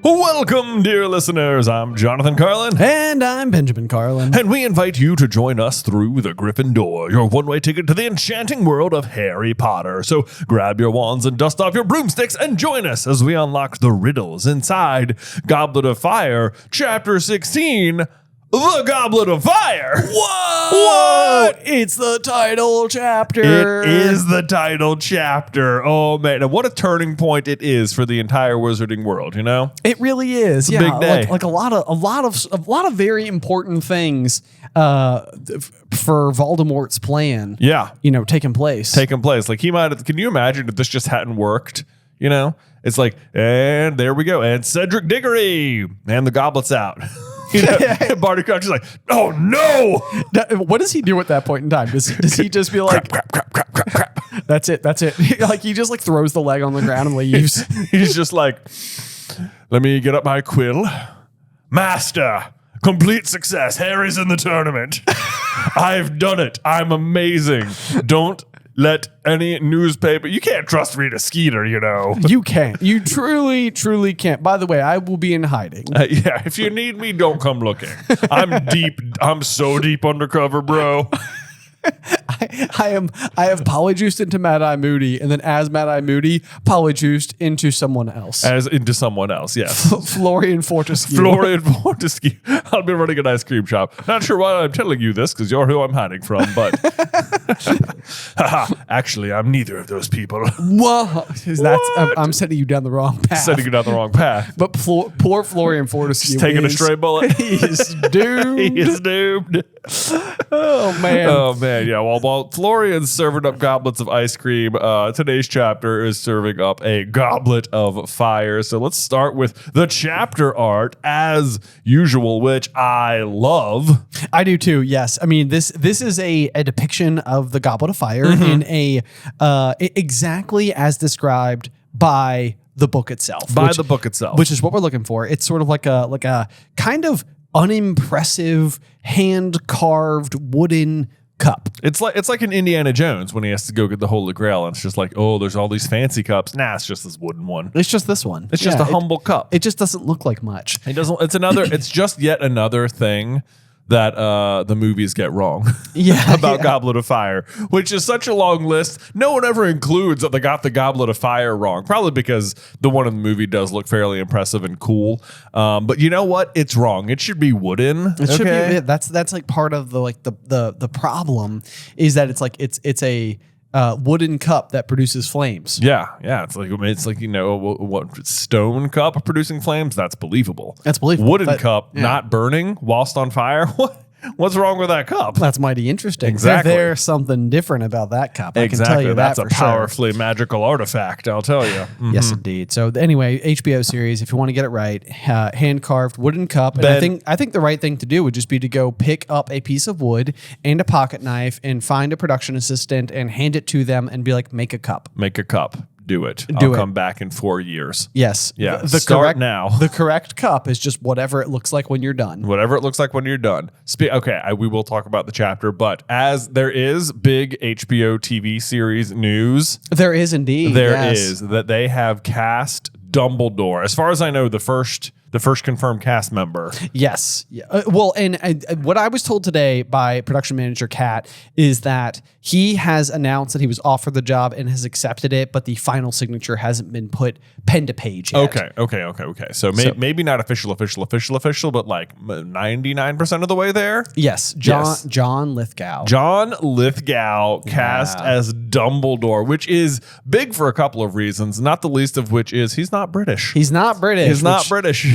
Welcome, dear listeners. I'm Jonathan Carlin. And I'm Benjamin Carlin. And we invite you to join us through the Griffin Door, your one-way ticket to the enchanting world of Harry Potter. So grab your wands and dust off your broomsticks and join us as we unlock the riddles inside Goblet of Fire, Chapter 16, The Goblet of Fire. What? It's the title chapter. It is the title chapter. Oh, man. And what a turning point it is for the entire wizarding world, you know? It really is. It's a big day. Like a lot of very important things for Voldemort's plan. Yeah. Taking place. Like he might have, can you imagine if this just hadn't worked? You know, it's like, and there we go. And Cedric Diggory and the goblet's out. Barty Crouch is like, oh no. What does he do at that point in time? Does he just be like, crap. That's it. Like he just like throws the leg on the ground and leaves. He's just like, let me get up my quill. Master, complete success. Harry's in the tournament. I've done it. I'm amazing. Don't let any newspaper. You can't trust Rita Skeeter, you know. You can't. You truly can't. By the way, I will be in hiding. Yeah, if you need me, don't come looking. I'm deep. I'm so deep undercover, bro. I have polyjuiced into Mad Eye Moody, and then as Mad Eye Moody, polyjuiced into someone else. Yes. Florian Fortescue. I'll be running an ice cream shop. Not sure why I'm telling you this, because you're who I'm hiding from, but actually, I'm neither of those people. Whoa. I'm setting you down the wrong path. But poor Florian Fortescue. Just taking a stray bullet. He's doomed. He is doomed. Oh, man. Yeah. While Florian's serving up goblets of ice cream, today's chapter is serving up a goblet of fire. So let's start with the chapter art as usual, which I love. I do too. Yes. I mean, this is a depiction of the Goblet of Fire in a exactly as described by the book itself. Which is what we're looking for. It's sort of like a kind of unimpressive hand carved wooden cup. It's like an Indiana Jones when he has to go get the Holy Grail, and it's just like, oh, there's all these fancy cups. Nah, it's just this wooden one. It's just this one. It's just a humble cup. It just doesn't look like much. It doesn't. It's just yet another thing that the movies get wrong about Goblet of Fire, which is such a long list. No one ever includes that they got the Goblet of Fire wrong, probably because the one in the movie does look fairly impressive and cool. But you know what? It's wrong. It should be wooden. It should be. That's like part of the problem is that it's a wooden cup that produces flames. Yeah. It's like what stone cup producing flames? That's believable. Wooden cup not burning whilst on fire. What's wrong with that cup? That's mighty interesting. Exactly. There's something different about that cup. I can tell you that's a powerfully magical artifact. I'll tell you. Mm-hmm. Yes, indeed. So anyway, HBO series. If you want to get it right, hand carved wooden cup. And I think the right thing to do would just be to go pick up a piece of wood and a pocket knife and find a production assistant and hand it to them and be like, make a cup. Do it. I'll come back in 4 years. Yes. Yeah. Now. The correct cup is just whatever it looks like when you're done. We will talk about the chapter, but as there is big HBO TV series news. There is indeed. There is that they have cast Dumbledore. As far as I know, the first confirmed cast member. Yes. Yeah. Well, and what I was told today by production manager Kat is that he has announced that he was offered the job and has accepted it, but the final signature hasn't been put pen to page yet. Okay. So maybe not official, but like 99% of the way there. Yes. John Lithgow. John Lithgow cast as Dumbledore, which is big for a couple of reasons, not the least of which is he's not British.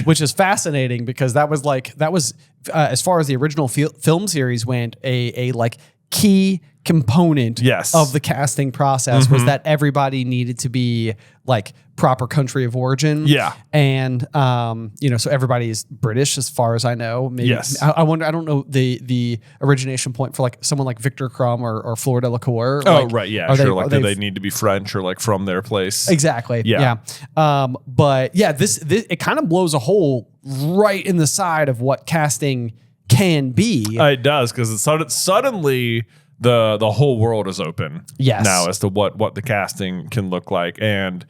Which is fascinating because that was as far as the original film series went, a key component of the casting process was that everybody needed to be like proper country of origin. Yeah. And, so everybody is British as far as I know. Maybe, yes. I wonder, I don't know the origination point for like someone like Victor Crumb or Fleur Delacour. Right. Yeah. Sure. Do they need to be French or like from their place? Exactly. Yeah. But yeah, this it kind of blows a hole right in the side of what casting can be. It does, because it's suddenly the whole world is open. Yes. Now as to what the casting can look like. And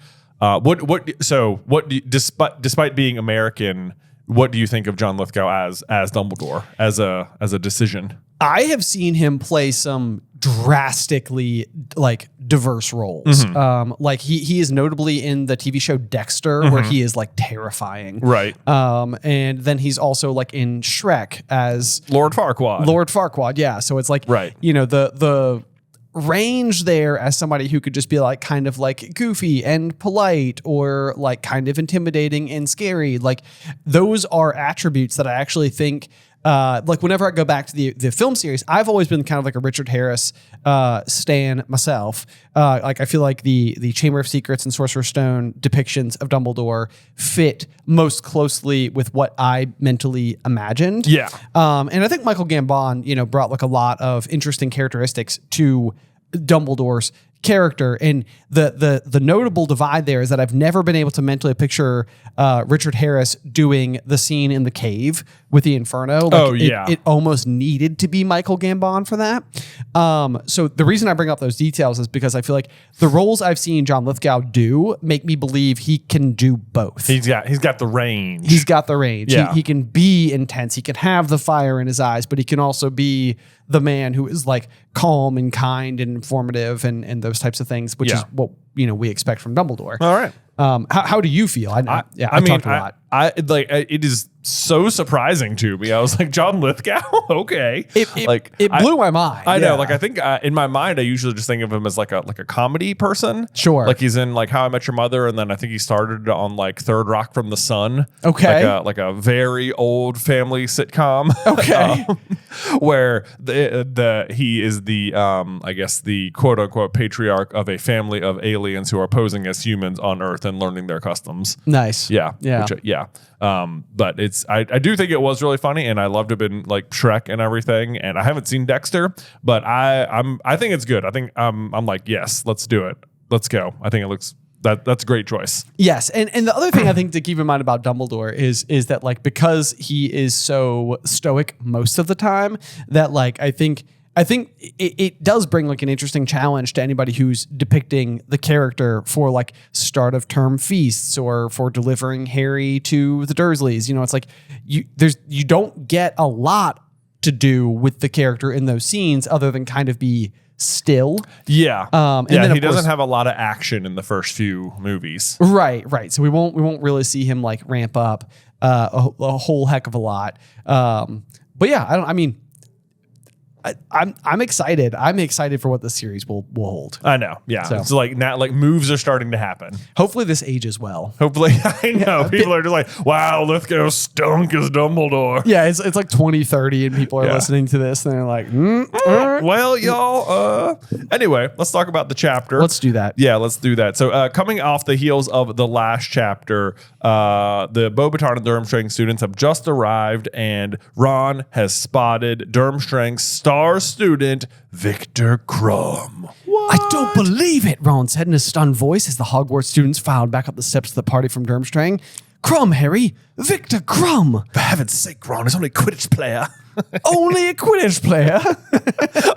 Despite being American, what do you think of John Lithgow as Dumbledore, as a decision? I have seen him play some drastically like diverse roles. Like he is notably in the TV show Dexter, where he is like terrifying. Right. And then he's also like in Shrek as Lord Farquaad. Yeah. So it's like, right. You know, the range there as somebody who could just be like kind of like goofy and polite, or like kind of intimidating and scary. Like those are attributes that I actually think, like whenever I go back to the film series, I've always been kind of like a Richard Harris stan myself. Like I feel like the Chamber of Secrets and Sorcerer's Stone depictions of Dumbledore fit most closely with what I mentally imagined. Yeah. And I think Michael Gambon, you know, brought like a lot of interesting characteristics to Dumbledore's character. And the notable divide there is that I've never been able to mentally picture Richard Harris doing the scene in the cave with the Inferno. Like it almost needed to be Michael Gambon for that. So the reason I bring up those details is because I feel like the roles I've seen John Lithgow do make me believe he can do both. He's got the range. He's got the range. Yeah. He can be intense. He can have the fire in his eyes, but he can also be the man who is like calm and kind and informative and those types of things, which is what, you know, we expect from Dumbledore. All right. How do you feel? I talked a lot. It is so surprising to me. I was like, John Lithgow? Okay. It blew my mind. I know. Like, I think in my mind, I usually just think of him as like a comedy person. Sure. Like he's in like How I Met Your Mother, and then I think he started on like Third Rock from the Sun. Okay. Like a very old family sitcom. Okay. Where he is the I guess the quote unquote patriarch of a family of aliens who are posing as humans on Earth and learning their customs. Nice. Yeah. But it's I do think it was really funny, and I loved it in like Shrek and everything. And I haven't seen Dexter, but I think it's good. I think I'm like, yes, let's do it. Let's go. I think it looks that's a great choice. Yes, and the other thing I think to keep in mind about Dumbledore is that like because he is so stoic most of the time, that like I think it does bring like an interesting challenge to anybody who's depicting the character for like start of term feasts or for delivering Harry to the Dursleys. You know, it's like you don't get a lot to do with the character in those scenes other than kind of be still. Yeah. And then he doesn't have a lot of action in the first few movies. Right. So we won't really see him like ramp up a whole heck of a lot. But yeah, I'm excited. I'm excited for what the series will hold. I know. Yeah. So it's like now, like moves are starting to happen. Hopefully this ages well. Hopefully, I know people are just like, wow, Lithgow stunk as Dumbledore. Yeah, it's like 2030 and people are listening to this and they're like, well, y'all. Anyway, let's talk about the chapter. Let's do that. Yeah, let's do that. So, coming off the heels of the last chapter, the Beauxbaton and Durmstrang students have just arrived, and Ron has spotted Durmstrang's star student, Victor Krum. What? I don't believe it, Ron said in a stunned voice as the Hogwarts students filed back up the steps of the party from Durmstrang. Krum, Harry! Victor Krum! For heaven's sake, Ron, he's only a Quidditch player. Only a Quidditch player?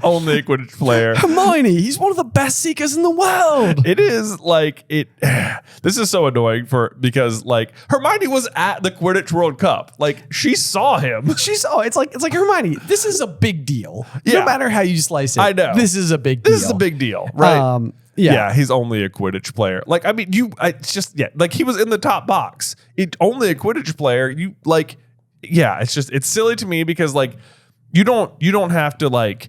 Only a Quidditch player. Hermione, he's one of the best seekers in the world. It is like this is so annoying because like Hermione was at the Quidditch World Cup. Like she saw him. It's like Hermione, this is a big deal. Yeah. No matter how you slice it. I know. This is a big deal. This is a big deal, right? Yeah, he's only a Quidditch player. Like, I mean, it's just, like he was in the top box. Only a Quidditch player. It's silly to me because like you don't have to like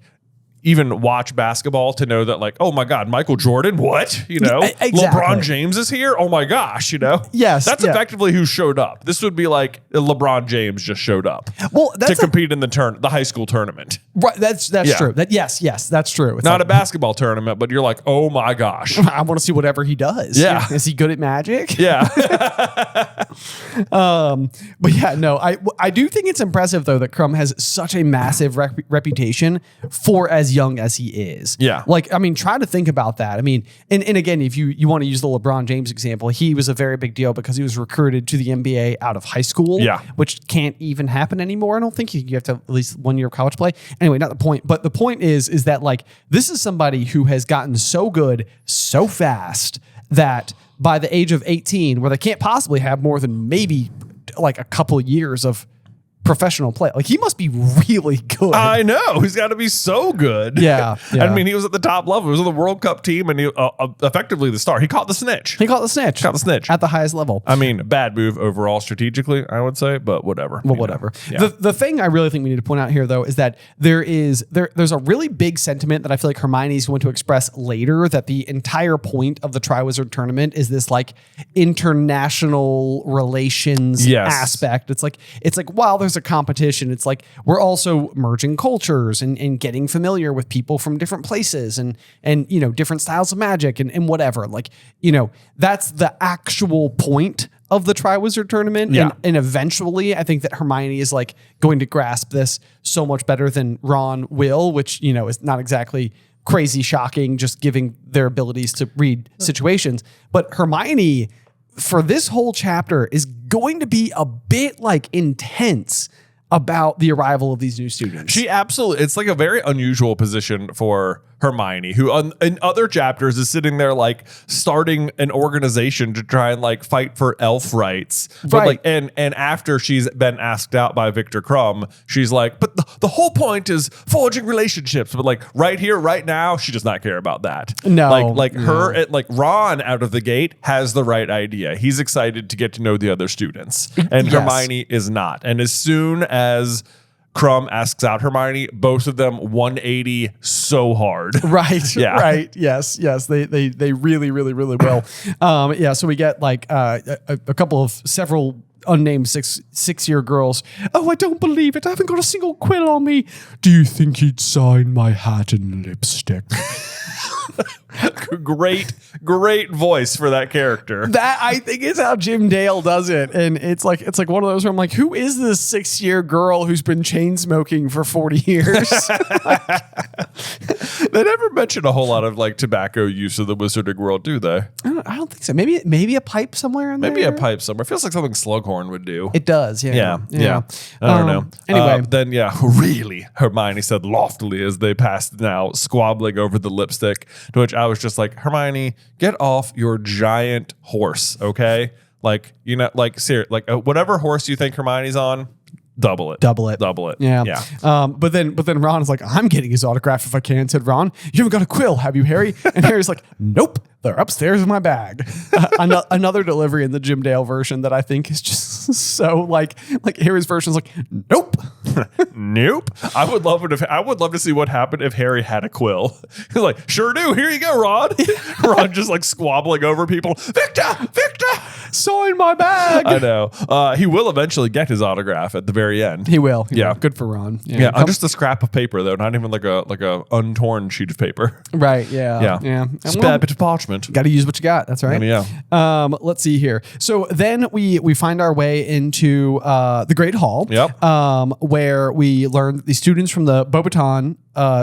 even watch basketball to know that like, oh my God, Michael Jordan, what? You know, exactly. LeBron James is here. Oh my gosh, you know? Yes. That's effectively who showed up. This would be like LeBron James just showed up to compete in the high school tournament. Right. That's true. Yes, that's true. It's not a basketball tournament, but you're like, oh my gosh. I want to see whatever he does. Yeah. Is he good at magic? Yeah. But yeah, no, I do think it's impressive though that Krum has such a massive reputation for as young as he is. Yeah. Like, I mean, try to think about that. I mean, and again, if you want to use the LeBron James example, he was a very big deal because he was recruited to the NBA out of high school, which can't even happen anymore. I don't think you have to have at least 1 year of college play. Anyway, not the point, but the point is that like, this is somebody who has gotten so good so fast that by the age of 18, where they can't possibly have more than maybe like a couple years of professional play. Like, he must be really good. I know. He's got to be so good. Yeah. I mean, he was at the top level. He was on the World Cup team, and he effectively the star. He caught the snitch. Caught the snitch at the highest level. I mean, bad move overall strategically, I would say, but whatever. Well, whatever. Yeah. The thing I really think we need to point out here, though, is that there's a really big sentiment that I feel like Hermione's going to express later, that the entire point of the Triwizard Tournament is this like international relations aspect. It's like while there's a competition, it's like we're also merging cultures and getting familiar with people from different places and you know, different styles of magic and whatever. Like, you know, that's the actual point of the Triwizard Tournament. Yeah. And eventually I think that Hermione is like going to grasp this so much better than Ron will, which, you know, is not exactly crazy shocking, just giving their abilities to read situations. But Hermione, for this whole chapter, is going to be a bit like intense about the arrival of these new students. She absolutely, it's like a very unusual position for Hermione, who in other chapters is sitting there like starting an organization to try and like fight for elf rights. But like, and after she's been asked out by Victor Crumb, she's like, but the whole point is forging relationships. But like right here, right now, she does not care about that. No. Her, like Ron out of the gate has the right idea. He's excited to get to know the other students, and Hermione is not. And as soon as Crumb asks out Hermione, both of them 180 so hard. Right. Yeah. Right. Yes. They really will. So we get like a couple of several unnamed six-year girls. Oh, I don't believe it. I haven't got a single quill on me. Do you think he'd sign my hat and lipstick? Great voice for that character. That, I think, is how Jim Dale does it. And it's like one of those where I'm like, who is this 6-year girl who's been chain smoking for 40 years? They never mention a whole lot of like tobacco use of the wizarding world, do they? I don't think so. Maybe a pipe somewhere in there. Maybe a pipe somewhere. It feels like something Slughorn would do. It does. Yeah. I don't know. Anyway, then really, Hermione said loftily as they passed now, squabbling over the lipstick. To which I was just like, Hermione, get off your giant horse, okay? Like, you know, like seriously, like whatever horse you think Hermione's on, double it. Yeah. But then Ron is like, I'm getting his autograph if I can, said Ron. You haven't got a quill, have you, Harry? And Harry's like, nope. They're upstairs in my bag. Another delivery in the Jim Dale version that I think is just so like Harry's version is like, nope. Nope. I would love to see what happened if Harry had a quill. He's like, sure do. Here you go, Ron. Ron just like squabbling over people. Victor, sign my bag. I know. He will eventually get his autograph at the very end. He will. Yeah. Good for Ron. Yeah. Just a scrap of paper though, not even like a untorn sheet of paper. Right. Yeah. Just a bit of parchment. Got to use what you got. That's right. Yeah. Let's see here. So then we find our way into the Great Hall. Yep. Where we learn that the students from the Beauxbaton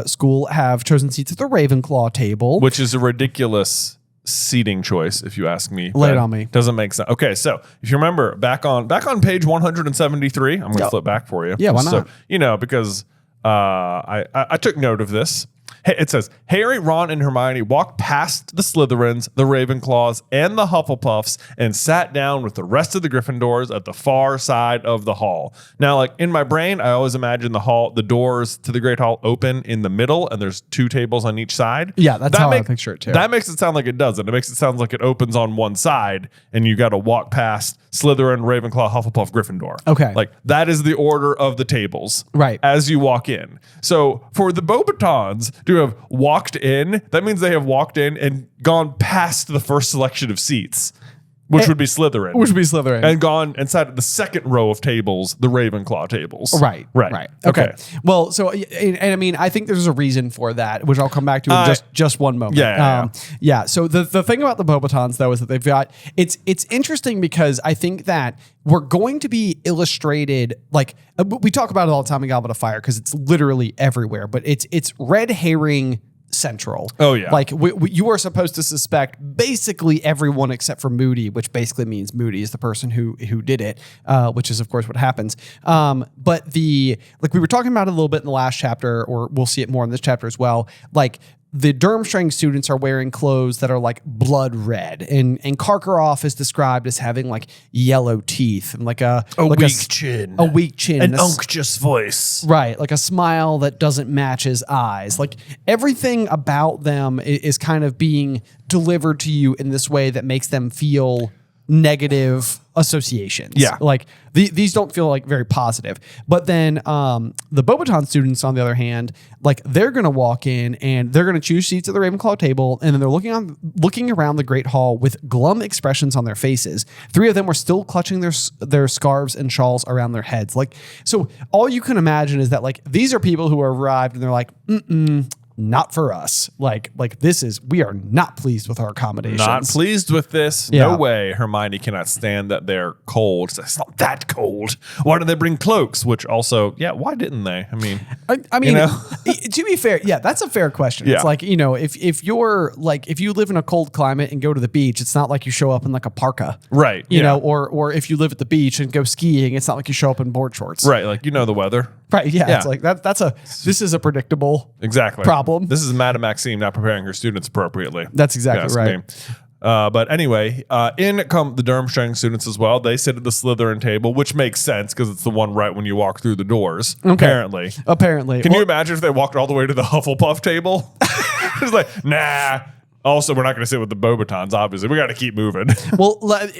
school have chosen seats at the Ravenclaw table, which is a ridiculous seating choice, if you ask me. Lay it on me. Doesn't make sense. Okay, so if you remember back on page 173, I'm going to flip back for you. Yeah, why not? So, you know, because I took note of this. It says, Harry, Ron, and Hermione walked past the Slytherins, the Ravenclaws, and the Hufflepuffs and sat down with the rest of the Gryffindors at the far side of the hall. Now, like in my brain, I always imagine the doors to the Great Hall open in the middle and there's 2 tables on each side. Yeah, that's how I picture it too. That makes it sound like it doesn't. It makes it sound like it opens on one side and you got to walk past Slytherin, Ravenclaw, Hufflepuff, Gryffindor. Okay. Like that is the order of the tables. Right. As you walk in. So for the Beauxbatons to have walked in, that means they have walked in and gone past the first selection of seats, which would be Slytherin. And gone and sat at the second row of tables, the Ravenclaw tables. Right. Okay. Well, so, and I mean, I think there's a reason for that, which I'll come back to in just one moment. Yeah. So the thing about the Beauxbatons, though, is that they've got, it's interesting because I think that we're going to be illustrated, like, we talk about it all the time in Goblet of Fire because it's literally everywhere, but it's red herring central. Oh yeah. Like you are supposed to suspect basically everyone except for Moody, which basically means Moody is the person who did it, which is of course what happens. But we were talking about it a little bit in the last chapter, or we'll see it more in this chapter as well. Like the Durmstrang students are wearing clothes that are like blood red, and Karkaroff is described as having like yellow teeth and like a weak chin, an unctuous voice, right? Like a smile that doesn't match his eyes. Like everything about them is kind of being delivered to you in this way that makes them feel negative associations. Yeah. Like these don't feel like very positive. But then the Beauxbaton students, on the other hand, like they're going to walk in and they're going to choose seats at the Ravenclaw table. And then they're looking around the Great Hall with glum expressions on their faces. 3 of them were still clutching their scarves and shawls around their heads. Like, so all you can imagine is that like, these are people who arrived and they're like, not for us. Like we are not pleased with our accommodations. Not pleased with this. Yeah. No way. Hermione cannot stand that they're cold. It's not that cold. Why did they bring cloaks? Which also, yeah, why didn't they? I mean, you know? To be fair, yeah, that's a fair question. Yeah. It's like, you know, if you're like, if you live in a cold climate and go to the beach, it's not like you show up in like a parka. Right. You know, or if you live at the beach and go skiing, it's not like you show up in board shorts. Right. Like, you know, the weather. Right. Yeah. It's like this is a predictable problem. This is Madame Maxime not preparing her students appropriately. That's exactly right. But anyway, in come the Durmstrang students as well. They sit at the Slytherin table, which makes sense because it's the one right when you walk through the doors. Okay. Apparently. Can you imagine if they walked all the way to the Hufflepuff table? It's like, nah. Also, we're not going to sit with the Beauxbatons, obviously. We got to keep moving. Well,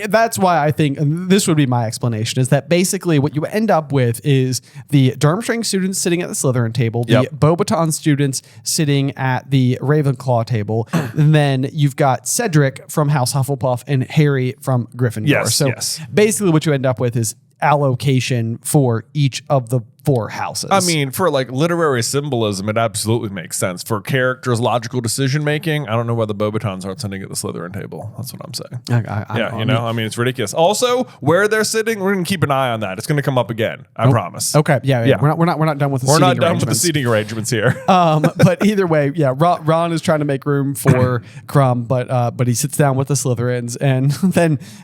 that's why I think this would be my explanation, is that basically what you end up with is the Durmstrang students sitting at the Slytherin table, the Beauxbaton students sitting at the Ravenclaw table, and then you've got Cedric from House Hufflepuff and Harry from Gryffindor. So basically what you end up with is allocation for each of the 4 houses. I mean, for like literary symbolism, it absolutely makes sense. For characters' logical decision making, I don't know why the Beauxbatons aren't sitting at the Slytherin table. That's what I'm saying. I mean, it's ridiculous. Also, where they're sitting, we're gonna keep an eye on that. It's gonna come up again. I promise. Okay. Yeah. We're not done with the we're not done with the seating arrangements here. But either way, yeah, Ron is trying to make room for Crumb, but he sits down with the Slytherins, and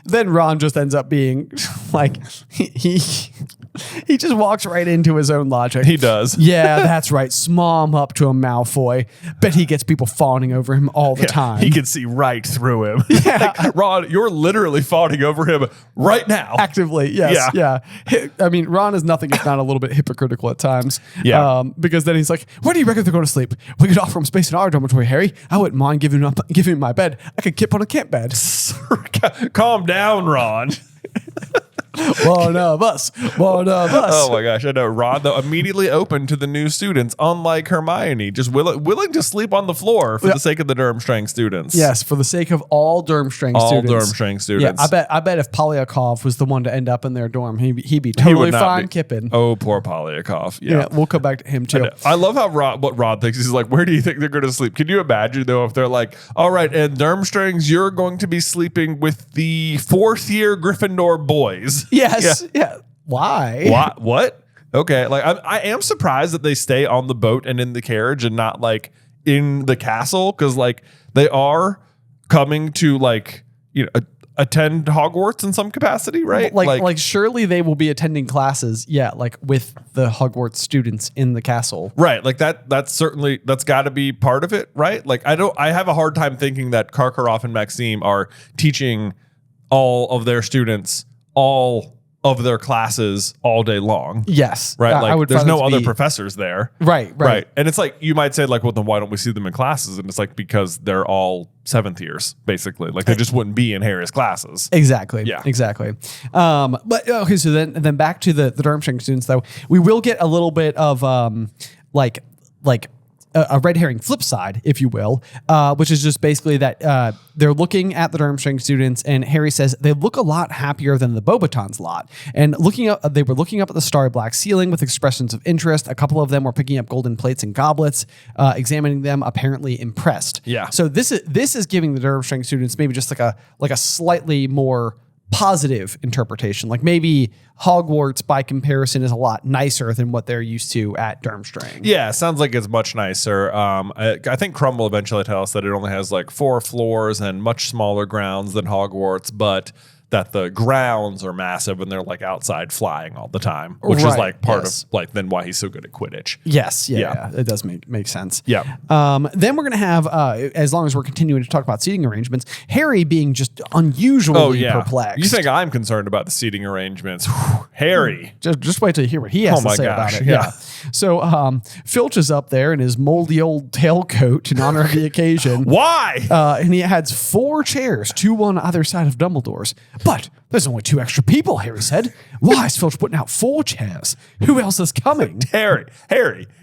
then Ron just ends up being like he just walks right into his own logic. He does. Yeah, that's right. Smom up to a Malfoy. Bet he gets people fawning over him all the time. He can see right through him. Yeah. Like, Ron, you're literally fawning over him right now. Actively, yes. Yeah. I mean, Ron is nothing if not a little bit hypocritical at times. Yeah. Because then he's like, where do you reckon they're going to sleep? We could offer them space in our dormitory, Harry. I wouldn't mind giving my bed. I could kip on a camp bed. Calm down, Ron. One of us. Oh my gosh, I know. Ron, though, immediately open to the new students, unlike Hermione, just willing to sleep on the floor for the sake of the Durmstrang students. Yes, for the sake of all Durmstrang students. All Durmstrang students. Yeah, I bet if Polyakov was the one to end up in their dorm, he'd be totally fine kipping. Oh, poor Polyakov. Yeah, we'll come back to him too. I love how what Ron thinks. He's like, where do you think they're going to sleep? Can you imagine, though, if they're like, all right, and Durmstrangs, you're going to be sleeping with the 4th year Gryffindor boys. Yes. Yeah. Why? What? Okay. Like I am surprised that they stay on the boat and in the carriage and not like in the castle, because like they are coming to like, you know, attend Hogwarts in some capacity, right? Like surely they will be attending classes. Yeah. Like with the Hogwarts students in the castle. Right. Like that's got to be part of it. Right. Like I have a hard time thinking that Karkaroff and Maxime are teaching all of their students all of their classes all day long. Yes. Right. Like I would there's no other professors there. Right. And it's like, you might say like, well, then why don't we see them in classes? And it's like, because they're all 7th years, basically. Like they just wouldn't be in Harry's classes. Exactly. Yeah. Exactly. But okay, so then back to the Durmstrang students though, we will get a little bit of like a red herring flip side, if you will, which is just basically that they're looking at the Durmstrang students, and Harry says they look a lot happier than the Beauxbatons lot. And they were looking up at the starry black ceiling with expressions of interest. A couple of them were picking up golden plates and goblets, examining them, apparently impressed. Yeah. So this is giving the Durmstrang students maybe just like a slightly more positive interpretation. Like maybe Hogwarts by comparison is a lot nicer than what they're used to at Durmstrang. Yeah, sounds like it's much nicer. I think Crumb will eventually tell us that it only has like 4 floors and much smaller grounds than Hogwarts, but that the grounds are massive and they're like outside flying all the time, which is like part of like then why he's so good at Quidditch. Yes. Yeah. It does make sense. Yeah. Then we're going to have, as long as we're continuing to talk about seating arrangements, Harry being just unusually perplexed. You think I'm concerned about the seating arrangements? Whew, Harry. Just wait till you hear what he has to say about it. Yeah. So Filch is up there in his moldy old tailcoat in honor of the occasion. Why? And he has 4 chairs, 2 on either side of Dumbledore's. But there's only 2 extra people, Harry said. Why is Filch putting out 4 chairs? Who else is coming? Harry,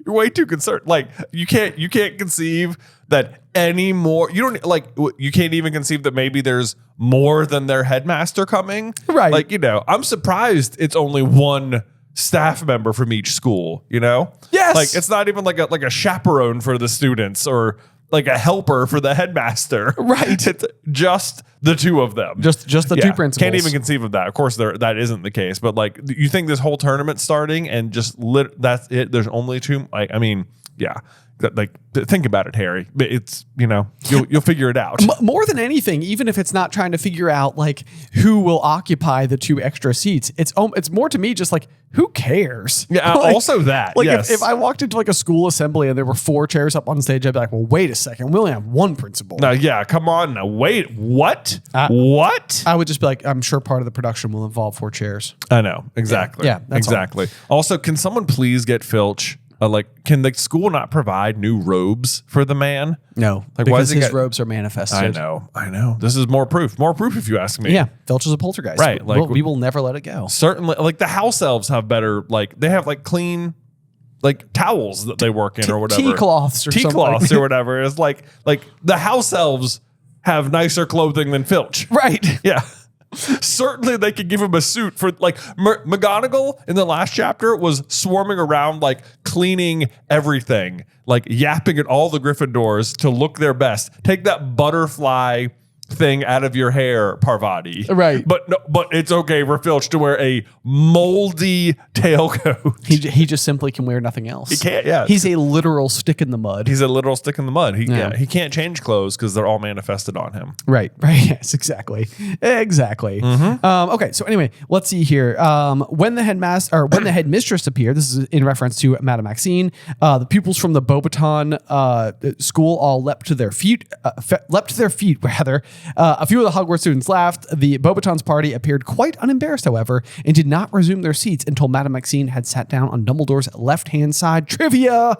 you're way too concerned. Like you can't conceive that any more. You don't like. You can't even conceive that maybe there's more than their headmaster coming. Right. Like I'm surprised it's only 1 staff member from each school. Yes. Like it's not even like a chaperone for the students or like a helper for the headmaster. Right. It's just the 2 of them. Just the 2 principals. Can't even conceive of that. Of course, that isn't the case. But like, you think this whole tournament starting and just that's it? There's only 2. Like, I mean, yeah. Like, think about it, Harry. It's you'll figure it out. More than anything, even if it's not trying to figure out like who will occupy the 2 extra seats, it's more to me just like who cares? Yeah. Like, also that. Like yes. if I walked into like a school assembly and there were 4 chairs up on stage, I'd be like, well, wait a second, we only have 1 principal. No, yeah, come on. Now, wait, what? What? I would just be like, I'm sure part of the production will involve 4 chairs. I know exactly. Yeah, that's exactly. Also, can someone please get Filch? Can the school not provide new robes for the man? No, like because his robes are manifested. I know. This is more proof if you ask me. Yeah, Filch is a poltergeist. Right. Like we will never let it go. Certainly, like the house elves have better, like they have like clean, like towels that they work in or whatever. Tea cloths or whatever. It's like the house elves have nicer clothing than Filch. Right. Yeah. Certainly they could give him a suit for like McGonagall in the last chapter was swarming around like cleaning everything, like yapping at all the Gryffindors to look their best. Take that butterfly thing out of your hair, Parvati. Right. But it's okay for Filch to wear a moldy tailcoat. He just simply can wear nothing else. He can't, yeah. He's a literal stick in the mud. He's a literal stick in the mud. He can't change clothes because they're all manifested on him. Right. Yes, exactly. Mm-hmm. Okay. So anyway, let's see here. When the headmistress appeared, this is in reference to Madame Maxine, the pupils from the Beauxbaton school all leapt to their feet, rather. A few of the Hogwarts students laughed. The Beauxbaton's party appeared quite unembarrassed, however, and did not resume their seats until Madame Maxine had sat down on Dumbledore's left-hand side. Trivia.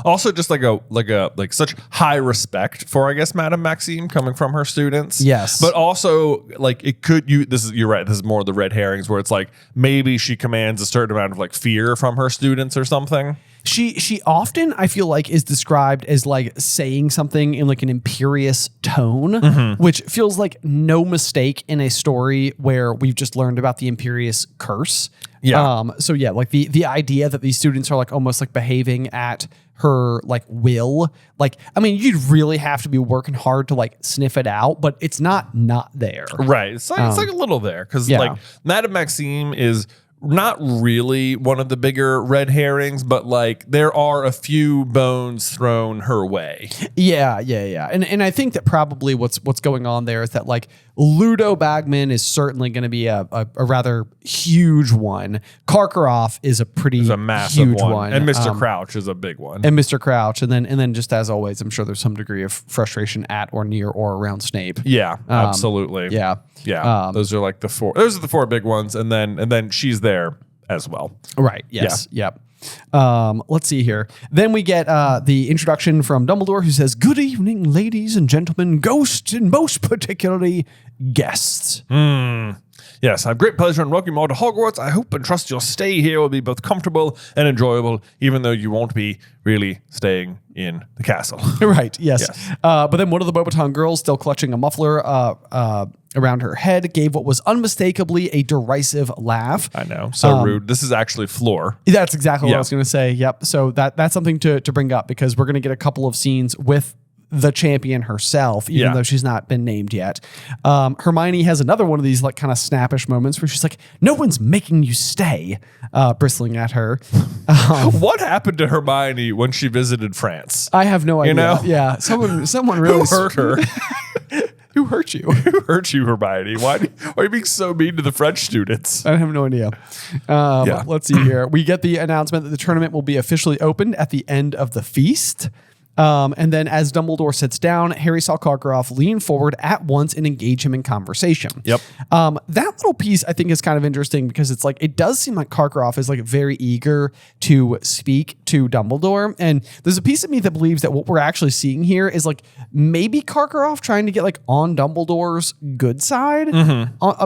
Also, just like such high respect for, I guess, Madame Maxime coming from her students. Yes, but also like you're right. This is more of the red herrings where it's like maybe she commands a certain amount of like fear from her students or something. She often, I feel like, is described as like saying something in like an imperious tone, which feels like no mistake in a story where we've just learned about the imperious curse. Yeah. So yeah, like the idea that these students are like almost like behaving at her like will, like, I mean, you'd really have to be working hard to like sniff it out, but it's not there. Right. It's like a little there because like Madame Maxime is not really one of the bigger red herrings, but like there are a few bones thrown her way. Yeah. And I think that probably what's going on there is that like Ludo Bagman is certainly going to be a rather huge one. Karkaroff is a massive huge one. And Mr. Crouch is a big one. And Mr. Crouch. And then just as always, I'm sure there's some degree of frustration at or near or around Snape. Yeah, absolutely. Yeah. Those are like the 4. Those are the 4 big ones. And then she's there as well. Right. Yes. Yeah. Yep. Let's see here. Then we get the introduction from Dumbledore, who says, "Good evening, ladies and gentlemen, ghosts, and most particularly guests." Yes, I have great pleasure in welcoming you all to Hogwarts. I hope and trust your stay here will be both comfortable and enjoyable, even though you won't be really staying in the castle. Right, yes. But then one of the Beauxbaton girls, still clutching a muffler around her head, gave what was unmistakably a derisive laugh. I know, so rude. This is actually Floor. That's exactly what I was going to say. Yep. So that's something to bring up because we're going to get a couple of scenes with the champion herself, even though she's not been named yet. Hermione has another one of these like kind of snappish moments where she's like, "No one's making you stay," bristling at her. What happened to Hermione when she visited France? I have no idea. You know? Yeah, someone really hurt her. Who hurt you? Who hurt you, Hermione? Why are you being so mean to the French students? I have no idea. Let's see here. We get the announcement that the tournament will be officially opened at the end of the feast. And then as Dumbledore sits down, Harry saw Karkaroff lean forward at once and engage him in conversation. Yep. That little piece I think is kind of interesting because it's like, it does seem like Karkaroff is like very eager to speak to Dumbledore. And there's a piece of me that believes that what we're actually seeing here is like maybe Karkaroff trying to get like on Dumbledore's good side,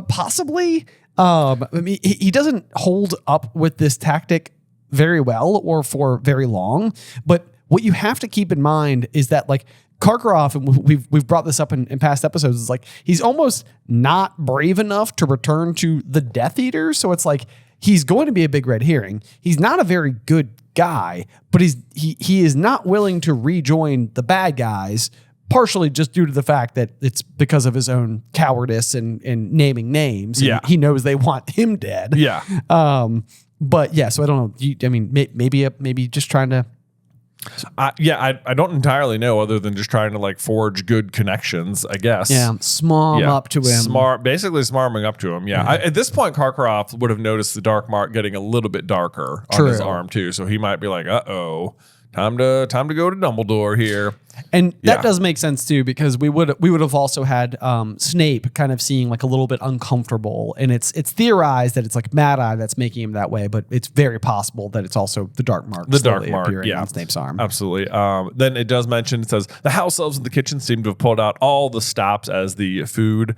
possibly. I mean, he doesn't hold up with this tactic very well or for very long, but what you have to keep in mind is that like Karkaroff, and we've brought this up in past episodes, is like he's almost not brave enough to return to the Death Eaters. So it's like he's going to be a big red herring. He's not a very good guy, but he is not willing to rejoin the bad guys, partially just due to the fact that it's because of his own cowardice and naming names. Yeah, he knows they want him dead. Yeah. But yeah, so I don't know. I mean, maybe just trying to. I don't entirely know, other than just trying to like forge good connections, I guess. Yeah, smarm up to him. Basically smarming up to him. Yeah. At this point, Karkaroff would have noticed the dark mark getting a little bit darker on his arm too, so he might be like, "Uh-oh, time to go to Dumbledore here." And that does make sense too, because we would have also had Snape kind of seeing like a little bit uncomfortable, and it's theorized that it's like Mad Eye that's making him that way, but it's very possible that it's also the dark mark. On Snape's arm. Absolutely. Then it does mention, it says the house elves in the kitchen seem to have pulled out all the stops as the food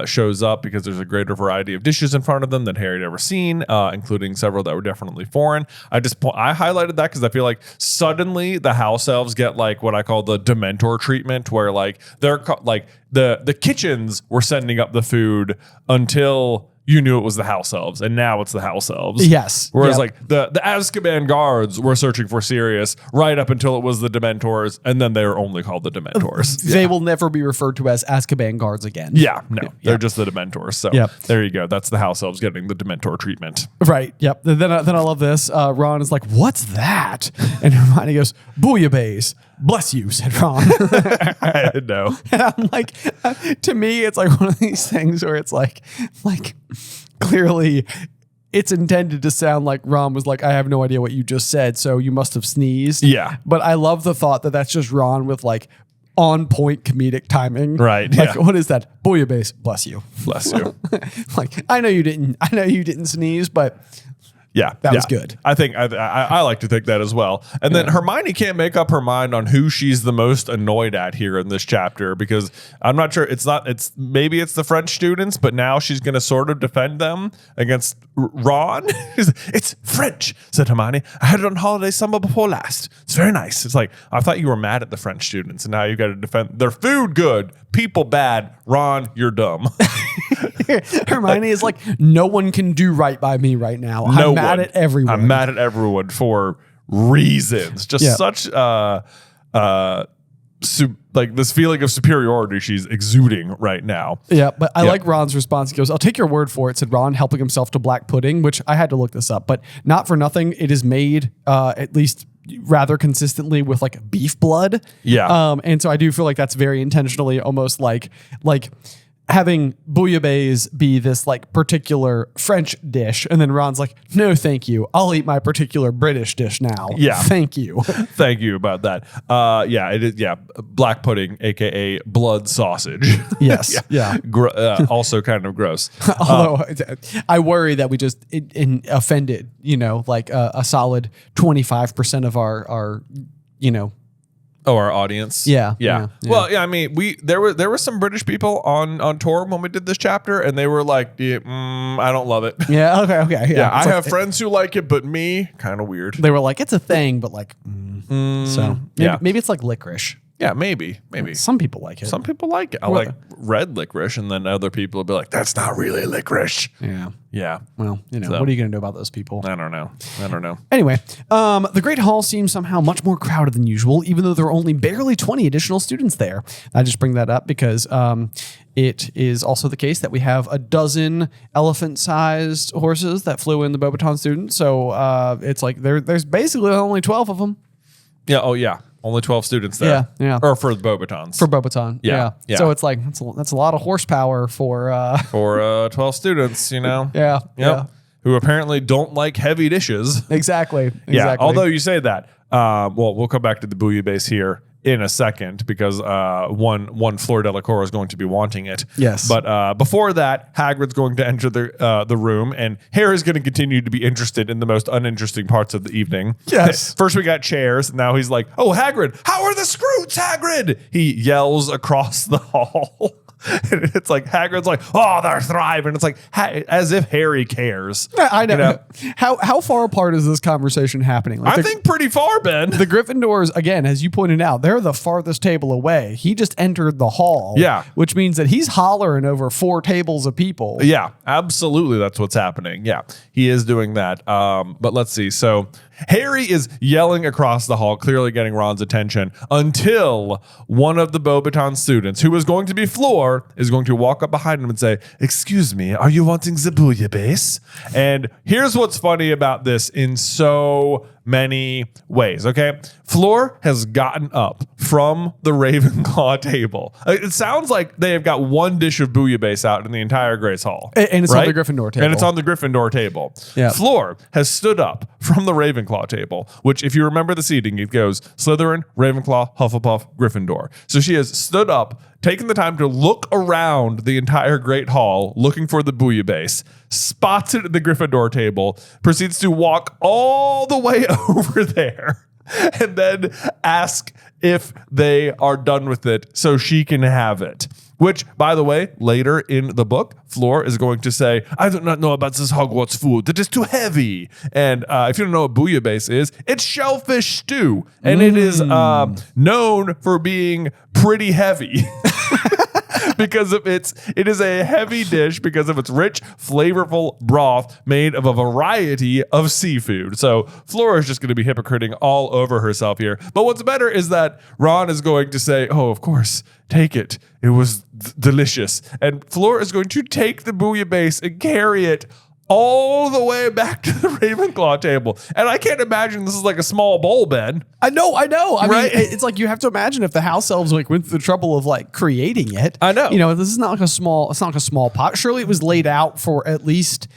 shows up, because there's a greater variety of dishes in front of them than Harry had ever seen, including several that were definitely foreign. I highlighted that because I feel like suddenly the house elves get like what I call the Dementor treatment, where like they're like the kitchens were sending up the food until you knew it was the house elves, and now it's the house elves. Yes. Whereas like the Azkaban guards were searching for Sirius right up until it was the Dementors, and then they were only called the Dementors. They will never be referred to as Azkaban guards again. Yeah, no, they're just the Dementors. So there you go. That's the house elves getting the Dementor treatment. Right. Yep. Then I love this. Ron is like, "What's that?" And Hermione goes, "Booyah-bays. Bless you," said Ron. I didn't know. And I'm like, to me, it's like one of these things where it's like clearly it's intended to sound like Ron was like, "I have no idea what you just said, so you must have sneezed." Yeah. But I love the thought that that's just Ron with like on point comedic timing. Right. Like, what is that? Booyah-bays. Bless you. Bless you. Like, I know you didn't sneeze, but yeah, that was good. I think I like to think that as well. And then Hermione can't make up her mind on who she's the most annoyed at here in this chapter, because I'm not sure. Maybe it's the French students, but now she's going to sort of defend them against Ron. It's French, said Hermione. "I had it on holiday summer before last. It's very nice." It's like, I thought you were mad at the French students, and now you got to defend their food good, people bad. Ron, you're dumb. Hermione is like, "No one can do right by me right now. I'm mad at everyone. I'm mad at everyone for reasons." Just such like this feeling of superiority she's exuding right now. Yeah, but I like Ron's response. He goes, "I'll take your word for it," said Ron, helping himself to black pudding, which I had to look this up, but not for nothing. It is made at least rather consistently with like beef blood. Yeah. And so I do feel like that's very intentionally almost like having bouillabaisse be this like particular French dish, and then Ron's like, "No, thank you. I'll eat my particular British dish now." Yeah. Thank you. Thank you about that. It is. Yeah. Black pudding, AKA blood sausage. Yes. Yeah. Also kind of gross. Although I worry that we just offended, like a solid 25% of our our audience. Yeah. Well, I mean, there were some British people on tour when we did this chapter, and they were like, "I don't love it." Yeah. Okay. Yeah. I have friends who like it, but me, kind of weird. They were like, "It's a thing," but like, so maybe it's like licorice. Yeah, maybe. Some people like it. Some people like it. I like red licorice, and then other people will be like, "That's not really licorice." Yeah. Well, what are you going to do about those people? I don't know. Anyway, the Great Hall seems somehow much more crowded than usual, even though there are only barely 20 additional students there. I just bring that up because it is also the case that we have a dozen elephant-sized horses that flew in the Beauxbaton students. So it's like there's basically only 12 of them. Yeah. Oh, yeah. Only 12 students there. Yeah. Or for the Beauxbatons. For Beauxbaton. Yeah. So it's like, that's a lot of horsepower for... for 12 students, Yeah. Yep. Who apparently don't like heavy dishes. Exactly. Yeah. Although you say that. Well, we'll come back to the bouillabaisse here in a second because one Fleur Delacour is going to be wanting it. Yes. But before that, Hagrid's going to enter the room, and Harry's going to continue to be interested in the most uninteresting parts of the evening. Yes. First we got chairs, and now he's like, "Oh, Hagrid, how are the Scroots, Hagrid?" He yells across the hall. And it's like Hagrid's like, "Oh, they're thriving." It's like as if Harry cares. I know. How far apart is this conversation happening? Like I think pretty far, Ben. The Gryffindors, again, as you pointed out, they're the farthest table away. He just entered the hall. Yeah. Which means that he's hollering over 4 tables of people. Yeah, absolutely. That's what's happening. Yeah, he is doing that. But let's see. So Harry is yelling across the hall, clearly getting Ron's attention, until one of the Beauxbaton students, who is going to be Fleur, is going to walk up behind him and say, "Excuse me, are you wanting the bouillabaisse?" And here's what's funny about this in so many ways, okay? Fleur has gotten up from the Ravenclaw table. It sounds like they have got one dish of bouillabaisse out in the entire Grace Hall. And it's on the Gryffindor table. And it's on the Gryffindor table. Yeah. Fleur has stood up from the Ravenclaw table, which if you remember the seating, it goes Slytherin, Ravenclaw, Hufflepuff, Gryffindor. So she has stood up, taken the time to look around the entire Great Hall, looking for the bouillabaisse, spots it at the Gryffindor table, proceeds to walk all the way over there, and then ask if they are done with it so she can have it. Which, by the way, later in the book, Fleur is going to say, "I do not know about this Hogwarts food. It is too heavy." And if you don't know what bouillabaisse is, it's shellfish stew. And it is known for being pretty heavy. Because of it is a heavy dish because of its rich, flavorful broth made of a variety of seafood. So Fleur is just going to be hypocriting all over herself here. But what's better is that Ron is going to say, "Oh, of course, take it. It was delicious." And Fleur is going to take the bouillabaisse and carry it all the way back to the Ravenclaw table. And I can't imagine this is like a small bowl, Ben. I know. I Right? mean, it's like you have to imagine if the house elves like went through the trouble of like creating it. I know. This is not like it's not like a small pot. Surely it was laid out for at least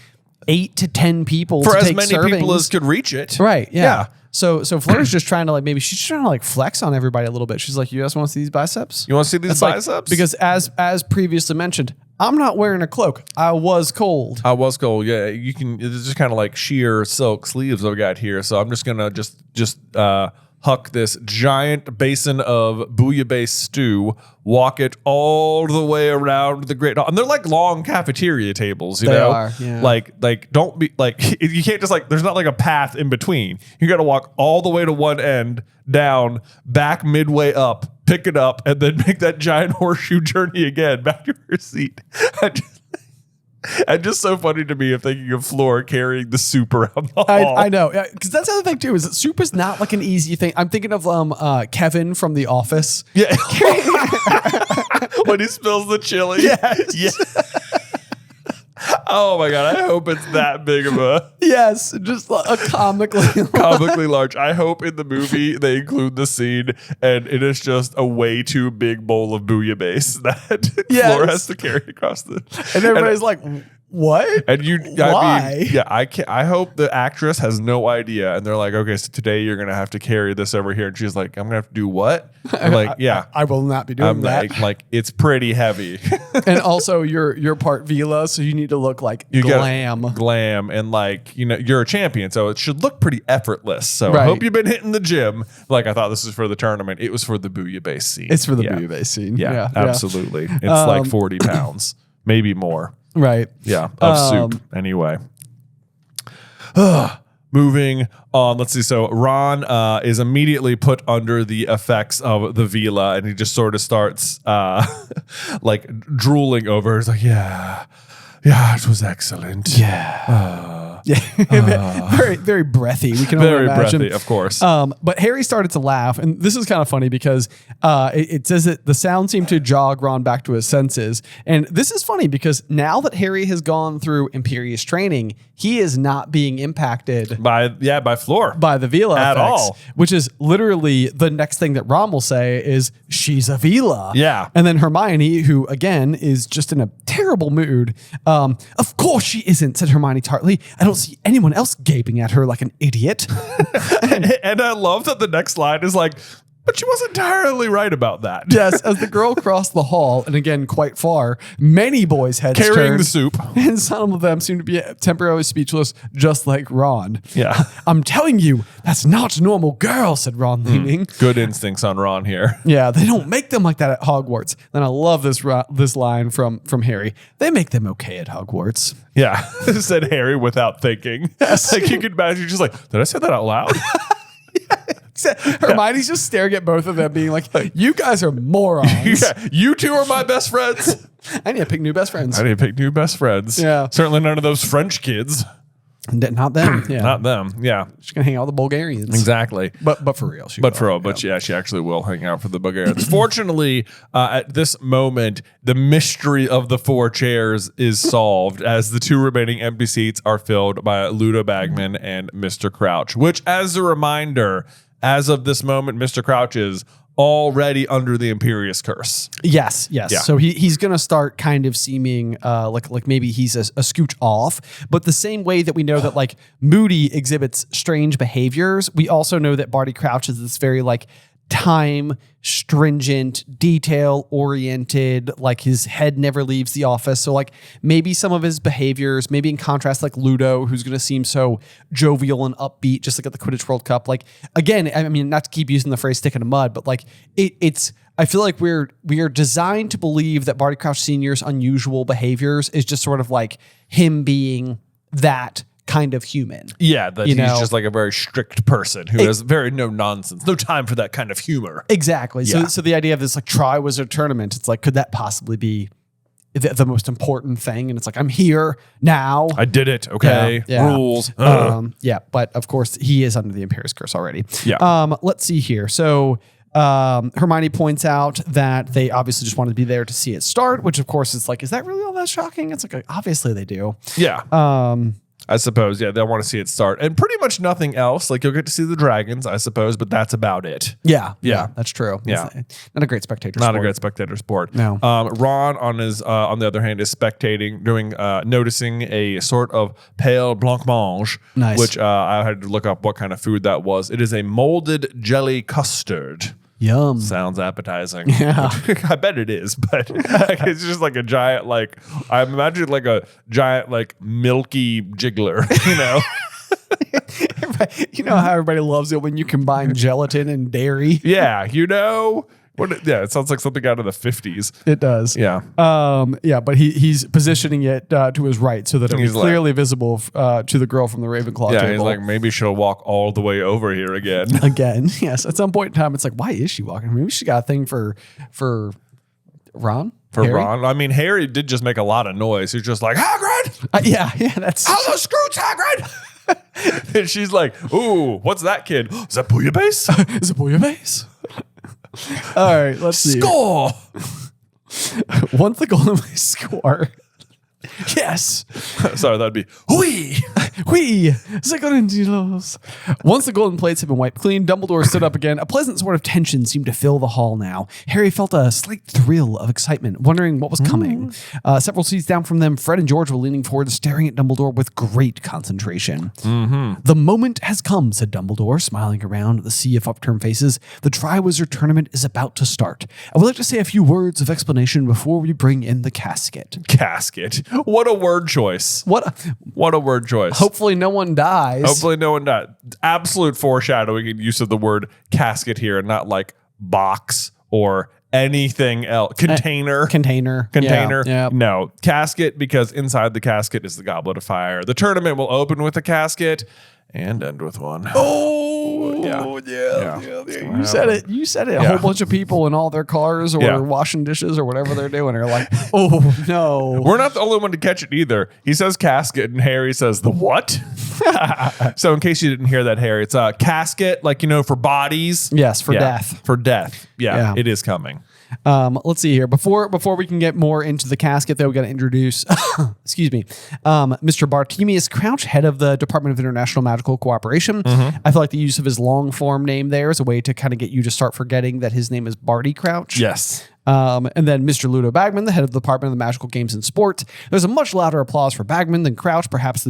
8 to 10 people For to as take many servings. people as could reach it. Right. Yeah. So Fleur's just trying to she's trying to flex on everybody a little bit. She's like, "You guys want to see these biceps? You want to see these biceps?" Because as previously mentioned, I'm not wearing a cloak. I was cold. Yeah, you can. It's just kind of like sheer silk sleeves I've got here. So I'm just gonna just huck this giant basin of bouillabaisse stew, walk it all the way around the Great Hall, and they're like long cafeteria tables. You know, are, yeah. Like don't be like you can't just there's not like a path in between. You got to walk all the way to one end, down, back midway up, pick it up, and then make that giant horseshoe journey again back to her seat. And just so funny to me of thinking of Fleur carrying the soup around the hall. I know, because that's the other thing too, is that soup is not like an easy thing. I'm thinking of Kevin from The Office. Yeah. When he spills the chili. Yes. Yeah. Oh my God. I hope it's that big of a... Yes. Just a comically large. I hope in the movie they include the scene and it is just a way too big bowl of bouillabaisse that Fleur has to carry across the... And everybody's like... What? And why? I hope the actress has no idea. And they're like, "Okay, so today you're going to have to carry this over here." And she's like, "I'm going to have to do what?" I'm like, "Yeah. I will not be doing that." Like, it's pretty heavy. And also you're part Vila, so you need to look like glam. Glam. And you're a champion. So it should look pretty effortless. So I hope you've been hitting the gym. Like, I thought this was for the tournament. It was for the bouillabaisse scene. It's for the bouillabaisse scene. Yeah, absolutely. It's like 40 pounds, maybe more. Right. Yeah, of soup. Anyway. Moving on. Let's see. So Ron is immediately put under the effects of the Vila, and he just sort of starts drooling over. He's like, yeah, it was excellent. Yeah. Yeah, very, very breathy. We can only imagine. Breathy, of course. But Harry started to laugh, and this is kind of funny because it says that the sound seemed to jog Ron back to his senses. And this is funny because now that Harry has gone through Imperious training, he is not being impacted by Fleur, by the Vila at effects, all. which is literally the next thing that Ron will say is she's a Vila. Yeah, and then Hermione, who again is just in a terrible mood. Of course she isn't, said Hermione tartly. I don't see anyone else gaping at her like an idiot. And I love that the next line is like, but she wasn't entirely right about that. Yes, as the girl crossed the hall, and again quite far, many boys' heads carrying turned, the soup, and some of them seemed to be temporarily speechless, just like Ron. Yeah, I'm telling you, that's not a normal girl, said Ron, leaning. Good instincts on Ron here. Yeah, they don't make them like that at Hogwarts. Then I love this line from Harry. They make them okay at Hogwarts. Yeah, said Harry without thinking. Yes. Like you could imagine, just like, did I say that out loud? Hermione's just staring at both of them, being like, "You guys are morons. Yeah, you two are my best friends. I need to pick new best friends. Yeah, certainly none of those French kids. Not them. Yeah, not them. Yeah, she's gonna hang out with the Bulgarians. Exactly. But for real. She actually will hang out for the Bulgarians. Fortunately, at this moment, the mystery of the 4 chairs is solved as the 2 remaining empty seats are filled by Ludo Bagman and Mr. Crouch. Which, as a reminder, as of this moment, Mr. Crouch is already under the Imperious curse. Yes. Yeah. So he's going to start kind of seeming like maybe he's a scooch off, but the same way that we know that like Moody exhibits strange behaviors, we also know that Barty Crouch is this very like time stringent, detail oriented, like his head never leaves the office. So like maybe some of his behaviors, maybe in contrast, like Ludo, who's going to seem so jovial and upbeat, just like at the Quidditch World Cup. Like again, I mean, not to keep using the phrase stick in the mud, but like it's, I feel like we are designed to believe that Barty Crouch Sr.'s unusual behaviors is just sort of like him being that kind of human. Yeah, that he's just like a very strict person who has very no nonsense, no time for that kind of humor. Exactly. Yeah. So the idea of this like Triwizard Tournament, it's like, could that possibly be the most important thing? And it's like, I'm here now. I did it. Okay. Yeah. Rules. Yeah. But of course he is under the Imperious curse already. Yeah. Let's see here. So Hermione points out that they obviously just wanted to be there to see it start, which of course is like, is that really all that shocking? It's like, obviously they do. Yeah. I suppose, yeah, they'll want to see it start. And pretty much nothing else. Like, you'll get to see the dragons, I suppose, but that's about it. Yeah, that's true. Yeah. It's not a great spectator sport. Not a great spectator sport. No. Ron, on the other hand, is spectating, noticing a sort of pale blancmange, nice. Which I had to look up what kind of food that was. It is a molded jelly custard. Yum. Sounds appetizing. Yeah. I bet it is, but it's just like a giant, like, I imagine like a giant, like, milky jiggler, you know? You know how everybody loves it when you combine gelatin and dairy? Yeah, you know? It sounds like something out of the 50s. It does. Yeah. But he's positioning it to his right so that it was clearly visible to the girl from the Ravenclaw table. Yeah, he's like, maybe she'll walk all the way over here again. Again, yes. At some point in time, it's like, why is she walking? Maybe she got a thing for Ron? For Harry? Ron? I mean, Harry did just make a lot of noise. He's just like, Hagrid! Yeah, that's... How the scroots, Hagrid! And she's like, ooh, what's that kid? Is that Bouillabaisse? Is it Bouillabaisse? All right, let's see. Score! Once the Golden Boys score. Yes. Sorry, that'd be oui. Once the golden plates had been wiped clean, Dumbledore stood up again. A pleasant sort of tension seemed to fill the hall now. Harry felt a slight thrill of excitement, wondering what was coming. Several seats down from them, Fred and George were leaning forward, staring at Dumbledore with great concentration. The moment has come, said Dumbledore, smiling around at the sea of upturned faces. The Triwizard Tournament is about to start. I would like to say a few words of explanation before we bring in the casket. Casket. What a word choice. What a word choice. Hopefully no one dies. Hopefully no one dies. Absolute foreshadowing and use of the word casket here and not like box or anything else. Container. Yeah. No. Casket, because inside the casket is the Goblet of Fire. The tournament will open with a casket and end with one. Oh! You said it. You said it. A whole bunch of people in all their cars or washing dishes or whatever they're doing are like, oh no. We're not the only one to catch it either. He says casket and Harry says the what? So in case you didn't hear that, Harry, it's a casket, like, for bodies. Yes, for death. For death. Yeah, it is coming. Let's see here. Before we can get more into the casket, though, we got to introduce, excuse me, Mr. Bartemius Crouch, head of the Department of International Magical Cooperation. I feel like the use of his long form name there is a way to kind of get you to start forgetting that his name is Barty Crouch. Yes. And then Mr. Ludo Bagman, the head of the Department of the Magical Games and Sport. There's a much louder applause for Bagman than Crouch, perhaps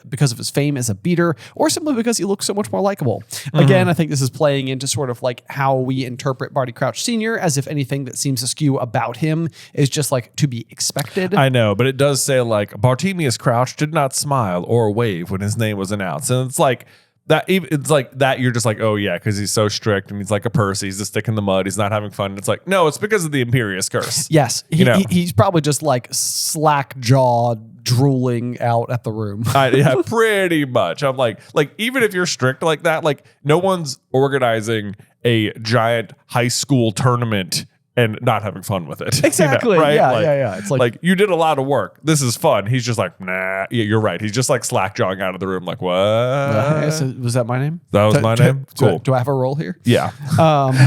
because of his fame as a beater, or simply because he looks so much more likable. Again, I think this is playing into sort of like how we interpret Barty Crouch Sr., as if anything that seems askew about him is just like to be expected. I know, but it does say like Bartemius Crouch did not smile or wave when his name was announced. And it's like, it's like that you're just like, oh yeah, because he's so strict and he's like a Percy, he's a stick in the mud, he's not having fun. And it's like, no, it's because of the Imperious Curse. Yes, he's probably just like slack jawed, drooling out at the room. Yeah, pretty much. I'm like even if you're strict like that, like no one's organizing a giant high school tournament and not having fun with it. Exactly. Right? Yeah. It's like you did a lot of work. This is fun. He's just like, nah. Yeah, you're right. He's just like slack jawing out of the room. Like, what? Was that my name? That was my name. Cool. Do I have a role here? Yeah.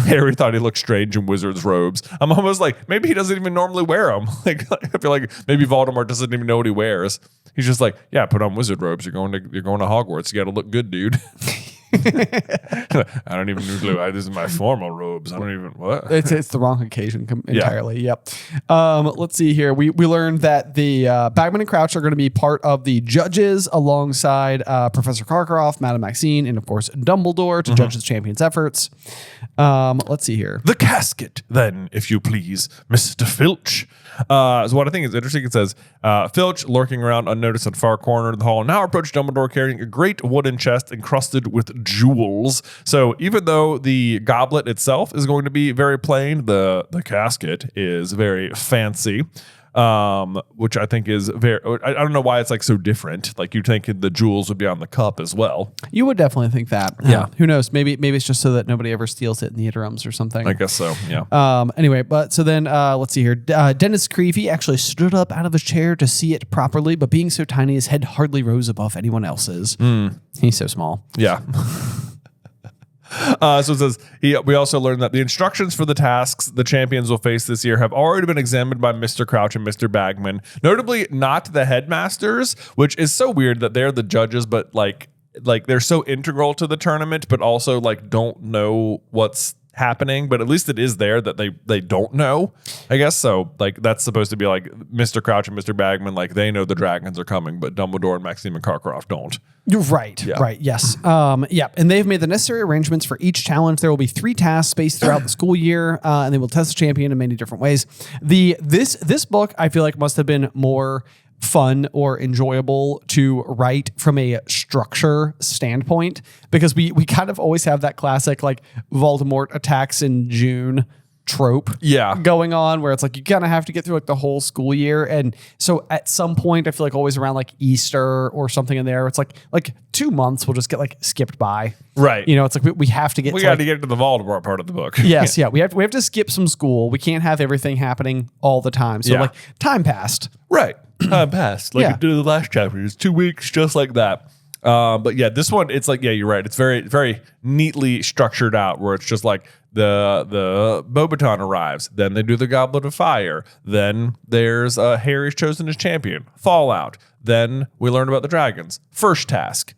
Harry thought he looked strange in wizard's robes. I'm almost like, maybe he doesn't even normally wear them. Like I feel like maybe Voldemort doesn't even know what he wears. He's just like, yeah, put on wizard robes. You're going to Hogwarts. You got to look good, dude. I don't even know. This is my formal robes. I don't even what. It's the wrong occasion entirely. Yep. Let's see here. We learned that the Bagman and Crouch are going to be part of the judges alongside Professor Karkaroff, Madame Maxine, and of course Dumbledore to judge the champions' efforts. Let's see here. The casket, then, if you please, Mr. Filch. So what I think is interesting, it says, Filch, lurking around unnoticed at far corner of the hall, now approached Dumbledore carrying a great wooden chest encrusted with jewels. So even though the goblet itself is going to be very plain, the casket is very fancy. Which I think is very, I don't know why it's like so different. Like you'd think the jewels would be on the cup as well. You would definitely think that. Yeah. Who knows? Maybe it's just so that nobody ever steals it in the interims or something. I guess so. Yeah. Anyway, but so then let's see here. Dennis Creevy actually stood up out of his chair to see it properly, but being so tiny, his head hardly rose above anyone else's. He's so small. Yeah. So it says, we also learned that the instructions for the tasks the champions will face this year have already been examined by Mr. Crouch and Mr. Bagman, notably not the headmasters, which is so weird that they're the judges, but like they're so integral to the tournament, but also like don't know what's happening, but at least it is there that they don't know, I guess. So like that's supposed to be like Mr. Crouch and Mr. Bagman, like they know the dragons are coming, but Dumbledore and Maxime and Karkaroff don't. You're right. Yeah. Right. Yes. Yeah. And they've made the necessary arrangements for each challenge. There will be 3 tasks spaced throughout the school year, and they will test the champion in many different ways. This book I feel like must have been more fun or enjoyable to write from a structure standpoint, because we kind of always have that classic like Voldemort attacks in June trope going on, where it's like you kind of have to get through like the whole school year. And so at some point I feel like always around like Easter or something in there, it's like 2 months will just get like skipped by, right? It's like we have to get to get to the Voldemort part of the book. Yes. Yeah, we have to skip some school. We can't have everything happening all the time. So like time passed, right? Time passed, like it did the last chapter. It's 2 weeks, just like that. But yeah, this one, it's like, yeah, you're right. It's very, very neatly structured out, where it's just like the Beauxbaton arrives, then they do the Goblet of Fire, then there's Harry's chosen as champion, Fallout, then we learn about the dragons. First task,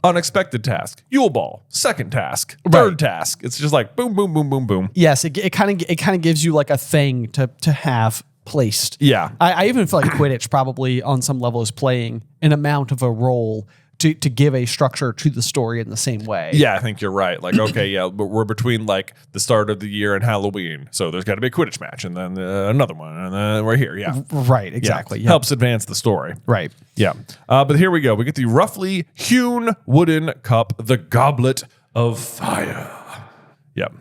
unexpected task, Yule Ball, second task, third task. It's just like boom, boom, boom, boom, boom. Yes, it kind of gives you like a thing to have placed. Yeah, I even feel like Quidditch probably on some level is playing an amount of a role to give a structure to the story in the same way. Yeah, I think you're right. Like, okay, yeah, but we're between like the start of the year and Halloween, so there's got to be a Quidditch match, and then another one, and then we're here. Yeah, right, exactly. Yeah. Helps advance the story. Right. Yeah. But here we go. We get the roughly hewn wooden cup, the Goblet of Fire. Yep.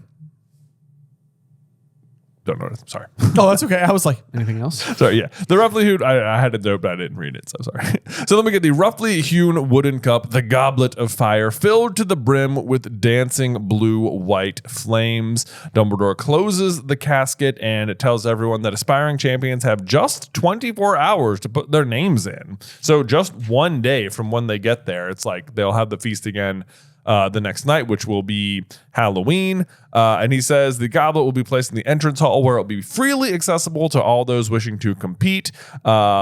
don't notice. Sorry. Oh, that's okay. I was like, anything else? Sorry, yeah. The roughly hewn, I had it note, but I didn't read it, so sorry. So then we get the roughly hewn wooden cup, the Goblet of Fire, filled to the brim with dancing blue-white flames. Dumbledore closes the casket, and it tells everyone that aspiring champions have just 24 hours to put their names in. So just one day from when they get there, it's like they'll have the feast again the next night, which will be Halloween. And he says the goblet will be placed in the entrance hall where it will be freely accessible to all those wishing to compete,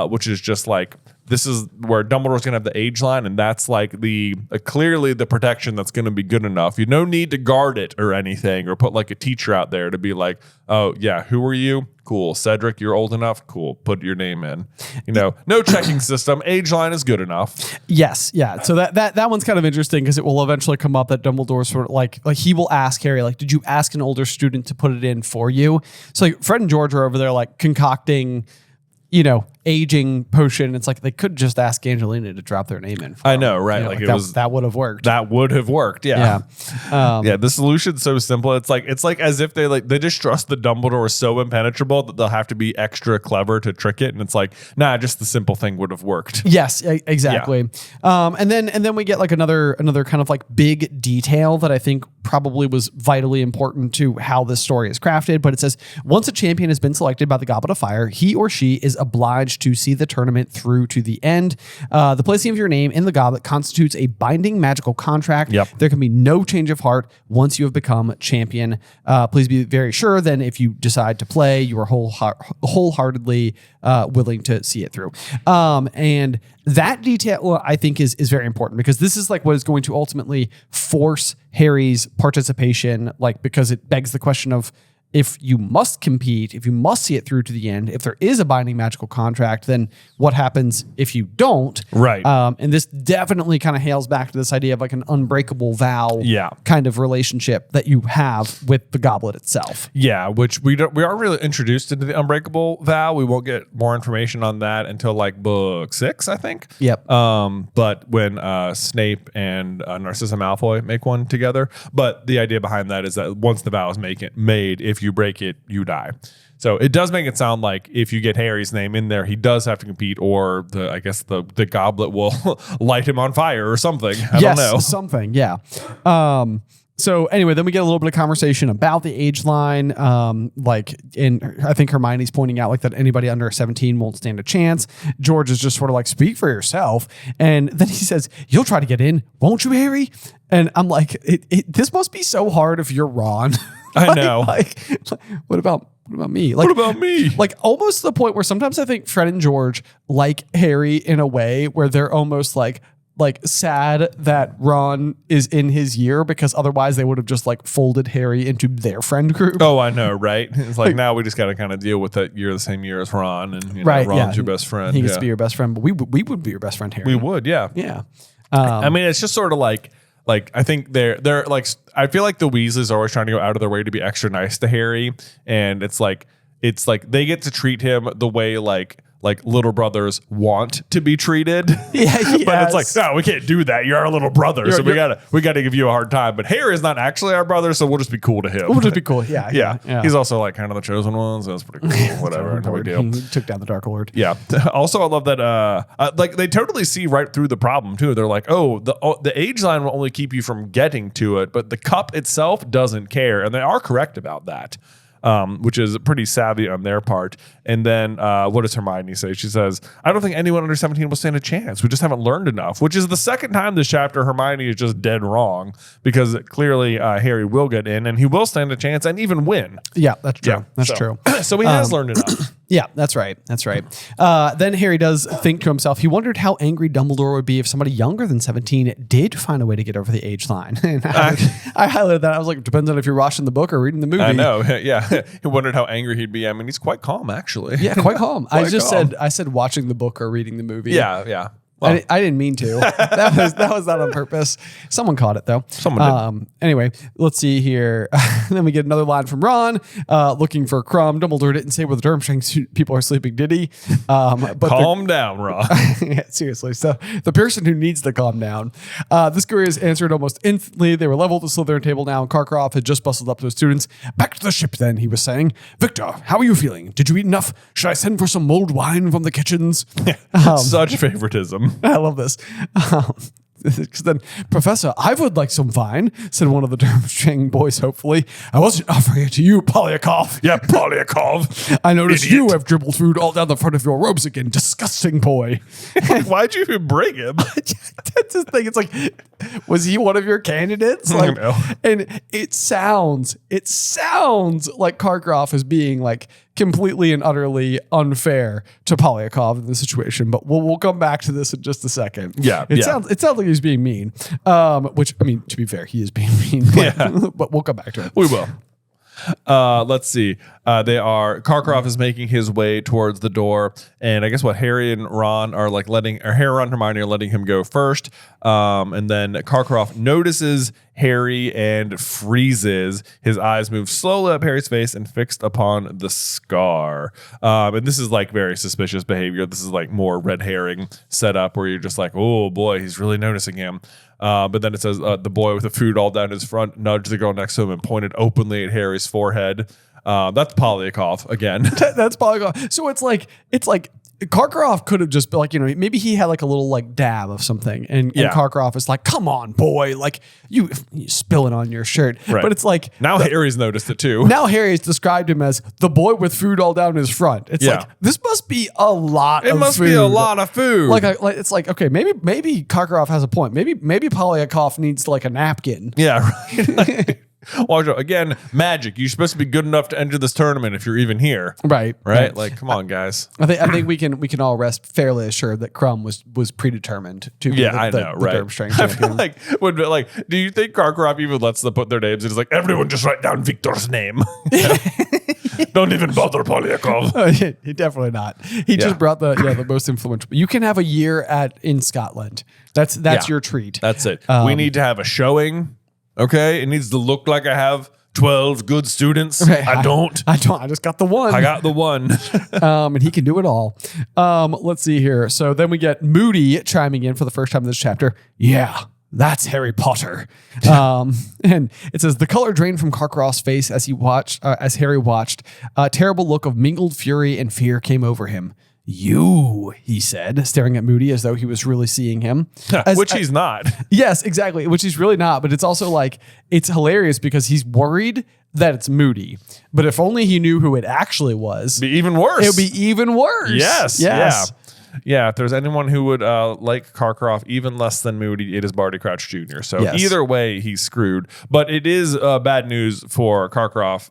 which is just like, this is where Dumbledore's going to have the age line, and that's like the clearly the protection that's going to be good enough. You no need to guard it or anything, or put like a teacher out there to be like, oh yeah, who are you? Cool. Cedric, you're old enough? Cool. Put your name in. You know, no checking system. Age line is good enough. Yes. Yeah. So that one's kind of interesting because it will eventually come up that Dumbledore sort of like he will ask Harry, like, did you ask an older student to put it in for you? So like Fred and George are over there like concocting, you know, aging potion. It's like they could just ask Angelina to drop their name in. I know, right? You know, like that would have worked. That would have worked. Yeah. Yeah. The solution's so simple. It's like as if they just trust that Dumbledore is so impenetrable that they'll have to be extra clever to trick it. And it's like, nah, just the simple thing would have worked. Yes, exactly. Yeah. And then we get like another kind of like big detail that I think probably was vitally important to how this story is crafted. But it says once a champion has been selected by the Goblet of Fire, he or she is obliged to see the tournament through to the end. The placing of your name in the goblet constitutes a binding magical contract. Yep. There can be no change of heart once you have become champion. Please be very sure then if you decide to play, you are wholeheartedly willing to see it through. And that detail I think is very important because this is like what is going to ultimately force Harry's participation, like because it begs the question of, if you must compete, if you must see it through to the end, if there is a binding magical contract, then what happens if you don't? Right. And this definitely kind of hails back to this idea of like an unbreakable vow kind of relationship that you have with the goblet itself. Yeah, which we aren't really introduced into the unbreakable vow. We won't get more information on that until like book 6, I think. Yep. But when Snape and Narcissa Malfoy make one together. But the idea behind that is that once the vow is made, if you break it, you die. So it does make it sound like if you get Harry's name in there, he does have to compete, or I guess the goblet will light him on fire or something. I don't know. Something, yeah. So anyway, then we get a little bit of conversation about the age line. And I think Hermione's pointing out like that anybody under 17 won't stand a chance. George is just sort of like, speak for yourself. And then he says, you'll try to get in, won't you, Harry? And I'm like, this must be so hard if you're Ron. I know. What about me? What about me? Like almost to the point where sometimes I think Fred and George like Harry in a way where they're almost like sad that Ron is in his year because otherwise they would have just like folded Harry into their friend group. Oh, I know, right? It's like now we just got to kind of deal with that you're the same year as Ron, and you know, Ron's your best friend. He gets to be your best friend, but we would be your best friend, Harry. We would, yeah. Yeah. I mean, it's just sort of like I think they're like, I feel like the Weasleys are always trying to go out of their way to be extra nice to Harry, and it's like they get to treat him the way like little brothers want to be treated. Yeah, but it's like, no, we can't do that. You're our little brother, so we gotta give you a hard time. But Harry is not actually our brother, so we'll just be cool to him. We'll just be cool. Yeah. He's also like kind of the chosen one, so that's pretty cool. Whatever, no big deal. He took down the Dark Lord. Yeah. Also, I love that. Like they totally see right through the problem too. They're like, oh, the age line will only keep you from getting to it, but the cup itself doesn't care, and they are correct about that. Which is pretty savvy on their part. And then what does Hermione say? She says, I don't think anyone under 17 will stand a chance. We just haven't learned enough, which is the second time this chapter Hermione is just dead wrong because clearly Harry will get in and he will stand a chance and even win. Yeah, that's true. Yeah, that's true. So he has learned enough. Yeah, that's right. That's right. Then Harry does think to himself, he wondered how angry Dumbledore would be if somebody younger than 17 did find a way to get over the age line. And I highlighted that. I was like, depends on if you're watching the book or reading the movie. I know. Yeah. He wondered how angry he'd be. I mean, he's quite calm, actually. Yeah, quite calm. I said watching the book or reading the movie. Yeah. Well, I didn't mean to. that was not on purpose. Someone caught it though. Someone did. Anyway, let's see here. Then we get another line from Ron, looking for Crumb. Dumbledore didn't say where the Durmstrang people are sleeping, did he? But calm down, Ron. Yeah, seriously. So the person who needs to calm down. This query is answered almost instantly. They were leveled at the Slytherin table now, and Karkaroff had just bustled up to his students. Back to the ship then, he was saying. Victor, how are you feeling? Did you eat enough? Should I send for some mulled wine from the kitchens? Such favoritism. I love this. Because then, Professor, I would like some wine, said one of the Durmstrang boys hopefully. I wasn't offering it to you, Polyakov. Yeah, Polyakov. I noticed Idiot. you have dribbled food all down the front of your robes again. Disgusting boy. Why'd you even bring him? That's his thing. It's like, was he one of your candidates? Like, No. And it sounds like Karkaroff is being like completely and utterly unfair to Polyakov in this situation. But we'll come back to this in just a second. Yeah, It sounds like he's being mean. Which, I mean, to be fair, he is being mean. But, but we'll come back to it. We will. Let's see. Karkaroff is making his way towards the door, and I guess what Harry and Ron are like Harry, Ron, and Hermione are letting him go first. And then Karkaroff notices Harry and freezes. His eyes move slowly up Harry's face and fixed upon the scar. And this is like very suspicious behavior. This is like more red herring setup where you're just like, oh boy, he's really noticing him. But then it says the boy with the food all down his front nudged the girl next to him and pointed openly at Harry's forehead. That's Polyakov again. That's Polyakov. So it's like Karkaroff could have just been like, maybe he had like a little like dab of something, and Karkaroff is like, come on, boy, like you spill it on your shirt. Right. But it's like now Harry's noticed it too. Now Harry's described him as the boy with food all down his front. It's like, this must be a lot of food. It must be a lot of food. It's like, okay, maybe Karkaroff has a point. Maybe Polyakov needs like a napkin. Yeah, right. Watch out. Again, magic. You're supposed to be good enough to enter this tournament if you're even here. Right. Like, come on, guys. I think we can all rest fairly assured that Crumb was predetermined to be the Durmstrang champion. Do you think Karkaroff even lets them put their names? It's like, everyone just write down Victor's name. Don't even bother Polyakov. Definitely not. He just brought the most influential. You can have a year in Scotland. That's your treat. That's it. We need to have a showing. Okay, it needs to look like I have 12 good students. Right. I don't. I just got the one. I got the one. And he can do it all. Let's see here. So then we get Moody chiming in for the first time in this chapter. Yeah, that's Harry Potter. And it says the color drained from Karkaroff's face as Harry watched. A terrible look of mingled fury and fear came over him. You, he said, staring at Moody as though he was really seeing him. Which he's not. Yes, exactly. Which he's really not. But it's also like, it's hilarious because he's worried that it's Moody. But if only he knew who it actually was. Be even worse. It would be even worse. Yes. Yeah, if there's anyone who would like Karkaroff even less than Moody, it is Barty Crouch Jr. So either way, he's screwed. But it is bad news for Karkaroff,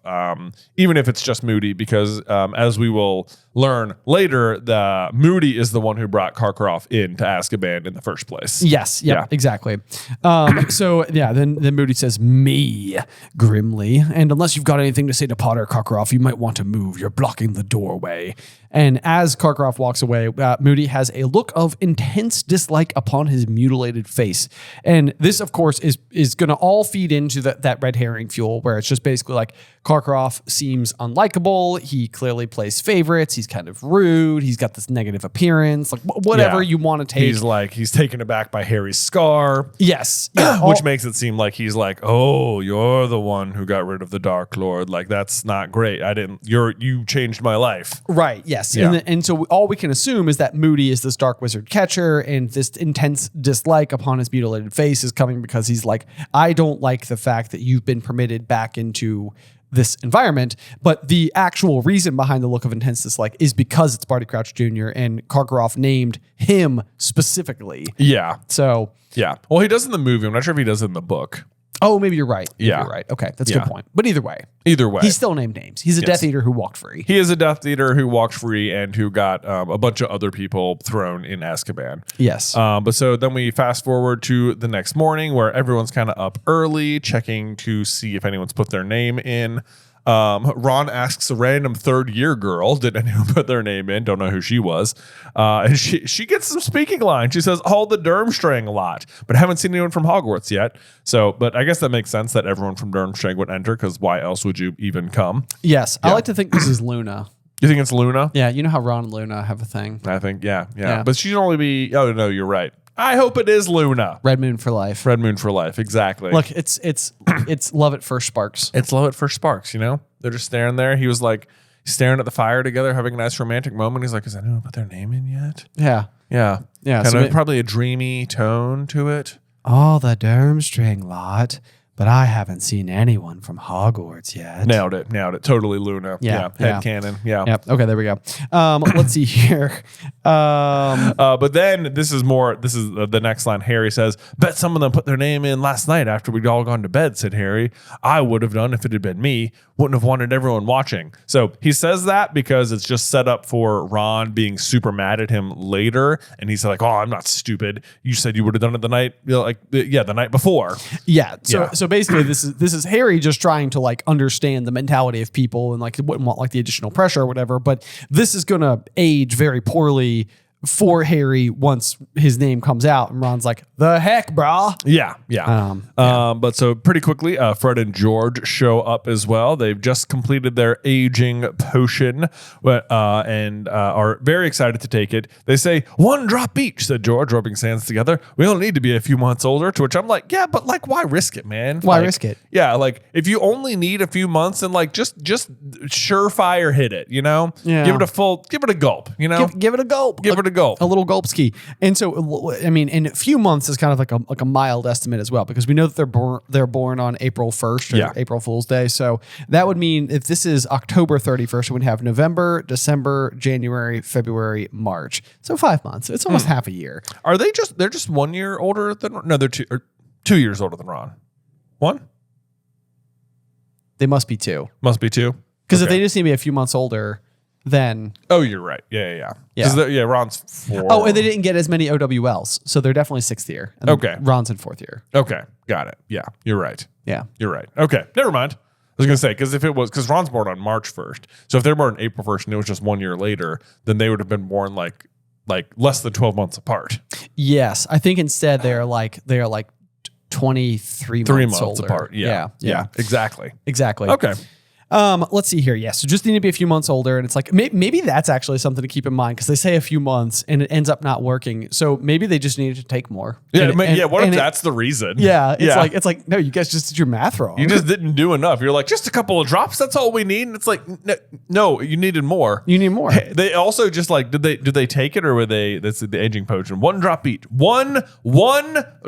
even if it's just Moody, because as we will learn later, the Moody is the one who brought Karkaroff into Azkaban in the first place. Yes, exactly. Then Moody says, me, grimly. And unless you've got anything to say to Potter, Karkaroff, you might want to move. You're blocking the doorway. And as Karkaroff walks away, Moody has a look of intense dislike upon his mutilated face. And this, of course, is going to all feed into that red herring fuel, where it's just basically like Karkaroff seems unlikable. He clearly plays favorites. He's kind of rude. He's got this negative appearance. Like whatever you want to take. He's taken aback by Harry's scar. Yes. Which makes it seem like he's like, oh, you're the one who got rid of the Dark Lord. Like, that's not great. You changed my life. Right. Yes. Yeah. And so all we can assume is that Moody is this dark wizard catcher, and this intense dislike upon his mutilated face is coming because he's like, I don't like the fact that you've been permitted back into this environment. But the actual reason behind the look of intense dislike is because it's Barty Crouch Jr. and Karkaroff named him specifically. Yeah. So yeah. Well, he does in the movie. I'm not sure if he does in the book. Oh, maybe you're right. You're right. Okay, that's a good point. But either way, he's still named names. He's a Death Eater who walked free. He is a Death Eater who walked free and who got a bunch of other people thrown in Azkaban. Yes. But so then we fast forward to the next morning where everyone's kind of up early, checking to see if anyone's put their name in. Ron asks a random third-year girl, did anyone put their name in? Don't know who she was. And she gets some speaking lines. She says, all the Durmstrang a lot, but haven't seen anyone from Hogwarts yet. So, but I guess that makes sense that everyone from Durmstrang would enter, because why else would you even come? Yes. Yeah. I like to think this is Luna. You think it's Luna? Yeah. You know how Ron and Luna have a thing? I think, yeah. But she'd only be, oh, no, you're right. I hope it is Luna. Red Moon for life. Red Moon for life. Exactly. Look, it's love at first sparks. It's love at first sparks, you know? They're just staring there. He was like staring at the fire together, having a nice romantic moment. He's like, has anyone put their name in yet? Yeah. Yeah. Yeah. Kind of probably a dreamy tone to it. All the Durmstrang lot, but I haven't seen anyone from Hogwarts yet. Nailed it. Totally Luna. Yeah. Headcanon. Yeah. Yep. Okay, there we go. Let's see here. But then this is the next line. Harry says, bet some of them put their name in last night after we'd all gone to bed, said Harry. I would have done if it had been me. Wouldn't have wanted everyone watching. So he says that because it's just set up for Ron being super mad at him later. And he's like, oh, I'm not stupid. You said you would have done it the night, the night before. Yeah. So basically this is Harry just trying to like understand the mentality of people and like wouldn't want like the additional pressure or whatever. But this is going to age very poorly for Harry once his name comes out, and Ron's like, the heck, brah. Yeah. But so pretty quickly, Fred and George show up as well. They've just completed their aging potion and are very excited to take it. They say, 1 drop each, said George, rubbing his hands together. We only need to be a few months older, to which I'm like, yeah, but like, why risk it, man? Why risk it? Yeah, like, if you only need a few months, then like, just surefire hit it, you know? Yeah. Give it a gulp, you know? Give it a gulp. Give it a gulp. A little gulp ski. And so, I mean, in a few months is kind of like a mild estimate as well, because we know that they're born on April 1st or April Fool's Day. So that would mean if this is October 31st, we'd have November, December, January, February, March. So 5 months. It's almost half a year. Are they're just 1 year older than, no, they're 2 years older than Ron. 1? They must be 2. Must be 2. Because if they just need to be a few months older, then... Oh, you're right. Yeah. Ron's 4. Oh, and they didn't get as many OWLs, so they're definitely 6th year. And okay. Ron's in 4th year. Okay, got it. Yeah, you're right. Yeah. You're right. Okay, never mind. I was going to say, because Ron's born on March 1st, so if they're born on April 1st and it was just 1 year later, then they would have been born like less than 12 months apart. Yes, I think instead they are like 23 months older. Apart. Yeah, exactly. Okay. Let's see here. Yeah, so just need to be a few months older, and it's like maybe that's actually something to keep in mind, because they say a few months and it ends up not working. So maybe they just needed to take more. Yeah, what if that's the reason? Yeah, it's like no, you guys just did your math wrong. You just didn't do enough. You're like, just a couple of drops. That's all we need. And it's like, no, you needed more. You need more. They also just like did they take it, or were they? That's the aging potion. 1 drop each. One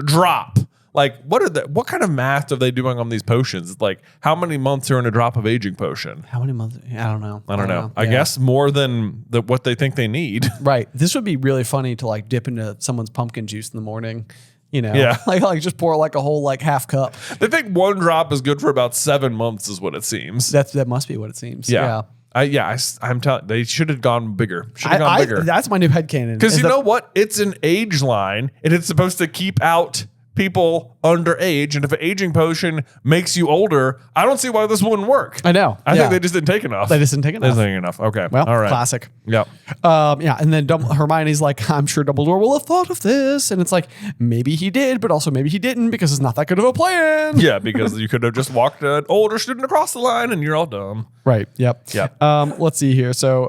drop. Like, what kind of math are they doing on these potions? Like, how many months are in a drop of aging potion? How many months? I don't know. I don't know. I guess more than what they think they need. Right. This would be really funny to like dip into someone's pumpkin juice in the morning. You know, yeah. like just pour like a whole like half cup. They think 1 drop is good for about 7 months, is what it seems. That must be what it seems. Yeah. I'm telling. They should have gone bigger. Bigger. That's my new headcanon. Because you know what? It's an age line, and it's supposed to keep out people underage, and if an aging potion makes you older, I don't see why this wouldn't work. I know. I think they just didn't take enough. They just didn't take enough. Okay. Well, all right. Classic. Yep. And then Hermione's like, I'm sure Dumbledore will have thought of this, and it's like, maybe he did, but also maybe he didn't, because it's not that good of a plan. Yeah, because you could have just walked an older student across the line, and you're all dumb. Right. Yep. Let's see here. So,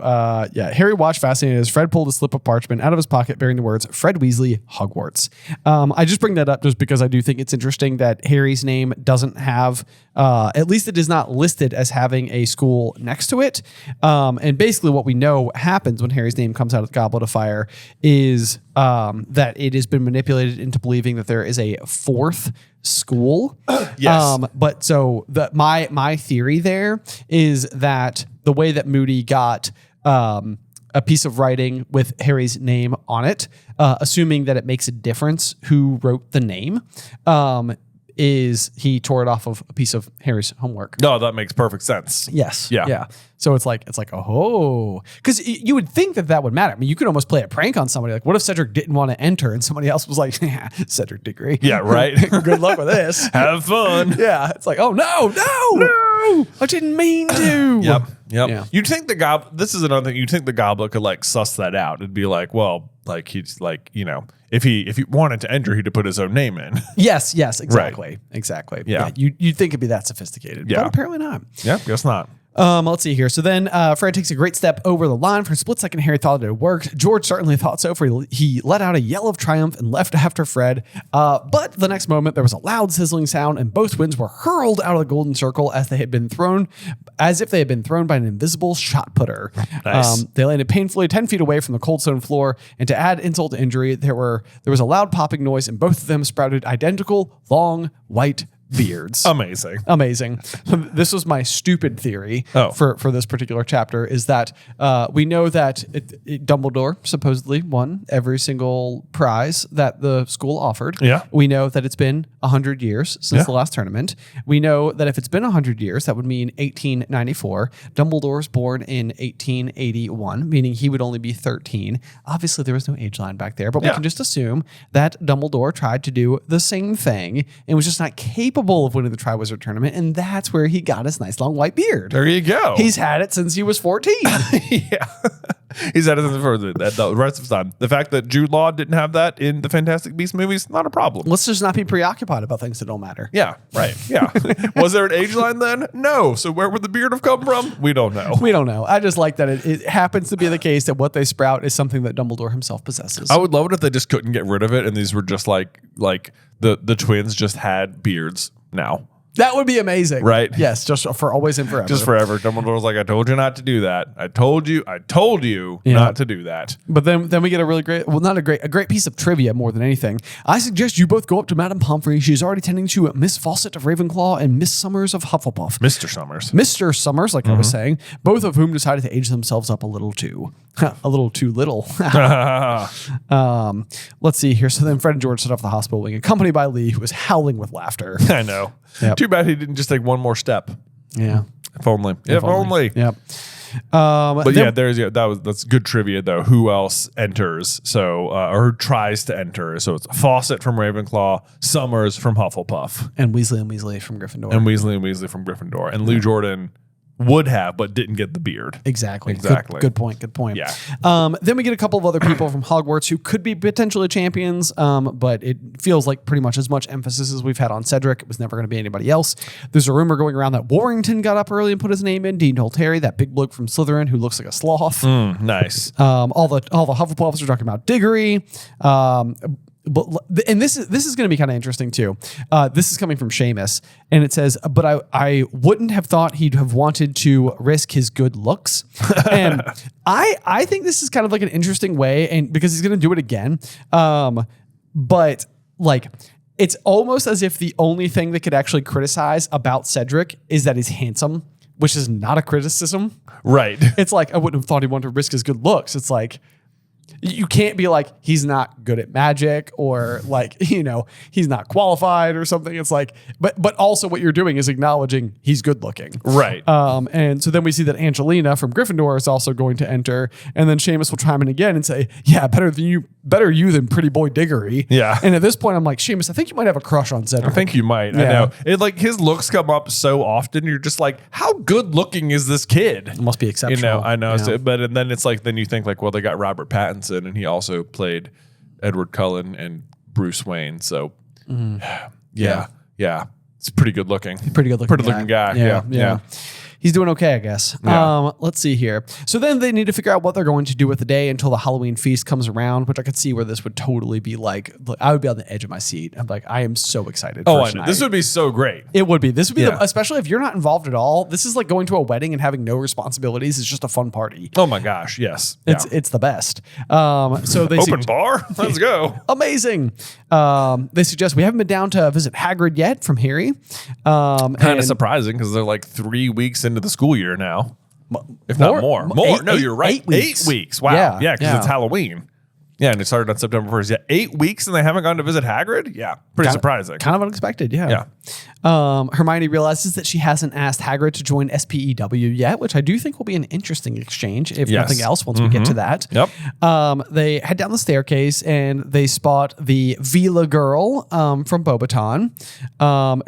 Harry watched fascinated as Fred pulled a slip of parchment out of his pocket bearing the words Fred Weasley, Hogwarts. I just bring that up just because I do think it's interesting that Harry's name doesn't have, at least it is not listed as having a school next to it. And basically what we know happens when Harry's name comes out of the Goblet of Fire is that it has been manipulated into believing that there is a 4th school. Yes. But so my theory there is that the way that Moody got a piece of writing with Harry's name on it, assuming that it makes a difference who wrote the name, is he tore it off of a piece of Harry's homework. No, that makes perfect sense. Yes. Yeah. So it's like, oh, because you would think that would matter. I mean, you could almost play a prank on somebody. Like, what if Cedric didn't want to enter and somebody else was like, yeah, Cedric Diggory. Yeah, right. Good luck with this. Have fun. Yeah. It's like, oh, no. no, I didn't mean to. Yep. Yeah. You'd think this is another thing. You'd think the Goblet could like suss that out. It'd be like, well, like he's like, if he wanted to enter, he'd have put his own name in. Yes, exactly. Right. Exactly. Yeah. You'd think it'd be that sophisticated. Yeah. But apparently not. Yeah, guess not. Let's see here. So then Fred takes a great step over the line. For a split second, Harry thought it had worked. George certainly thought so, for he let out a yell of triumph and left after Fred. But the next moment, there was a loud sizzling sound, and both twins were hurled out of the golden circle as if they had been thrown by an invisible shot putter. Nice. They landed painfully 10 feet away from the cold stone floor, and to add insult to injury, there was a loud popping noise, and both of them sprouted identical, long, white beards. Amazing. This was my stupid theory for this particular chapter, is that we know that Dumbledore supposedly won every single prize that the school offered. Yeah. We know that it's been 100 years since the last tournament. We know that if it's been 100 years, that would mean 1894. Dumbledore's born in 1881, meaning he would only be 13. Obviously, there was no age line back there, but we can just assume that Dumbledore tried to do the same thing and was just not capable of winning the Triwizard Tournament, and that's where he got his nice long white beard. There you go. He's had it since he was 14. Yeah. He's had it for the rest of his time. The fact that Jude Law didn't have that in the Fantastic Beasts movies, not a problem. Let's just not be preoccupied about things that don't matter. Yeah, right. Yeah. Was there an age line then? No. So where would the beard have come from? We don't know. We don't know. I just like that it happens to be the case that what they sprout is something that Dumbledore himself possesses. I would love it if they just couldn't get rid of it, and these were just like the twins just had beards now. That would be amazing. Right? Yes, just for always and forever. Just forever. Dumbledore's like, I told you not to do that. I told you not to do that. But then we get a really great, well, not a great piece of trivia more than anything. I suggest you both go up to Madame Pomfrey. She's already tending to Miss Fawcett of Ravenclaw and Miss Summers of Hufflepuff. Mr. Summers, like I was saying, both of whom decided to age themselves up a little too little. Let's see here. So then Fred and George set off the hospital wing, accompanied by Lee, who was howling with laughter. I know. Yep. Too bad he didn't just take one more step. Yeah. If only. If only. Yep. But that's good trivia though. Who else enters? So or who tries to enter? So it's Fawcett from Ravenclaw, Summers from Hufflepuff, and Weasley from Gryffindor. And Lee Jordan would have, but didn't get the beard. Exactly. Good point. Yeah. Then we get a couple of other people from Hogwarts who could be potentially champions, but it feels like pretty much as much emphasis as we've had on Cedric. It was never going to be anybody else. There's a rumor going around that Warrington got up early and put his name in. Dean told Harry, that big bloke from Slytherin who looks like a sloth. Nice. All the Hufflepuffs are talking about Diggory. And this is going to be kind of interesting too. This is coming from Seamus, and it says, "But I wouldn't have thought he'd have wanted to risk his good looks." And I think this is kind of like an interesting way, and because he's going to do it again. But like, it's almost as if the only thing that could actually criticize about Cedric is that he's handsome, which is not a criticism, right? It's like, I wouldn't have thought he wanted to risk his good looks. It's like, you can't be like, he's not good at magic, or like, he's not qualified or something. It's like, but also what you're doing is acknowledging he's good looking. Right. And so then we see that Angelina from Gryffindor is also going to enter, and then Seamus will chime in again and say, yeah, better you than pretty boy Diggory. Yeah. And at this point I'm like, Seamus, I think you might have a crush on Cedric. I think you might. Yeah. I know. It like his looks come up so often. You're just like, how good looking is this kid? It must be exceptional. I know. Yeah. So, but then it's like, then you think like, well, they got Robert Pattinson, and he also played Edward Cullen and Bruce Wayne. So yeah. It's pretty good looking. Pretty looking guy. Yeah. He's doing okay, I guess. Yeah. Let's see here. So then they need to figure out what they're going to do with the day until the Halloween feast comes around, which I could see where this would totally be like, I would be on the edge of my seat. I'm like, I am so excited. Oh, I know. This would be so great. It would be. This would be, especially if you're not involved at all. This is like going to a wedding and having no responsibilities. It's just a fun party. Oh my gosh. Yes. It's the best. So they open bar. Let's go. Amazing. They suggest we haven't been down to visit Hagrid yet from Harry. Kind of surprising because they're like 3 weeks into the school year now, if not more. No, you're right. 8 weeks. 8 weeks. Wow. Yeah, because it's Halloween. Yeah, and it started on September 1st. Yeah, 8 weeks and they haven't gone to visit Hagrid? Yeah, pretty surprising. Kind of unexpected, yeah. Hermione realizes that she hasn't asked Hagrid to join SPEW yet, which I do think will be an interesting exchange, if nothing else, once we get to that. Yep. They head down the staircase and they spot the Vila girl from Beauxbaton,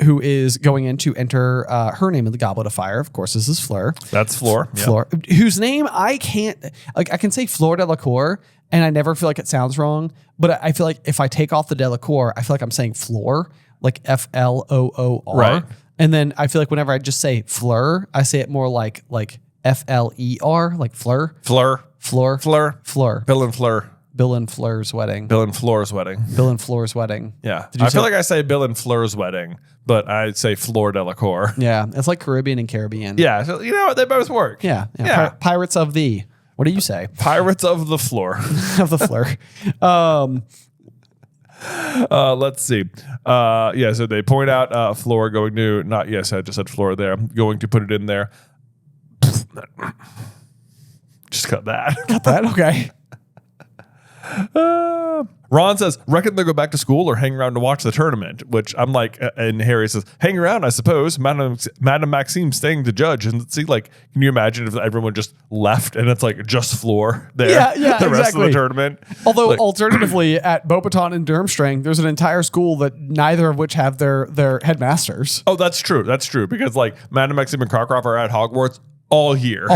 who is going in to enter her name in the Goblet of Fire. Of course, this is Fleur. That's Fleur. Fleur, whose name I can't, like, I can say Fleur Delacour, and I never feel like it sounds wrong, but I feel like if I take off the Delacour, I feel like I'm saying floor, like Floor. Right. And then I feel like whenever I just say Fleur, I say it more like FLER, like Fleur. Fleur. Bill and Fleur's wedding. Bill and Fleur's wedding. Bill and Fleur's wedding. Yeah. I feel like I say Bill and Fleur's wedding, but I say Fleur Delacour. Yeah. It's like Caribbean and Caribbean. Yeah. So, you know what? They both work. Yeah. Pirates of the... What do you say? Pirates of the Floor. Of the Fleur. Let's see. So they point out Floor going to, not yes, I just said Floor there, going to put it in there. Just cut that. Got that? Okay. Ron says, reckon they'll go back to school or hang around to watch the tournament, which I'm like, and Harry says, hang around, I suppose. Madame Maxime's staying to judge. And see, like, can you imagine if everyone just left and it's like just Floor there the rest of the tournament? Although alternatively at Beauxbaton and Durmstrang, there's an entire school that neither of which have their headmasters. Oh, that's true. That's true. Because like Madame Maxime and Karkaroff are at Hogwarts all year.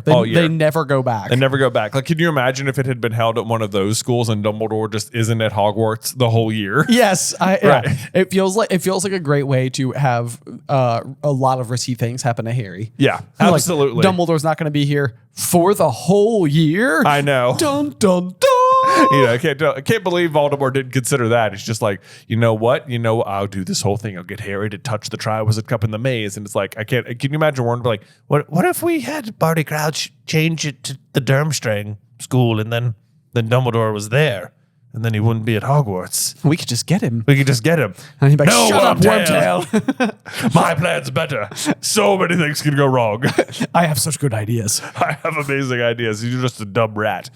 They never go back. They never go back. Like, can you imagine if it had been held at one of those schools and Dumbledore just isn't at Hogwarts the whole year? Yes. Right. It feels like a great way to have a lot of risky things happen to Harry. Yeah, absolutely. Like, Dumbledore's not going to be here for the whole year. I know. Dun, dun, dun. I can't believe Voldemort didn't consider that. It's just like, you know what? I'll do this whole thing. I'll get Harry to touch the Triwizard Cup in the maze. And it's like, can you imagine Warren be like, what if we had Barty Crouch change it to the Durmstrang school and then Dumbledore was there? And then he wouldn't be at Hogwarts. We could just get him. And he'd be like, no, shut up, Wormtail. My plan's better. So many things can go wrong. I have such good ideas. I have amazing ideas. You're just a dumb rat.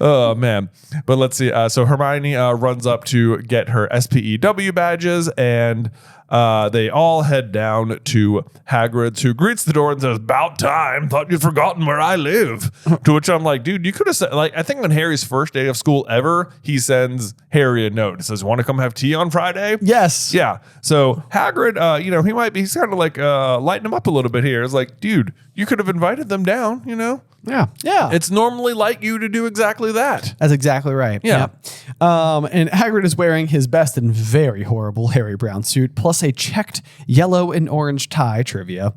Oh, man. But let's see. So Hermione runs up to get her SPEW badges, and they all head down to Hagrid's, who greets the door and says, about time. Thought you'd forgotten where I live. To which I'm like, dude, you could have said, like, I think on Harry's first day of school ever, he sends Harry a note. It says, want to come have tea on Friday? Yes. Yeah. So Hagrid, he's kind of like lighting him up a little bit here. It's like, dude, you could have invited them down, Yeah. Yeah. It's normally like you to do exactly that. That's exactly right. Yeah. And Hagrid is wearing his best and very horrible Harry Brown suit, plus a checked yellow and orange tie. Trivia.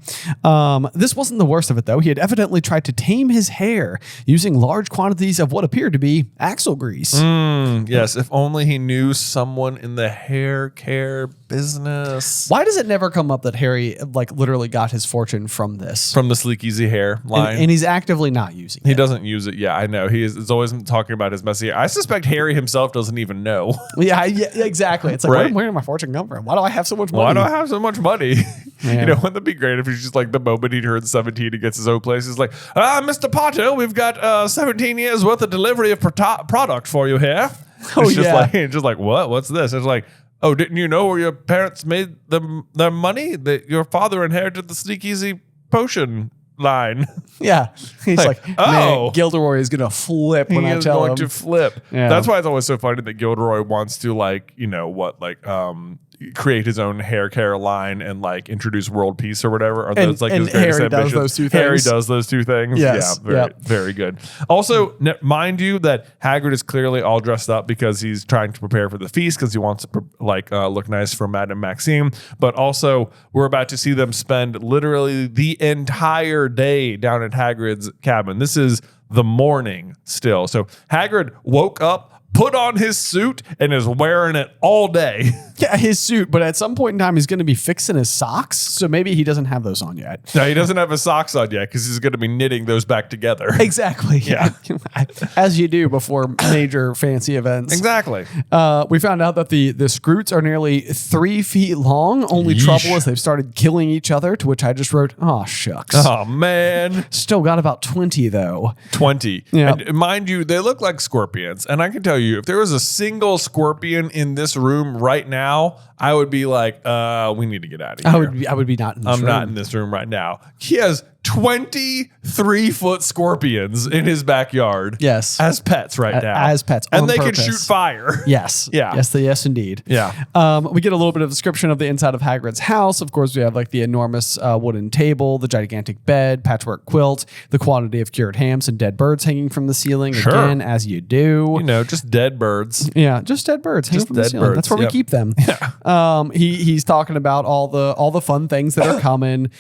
This wasn't the worst of it, though. He had evidently tried to tame his hair using large quantities of what appeared to be axle grease. Yes, if only he knew someone in the hair care business. Why does it never come up that Harry literally got his fortune from this? From the Sleek Easy hair line. And he's actively not using it. He doesn't use it. Yeah, I know. He's always talking about his messy hair. I suspect Harry himself doesn't even know. Yeah, exactly. It's like, where did my fortune come from? Why do I have so much money? Wouldn't that be great if he's just like, the moment he turns 17, he gets his own place. He's like, Mr. Potter, we've got 17 years worth of delivery of product for you here. It's just like, what? What's this? It's like, oh, didn't you know where your parents made their money? That your father inherited the Sneak Easy potion line. Yeah. He's like, man, Gilderoy is going to flip when I tell him. He is going to flip. Yeah. That's why it's always so funny that Gilderoy wants to create his own hair care line and introduce world peace or whatever. Or those his Harry does those two things. Harry does those two things. Yes. Yeah, very good. Also, mind you that Hagrid is clearly all dressed up because he's trying to prepare for the feast because he wants to look nice for Madame Maxime. But also, we're about to see them spend literally the entire day down at Hagrid's cabin. This is the morning still. So Hagrid woke up, put on his suit, and is wearing it all day. Yeah, his suit, but at some point in time, he's going to be fixing his socks. So maybe he doesn't have those on yet. No, he doesn't have his socks on yet because he's going to be knitting those back together. Exactly. Yeah. As you do before major fancy events. Exactly. We found out that the Scroots are nearly 3 feet long. Only trouble is they've started killing each other, to which I just wrote, oh, shucks. Oh, man. Still got about 20, though. 20. Yeah. And mind you, they look like scorpions. And I can tell you, if there was a single scorpion in this room right now, I would be like, we need to get out of here. I would be not in this room. I'm not in this room right now. He has 23-foot scorpions in his backyard. Yes. As pets now. As pets. And they can shoot fire. Yes. Yeah. Yes, indeed. Yeah. We get a little bit of description of the inside of Hagrid's house. Of course, we have like the enormous wooden table, the gigantic bed, patchwork quilt, the quantity of cured hams and dead birds hanging from the ceiling. Sure. Again, as you do. You know, just dead birds. Yeah, just dead birds hanging from the ceiling. That's where we keep them. Yeah. He's talking about all the fun things that are coming.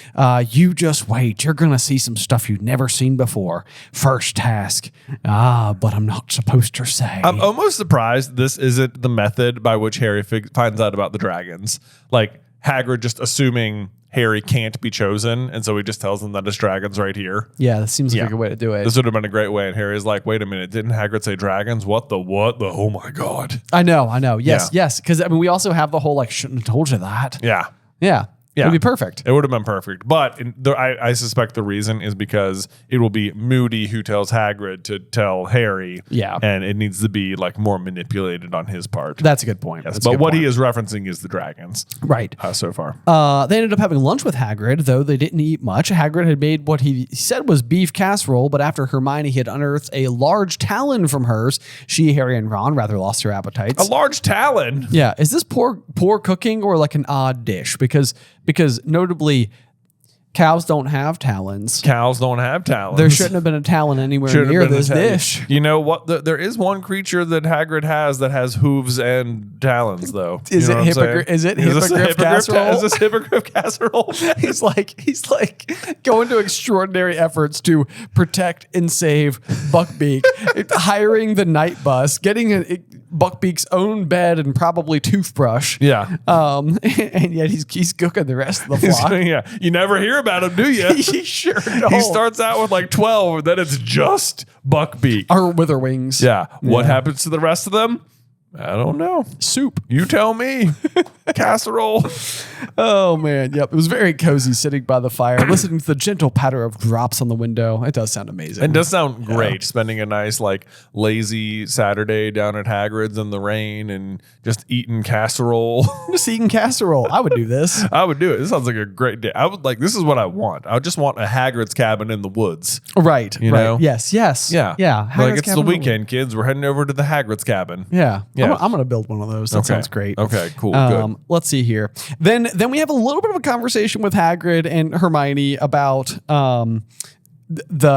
You just wait. You're going to see some stuff you've never seen before. First task. But I'm not supposed to say. I'm almost surprised this isn't the method by which Harry finds out about the dragons. Like Hagrid just assuming Harry can't be chosen, and so he just tells him that his dragon's right here. Yeah, that seems like a good way to do it. This would have been a great way, and Harry's like, wait a minute, didn't Hagrid say dragons? What the, oh my God. I know. Yes. Because, I mean, we also have the whole, like, shouldn't have told you that. Yeah. Yeah. Yeah. It'd be perfect. It would have been perfect. But I suspect the reason is because it will be Moody who tells Hagrid to tell Harry. Yeah. And it needs to be like more manipulated on his part. That's a good point. Yes, but what he is referencing is the dragons. Right. So far. They ended up having lunch with Hagrid, though they didn't eat much. Hagrid had made what he said was beef casserole, but after Hermione had unearthed a large talon from hers, she, Harry, and Ron rather lost their appetites. A large talon? Yeah. Is this poor cooking or like an odd dish? Because notably, cows don't have talons. Cows don't have talons. There shouldn't have been a talon anywhere near this dish. You know what? There is one creature that Hagrid has that has hooves and talons, though. Is it hippogriff casserole? Is this hippogriff casserole? He's like going to extraordinary efforts to protect and save Buckbeak, hiring the night bus, getting Buckbeak's own bed and probably toothbrush. Yeah. And yet he's cooking the rest of the flock. Yeah. You never hear about him, do you? He sure don't. He starts out with like 12, and then it's just Buckbeak. Or Witherwings. Yeah. What happens to the rest of them? I don't know. Soup. You tell me. Casserole. Oh, man. Yep. It was very cozy sitting by the fire, listening to the gentle patter of drops on the window. It does sound amazing. It does sound great, spending a nice, like, lazy Saturday down at Hagrid's in the rain and just eating casserole. Just eating casserole. I would do this. I would do it. This sounds like a great day. I would this is what I want. I just want a Hagrid's cabin in the woods. Right. You know? Yes. Yeah. Hagrid's like, it's the weekend, kids. We're heading over to the Hagrid's cabin. Yeah. I'm going to build one of those. That sounds great. Okay, cool. Good. Let's see here. Then we have a little bit of a conversation with Hagrid and Hermione about the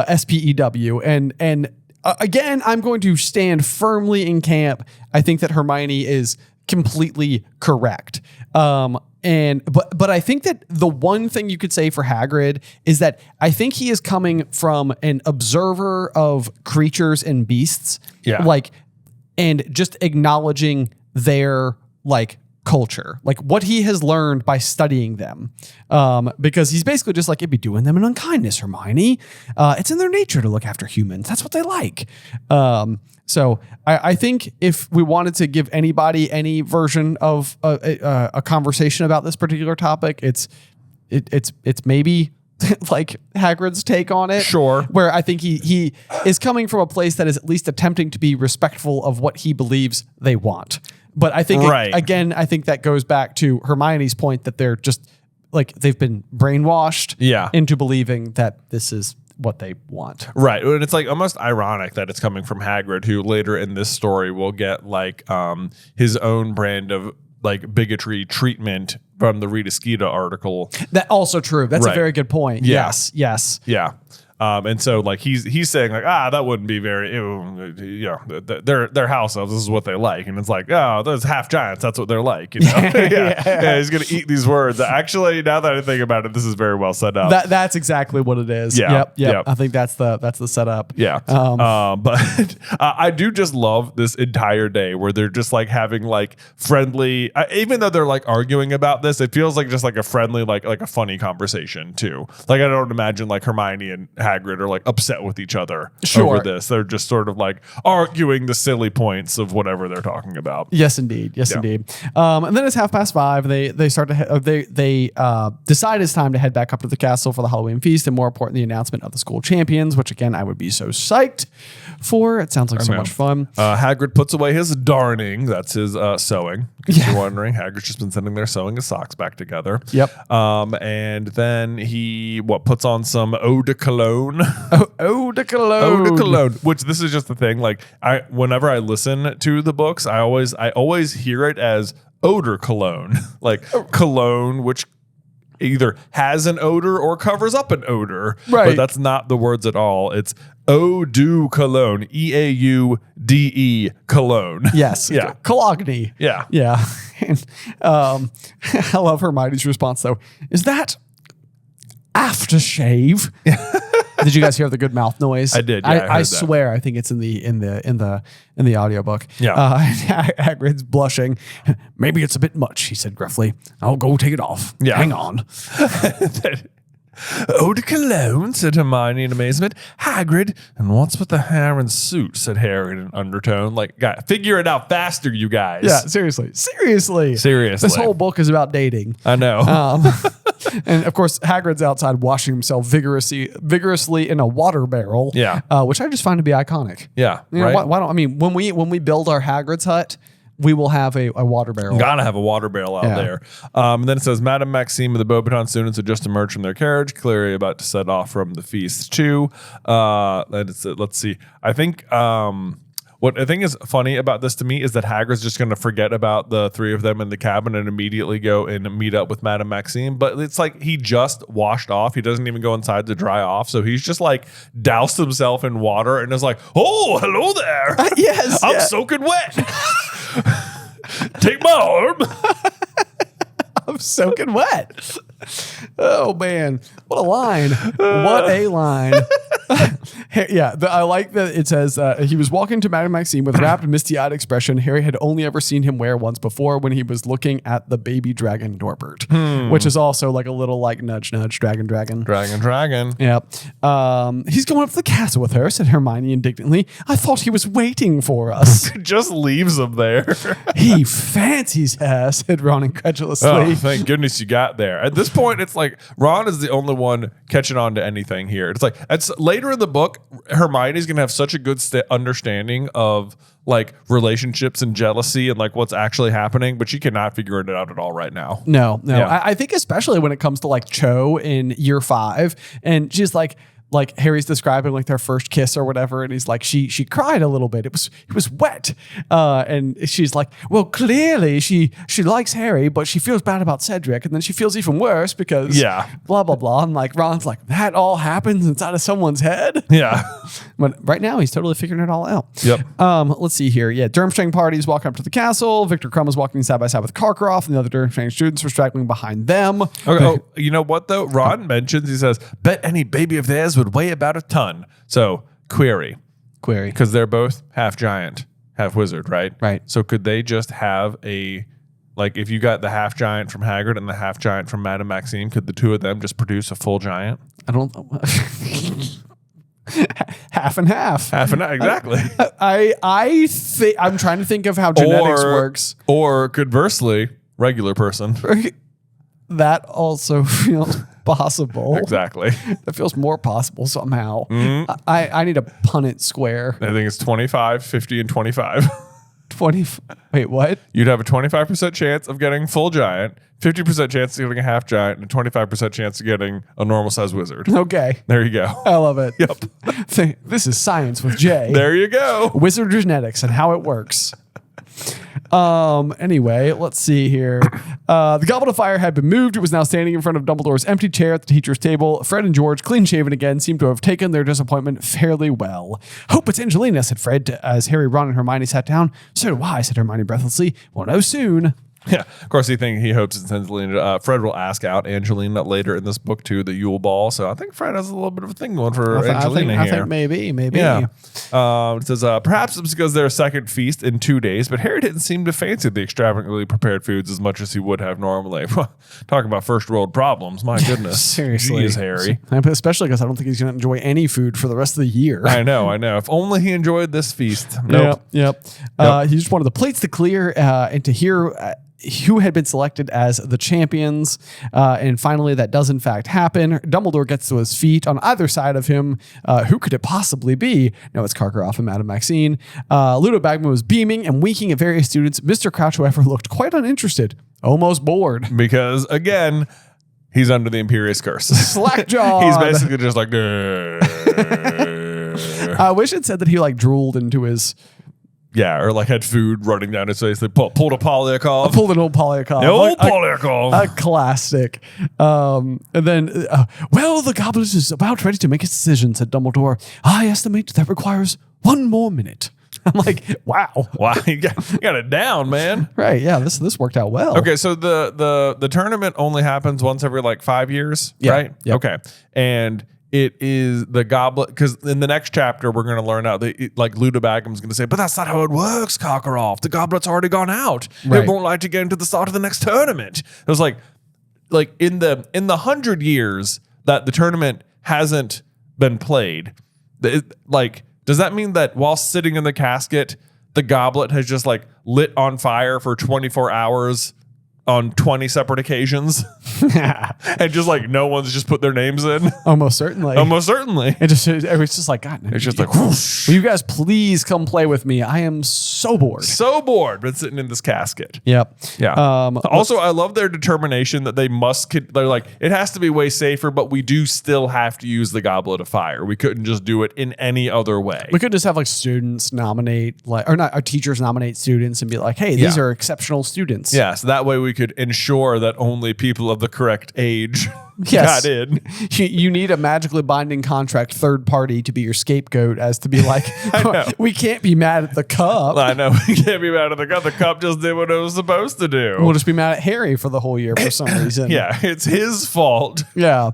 SPEW. And again, I'm going to stand firmly in camp. I think that Hermione is completely correct. But I think that the one thing you could say for Hagrid is that I think he is coming from an observer of creatures and beasts. Yeah. And just acknowledging their culture, like what he has learned by studying them. Because he's basically just like, it'd be doing them an unkindness, Hermione. It's in their nature to look after humans. That's what they like. So I think if we wanted to give anybody any version of a conversation about this particular topic, it's maybe like Hagrid's take on it. Sure. Where I think he is coming from a place that is at least attempting to be respectful of what he believes they want. But I think, again, I think that goes back to Hermione's point that they're just like, they've been brainwashed into believing that this is what they want. Right. And it's like almost ironic that it's coming from Hagrid, who later in this story will get like his own brand of like bigotry treatment from the Rita Skeeter article. That also true. That's a very good point. Yeah. Yes. Yeah. And so like he's saying like, that wouldn't be very, their house elves, this is what they like. And it's like, oh, those half giants, that's what they're like. You know? Yeah, he's going to eat these words. Actually, now that I think about it, this is very well set up. That's exactly what it is. Yeah. Yep. I think that's the setup. Yeah. But I do just love this entire day where they're just like having like friendly, even though they're like arguing about this, it feels like just like a friendly, like a funny conversation too. Like I don't imagine like Hermione and Hagrid are like upset with each other over this. They're just sort of like arguing the silly points of whatever they're talking about. Yes, indeed. And then it's 5:30. They start to they decide it's time to head back up to the castle for the Halloween feast, and more important, the announcement of the school champions, which again I would be so psyched for. It sounds like so much fun. Hagrid puts away his darning. That's his sewing. If you're wondering, Hagrid's just been sitting there sewing his socks back together. Yep. And then he puts on some eau de cologne. Eau de cologne. Which this is just the thing. Like whenever I listen to the books, I always hear it as odor cologne, like cologne, which either has an odor or covers up an odor. Right. But that's not the words at all. It's eau de cologne, EAUDE cologne. Yes. Yeah. Cologne. Yeah. Yeah. And, I love Hermione's response though. Is that aftershave? Did you guys hear the good mouth noise? I did. Yeah, I swear. I think it's in the audiobook. Yeah. Hagrid's blushing. Maybe it's a bit much, he said gruffly. I'll go take it off. Yeah. Hang on. Eau de cologne, said Hermione in amazement. Hagrid, and what's with the hair and suit, said Harry in an undertone. Like, figure it out faster, you guys. Yeah, seriously. This whole book is about dating. I know. And of course, Hagrid's outside washing himself vigorously in a water barrel. Yeah. Which I just find to be iconic. Yeah. You know, right. Why don't, I mean, when we build our Hagrid's hut, we will have a water barrel. Gotta have a water barrel out there. And then it says, Madame Maxime and the Beauxbaton students had just emerged from their carriage, clearly about to set off from the feast too. Let's see. I think what I think is funny about this to me is that Hagrid's just going to forget about the three of them in the cabin and immediately go and meet up with Madame Maxime. But it's like he just washed off. He doesn't even go inside to dry off. So he's just like doused himself in water and is like, oh, hello there. Yes. I'm soaking wet. Take my arm. I'm soaking wet. Oh, man. What a line. What a line. I like that it says he was walking to Madame Maxime with rapt, misty-eyed expression Harry had only ever seen him wear once before when he was looking at the baby dragon Norbert, which is also like a little like nudge, dragon. Yep. He's going up to the castle with her, said Hermione indignantly. I thought he was waiting for us. Just leaves him there. He fancies her, said Ron incredulously. Oh, thank goodness you got there. At this point, it's like Ron is the only one catching on to anything here. It's like later in the book, Hermione's gonna have such a good understanding of like relationships and jealousy and like what's actually happening, but she cannot figure it out at all right now. No. Yeah. I think especially when it comes to like Cho in year 5, and she's like Harry's describing like their first kiss or whatever, and he's like she cried a little bit. It was wet, and she's like, well, clearly she likes Harry, but she feels bad about Cedric, and then she feels even worse because blah blah blah. And like Ron's like, that all happens inside of someone's head. Yeah, but right now he's totally figuring it all out. Yep. Let's see here. Yeah, Durmstrang parties walking up to the castle. Victor Crumb is walking side by side with Karkaroff, and the other Durmstrang students were straggling behind them. Okay. You know what though? Ron mentions, he says, bet any baby of theirs would weigh about a ton. So query, because they're both half giant, half wizard, right? Right. So could they just have if you got the half giant from Hagrid and the half giant from Madame Maxime, could the two of them just produce a full giant? I don't know. Half and half, exactly. I'm trying to think of how genetics works. Or conversely, regular person. That also feels possible. Exactly. That feels more possible somehow. Mm-hmm. I need a Punnett square. I think it's 25, 50, and 25. 20. Wait, what? You'd have a 25% chance of getting full giant, 50% chance of getting a half giant, and a 25% chance of getting a normal size wizard. Okay. There you go. I love it. Yep. This is science with Jay. There you go. Wizard genetics and how it works. Anyway, let's see here. The Goblet of Fire had been moved. It was now standing in front of Dumbledore's empty chair at the teacher's table. Fred and George, clean-shaven again, seemed to have taken their disappointment fairly well. Hope it's Angelina, said Fred, as Harry, Ron, and Hermione sat down. So do I, said Hermione breathlessly. We'll know soon. Yeah, of course, he hopes it's Angelina. Fred will ask out Angelina later in this book, too, the Yule Ball. So I think Fred has a little bit of a thing going for Angelina here. I think maybe. Yeah. It says, perhaps it's because their second feast in 2 days, but Harry didn't seem to fancy the extravagantly prepared foods as much as he would have normally. Talk about first world problems. My goodness. Seriously. Jeez, Harry. Especially because I don't think he's going to enjoy any food for the rest of the year. I know. If only he enjoyed this feast. Nope. Yep. He just wanted the plates to clear and to hear who had been selected as the champions. And finally, that does in fact happen. Dumbledore gets to his feet. On either side of him, who could it possibly be? No, it's Karkaroff and Madame Maxine. Ludo Bagman was beaming and winking at various students. Mr. Crouch, however, looked quite uninterested, almost bored. Because, again, he's under the Imperious Curse. Slack-jawed. He's basically just like... I wish it said that he drooled into his... Yeah, or had food running down his face. They pulled a Polyakov. Pulled an old Polyakov. Polyakov. A classic. And then, the goblet is about ready to make its decision, said Dumbledore. I estimate that requires 1 more minute. I'm like, wow. Wow, you got it down, man. Right, yeah, this worked out well. Okay, so the tournament only happens once every 5 years, right? Yep. Okay, and... It is the goblet, because in the next chapter, we're going to learn out that Ludo Bagham's going to say, but that's not how it works, Karkaroff. The goblet's already gone out. Right. It won't like to get into the start of the next tournament. It was like in the 100 years that the tournament hasn't been played, does that mean that while sitting in the casket, the goblet has just lit on fire for 24 hours on 20 separate occasions? And just no one's just put their names in? Almost certainly. It's just God. It's just whoosh. Will you guys please come play with me? I am so bored. But sitting in this casket. Yep. Yeah. Also, I love their determination that they're it has to be way safer, but we do still have to use the Goblet of Fire. We couldn't just do it in any other way. We could just have students nominate our teachers nominate students and be like, hey, these are exceptional students. Yeah. So that way we could ensure that only people of the correct age got in. You need a magically binding contract third party to be your scapegoat, as to be we can't be mad at the cup. I know. We can't be mad at the cup. The cup just did what it was supposed to do. We'll just be mad at Harry for the whole year for some reason. Yeah, it's his fault. Yeah.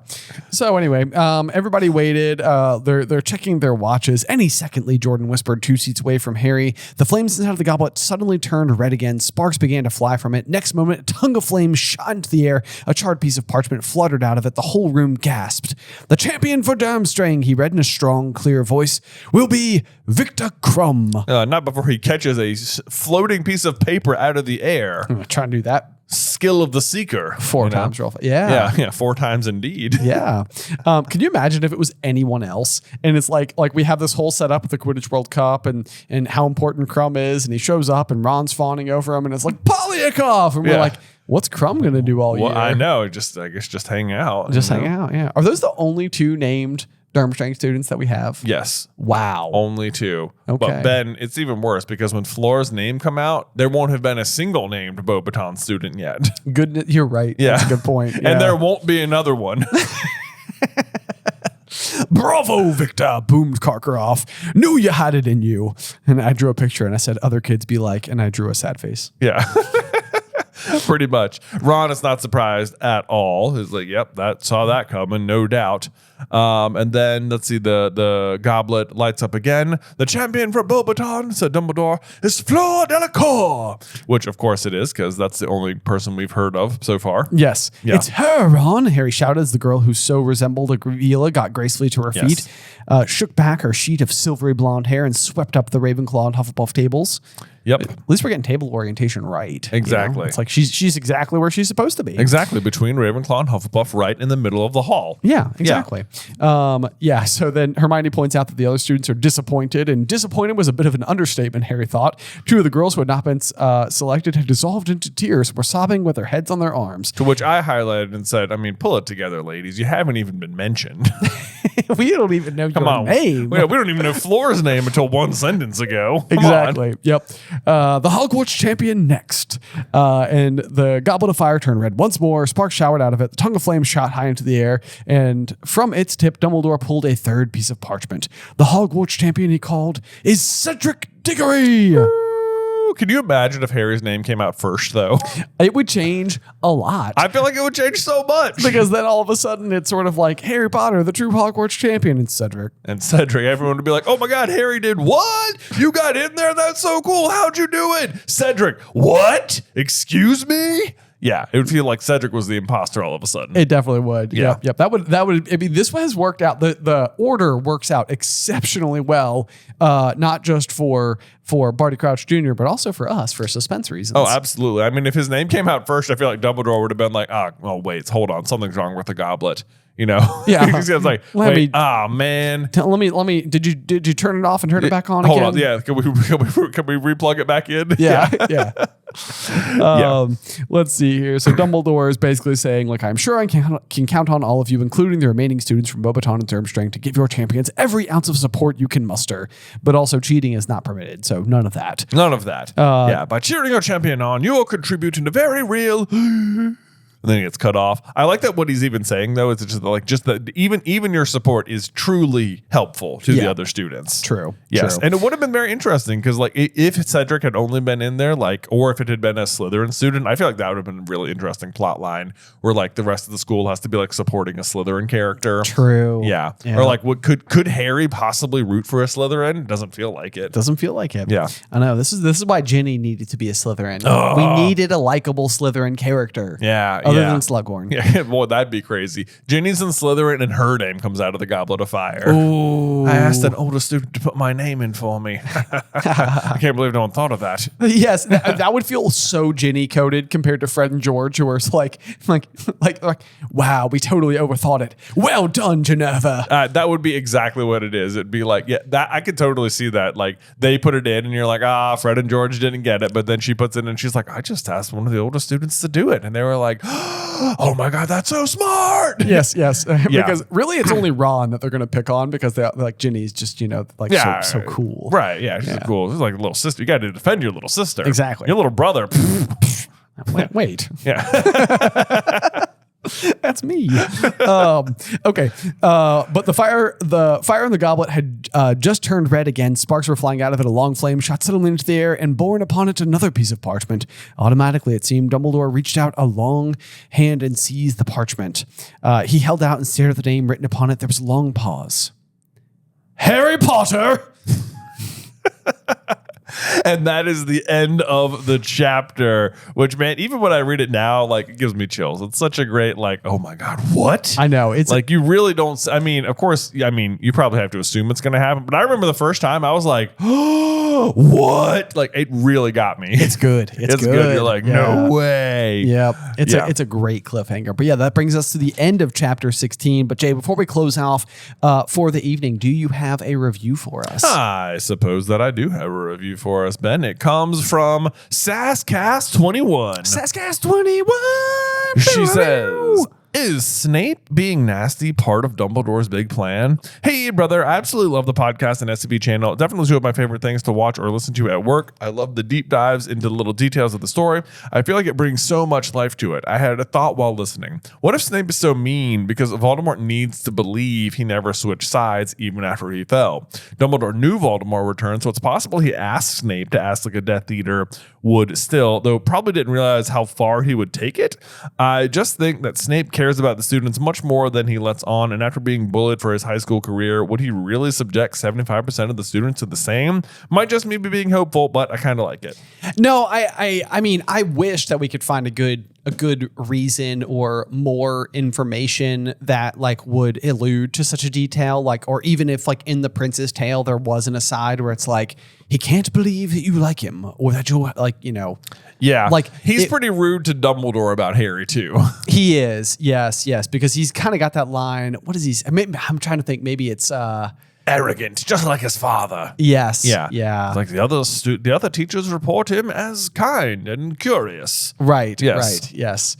So anyway, everybody waited. They're checking their watches. Any secondly, Jordan whispered 2 seats away from Harry. The flames inside of the goblet suddenly turned red again. Sparks began to fly from it. Next moment, a tongue of flame shot into the air. A charred piece of parchment fluttered out of it. The whole room gasped. The champion for Durmstrang, he read in a strong, clear voice, will be Victor Crumb. Not before he catches a floating piece of paper out of the air. I'm trying to do that. Skill of the seeker. 4 times roll. Yeah. Yeah, 4 times indeed. Yeah. Can you imagine if it was anyone else? And it's like we have this whole setup with the Quidditch World Cup and how important Crumb is, and he shows up and Ron's fawning over him, and it's like, Polyakov! And we're like, what's Crumb going to do all year? I know. I guess just hang out. Just hang out, yeah. Are those the only 2 named Durmstrang students that we have? Yes. Wow. Only 2. Okay. But Ben, it's even worse because when Flora's name come out, there won't have been a single named Beauxbaton student yet. Good. You're right. Yeah. That's a good point. Yeah. And there won't be another one. Bravo, Victor, boomed Karkaroff. Knew you had it in you. And I drew a picture and I said, other kids be like, and I drew a sad face. Yeah. Pretty much. Ron is not surprised at all. He's like, yep, saw that coming, no doubt. And then let's see, the goblet lights up again. The champion for Beauxbaton, said Dumbledore, is Fleur Delacour, which of course it is, because that's the only person we've heard of so far. Yes. Yeah. It's her, Ron, Harry shouted as the girl who so resembled a Gravila got gracefully to her feet, shook back her sheet of silvery blonde hair and swept up the Ravenclaw and Hufflepuff tables. Yep. At least we're getting table orientation right. Exactly. You know? It's like she's exactly where she's supposed to be. Exactly. Between Ravenclaw and Hufflepuff, right in the middle of the hall. Yeah, exactly. Yeah. So then Hermione points out that the other students are disappointed, and disappointed was a bit of an understatement, Harry thought. 2 of the girls who had not been selected had dissolved into tears and were sobbing with their heads on their arms. To which I highlighted and said, I mean, pull it together, ladies. You haven't even been mentioned. We don't even know your name. We don't even know Flora's name until 1 sentence ago. Exactly. Yep. The Hogwarts champion next. And the Goblet of Fire turned red once more. Sparks showered out of it. The tongue of flame shot high into the air. And from its tip, Dumbledore pulled a third piece of parchment. The Hogwarts champion he called is Cedric Diggory. Can you imagine if Harry's name came out first, though? It would change a lot. I feel like it would change so much. Because then all of a sudden it's sort of like Harry Potter, the true Hogwarts champion, and Cedric. Everyone would be like, oh my God, Harry did what? You got in there? That's so cool. How'd you do it? Cedric, what? Excuse me? Yeah, it would feel like Cedric was the imposter all of a sudden. It definitely would. Yeah. Yep. That would. I mean, this has worked out. The order works out exceptionally well, not just for Barty Crouch Jr., but also for us for suspense reasons. Oh, absolutely. I mean, if his name came out first, I feel like Dumbledore would have been like, oh, wait, hold on, something's wrong with the goblet. You know? Yeah. He was like, wait, man. Let me. Did you turn it off and turn it back on Hold again? on. Yeah. Can we replug it back in? Yeah. Let's see here. So Dumbledore is basically saying, like, I'm sure I can count on all of you, including the remaining students from Beauxbaton and Durmstrang, to give your champions every ounce of support you can muster. But also cheating is not permitted. So none of that. By cheering your champion on, you will contribute in a very real... And then it gets cut off. I like that what he's even saying, though, is just that even your support is truly helpful to the other students. True. Yes. True. And it would have been very interesting because, like, if Cedric had only been in there, like, or if it had been a Slytherin student, I feel like that would have been a really interesting plot line where, like, the rest of the school has to be, like, supporting a Slytherin character. True. Yeah. Or, like, could Harry possibly root for a Slytherin? Doesn't feel like it. Doesn't feel like it. Yeah. I know. This is why Ginny needed to be a Slytherin. Oh. We needed a likable Slytherin character. Yeah. Other than Slughorn. Yeah, boy, that'd be crazy. Ginny's in Slytherin and her name comes out of the Goblet of Fire. Ooh. I asked an older student to put my name in for me. I can't believe no one thought of that. Yes, that would feel so Ginny coded compared to Fred and George, who are like, wow, we totally overthought it. Well done, Geneva. That would be exactly what it is. It'd be like, yeah, that I could totally see that. Like they put it in and you're like, Fred and George didn't get it. But then she puts it in and she's like, I just asked one of the older students to do it. And they were like, oh my God, that's so smart. Yes. Because really it's only Ron that they're going to pick on because they're like Ginny's just, so cool. Right. Yeah. She's cool. She's like a little sister. You got to defend your little sister. Exactly. Your little brother. Wait. Yeah. That's me. Okay. But the fire in the goblet had just turned red again. Sparks were flying out of it. A long flame shot suddenly into the air and borne upon it another piece of parchment. Automatically, it seemed, Dumbledore reached out a long hand and seized the parchment. He held out and stared at the name written upon it. There was a long pause. Harry Potter! And that is the end of the chapter, which, man, even when I read it now, like, it gives me chills. It's such a great, like, oh my God, what? I know. It's like, you really don't, I mean, of course, you probably have to assume it's going to happen. But I remember the first time I was like, oh, what? Like, it really got me. It's good. It's good. You're like, no way. Yep. It's a great cliffhanger. But yeah, that brings us to the end of chapter 16. But Jay, before we close off for the evening, do you have a review for us? I suppose that I do have a review for us, Ben. It comes from Sasscast21. Sasscast21. She says, is Snape being nasty part of Dumbledore's big plan? Hey, brother, I absolutely love the podcast and SCP channel. Definitely two of my favorite things to watch or listen to at work. I love the deep dives into the little details of the story. I feel like it brings so much life to it. I had a thought while listening. What if Snape is so mean because Voldemort needs to believe he never switched sides even after he fell? Dumbledore knew Voldemort returned, so it's possible he asked Snape to ask like a Death Eater would still, though probably didn't realize how far he would take it. I just think that Snape cares about the students much more than he lets on, and after being bullied for his high school career, would he really subject 75% of the students to the same? Might just me be being hopeful, but I kind of like it. No, I mean, I wish that we could find a good reason or more information that like would allude to such a detail, like, or even if like in the Prince's Tale there was an aside where it's like he can't believe that you like him or that you're like, yeah, like he's pretty rude to Dumbledore about Harry too. He is, yes, because he's kind of got that line. What is he? I'm trying to think. Maybe it's arrogant, just like his father. Yes. Yeah. Yeah. Like the other teachers report him as kind and curious. Right. Yes. Right. Yes.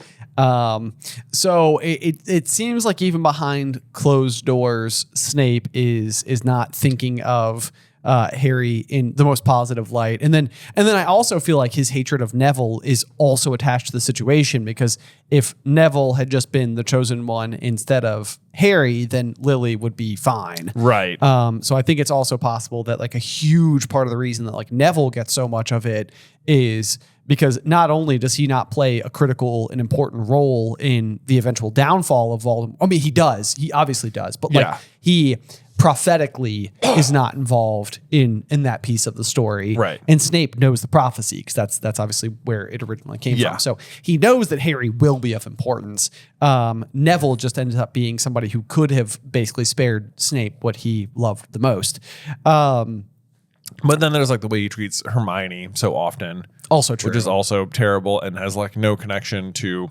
So it seems like even behind closed doors, Snape is not thinking of Harry in the most positive light. And then I also feel like his hatred of Neville is also attached to the situation, because if Neville had just been the chosen one instead of Harry, then Lily would be fine. Right. So I think it's also possible that like a huge part of the reason that like Neville gets so much of it is because not only does he not play a critical and important role in the eventual downfall of Voldemort. I mean, he does. He obviously does. But like he prophetically is not involved in that piece of the story. Right. And Snape knows the prophecy, because that's obviously where it originally came from. So he knows that Harry will be of importance. Neville just ended up being somebody who could have basically spared Snape what he loved the most. But then there's like the way he treats Hermione so often. Also true. Which is also terrible and has like no connection to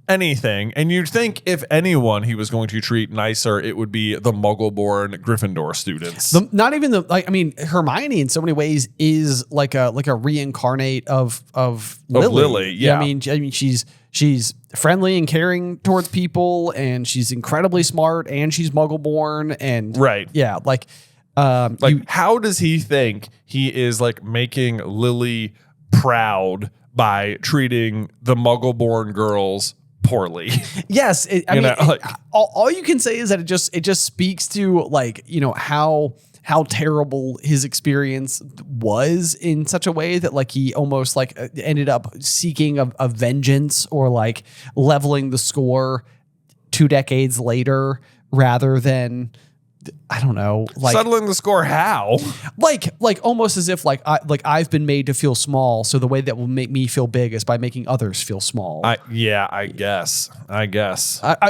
anything. And you'd think if anyone he was going to treat nicer, it would be the Muggle-born Gryffindor students. Not even the like. I mean, Hermione in so many ways is like a reincarnate of Lily. Yeah. I mean, she's friendly and caring towards people, and she's incredibly smart, and she's Muggle-born, and yeah, like how does he think he is like making Lily proud by treating the Muggle-born girls poorly? Yes, all you can say is that it just speaks to like, you know, how terrible his experience was, in such a way that like he almost like ended up seeking a vengeance, or like leveling the score 2 decades later, rather than, I don't know, like settling the score. How? Like almost as if I've been made to feel small, so the way that will make me feel big is by making others feel small. I guess. I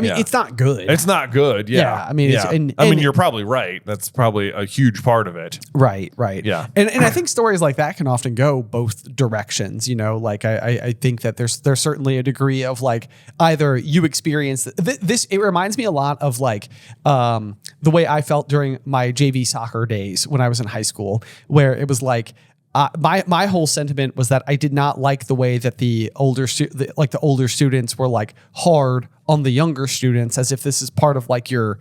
mean, it's not good. It's not good. Yeah. I mean, and you're probably right. That's probably a huge part of it. Right. Yeah. And I think stories like that can often go both directions. You know, like I think that there's certainly a degree of like, either you experience this. It reminds me a lot of like the way I felt during my JV soccer days when I was in high school, where it was like my whole sentiment was that I did not like the way that the older students were like hard on the younger students, as if this is part of like your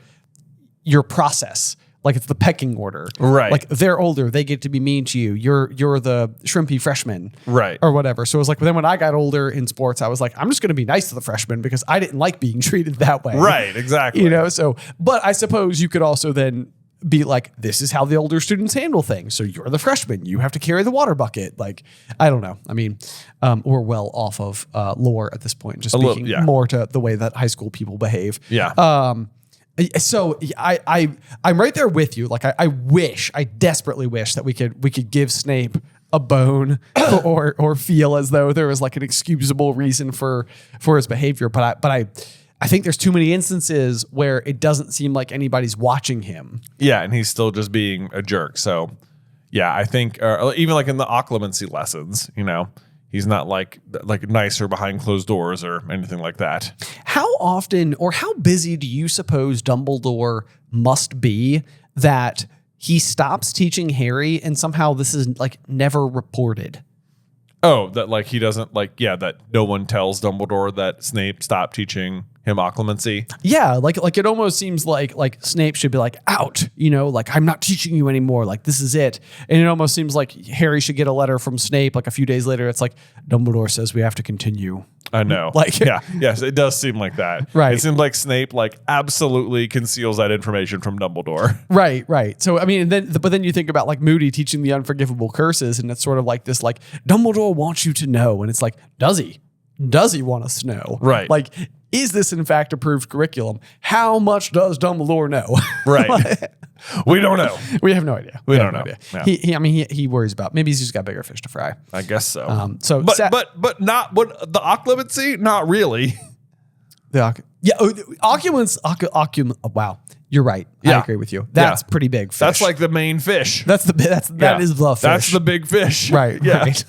process. Like it's the pecking order, right? Like they're older, they get to be mean to you. You're the shrimpy freshman, right, or whatever. So it was like, then when I got older in sports, I was like, I'm just going to be nice to the freshmen because I didn't like being treated that way, right? Exactly. You know. So, but I suppose you could also then be like, this is how the older students handle things. So you're the freshman, you have to carry the water bucket. Like, I don't know. I mean, we're well off of lore at this point. Just speaking more to the way that high school people behave. Yeah. So I'm right there with you. Like I desperately wish that we could give Snape a bone or feel as though there was like an excusable reason for his behavior. But I think there's too many instances where it doesn't seem like anybody's watching him. Yeah, and he's still just being a jerk. So yeah, I think even like in the occlumency lessons, you know, he's not like nicer behind closed doors or anything like that. How often or how busy do you suppose Dumbledore must be that he stops teaching Harry and somehow this is like never reported? Oh, that like he doesn't that no one tells Dumbledore that Snape stopped teaching him occlumency. Yeah, like it almost seems like Snape should be like, out, you know, like I'm not teaching you anymore, like this is it. And it almost seems like Harry should get a letter from Snape like a few days later. It's like, Dumbledore says we have to continue. I know. Like, yes, it does seem like that. Right. It seems like Snape like absolutely conceals that information from Dumbledore. Right. So I mean, but then you think about like Moody teaching the unforgivable curses, and it's sort of like this, like Dumbledore wants you to know, and it's like, does he? Does he want us to know? Right. Like, is this in fact approved curriculum? How much does Dumbledore know? Right. We don't know. We have no idea. We don't know. Yeah. He worries about, maybe he's just got bigger fish to fry. I guess so. But not what the occlumency? Not really. Occupants. Wow. You're right. Yeah. I agree with you. That's pretty big fish. That's like the main fish. That is the fish. That's the big fish. Right. Yeah. Right.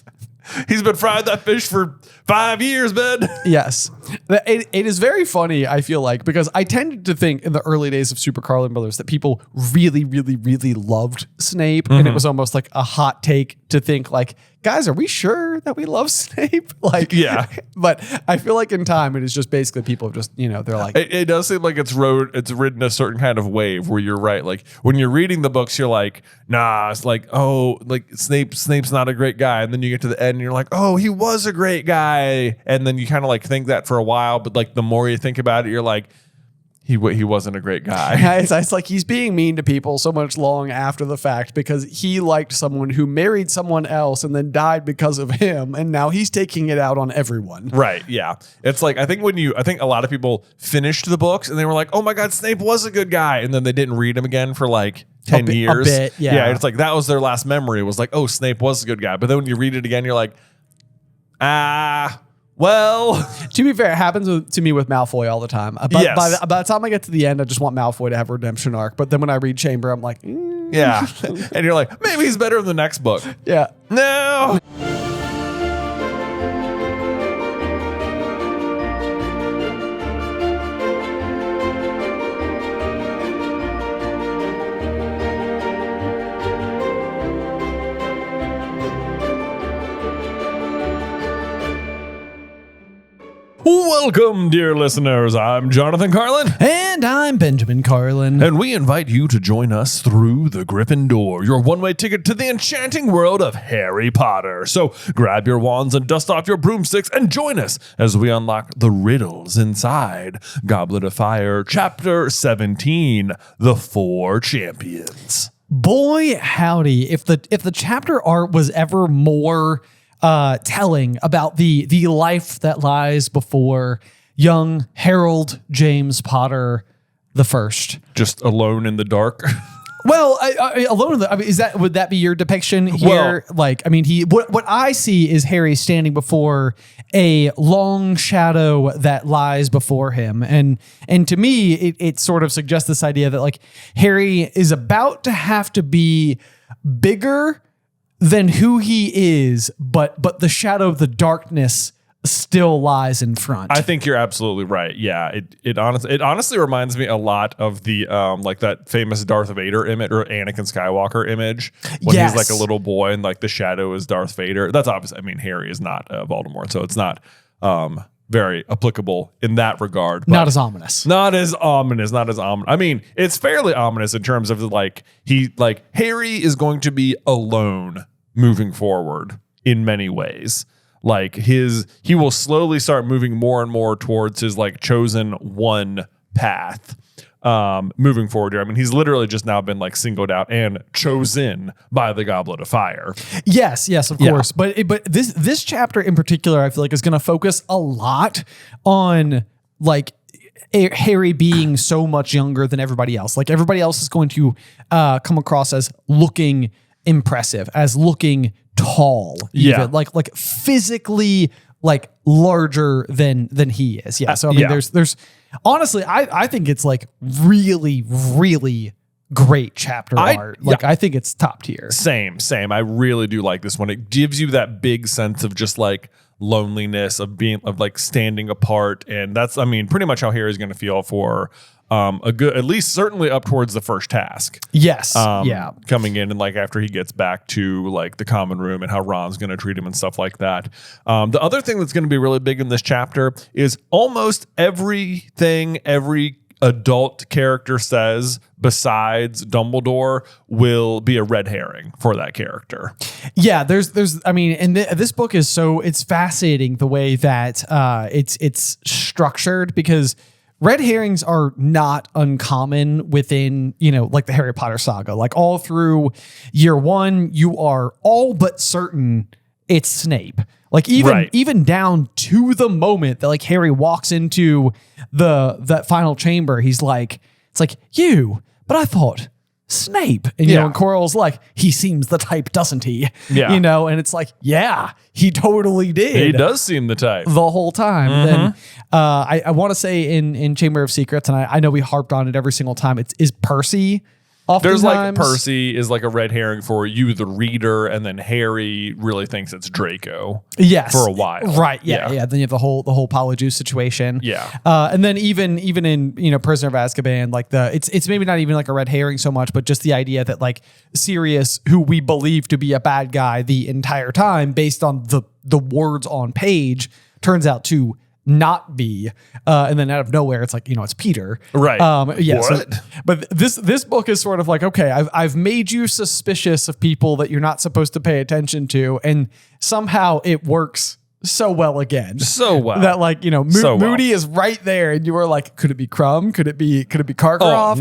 He's been frying that fish for 5 years, man. Yes. It is very funny, I feel like, because I tended to think in the early days of Super Carlin Brothers that people really, really, really loved Snape. And it was almost like a hot take to think like, guys, are we sure that we love Snape? Like, yeah. But I feel like in time, it is just basically people just, they're like, it does seem like it's ridden a certain kind of wave where you're right. Like when you're reading the books, you're like, nah, it's like, oh, like Snape's not a great guy. And then you get to the end and you're like, oh, he was a great guy. And then you kind of like think that for a while. But like the more you think about it, you're like, he wasn't a great guy. It's like he's being mean to people so much long after the fact because he liked someone who married someone else and then died because of him. And now he's taking it out on everyone. Right. Yeah. It's like, I think a lot of people finished the books and they were like, oh my God, Snape was a good guy. And then they didn't read him again for like 10 years. A bit, yeah. Yeah. It's like, that was their last memory. It was like, oh, Snape was a good guy. But then when you read it again, you're like, well, to be fair, it happens to me with Malfoy all the time. By the time I get to the end, I just want Malfoy to have a redemption arc. But then when I read Chamber, I'm like, yeah. And you're like, maybe he's better in the next book. Yeah. No. Welcome, dear listeners. I'm Jonathan Carlin. And I'm Benjamin Carlin. And we invite you to join us through the Griffin Door, your one-way ticket to the enchanting world of Harry Potter. So grab your wands and dust off your broomsticks and join us as we unlock the riddles inside Goblet of Fire, Chapter 17, The Four Champions. Boy, howdy. If the chapter art was ever more telling about the life that lies before young Harold James Potter the First, just alone in the dark. Well, alone in the, would that be your depiction here? Well, what I see is Harry standing before a long shadow that lies before him, and to me, it sort of suggests this idea that like Harry is about to have to be bigger than who he is, but the shadow of the darkness still lies in front. I think you're absolutely right. Yeah, it honestly reminds me a lot of the like that famous Darth Vader image or Anakin Skywalker image when he's like a little boy and like the shadow is Darth Vader. That's obvious. I mean, Harry is not Voldemort, so it's not very applicable in that regard. But not as ominous. Not as ominous. I mean, it's fairly ominous in terms of Harry is going to be alone moving forward in many ways. Like he will slowly start moving more and more towards his like chosen one path moving forward here. I mean, he's literally just now been like singled out and chosen by the Goblet of Fire. Yes, of course. But this chapter in particular, I feel like is going to focus a lot on like Harry being so much younger than everybody else. Like everybody else is going to come across as looking impressive, as looking tall, even like physically like larger than he is. Yeah. So I mean, there's honestly, I think it's like really, really great chapter art. Like I think it's top tier. Same. I really do like this one. It gives you that big sense of just like loneliness of like standing apart, and that's pretty much how Harry's going to feel for a good, at least certainly up towards the first task. Yes. Coming in and like after he gets back to like the common room and how Ron's going to treat him and stuff like that. The other thing that's going to be really big in this chapter is almost everything every adult character says besides Dumbledore will be a red herring for that character. Yeah, there's this book is it's fascinating the way that it's structured, because red herrings are not uncommon within, like the Harry Potter saga. Like all through year one, you are all but certain it's Snape. Like even down to the moment that like Harry walks into that final chamber, he's like, it's like you, but I thought Snape. And and Quirrell's like, he seems the type, doesn't he? Yeah. And it's like, yeah, he totally did. He does seem the type the whole time. Mm-hmm. Then I want to say in Chamber of Secrets, and I know we harped on it every single time, is Percy There's like Percy is like a red herring for you, the reader, and then Harry really thinks it's Draco. Yes, for a while, right? Yeah. Then you have the whole Polyjuice situation. Yeah, and then even in Prisoner of Azkaban, like it's maybe not even like a red herring so much, but just the idea that like Sirius, who we believe to be a bad guy the entire time, based on the words on page, turns out to not be, and then out of nowhere it's like, it's Peter, right? But this book is sort of like, okay, I've made you suspicious of people that you're not supposed to pay attention to, and somehow it works so well again, that like Moody is right there, and you were like, could it be Crumb? Could it be Karkaroff?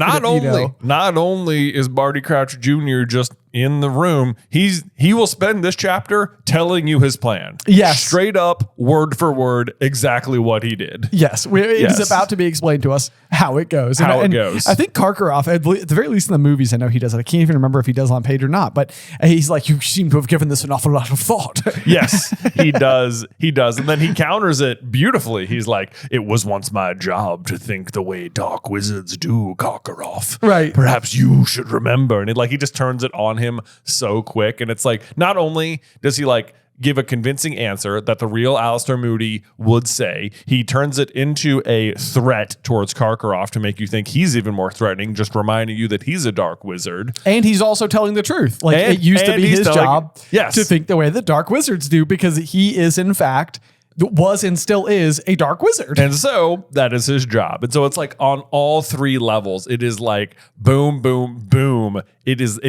Not only is Barty Crouch Jr. just in the room, he will spend this chapter telling you his plan. Yes. Straight up, word for word, exactly what he did. Yes. It's about to be explained to us how it goes. I think Karkaroff, at the very least in the movies, I know he does it. I can't even remember if he does on page or not, but he's like, you seem to have given this an awful lot of thought. Yes, he does. He does. And then he counters it beautifully. He's like, it was once my job to think the way dark wizards do, Karkaroff. Right. Perhaps you should remember. And he just turns it on him so quick. And it's like, not only does he like give a convincing answer that the real Alistair Moody would say, he turns it into a threat towards Karkaroff to make you think he's even more threatening, just reminding you that he's a dark wizard. And he's also telling the truth. Like, it used to be his job to think the way that dark wizards do, because he is in fact was and still is a dark wizard. And so that is his job. And so it's like on all three levels, it is like boom, boom, boom. It is,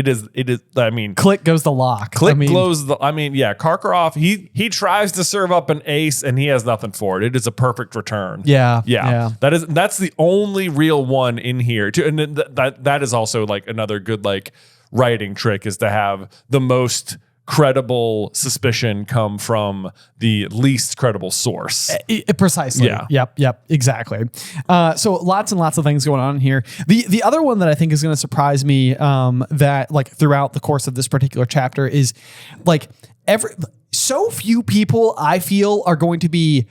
I mean, click goes the lock. Karkaroff, he tries to serve up an ace and he has nothing for it. It is a perfect return. Yeah. That's the only real one in here too. And that is also like another good, like, writing trick, is to have the most credible suspicion come from the least credible source. Precisely. Yeah. Yep. Exactly. So lots and lots of things going on here. The other one that I think is going to surprise me, that like throughout the course of this particular chapter, is like so few people I feel are going to be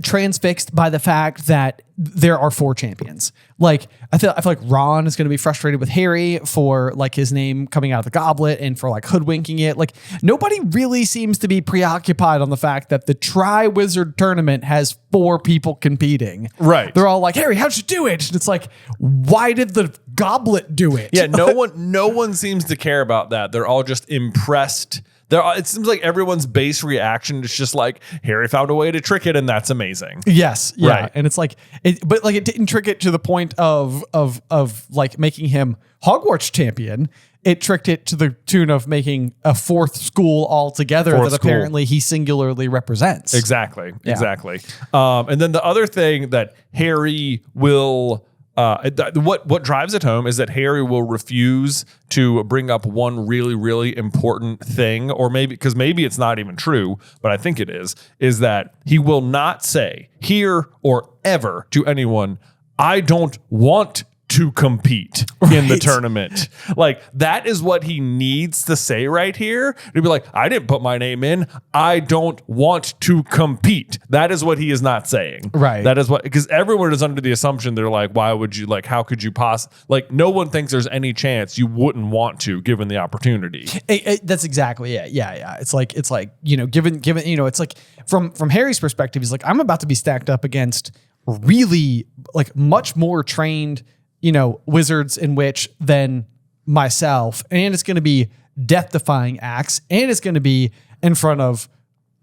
transfixed by the fact that there are 4 champions. Like I feel like Ron is going to be frustrated with Harry for like his name coming out of the goblet and for like hoodwinking it. Like nobody really seems to be preoccupied on the fact that the Tri-Wizard tournament has 4 people competing. Right. They're all like, Harry, how'd you do it? And it's like, why did the goblet do it? Yeah. No one seems to care about that. They're all just impressed. It seems like everyone's base reaction is just like, Harry found a way to trick it, and that's amazing. Yes, yeah, right. And it's like, but like it didn't trick it to the point of like making him Hogwarts champion. It tricked it to the tune of making a 4th school altogether apparently he singularly represents. Exactly. And then the other thing that Harry will. What drives it home is that Harry will refuse to bring up one really, really important thing, or maybe it's not even true, but I think it is that he will not say here or ever to anyone, I don't want to compete in the tournament. Like that is what he needs to say right here. He'd be like, I didn't put my name in. I don't want to compete. That is what he is not saying. Right. That is what, because everyone is under the assumption they're like, why would you, like, how could you like, no one thinks there's any chance you wouldn't want to, given the opportunity. That's exactly it. Yeah. It's like, given, it's like from Harry's perspective, he's like, I'm about to be stacked up against really like much more trained wizards in which than myself, and it's going to be death-defying acts, and it's going to be in front of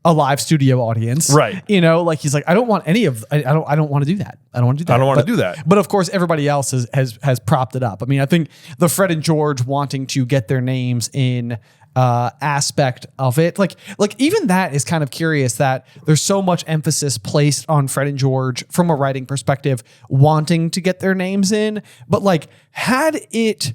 a live studio audience, right? Like he's like, I don't want any of, I don't want to do that. I don't want to do that. But of course, everybody else has propped it up. I mean, I think the Fred and George wanting to get their names in aspect of it, like even that is kind of curious that there's so much emphasis placed on Fred and George from a writing perspective wanting to get their names in, but like had it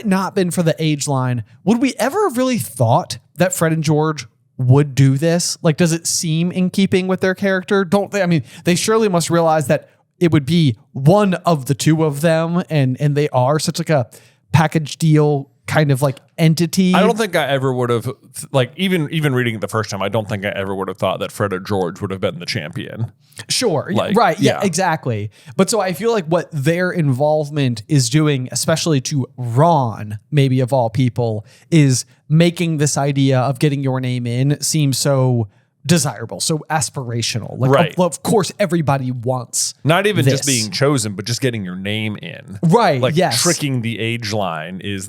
not been for the age line, would we ever have really thought that Fred and George would do this? Like, does it seem in keeping with their character? Don't they? I mean, they surely must realize that it would be one of the two of them, and they are such like a package deal kind of like entity. I don't think I ever would have, like, even reading it the first time, I don't think I ever would have thought that Fred or George would have been the champion. Sure. Like, right. Yeah, exactly. But so I feel like what their involvement is doing, especially to Ron, maybe of all people, is making this idea of getting your name in seem so desirable, so aspirational. Like, right. Of course, everybody wants not even this. just being chosen, but just getting your name in. Right. Like yes. tricking the age line is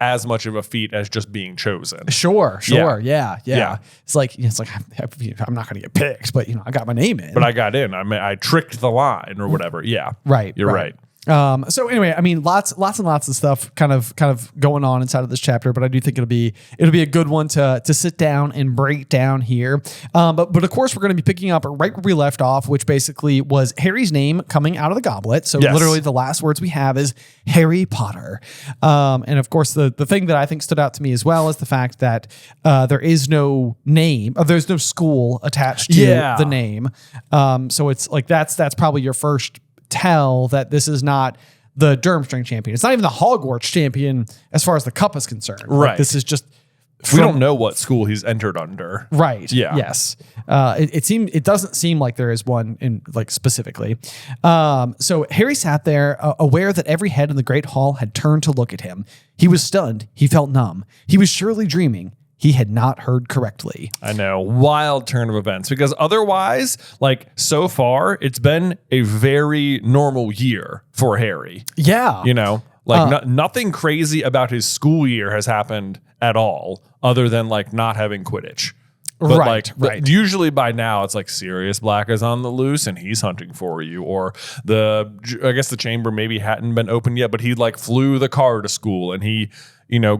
as much of a feat as just being chosen. Sure. Yeah. It's like I'm not going to get picked, but I got my name in. But I got in. I tricked the line or whatever. Yeah. Right. You're right. So anyway, I mean, lots and lots of stuff kind of going on inside of this chapter, but I do think it'll be a good one to sit down and break down here. But of course, we're going to be picking up right where we left off, which basically was Harry's name coming out of the goblet. So literally the last words we have is Harry Potter. And of course, the thing that I think stood out to me as well is the fact that there is no name, there's no school attached to the name. So it's like that's probably your first tell that this is not the Durmstrang champion. It's not even the Hogwarts champion as far as the cup is concerned. Right. Like, this is just we don't know what school he's entered under. Right. Yeah. Yes. It doesn't seem like there is one in like specifically. So Harry sat there, aware that every head in the Great Hall had turned to look at him. He was stunned. He felt numb. He was surely dreaming. He had not heard correctly. I know. Wild turn of events, because otherwise, like, so far, it's been a very normal year for Harry. Yeah. Nothing crazy about his school year has happened at all, other than like not having Quidditch. But right. Usually by now it's like Sirius Black is on the loose and he's hunting for you, or I guess the chamber maybe hadn't been opened yet, but he like flew the car to school and he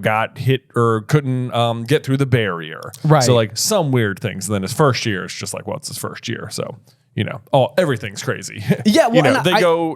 got hit or couldn't get through the barrier. Right. So like some weird things. And then his first year is just like, well, it's his first year. So, everything's crazy. Yeah. Well,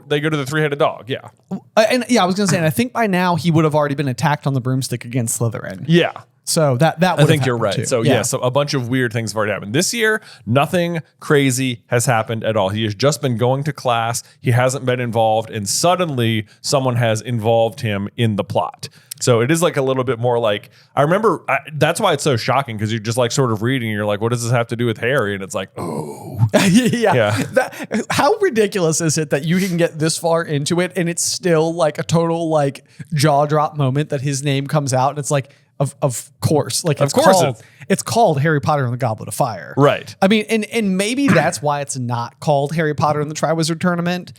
they go to the three-headed dog. Yeah. I was going to say, and I think by now he would have already been attacked on the broomstick against Slytherin. Yeah. So that I think you're right. Too. So so a bunch of weird things have already happened. This year, nothing crazy has happened at all. He has just been going to class. He hasn't been involved, and suddenly someone has involved him in the plot. So it is like a little bit more like, I remember, that's why it's so shocking, because you're just like sort of reading and you're like, what does this have to do with Harry? And it's like, oh. Yeah. How ridiculous is it that you can get this far into it and it's still like a total like jaw drop moment that his name comes out and it's like, of course. Like, it's called Harry Potter and the Goblet of Fire. Right. I mean, and maybe that's why it's not called Harry Potter and the Triwizard Tournament.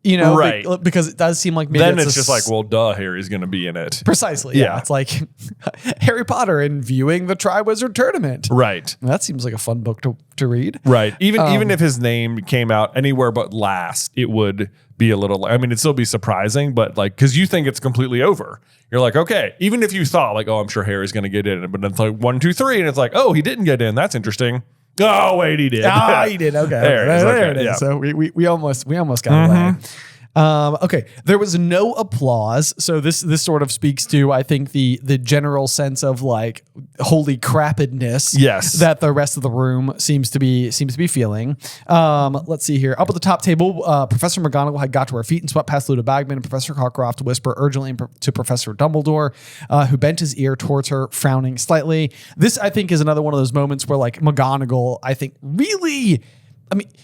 Right. Because it does seem like maybe then it's just like, well, duh, Harry's going to be in it. Precisely. Yeah. It's like Harry Potter and viewing the Triwizard Tournament. Right. That seems like a fun book to read. Right. Even if his name came out anywhere but last, it would be a little, it'd still be surprising, but like, because you think it's completely over. You're like, okay, even if you thought like, oh, I'm sure Harry's going to get in, but it's like 1, 2, 3, and it's like, oh, he didn't get in. That's interesting. Oh, wait, he did. He did. Okay. There it is. Yeah. So we almost got away. Okay. There was no applause. So this sort of speaks to, I think, the general sense of like holy crapidness that the rest of the room seems to be feeling. Let's see here. Up at the top table, Professor McGonagall had got to her feet and swept past Ludo Bagman and Professor Cockcroft to whisper urgently to Professor Dumbledore, who bent his ear towards her, frowning slightly. This, I think, is another one of those moments where like McGonagall, I think, really...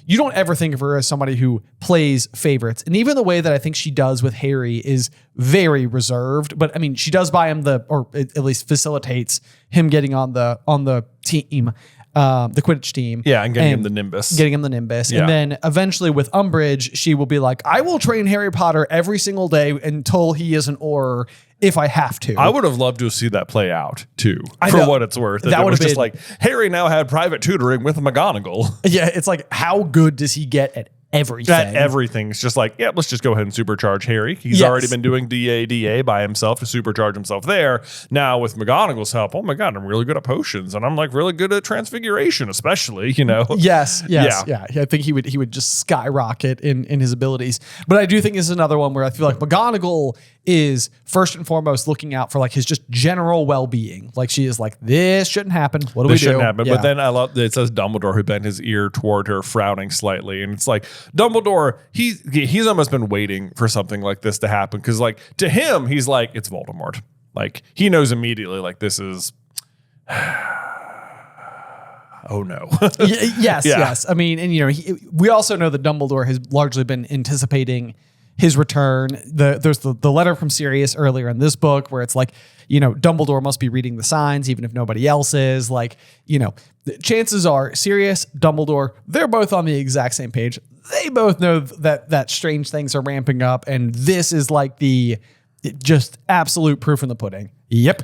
you don't ever think of her as somebody who plays favorites. And even the way that I think she does with Harry is very reserved. But she does buy him or at least facilitates him getting on the team, the Quidditch team. Yeah, and getting him the Nimbus. Yeah. And then eventually with Umbridge, she will be like, I will train Harry Potter every single day until he is an Auror if I have to. I would have loved to see that play out too, for what it's worth. That was just like, Harry now had private tutoring with McGonagall. Yeah, it's like, how good does he get at everything? Everything's just like, yeah, let's just go ahead and supercharge Harry. He's already been doing DA by himself to supercharge himself there. Now with McGonagall's help, oh my God, I'm really good at potions, and I'm like really good at transfiguration, especially, Yes. Yeah. I think he would just skyrocket in his abilities. But I do think this is another one where I feel like McGonagall is first and foremost looking out for like his just general well-being. Like she is like, this shouldn't happen. What do we do? This shouldn't happen. Yeah. But then I love that it says Dumbledore, who bent his ear toward her, frowning slightly. And it's like, Dumbledore, he's almost been waiting for something like this to happen. Because like to him, he's like, it's Voldemort. Like he knows immediately like this is oh no. Yes. I mean, and we also know that Dumbledore has largely been anticipating his return. There's the letter from Sirius earlier in this book where it's like, Dumbledore must be reading the signs even if nobody else is. Like, the chances are Sirius, Dumbledore, they're both on the exact same page. They both know that strange things are ramping up, and this is like the just absolute proof in the pudding. Yep.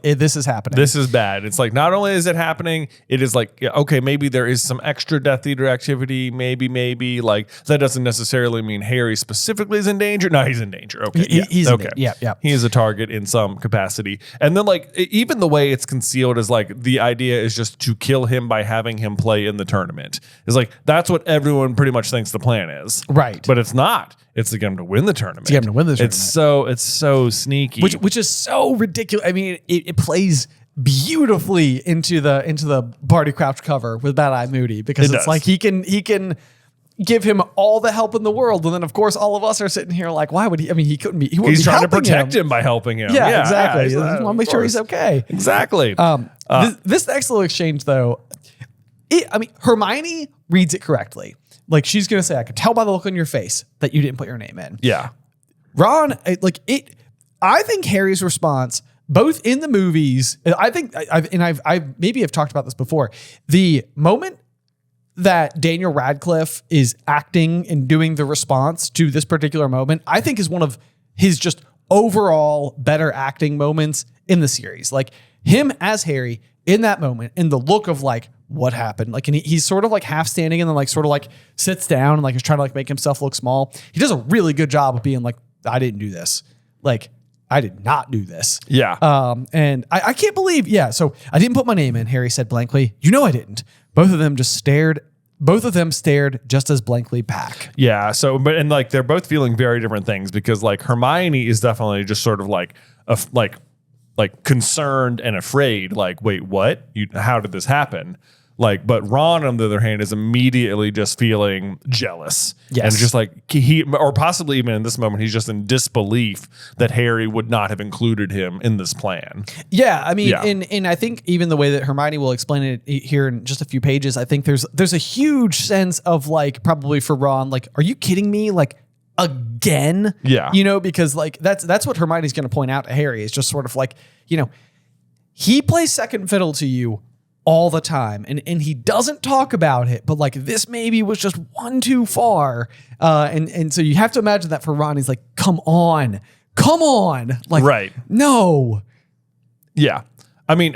This is happening. This is bad. It's like, not only is it happening, it is like, okay, maybe there is some extra Death Eater activity. Maybe like that doesn't necessarily mean Harry specifically is in danger. No, he's in danger. Okay. He's okay. Yeah. He is a target in some capacity. And then like, even the way it's concealed is like, the idea is just to kill him by having him play in the tournament. It's like, that's what everyone pretty much thinks the plan is. Right. But it's not. It's to get him to win the tournament. It's so sneaky. Which is so ridiculous. I mean, it plays beautifully into the Barty Crouch cover with Bad Eye Moody, because it's like he can give him all the help in the world, and then of course all of us are sitting here like, why would he? I mean, he couldn't be. He's trying to protect him by helping him. Yeah, exactly. I want to make sure he's okay. Exactly. This next little exchange though, Hermione reads it correctly. Like she's gonna say, I could tell by the look on your face that you didn't put your name in. Yeah. Ron, I think Harry's response, both in the movies, I've maybe have talked about this before. The moment that Daniel Radcliffe is acting and doing the response to this particular moment, I think is one of his just overall better acting moments in the series. Like him as Harry in that moment, and the look of like, what happened? Like, and he's sort of like half standing and then like sort of like sits down and like is trying to like make himself look small. He does a really good job of being like, I didn't do this. Like, I did not do this. Yeah. And I can't believe, so I didn't put my name in, Harry said blankly. I didn't. Both of them stared just as blankly back. Yeah. So, but like they're both feeling very different things, because like Hermione is definitely just sort of like concerned and afraid. Like, wait, what? How did this happen? Like, but Ron, on the other hand, is immediately just feeling jealous. Yes. And just like or possibly even in this moment, he's just in disbelief that Harry would not have included him in this plan. Yeah. I mean, and I think even the way that Hermione will explain it here in just a few pages, I think there's a huge sense of like, probably for Ron, like, are you kidding me? Like, again? Yeah. Because like, that's what Hermione's going to point out to Harry, is just sort of like, he plays second fiddle to you all the time, and he doesn't talk about it, but like this maybe was just one too far, and so you have to imagine that for Ron, he's like, come on, like, right, no, yeah. I mean,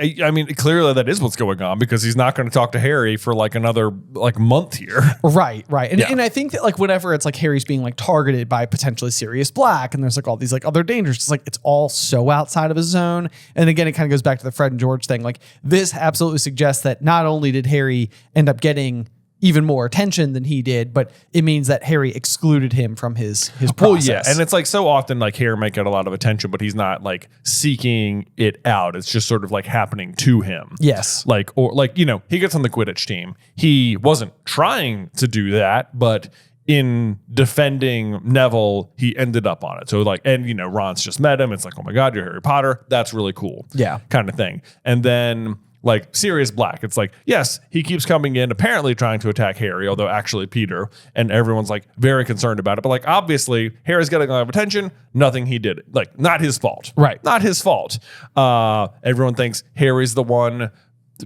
clearly that is what's going on, because he's not going to talk to Harry for like another like month here. Right. And I think that like whenever it's like Harry's being like targeted by potentially Sirius Black, and there's like all these like other dangers, it's like it's all so outside of his zone. And again, it kind of goes back to the Fred and George thing. Like this absolutely suggests that not only did Harry end up getting even more attention than he did, but it means that Harry excluded him from his process. Well, yeah, and it's like so often like Harry might get a lot of attention, but he's not like seeking it out. It's just sort of like happening to him. Yes. Like, or like, he gets on the Quidditch team. He wasn't trying to do that, but in defending Neville, he ended up on it. So like, and Ron's just met him. It's like, oh my God, you're Harry Potter. That's really cool. Yeah. Kind of thing. And then like Sirius Black, it's like, yes, he keeps coming in, apparently trying to attack Harry, although actually Peter, and everyone's like very concerned about it. But like, obviously, Harry's getting a lot of attention. Nothing he did, like, not his fault. Right. Not his fault. Everyone thinks Harry's the one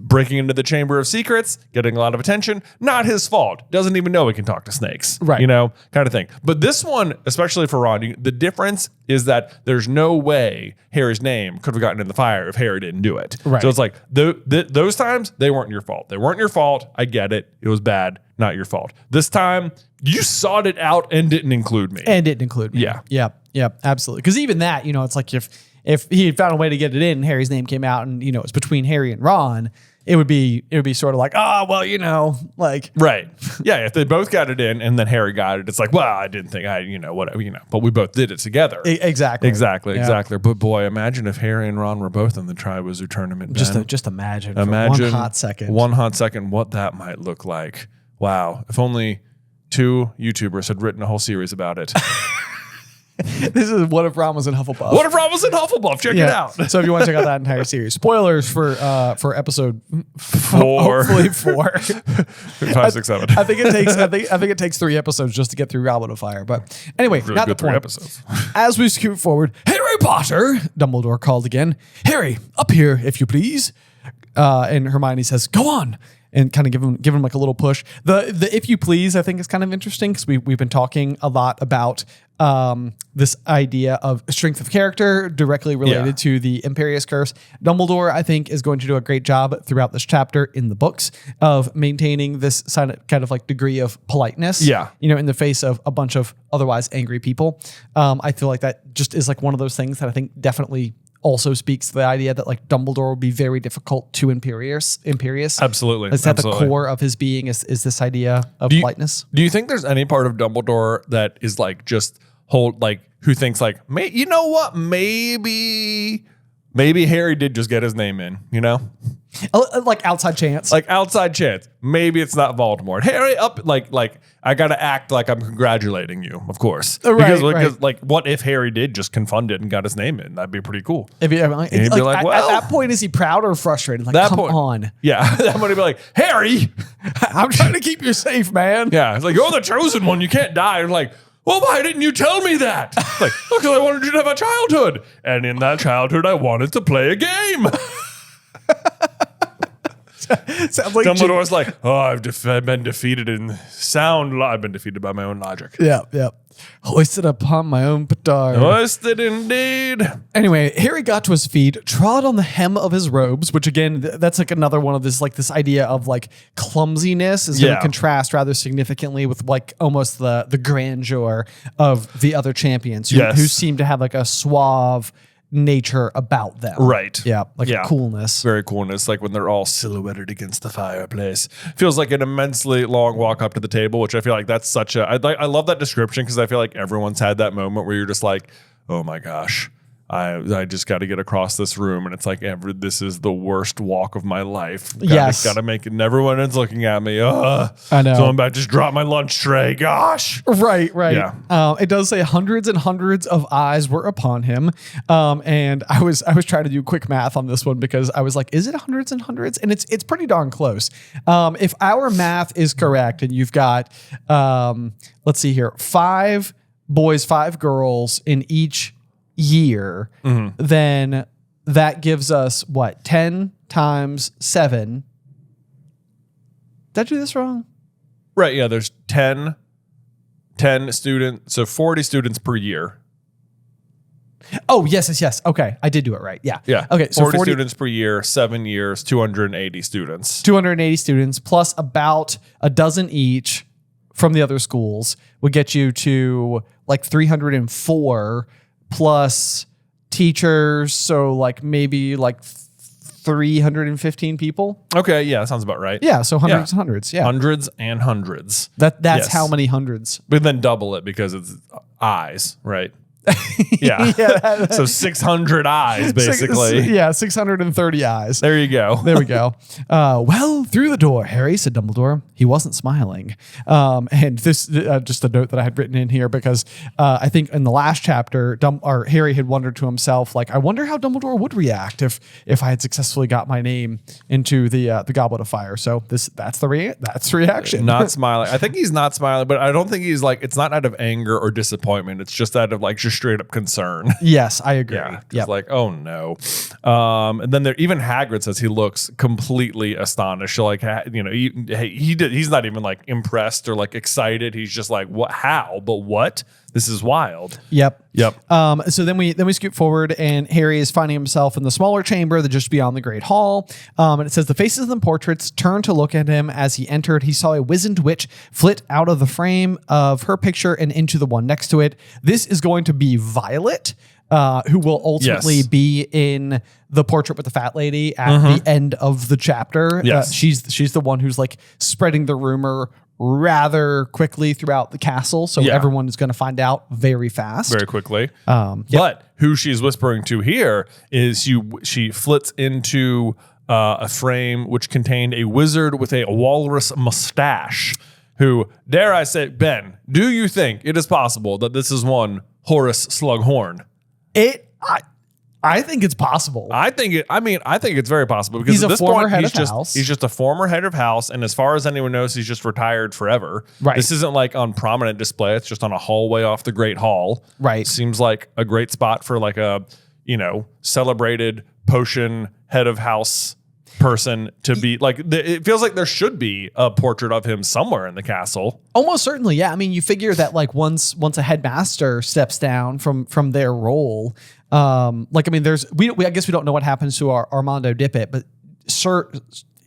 breaking into the Chamber of Secrets, getting a lot of attention. Not his fault. Doesn't even know he can talk to snakes. Right. Kind of thing. But this one, especially for Ron, the difference is that there's no way Harry's name could have gotten in the fire if Harry didn't do it. Right. So it's like, those times, they weren't your fault. They weren't your fault. I get it. It was bad. Not your fault. This time, you sought it out and didn't include me. Yeah. Yep. Absolutely. Because even that, it's like if he had found a way to get it in, Harry's name came out, and it's between Harry and Ron, it would be sort of like, like, right, yeah. If they both got it in and then Harry got it, it's like, well, I didn't think whatever, but we both did it together. Exactly. But boy, imagine if Harry and Ron were both in the Triwizard Tournament. Just imagine for one hot second what that might look like. Wow, if only 2 YouTubers had written a whole series about it. This is What If Ron Was in Hufflepuff. What if Ron was in Hufflepuff? Check it out. So if you want to check out that entire series, spoilers for episode 4, hopefully 4, 5, 6, 7. I think it takes 3 episodes just to get through Goblet of Fire. But anyway, Really not the good 3 point. episodes. As we scoot forward, Harry Potter, Dumbledore called again. Harry, up here, if you please. And Hermione says, "Go on." And kind of give him like a little push. The if you please, I think is kind of interesting because we've been talking a lot about this idea of strength of character directly related to the Imperious Curse. Dumbledore, I think, is going to do a great job throughout this chapter in the books of maintaining this kind of like degree of politeness. Yeah. In the face of a bunch of otherwise angry people. I feel like that just is like one of those things that I think definitely also speaks to the idea that like Dumbledore will be very difficult to Imperious. Absolutely. It's at the core of his being is this idea of politeness. Do you think there's any part of Dumbledore that is like just who thinks like, you know what? Maybe Harry did just get his name in, Like outside chance. Like outside chance. Maybe it's not Voldemort. Harry up like I gotta act like I'm congratulating you, of course. Because like what if Harry did just confund it and got his name in? That'd be pretty cool. It'd be like, at that point, is he proud or frustrated? Like, come on. Yeah. That might be like, Harry, I'm trying to keep you safe, man. Yeah. It's like, you're the chosen one. You can't die. And like, well, why didn't you tell me that? Like, because I wanted you to have a childhood. And in that childhood, I wanted to play a game. Sounds like Dumbledore's like, I've been defeated in sound. I've been defeated by my own logic. Yeah. Hoisted upon my own petard. Hoisted indeed. Anyway, Harry got to his feet, trod on the hem of his robes, which again, that's like another one of this idea of like clumsiness is going to contrast rather significantly with like almost the grandeur of the other champions who seem to have like a suave nature about them. Right. Yeah. A coolness. Very coolness. Like when they're all silhouetted against the fireplace. Feels like an immensely long walk up to the table, which I feel like that's such a... I love that description because I feel like everyone's had that moment where you're just like, oh my gosh, I just got to get across this room, and it's like this is the worst walk of my life. Got to make it. And everyone is looking at me. I know. So I'm about to just drop my lunch tray. Gosh. Right. Yeah. It does say hundreds and hundreds of eyes were upon him, and I was trying to do quick math on this one because I was like, is it hundreds and hundreds? And it's pretty darn close. If our math is correct, and you've got let's see here, 5 boys, 5 girls in each year, then that gives us what? 10 times 7. Did I do this wrong? Right. Yeah. There's 10 students. So 40 students per year. Oh, yes. Okay. I did do it right. Yeah. Yeah. Okay. So 40 students per year, 7 years, 280 students. 280 students plus about a dozen each from the other schools would get you to like 304 plus teachers. So like maybe like 315 people. Okay. Yeah. That sounds about right. Yeah. So hundreds and hundreds. Yeah. Hundreds and hundreds. That's how many hundreds. But then double it because it's eyes, right? Yeah. So 600 eyes, basically. 630 eyes. There you go. There we go. Well, through the door, Harry, said Dumbledore. He wasn't smiling. And this, just a note that I had written in here because I think in the last chapter, Harry had wondered to himself, like, I wonder how Dumbledore would react if I had successfully got my name into the Goblet of Fire. So that's the reaction. Not smiling. I think he's not smiling, but I don't think he's like, it's not out of anger or disappointment. It's just out of like just straight up concern. Yes, I agree. Yeah, it's like, oh no. And then even Hagrid says he looks completely astonished. So like, he's not even like impressed or like excited. He's just like, what? How? But what? This is wild. Yep. So then we scoot forward, and Harry is finding himself in the smaller chamber that just beyond the Great Hall. And it says the faces in the portraits turned to look at him as he entered. He saw a wizened witch flit out of the frame of her picture and into the one next to it. This is going to be Violet, who will ultimately be in the portrait with the fat lady at the end of the chapter. Yes. She's the one who's like spreading the rumor rather quickly throughout the castle. So everyone is going to find out very fast. Very quickly. But who she's whispering to here is she flits into a frame which contained a wizard with a walrus mustache who, dare I say, Ben, do you think it is possible that this is one Horace Slughorn? I think it's possible. I think it's very possible because he's at this point he's just a former head of house, and as far as anyone knows, he's just retired forever. Right. This isn't like on prominent display; it's just on a hallway off the Great Hall. Right. Seems like a great spot for like a celebrated potion head of house person to be like. It feels like there should be a portrait of him somewhere in the castle. Almost certainly, yeah. I mean, you figure that like once a headmaster steps down from their role. I guess we don't know what happens to our Armando Dippet, but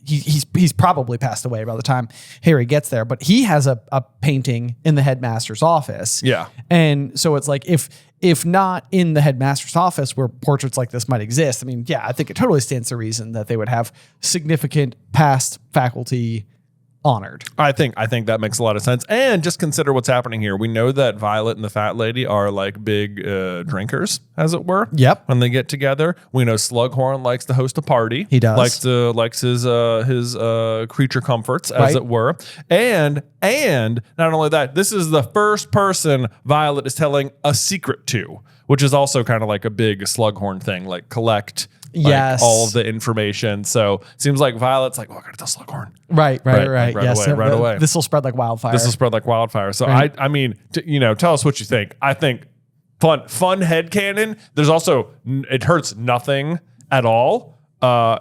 he's probably passed away by the time Harry gets there. But he has a painting in the headmaster's office. Yeah, and so it's like if not in the headmaster's office where portraits like this might exist, I mean, yeah, I think it totally stands to reason that they would have significant past faculty honored. I think that makes a lot of sense. And just consider what's happening here. We know that Violet and the fat lady are like big drinkers, as it were. Yep. When they get together, we know Slughorn likes to host a party. He does. Likes his creature comforts, as it were. And not only that, this is the first person Violet is telling a secret to, which is also kind of like a big Slughorn thing, like collect. All of the information. So it seems like Violet's like, I gotta tell Slughorn. Right. Yes, right away. This will spread like wildfire. So I mean, tell us what you think. I think fun headcanon. There's also, it hurts nothing at all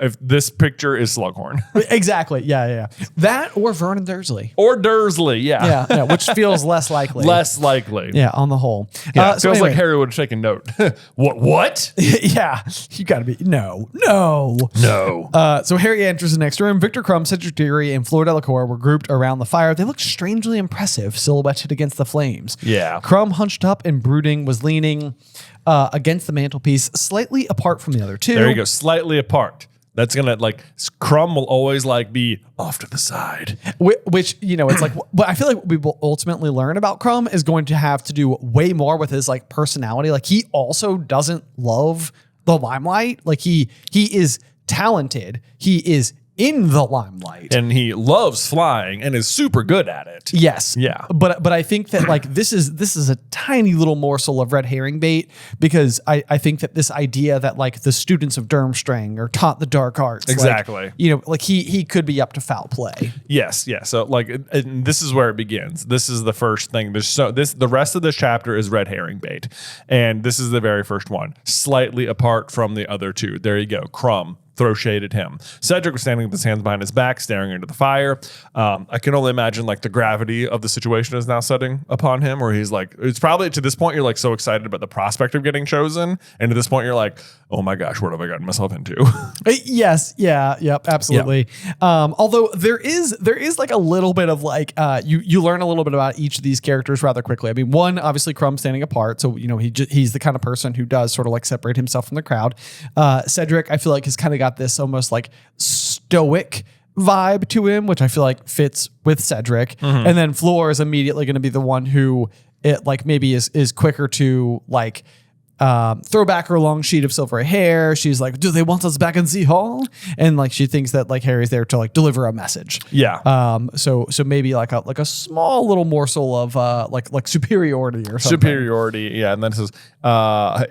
if this picture is Slughorn. Exactly. Yeah. That or Vernon Dursley. Yeah. Which feels less likely. Yeah, on the whole. Yeah, feels like Harry would have taken note. What? Yeah. You got to be... No. So Harry enters the next room. Victor Crumb, Cedric Diggory, and Fleur Delacour were grouped around the fire. They looked strangely impressive, silhouetted against the flames. Yeah. Crumb, hunched up and brooding, was leaning against the mantelpiece, slightly apart from the other two. There you go, slightly apart. That's gonna Crumb will always be off to the side, which it's like. But I feel like what we will ultimately learn about Crumb is going to have to do way more with his personality. Like he also doesn't love the limelight. Like he is talented. He is in the limelight, and he loves flying and is super good at it. Yes, yeah. But I think that this is a tiny little morsel of red herring bait, because I think that this idea that the students of Durmstrang are taught the dark arts. Exactly. He could be up to foul play. Yes, yeah. So and this is where it begins. This is the first thing. The rest of this chapter is red herring bait, and this is the very first one, slightly apart from the other two. There you go, Crumb. Throw shade at him. Cedric was standing with his hands behind his back, staring into the fire. I can only imagine the gravity of the situation is now setting upon him, where he's it's probably to this point you're so excited about the prospect of getting chosen, and to this point you're like, oh my gosh, what have I gotten myself into? Yes, yeah, yep, absolutely. Yep. Although there is a little bit of you learn a little bit about each of these characters rather quickly. I mean, one, obviously Crumb standing apart, so he's the kind of person who does sort of separate himself from the crowd. Cedric, I feel has kind of got this almost stoic vibe to him, which I feel fits with Cedric. Mm-hmm. And then Fleur is immediately going to be the one who maybe is quicker to throw back her long sheet of silver hair. She's like, do they want us back in Z Hall? And she thinks that Harry's there to deliver a message. Yeah. So maybe a small little morsel of superiority or something. Superiority. Yeah. And then it says,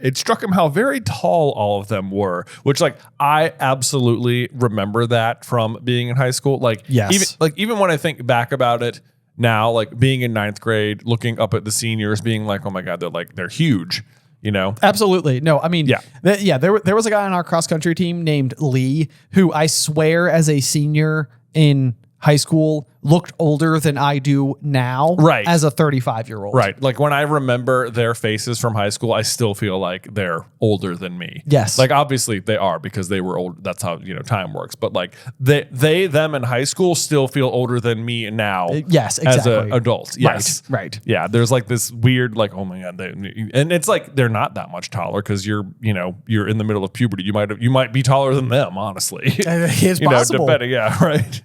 it struck him how very tall all of them were, which I absolutely remember that from being in high school. Yes. Even when I think back about it now, being in ninth grade, looking up at the seniors, being oh my God, they're huge. Absolutely. No, I mean, there was a guy on our cross country team named Lee who I swear as a senior in high school looked older than I do now, right, as a 35-year-old. Right. When I remember their faces from high school, I still feel like they're older than me. Yes. Obviously they are, because they were old. That's how, time works. But them in high school still feel older than me now. Yes, exactly. As an adult. Yes. Right. Yeah. There's this weird, oh my God. And it's they're not that much taller, because you're in the middle of puberty. You might be taller than them, honestly. It's possible. Depending. Yeah. Right.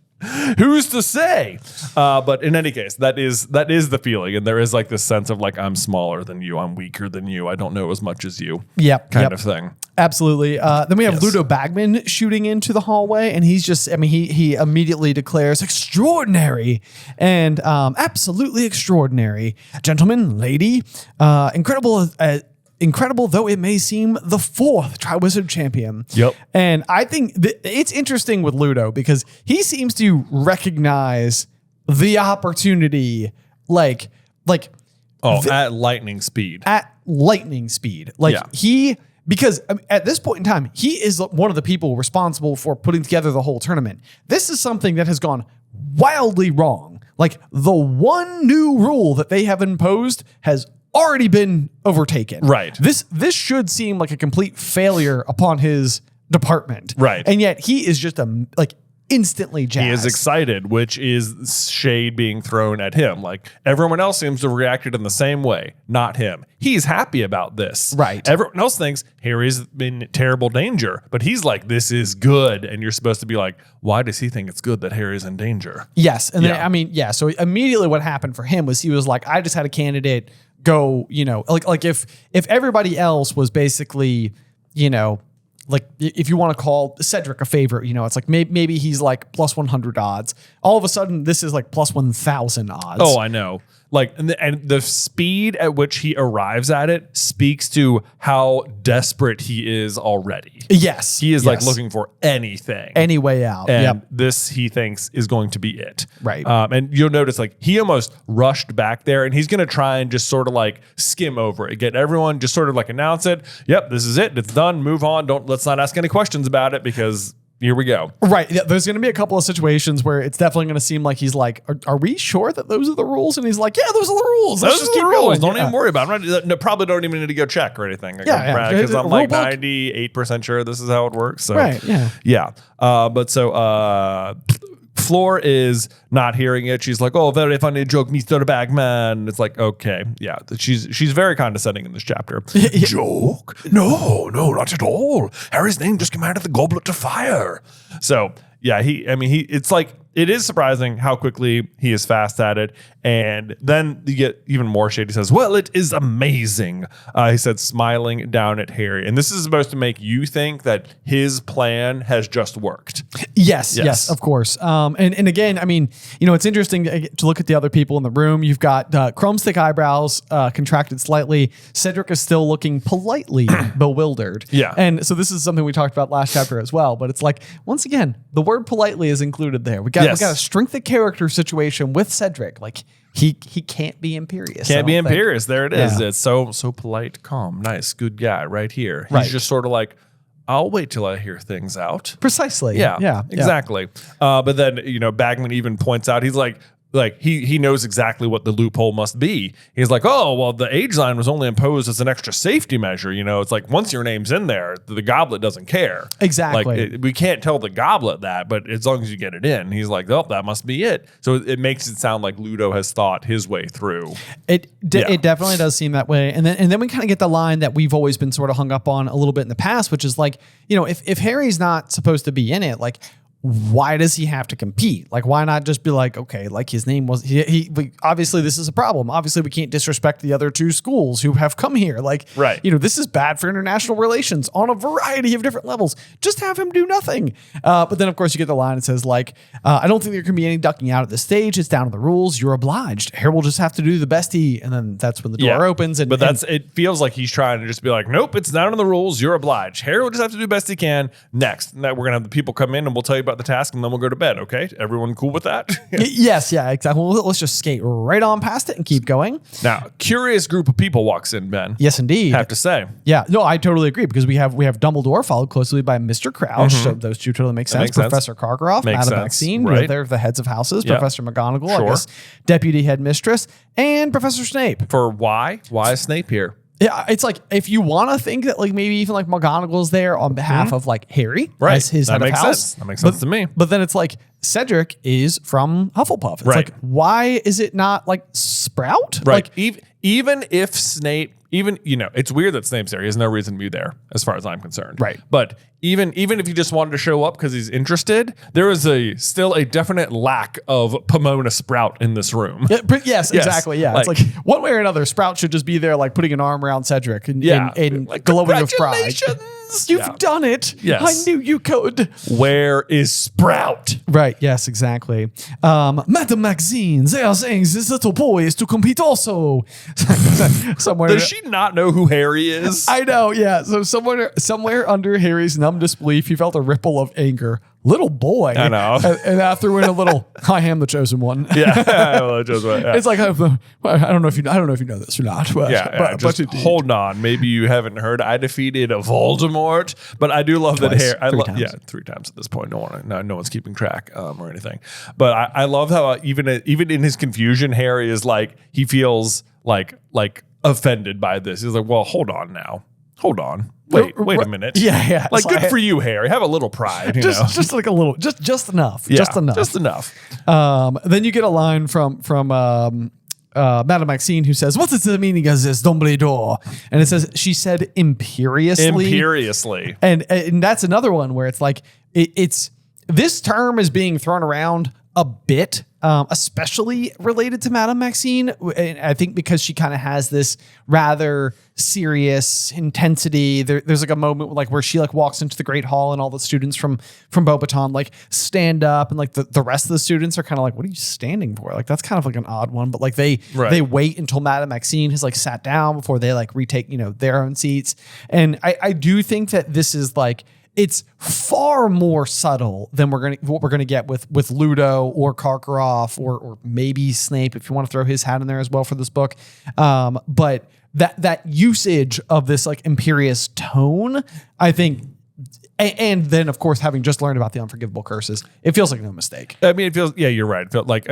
Who's to say? But in any case, that is the feeling, and there is this sense of I'm smaller than you, I'm weaker than you, I don't know as much as you, kind of thing. Absolutely. Then we have Ludo Bagman shooting into the hallway, and he's just, I mean, he immediately declares extraordinary and absolutely extraordinary. Gentlemen, lady, incredible though it may seem, the 4th Triwizard Champion. Yep. And I think it's interesting with Ludo because he seems to recognize the opportunity at lightning speed. At lightning speed. Because at this point in time, he is one of the people responsible for putting together the whole tournament. This is something that has gone wildly wrong. Like, the one new rule that they have imposed has already been overtaken. Right. This should seem like a complete failure upon his department. Right. And yet he is just instantly jazzed. He is excited, which is shade being thrown at him. Like, everyone else seems to have reacted in the same way, not him. He's happy about this. Right. Everyone else thinks Harry's in terrible danger, but he's like, this is good. And you're supposed to be like, why does he think it's good that Harry's in danger? Yes. And then, so immediately what happened for him was he was like, I just had a candidate go, if everybody else was basically, like, if you want to call Cedric a favorite, it's like maybe he's like plus 100 odds. All of a sudden, this is like plus 1,000 odds. Oh, I know. Like, and the speed at which he arrives at it speaks to how desperate he is already. Yes. He is like looking for anything. Any way out. And this, he thinks, is going to be it. Right. And you'll notice, like, he almost rushed back there, and he's going to try and just sort of like skim over it, get everyone just sort of like announce it. Yep, this is it. It's done. Move on. Let's not ask any questions about it, because here we go. Right. Yeah, there's going to be a couple of situations where it's definitely going to seem like he's like, are we sure that those are the rules? And he's like, yeah, those are the rules. Let's just keep going. Don't even worry about it. Probably don't even need to go check or anything. Because I'm like 98% sure this is how it works. So, right. Yeah. Yeah. Floor is not hearing it. She's like, oh, very funny joke, Mr. Bagman. It's like, okay. Yeah. She's very condescending in this chapter. Joke? No, not at all. Harry's name just came out of the goblet of fire. So, yeah, it's like, it is surprising how quickly he is fast at it. And then you get even more shade. He says, well, it is amazing. He said, smiling down at Harry. And this is supposed to make you think that his plan has just worked. Yes, of course. And again, I mean, it's interesting to look at the other people in the room. You've got Chrome's thick eyebrows contracted slightly. Cedric is still looking politely bewildered. Yeah. And so this is something we talked about last chapter as well. But it's like, once again, the word politely is included there. We got a strength of character situation with Cedric. Like, he can't be imperious. Can't be imperious. There it is. Yeah. It's so polite, calm, nice, good guy right here. He's just sort of like, I'll wait till I hear things out. Precisely. Yeah, exactly. But then, Bagman even points out, he's like he knows exactly what the loophole must be. He's like, oh, well, the age line was only imposed as an extra safety measure. It's like, once your name's in there, the goblet doesn't care. Exactly. Like, we can't tell the goblet that, but as long as you get it in, he's like, oh, that must be it. So it makes it sound like Ludo has thought his way through. It definitely does seem that way. And then we kind of get the line that we've always been sort of hung up on a little bit in the past, which is like, if Harry's not supposed to be in it, like, why does he have to compete? Like, why not just be like, okay, like his name was, obviously this is a problem. Obviously we can't disrespect the other two schools who have come here. Like, right. This is bad for international relations on a variety of different levels. Just have him do nothing. But then of course you get the line that says like, I don't think there can be any ducking out at this stage. It's down to the rules. You're obliged. Harry will just have to do the best and then that's when the door opens. But it feels like he's trying to just be like, nope, it's down to the rules. You're obliged. Harry will just have to do the best he can. Next, we're going to have the people come in and we'll tell you about the task and then we'll go to bed. Okay. Everyone cool with that? Yes. Yeah, exactly. Well, let's just skate right on past it and keep going. Now, curious group of people walks in, Ben. Yes, indeed. Have to say. Yeah. No, I totally agree because we have Dumbledore followed closely by Mr. Crouch. So those two totally make sense. Professor Karkaroff, Madam Maxine. Right. They're the heads of houses. Yep. Professor McGonagall, I guess, Deputy Headmistress, and Professor Snape. For why? Why is Snape here? Yeah, it's like if you want to think that like maybe even like McGonagall's there on behalf of like Harry as his head of house. That makes sense to me. But then it's like Cedric is from Hufflepuff. It's like, why is it not like Sprout? Right. Like, even if Snape even, it's weird that Snape's there. He has no reason to be there as far as I'm concerned. Right. But even if he just wanted to show up because he's interested, there is still a definite lack of Pomona Sprout in this room. Yeah, yes, exactly. Yeah. It's like one way or another, Sprout should just be there, like putting an arm around Cedric and glowing with pride. You've done it. Yes. I knew you could. Where is Sprout? Right. Yes, exactly. Madame Maxine, they are saying this little boy is to compete also. Somewhere. Does she not know who Harry is? I know. Yeah. So somewhere under Harry's numb disbelief, he felt a ripple of anger. Little boy. I know. And I threw in a little, I am the chosen one. Yeah. It's like, I don't know if you know this or not. But, just hold on. Maybe you haven't heard. I defeated Voldemort, but I do love Twice, that Harry. 3 times at this point. No one's keeping track or anything. But I love how even in his confusion, Harry is like, he feels like offended by this. He's like, well, hold on now. Hold on. Wait a minute. Yeah. Like, good for you, Harry. Have a little pride. Just like a little, just enough. Yeah, Just enough. Then you get a line from Madame Maxine who says, "What is the meaning of this Dumbledore?" And it says she said imperiously. And that's another one where it's like it's this term is being thrown around a bit, especially related to Madame Maxine. And I think because she kind of has this rather serious intensity. There's like a moment where she walks into the Great Hall and all the students from Beauxbaton stand up, and the rest of the students are kind of like, what are you standing for? That's kind of like an odd one, but they wait until Madame Maxine has sat down before they retake their own seats. And I do think that this is it's far more subtle than what we're gonna get with Ludo or Karkaroff or maybe Snape, if you want to throw his hat in there as well for this book. But that usage of this imperious tone, I think, and then of course having just learned about the unforgivable curses, it feels like no mistake. I mean, it feels, yeah, you're right. It felt like,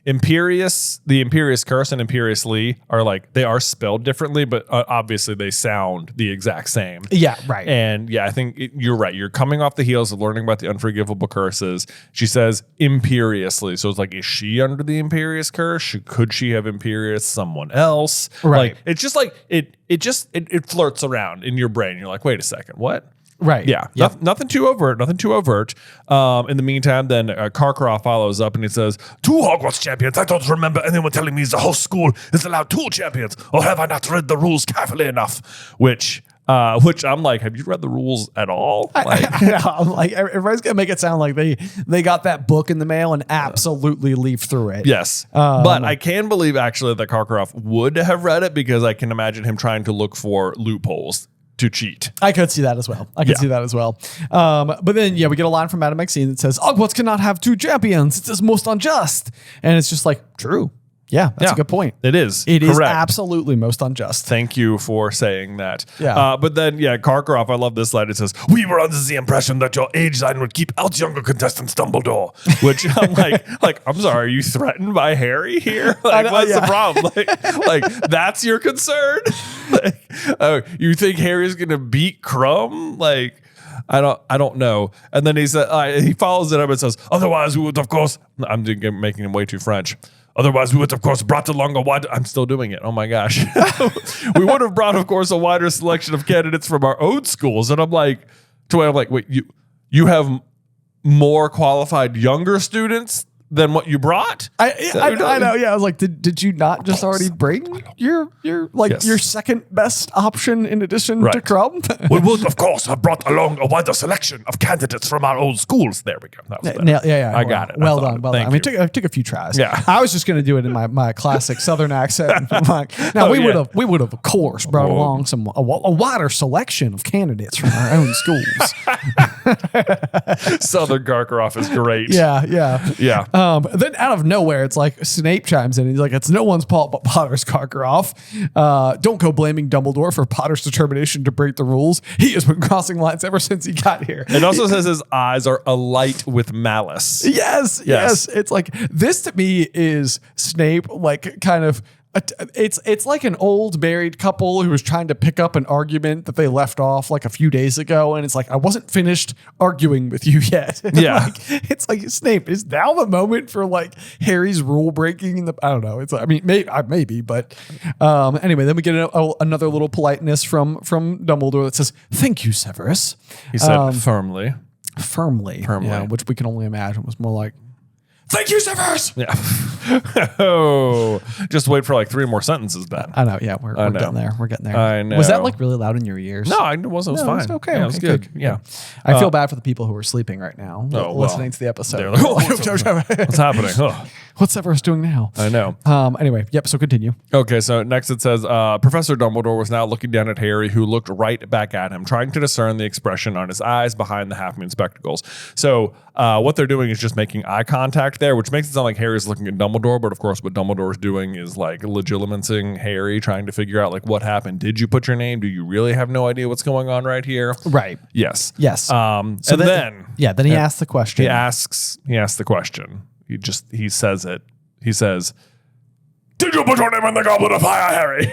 Imperious, the Imperious curse and Imperiously are they are spelled differently, but obviously they sound the exact same. Yeah, right. And yeah, I think you're right. You're coming off the heels of learning about the unforgivable curses. She says imperiously. So it's is she under the Imperious curse? Could she have Imperious someone else? Right. It's just it flirts around in your brain. You're like, wait a second, what? Right. Yeah. Yep. Nothing too overt. In the meantime, then Karkaroff follows up and he says, 2 Hogwarts champions. I don't remember anyone telling me the whole school is allowed 2 champions. Or have I not read the rules carefully enough? Which I'm like, have you read the rules at all? I'm like, everybody's gonna make it sound like they got that book in the mail and absolutely leaf through it. Yes, but I can believe actually that Karkaroff would have read it, because I can imagine him trying to look for loopholes to cheat. I could see that as well. But then, we get a line from Madame Maxine that says, Hogwarts cannot have 2 champions. It is most unjust. And it's just true. Yeah, that's a good point. It is. It is absolutely most unjust. Thank you for saying that. Yeah. But then, Karkaroff, I love this line. It says, "We were under the impression that your age line would keep out younger contestants, Dumbledore." Which I'm like, I'm sorry, are you threatened by Harry here? What's the problem? That's your concern? You think Harry's gonna beat Crumb? I don't know. And then he said, he follows it up and says, "Otherwise, we would, of course," I'm making him way too French. "Otherwise, we would, of course, brought along a wider..." I'm still doing it. Oh, my gosh. "We would have brought, of course, a wider selection of candidates from our own schools." And I'm like, wait, you have more qualified younger students than what you brought? I know. Yeah, I was like, did you not just already bring your second best option in addition to Crumb? "We would, of course, have brought along a wider selection of candidates from our old schools." There we go. I got it. Well done. I mean, it took a few tries. Yeah. I was just going to do it in my classic Southern accent. We would have, of course, brought along a wider selection of candidates from our own schools. Southern Karkaroff is great. Yeah. Then out of nowhere, it's like Snape chimes in. And he's like, "It's no one's fault but Potter's, Karkaroff. Don't go blaming Dumbledore for Potter's determination to break the rules. He has been crossing lines ever since he got here." It also says his eyes are alight with malice. Yes. It's like, this to me is Snape kind of It's like an old married couple who was trying to pick up an argument that they left off like a few days ago, and it's like, I wasn't finished arguing with you yet. Yeah, it's like, Snape, is now the moment for like Harry's rule breaking? I don't know. It's like, I mean, maybe, but anyway, then we get another little politeness from Dumbledore that says, "Thank you, Severus." He said firmly, yeah, which we can only imagine was more like, "Thank you, Severus." Yeah. Oh, just wait for like 3 more sentences, Ben. I know. Yeah, we're getting there. We're getting there. I know. Was that like really loud in your ears? No, it wasn't. It was fine. It was okay. Yeah, it was good. Yeah. I feel bad for the people who are sleeping right now listening to the episode. They're like, what's happening? Oh. What's Severus doing now? I know. Anyway, yep. So continue. Okay. So next it says, Professor Dumbledore was now looking down at Harry, who looked right back at him, trying to discern the expression on his eyes behind the half-moon spectacles. So what they're doing is just making eye contact there, which makes it sound like Harry's looking at Dumbledore. But of course, what Dumbledore's doing is like legitimating Harry, trying to figure out like what happened. Did you put your name? Do you really have no idea what's going on right here? Right. Yes. So then he asks the question. He asks the question. He says it. He says, "Did you put your name in the Goblet of Fire, Harry?"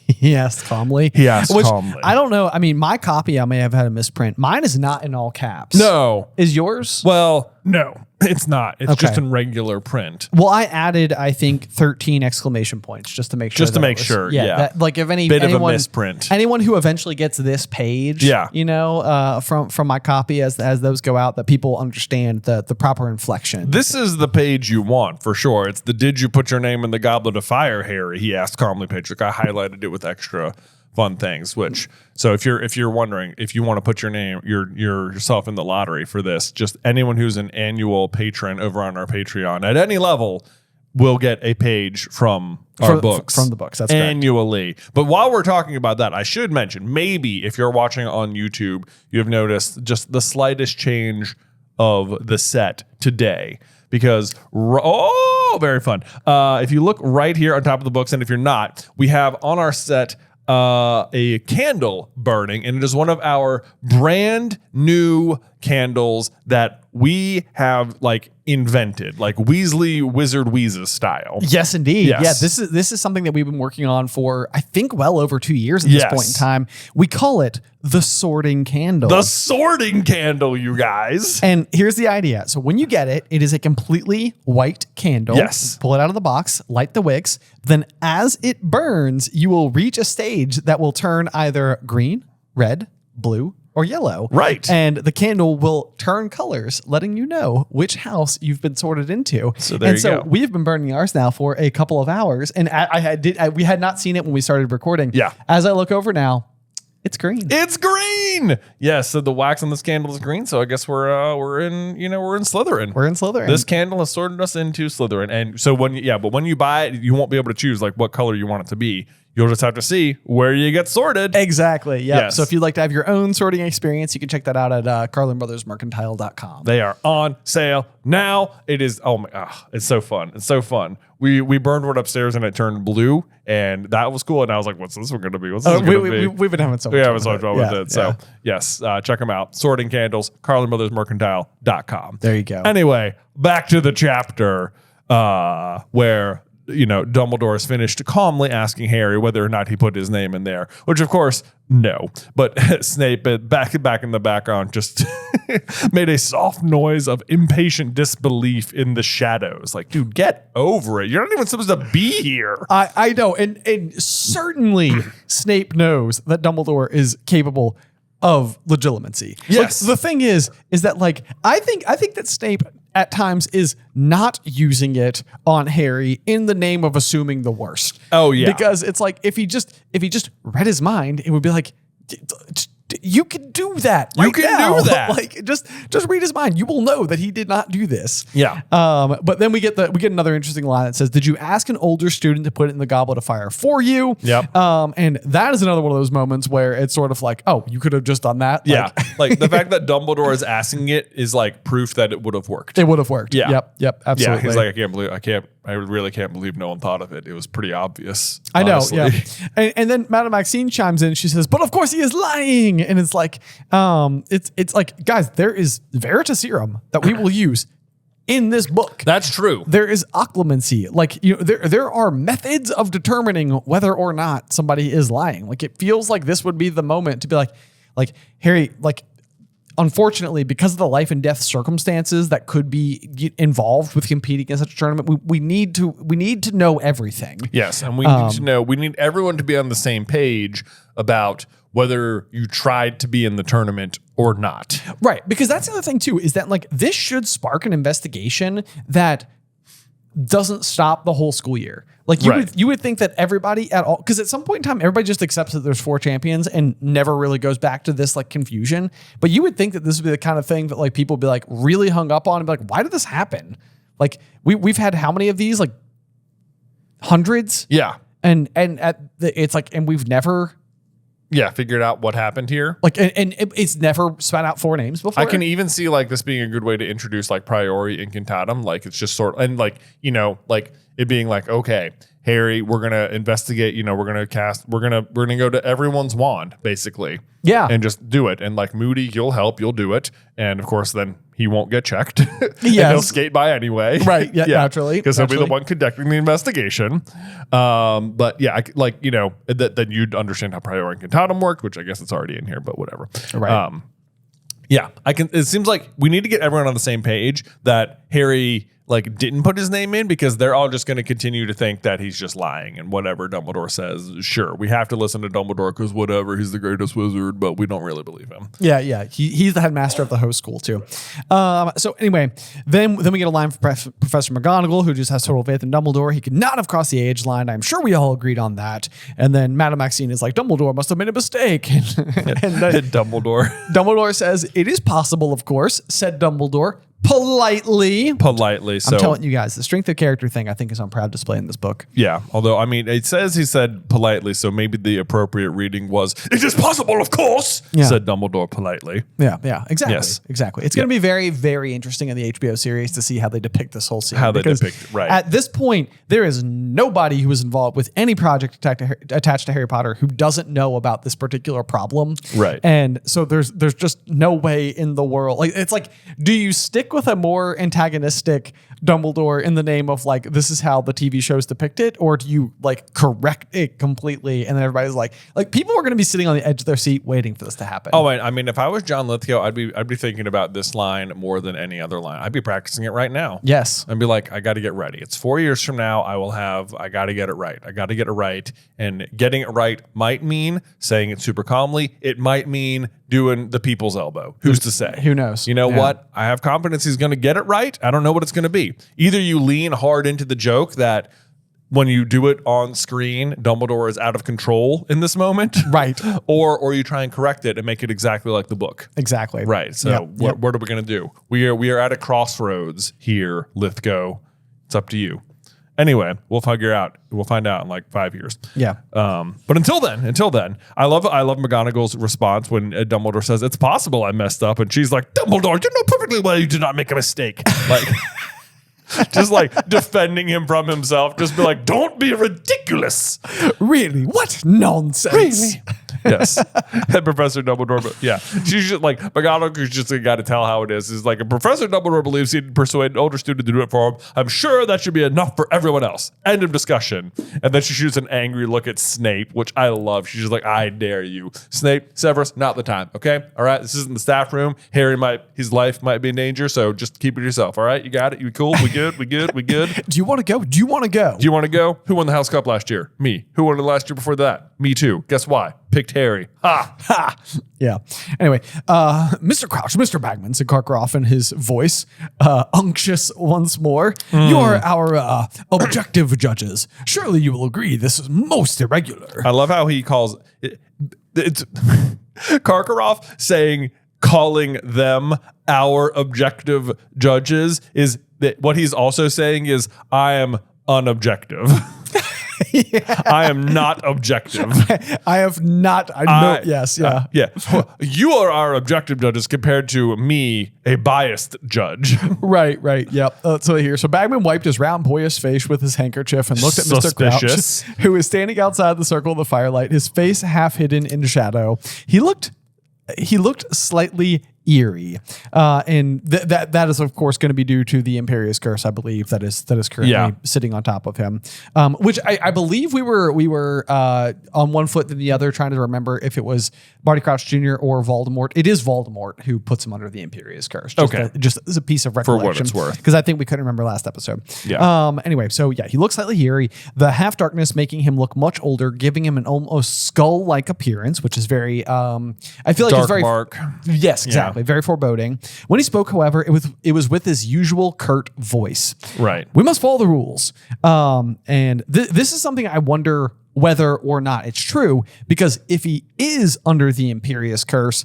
He asked calmly. Calmly. I don't know. I mean, my copy, I may have had a misprint. Mine is not in all caps. No. Is yours? Well, no, it's not. It's just in regular print. Well, I added, I think, 13 exclamation points just to make sure. Just to make sure. Yeah. That, like if bit of a misprint. Anyone who eventually gets this page, from my copy as those go out, that people understand the proper inflection. This is the page you want for sure. It's the "Did you put your name in the Goblet of Fire, Harry?" he asked calmly page. Like I highlighted it with extra fun things. So if you're wondering if you want to put your name yourself in the lottery for this, just anyone who's an annual patron over on our Patreon at any level will get a page from our books. From the books, that's annually. Correct. But while we're talking about that, I should mention, maybe if you're watching on YouTube, you have noticed just the slightest change of the set today. Because, very fun. If you look right here on top of the books, and if you're not, we have on our set a candle burning, and it is one of our brand new candles that we have like invented, like Weasley Wizard Wheezes style. Yes, indeed. Yes. Yeah, this is something that we've been working on for I think well over 2 years at this point in time. We call it the sorting candle. The sorting candle, you guys. And here's the idea. So when you get it, it is a completely white candle. Yes. Pull it out of the box, light the wicks. Then as it burns, you will reach a stage that will turn either green, red, blue, or yellow. Right. And the candle will turn colors, letting you know which house you've been sorted into. So there you go. We have been burning ours now for a couple of hours. And we had not seen it when we started recording. Yeah. As I look over now, it's green. It's green. Yes. So the wax on this candle is green. So I guess we're in Slytherin. We're in Slytherin. This candle has sorted us into Slytherin. And so when you buy it, you won't be able to choose like what color you want it to be. You'll just have to see where you get sorted. Exactly. Yeah. Yes. So if you'd like to have your own sorting experience, you can check that out at CarlinBrothersMercantile.com. They are on sale now. It is. It's so fun. It's so fun. We burned one upstairs and it turned blue, and that was cool. And I was like, "What's this one going to be? What's this going to be?" We've been having so much fun. So much fun with it. So yes, check them out. Sorting Candles, CarlinBrothersMercantile.com. There you go. Anyway, back to the chapter where Dumbledore is finished calmly asking Harry whether or not he put his name in there, which of course, no. But Snape, back in the background, just made a soft noise of impatient disbelief in the shadows. Like, dude, get over it. You're not even supposed to be here. I know. And certainly Snape knows that Dumbledore is capable of legitimacy. Yes. Like, the thing is that like, I think that Snape at times is not using it on Harry in the name of assuming the worst. Oh yeah. Because it's like, if he just read his mind, it would be like, you can do that. You can do that. Like just read his mind. You will know that he did not do this. Yeah. But then we get another interesting line that says, "Did you ask an older student to put it in the Goblet of Fire for you?" Yep. And that is another one of those moments where it's sort of like, oh, you could have just done that. Yeah. Like the fact that Dumbledore is asking it is like proof that it would have worked. It would have worked. Yeah. Yep. Absolutely. Yeah. He's like, I really can't believe no one thought of it. It was pretty obvious. I know. Honestly. Yeah. And then Madame Maxine chimes in. She says, "But of course he is lying." And it's like, it's like, guys, there is Veritaserum that we will use in this book. That's true. There is occlumency. Like, there are methods of determining whether or not somebody is lying. Like, it feels like this would be the moment to be like, Harry, like, unfortunately, because of the life and death circumstances that could be involved with competing in such a tournament, we need to know everything. Yes, and we need everyone to be on the same page about whether you tried to be in the tournament or not. Right, because that's the other thing too, is that like this should spark an investigation that doesn't stop the whole school year. Like you would think that everybody at all, because at some point in time, everybody just accepts that there's 4 champions and never really goes back to this like confusion. But you would think that this would be the kind of thing that like people would be like really hung up on and be like, why did this happen? Like we've had how many of these? Like hundreds? Yeah. And it's like, and we've never figured out what happened here. Like, and it's never spat out 4 names before. I can even see like this being a good way to introduce like priori incantatem. Like it's just sort of, and like, you know, like it being like, okay, Harry, we're going to investigate, you know, we're going to go to everyone's wand basically. Yeah. And just do it. And like Moody, you'll help, you'll do it. And of course, then he won't get checked. Yes. And he'll skate by anyway. Right. Yeah. Naturally. Because he'll be the one conducting the investigation. But yeah, like, you know, then you'd understand how priori incantatem worked, which I guess it's already in here, but whatever. Right. Yeah. It seems like we need to get everyone on the same page that Harry like didn't put his name in, because they're all just going to continue to think that he's just lying, and whatever Dumbledore says, sure, we have to listen to Dumbledore because whatever, he's the greatest wizard, but we don't really believe him. Yeah. He's the headmaster of the host school too. So anyway, then we get a line from Professor McGonagall, who just has total faith in Dumbledore. He could not have crossed the age line. I'm sure we all agreed on that. And then Madame Maxine is like, Dumbledore must have made a mistake. and then Dumbledore says, it is possible, of course, said Dumbledore. Politely. So I'm telling you guys, the strength of character thing I think is on proud display in this book. Yeah. Although, I mean, it says he said politely, so maybe the appropriate reading was, it is possible, of course, said Dumbledore politely. Yeah. Exactly. Yes. Exactly. It's going to be very, very interesting in the HBO series to see how they depict this whole scene. Right. At this point, there is nobody who is involved with any project attached to Harry Potter who doesn't know about this particular problem. Right. And so there's just no way in the world. Like, it's like, do you stick with a more antagonistic Dumbledore in the name of like, this is how the TV shows depict it, or do you like correct it completely? And then everybody's like people are going to be sitting on the edge of their seat waiting for this to happen. Oh, I mean, if I was John Lithgow, I'd be thinking about this line more than any other line. I'd be practicing it right now. Yes. I'd be like, I got to get ready. It's 4 years from now. I got to get it right. I got to get it right. And getting it right might mean saying it super calmly. It might mean doing the people's elbow. Who's to say? Who knows? You know what? I have confidence he's going to get it right. I don't know what it's going to be. Either you lean hard into the joke that when you do it on screen, Dumbledore is out of control in this moment. Right. Or you try and correct it and make it exactly like the book. Exactly. Right. So what are we going to do? We are at a crossroads here, Lithgow. It's up to you. Anyway, we'll find out in like 5 years. Yeah. But until then, I love McGonagall's response when Dumbledore says, it's possible I messed up. And she's like, Dumbledore, you know perfectly well you did not make a mistake. Like, just like defending him from himself. Just be like, don't be ridiculous. Really? What nonsense? Really? Yes. And Professor Dumbledore, but yeah. She's just like, McGonagall's just got to tell how it is. It's like, if Professor Dumbledore believes he'd persuade an older student to do it for him, I'm sure that should be enough for everyone else. End of discussion. And then she shoots an angry look at Snape, which I love. She's just like, I dare you. Snape, Severus, not the time. Okay? All right? This isn't the staff room. His life might be in danger, so just keep it yourself. All right? You got it? You cool? We good? We good? Do you want to go? Do you want to go? Who won the House Cup last year? Me. Who won it last year before that? Me too. Guess why? Picked Harry. Ha! Yeah. Anyway, Mr. Crouch, Mr. Bagman, said Karkaroff in his voice, unctuous once more. You are our objective judges. Surely you will agree this is most irregular. I love how he calls it's Karkaroff calling them our objective judges is that what he's also saying is I am unobjective. Yeah. I am not objective. I have not. Yes. You are our objective judges compared to me, a biased judge. Right. Yep. So Bagman wiped his round, boyish face with his handkerchief and looked at Mr. Crouch, who was standing outside the circle of the firelight, his face half hidden in shadow. He looked slightly eerie. And that is of course going to be due to the Imperious Curse, I believe, that is currently sitting on top of him. Which I believe we were on one foot than the other, trying to remember if it was Barty Crouch Jr. or Voldemort. It is Voldemort who puts him under the Imperious Curse. Just as a piece of recollection. For what it's worth. Because I think we couldn't remember last episode. Yeah. Anyway, so yeah, he looks slightly eerie. The half darkness making him look much older, giving him an almost skull-like appearance, which is very, I feel like Dark it's very... mark. Yes, exactly. Very foreboding. When he spoke, however, it was with his usual curt voice. Right. We must follow the rules. And this is something I wonder whether or not it's true, because if he is under the Imperious Curse,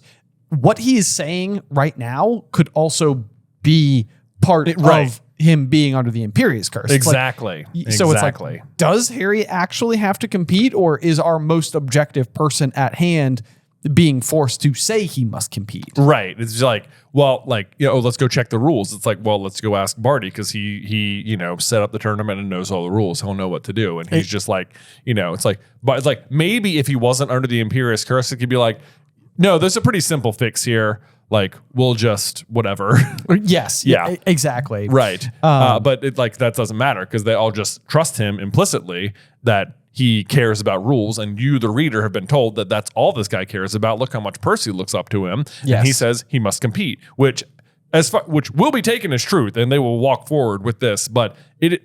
what he is saying right now could also be part of him being under the Imperious Curse. Exactly. So it's like, does Harry actually have to compete, or is our most objective person at hand being forced to say he must compete? Right. It's like, well, like, let's go check the rules. It's like, well, let's go ask Barty, because he set up the tournament and knows all the rules. He'll know what to do. And he's just like, it's like, but it's like, maybe if he wasn't under the Imperious Curse, it could be like, no, there's a pretty simple fix here. Like, we'll just whatever. Yes. Yeah. Exactly. Right. But that doesn't matter, because they all just trust him implicitly that he cares about rules, and you, the reader, have been told that that's all this guy cares about. Look how much Percy looks up to him. Yes. And he says he must compete, which will be taken as truth, and they will walk forward with this. But it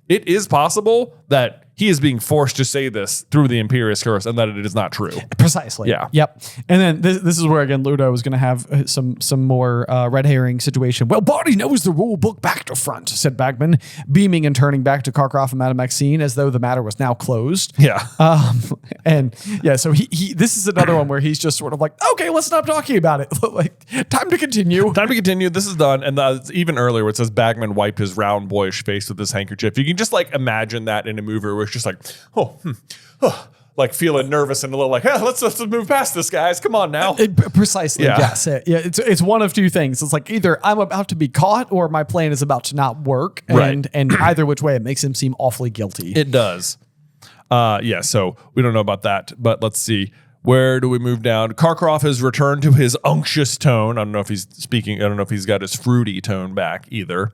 is possible that he is being forced to say this through the Imperious Curse, and that it is not true. Precisely. Yeah. Yep. And then this is where, again, Ludo is going to have some more red herring situation. Well, Barty knows the rule book back to front, said Bagman, beaming and turning back to Karkaroff and Madame Maxine as though the matter was now closed. Yeah. And yeah, so he this is another one where he's just sort of like, okay, let's stop talking about it. Like, time to continue. Time to continue. This is done. And even earlier, where it says Bagman wiped his round boyish face with his handkerchief. You can just imagine that in a movie where it's just like, like feeling nervous and a little like, hey, let's move past this, guys. Come on now. Precisely. Yeah. Yes. It's one of two things. It's like either I'm about to be caught or my plan is about to not work. And either which way, it makes him seem awfully guilty. It does. So we don't know about that, but let's see. Where do we move down? Karkaroff has returned to his unctuous tone. I don't know if he's speaking. I don't know if he's got his fruity tone back either.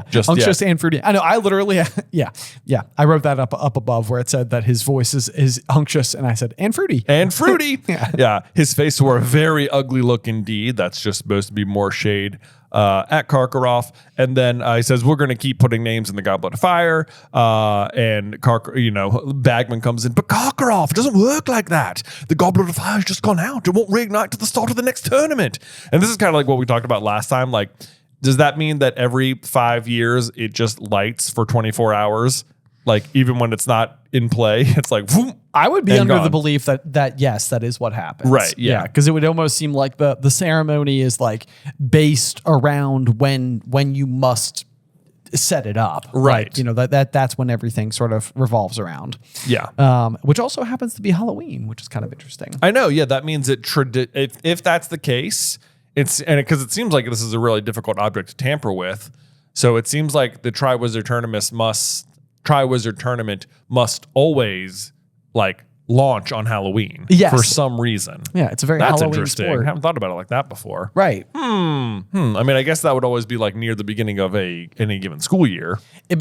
Just unctuous and fruity. I know. I literally, I wrote that up above where it said that his voice is unctuous, and I said and fruity. And fruity. Yeah. His face wore a very ugly look indeed. That's just supposed to be more shade at Karkaroff. And then he says, we're going to keep putting names in the Goblet of Fire. And Bagman comes in, but Karkaroff, it doesn't work like that. The Goblet of Fire has just gone out. It won't reignite to the start of the next tournament. And this is kind of like what we talked about last time. Like, does that mean that every 5 years it just lights for 24 hours? Like, even when it's not in play, it's like, whoop, I would be under the belief that yes, that is what happens. Right. Yeah. Because it would almost seem like the ceremony is like based around when you must set it up. Right. Like, that's when everything sort of revolves around. Yeah. Which also happens to be Halloween, which is kind of interesting. I know. Yeah. That means if that's the case, because it seems like this is a really difficult object to tamper with. So it seems like the Triwizard Tournament must always launch on Halloween for some reason. Yeah, it's a very That's Halloween interesting. sport. I haven't thought about it like that before. Right. I mean, I guess that would always be near the beginning of any given school year. It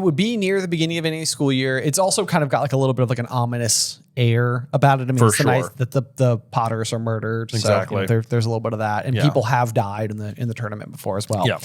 would be near the beginning of any school year. It's also kind of got a little bit of an ominous air about it. I mean, it's the night that the Potters are murdered. Exactly. So, there's a little bit of that, and people have died in the tournament before as well. Yeah.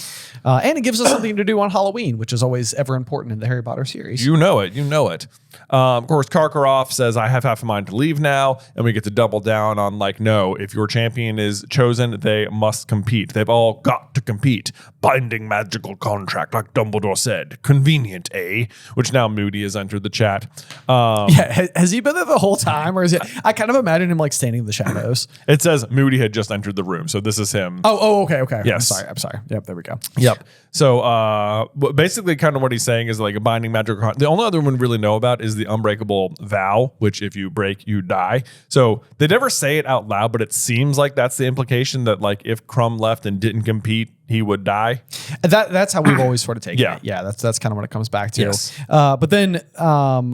And it gives us something to do on Halloween, which is always ever important in the Harry Potter series. You know it. Of course, Karkaroff says, I have half a mind to leave now, and we get to double down on no, if your champion is chosen, they must compete. They've all got to compete. Binding magical contract, like Dumbledore said. Convenient, eh? Which now Moody has entered the chat. Has he been there the whole time, or is it? I kind of imagine him standing in the shadows. It says Moody had just entered the room, so this is him. Okay. Yes. I'm sorry. Yep, there we go. Yep. So basically kind of what he's saying is a binding magical contract. The only other one we really know about is the unbreakable vow, which if you break, you die. So they never say it out loud, but it seems like that's the implication that if Crumb left and didn't compete, he would die. That's how we've always sort of taken Yeah. it. Yeah, that's kind of what it comes back to. Yes. But then,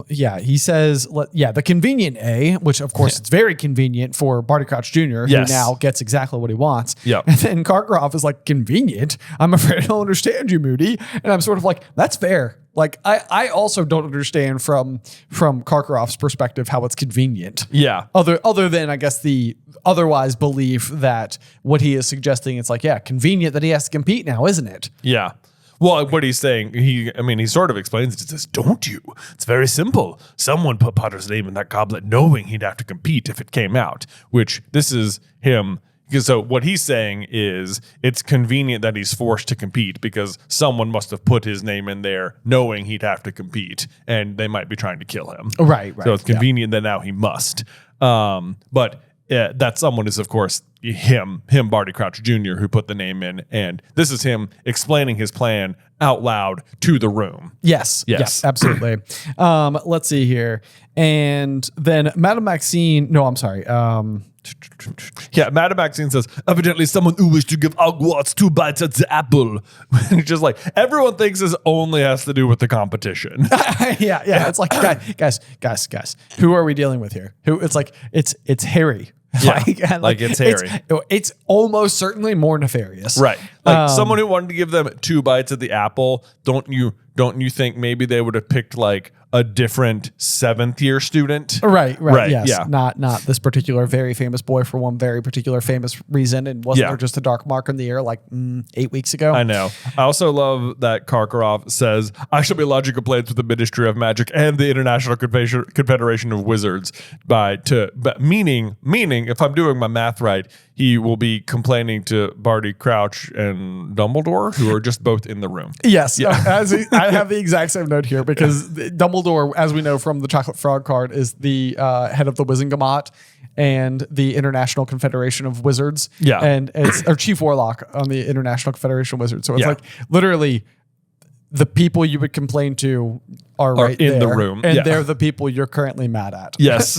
he says, the convenient A, which of course it's very convenient for Barty Crouch Jr., who now gets exactly what he wants. Yep. And then Karkaroff is like, convenient? I'm afraid I don't understand you, Moody. And I'm sort of like, that's fair. Like, I also don't understand from Karkaroff's perspective how it's convenient. Yeah. Other than, I guess, the otherwise belief that what he is suggesting, it's like, convenient that he has to compete now, isn't it? Yeah. Well, what he's saying, he sort of explains it. He says, don't you? It's very simple. Someone put Potter's name in that goblet knowing he'd have to compete if it came out, which this is him. So what he's saying is it's convenient that he's forced to compete because someone must have put his name in there knowing he'd have to compete and they might be trying to kill him. Right. So it's convenient that now he must. But that someone is, of course, him, Barty Crouch Jr., who put the name in. And this is him explaining his plan out loud to the room. Yes, absolutely. Let's see here. And then Madame Maxine, Madame Maxine says, evidently someone who wished to give Hogwarts 2 bites at the apple. Just like, everyone thinks this only has to do with the competition. Yeah. It's like, guys, who are we dealing with here? It's like, it's Harry. Yeah, like it's Harry. It's almost certainly more nefarious. Right. Like someone who wanted to give them 2 bites at the apple, don't you think maybe they would have picked like a different 7th year student? Right. Yes. Yeah. Not this particular very famous boy for one very particular famous reason. And wasn't there just a dark mark in the air like 8 weeks ago? I know. I also love that Karkaroff says, I shall be lodging complaints with the Ministry of Magic and the International Confederation of Wizards meaning if I'm doing my math right, he will be complaining to Barty Crouch and Dumbledore, who are just both in the room. Yes. Yeah. I have the exact same note here because Dumbledore, as we know from the Chocolate Frog card, is the head of the Wizengamot and the International Confederation of Wizards. Yeah. And it's or Chief Warlock on the International Confederation of Wizards. So it's like literally the people you would complain to are right in there, the room. And they're the people you're currently mad at. Yes.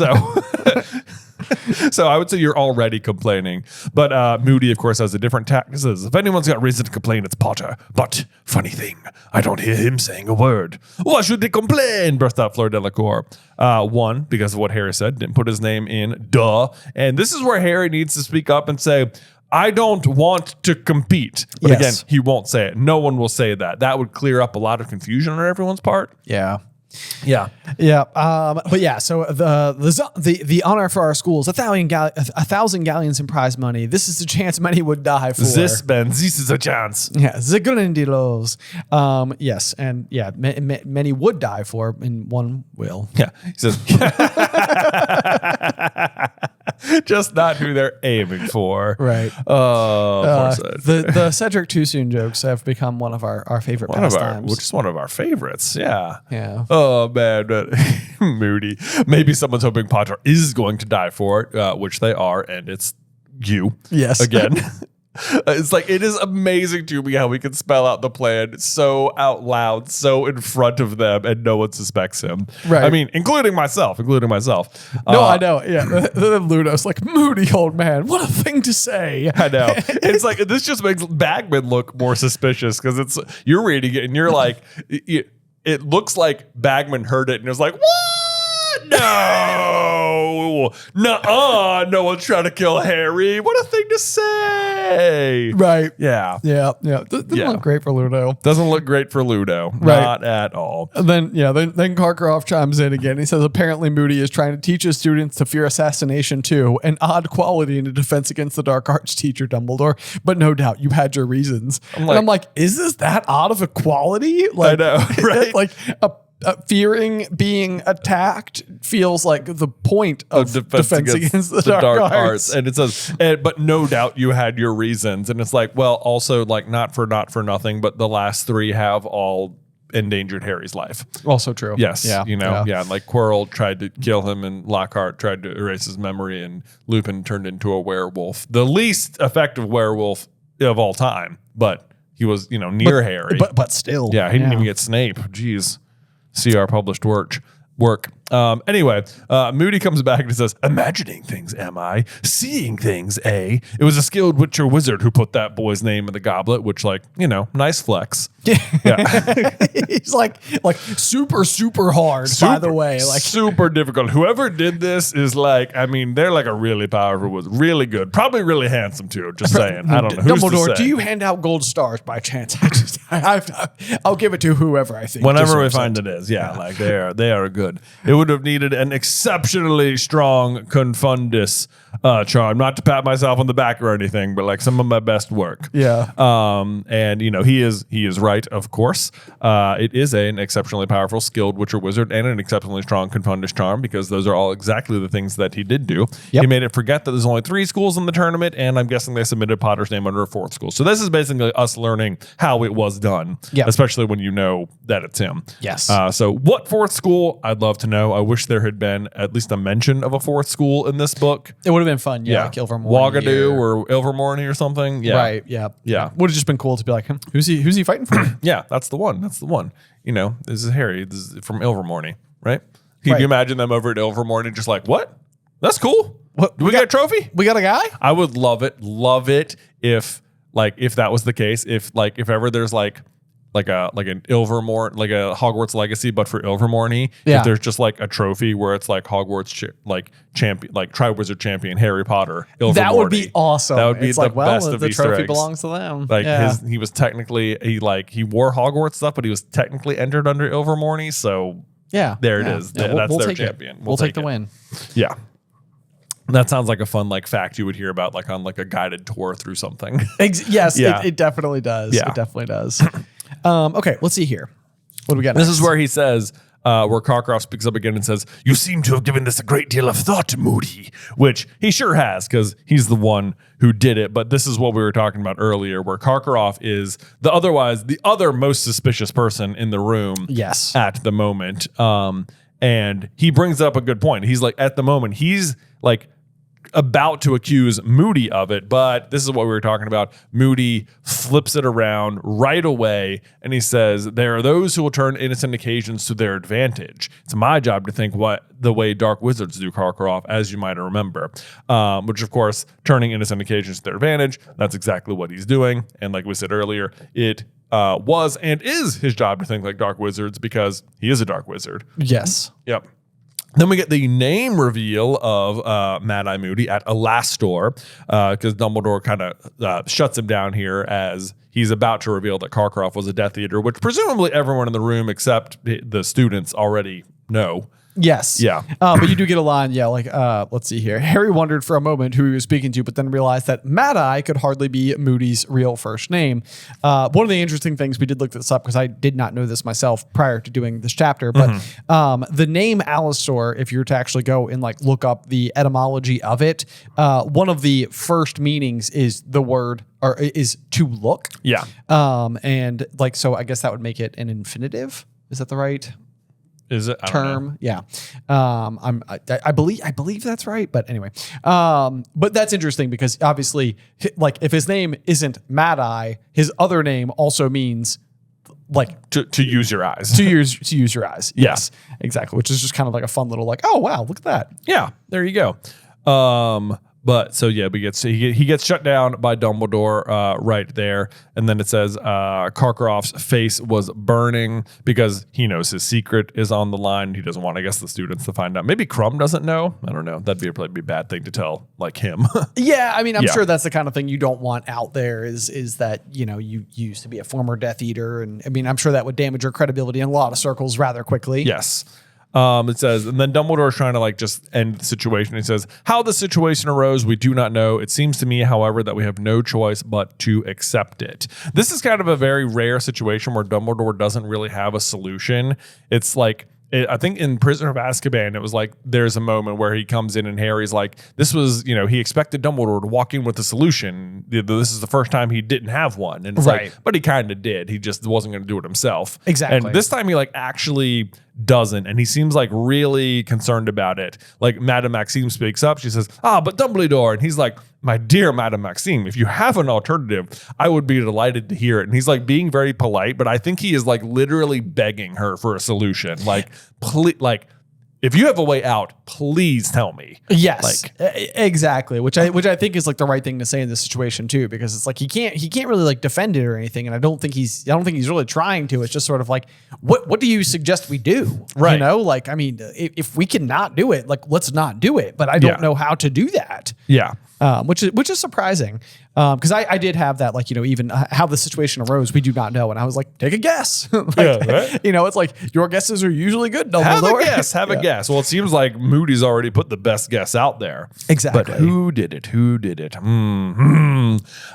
So I would say you're already complaining. But Moody, of course, has a different tack. He says, if anyone's got reason to complain, it's Potter. But, funny thing, I don't hear him saying a word. Why should they complain? Burst out Fleur Delacour. One, because of what Harry said, didn't put his name in. Duh. And this is where Harry needs to speak up and say, I don't want to compete. But again, he won't say it. No one will say that. That would clear up a lot of confusion on everyone's part. Yeah. Yeah. But yeah, so the honor for our schools, 1,000 galleons in prize money. This is a chance many would die for. This is a chance. Yeah, Ziggulindilos. Yes, and many would die for, and one will. Yeah, he says, just not who they're aiming for. Right. The Cedric Too Soon jokes have become one of our favorite pastimes. Which is one of our favorites. Yeah. Yeah. Oh, man. Moody. Maybe someone's hoping Potter is going to die for it, which they are, and it's you. Yes. Again. It's like, it is amazing to me how we can spell out the plan so out loud, so in front of them, and no one suspects him. Right. I mean, including myself. No, I know. Yeah. Then Ludo's like, Moody, old man, what a thing to say. I know. It's like, this just makes Bagman look more suspicious because you're reading it and you're like, it looks like Bagman heard it and was like, what? No, no one's trying to kill Harry. What a thing to say. Right. Yeah. Doesn't look great for Ludo. Doesn't look great for Ludo. Right. Not at all. And then Karkaroff chimes in again. He says, apparently Moody is trying to teach his students to fear assassination too, an odd quality in a defense against the dark arts teacher, Dumbledore. But no doubt you had your reasons. I'm like, is this that odd of a quality? Like, I know, right? Like fearing being attacked feels like the point of defense against the dark arts. And it says, but no doubt you had your reasons. And it's like, well, also like not for nothing, but the last 3 have all endangered Harry's life. Also true. Yes. Yeah. Like Quirrell tried to kill him and Lockhart tried to erase his memory and Lupin turned into a werewolf. The least effective werewolf of all time, but he was, near Harry. But still. Yeah. He didn't even get Snape. Jeez. See our published work. Anyway, Moody comes back and says, imagining things, am I? Seeing things, eh? It was a skilled witcher wizard who put that boy's name in the goblet, which, like, nice flex. Yeah. He's like super hard, by the way. Like super difficult. Whoever did this is like, I mean, they're like a really powerful wizard. Really good. Probably really handsome, too. Just saying. I don't know. Who's Dumbledore, do you hand out gold stars by chance? I'll give it to whoever I think. Whenever we find it is. Yeah, like they are good. It would have needed an exceptionally strong Confundus charm. Not to pat myself on the back or anything, but like some of my best work. Yeah. And he is right, of course. It is an exceptionally powerful, skilled Witcher wizard and an exceptionally strong Confundus charm, because those are all exactly the things that he did do. Yep. He made it forget that there's only 3 schools in the tournament, and I'm guessing they submitted Potter's name under a 4th school. So this is basically us learning how it was done, especially when you know that it's him. Yes. So what 4th school? I'd love to know. I wish there had been at least a mention of a 4th school in this book. It would have been fun, like Ilvermorny. Wagadu or Ilvermorny or something. Yeah. Right, yeah. Would have just been cool to be like, who's he fighting for? Yeah, that's the one. This is Harry. This is from Ilvermorny, right? Can you imagine them over at Ilvermorny just like, what? That's cool. What? Do we got a trophy? We got a guy? I would love it if that was the case. If ever there's like an Ilvermorny, like a Hogwarts Legacy, but for Ilvermorny, if there's just like a trophy where it's like Hogwarts champion, like Triwizard champion Harry Potter, Ilvermorny. That would be awesome. That would be the best of the Easter trophy eggs. belongs to them. Like he was technically he wore Hogwarts stuff, but he was technically entered under Ilvermorny. So there it is. That's their champion. We'll take the win. Yeah. That sounds like a fun fact you would hear about on a guided tour through something. Yes, it definitely does. Yeah. It definitely does. Okay, let's see here. What do we got next? This is where he says, where Karkaroff speaks up again and says, you seem to have given this a great deal of thought, Moody, which he sure has, because he's the one who did it. But this is what we were talking about earlier, where Karkaroff is the other most suspicious person in the room at the moment. And he brings up a good point. He's like, at the moment, he's like about to accuse Moody of it, but this is what we were talking about. Moody flips it around right away, and he says, there are those who will turn innocent occasions to their advantage. It's my job to think the way dark wizards do, Karkaroff, as you might remember. Which, of course, turning innocent occasions to their advantage, that's exactly what he's doing. And like we said earlier, it was and is his job to think like dark wizards, because he is a dark wizard. Yes. Yep. Then we get the name reveal of Mad-Eye Moody at Alastor, because Dumbledore kind of shuts him down here as he's about to reveal that Karkaroff was a Death Eater, which presumably everyone in the room except the students already know. Yes. Yeah. But you do get a line, let's see here. Harry wondered for a moment who he was speaking to, but then realized that Mad-Eye could hardly be Moody's real first name. One of the interesting things, we did look this up because I did not know this myself prior to doing this chapter, but the name Alastor, if you were to actually go and look up the etymology of it, one of the first meanings is the word, or is to look. Yeah. And so I guess that would make it an infinitive. Is that the right term? Yeah. I believe that's right, but anyway. But that's interesting because obviously if his name isn't Mad-Eye, his other name also means to use your eyes. to use your eyes. Yes, exactly. Which is just kind of like a fun little oh wow, look at that. Yeah, there you go. But so he gets shut down by Dumbledore right there, and then it says Karkaroff's face was burning because he knows his secret is on the line. He doesn't want, I guess, the students to find out. Maybe Crumb doesn't know. I don't know. That'd probably be a bad thing to tell him. Yeah, I mean, I'm sure that's the kind of thing you don't want out there. Is that you used to be a former Death Eater, and I mean, I'm sure that would damage your credibility in a lot of circles rather quickly. Yes. It says, and then Dumbledore's trying to just end the situation. He says, how the situation arose, we do not know. It seems to me, however, that we have no choice but to accept it. This is kind of a very rare situation where Dumbledore doesn't really have a solution. It's I think in Prisoner of Azkaban, it was there's a moment where he comes in and Harry's this was, he expected Dumbledore to walk in with a solution. This is the first time he didn't have one. And it's but he kind of did. He just wasn't going to do it himself. Exactly. And this time he actually doesn't. And he seems really concerned about it. Madame Maxime speaks up. She says, but Dumbledore. And he's like, my dear Madame Maxime, if you have an alternative, I would be delighted to hear it. And he's being very polite, but I think he is literally begging her for a solution. if you have a way out, please tell me. Yes, exactly. Which I think is like the right thing to say in this situation too, because it's like he can't really like defend it or anything, and I don't think he's really trying to. It's just sort of like, what do you suggest we do? Right. You know, like, I mean, if we can not do it, like, let's not do it. But I don't know how to do that. Yeah. Which is surprising, because I did have that, like, you know, even how the situation arose, we do not know, and I was like, take a guess. Like, right? You know, it's like your guesses are usually good. Dumbledore. Have a guess. Well, it seems like Moody's already put the best guess out there. Exactly. But who did it?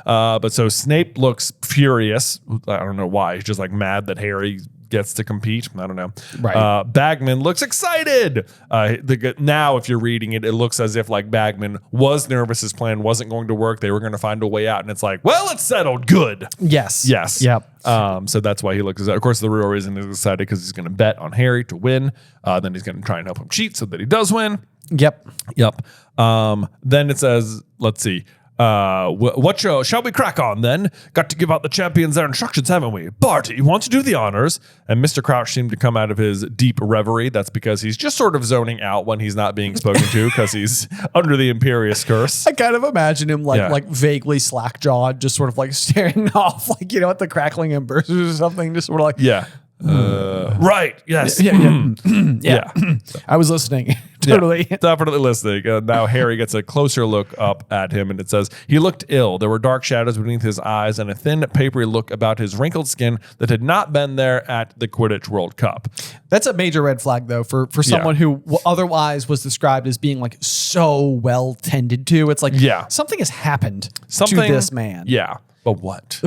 But so Snape looks furious. I don't know why. He's just like mad that Harry gets to compete. I don't know. Right. Bagman looks excited. Now, if you're reading it, it looks as if like Bagman was nervous. His plan wasn't going to work. They were going to find a way out. And it's like, well, it's settled. Good. Yes. Yep. So that's why he looks excited. Of course, the real reason he's excited because he's going to bet on Harry to win. Then he's going to try and help him cheat so that he does win. Yep. Then it says, let's see. What show shall we crack on then? Got to give out the champions their instructions, haven't we? Bart, you want to do the honors? And Mr. Crouch seemed to come out of his deep reverie. That's because he's just sort of zoning out when he's not being spoken to because he's under the Imperious curse. I kind of imagine him like vaguely slack jawed, just sort of like staring off, like, you know, at the crackling embers or something, just sort of like, right. Yes. Yeah. I was listening. Totally. Yeah, definitely listening. Now Harry gets a closer look up at him, and it says, he looked ill. There were dark shadows beneath his eyes and a thin, papery look about his wrinkled skin that had not been there at the Quidditch World Cup. That's a major red flag, though, for someone who otherwise was described as being like so well tended to. It's like, something has happened to this man. Yeah. But what?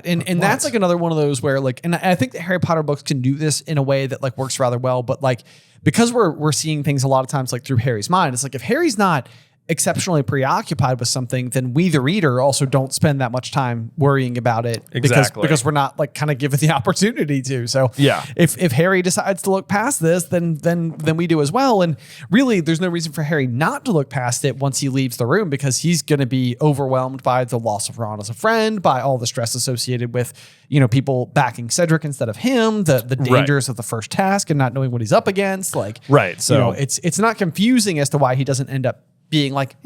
And that's like another one of those where like, and I think the Harry Potter books can do this in a way that like works rather well, but like, because we're seeing things a lot of times like through Harry's mind, it's like if Harry's not exceptionally preoccupied with something, then we, the reader, also don't spend that much time worrying about it because we're not like kind of given the opportunity to. So if Harry decides to look past this, then we do as well. And really, there's no reason for Harry not to look past it once he leaves the room, because he's going to be overwhelmed by the loss of Ron as a friend, by all the stress associated with, you know, people backing Cedric instead of him, the dangers of the first task and not knowing what he's up against. Like, so you know, it's not confusing as to why he doesn't end up being like,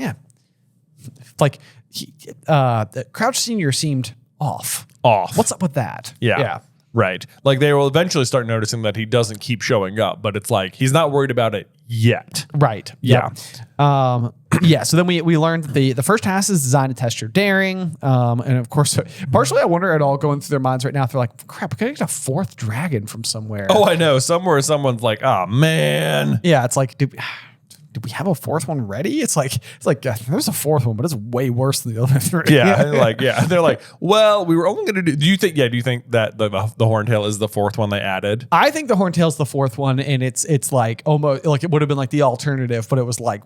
Crouch Senior seemed off. What's up with that? Yeah. Right. Like they will eventually start noticing that he doesn't keep showing up, but it's like he's not worried about it yet. Right. Yeah. So then we learned that the first task is designed to test your daring. And of course, partially I wonder at all going through their minds right now, they're like, crap, we gotta get a fourth dragon from somewhere. Oh, I know. Somewhere someone's like, oh man. Yeah. It's like, did we have a fourth one ready? It's like there's a fourth one, but it's way worse than the other three. They're like, well, we were only going to do. Do you think that the Horntail is the fourth one they added? I think the Horntail's the fourth one, and it's like almost like it would have been like the alternative, but it was like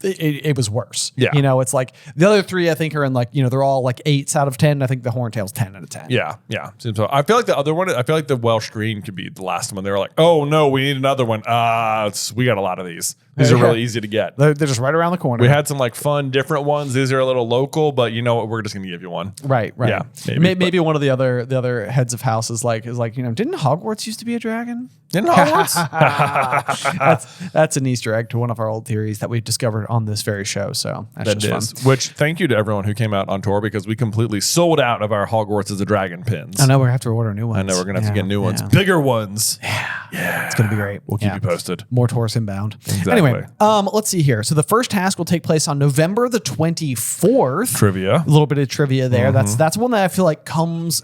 it was worse. Yeah, you know, it's like the other three I think are in like, you know, they're all like 8s out of 10. I think the Horntail's 10 out of 10. Yeah. Seems so. I feel like the other one. I feel like the Welsh Green could be the last one. They were like, oh no, we need another one. We got a lot of these. These are really easy to get. They're just right around the corner. We had some like fun, different ones. These are a little local, but you know what? We're just going to give you one. Right. Yeah. Maybe one of the other heads of house is like, you know, didn't Hogwarts used to be a dragon? Didn't Hogwarts? that's an Easter egg to one of our old theories that we discovered on this very show. So that's just fun. Which thank you to everyone who came out on tour, because we completely sold out of our Hogwarts as a dragon pins. I know we're going to have to order new ones. I know we're going to have to get new ones, bigger ones. Yeah. It's going to be great. We'll keep you posted. More tours inbound. Exactly. Anyway, let's see here. So the first task will take place on November the 24th. Trivia. A little bit of trivia there. Mm-hmm. That's one that I feel like comes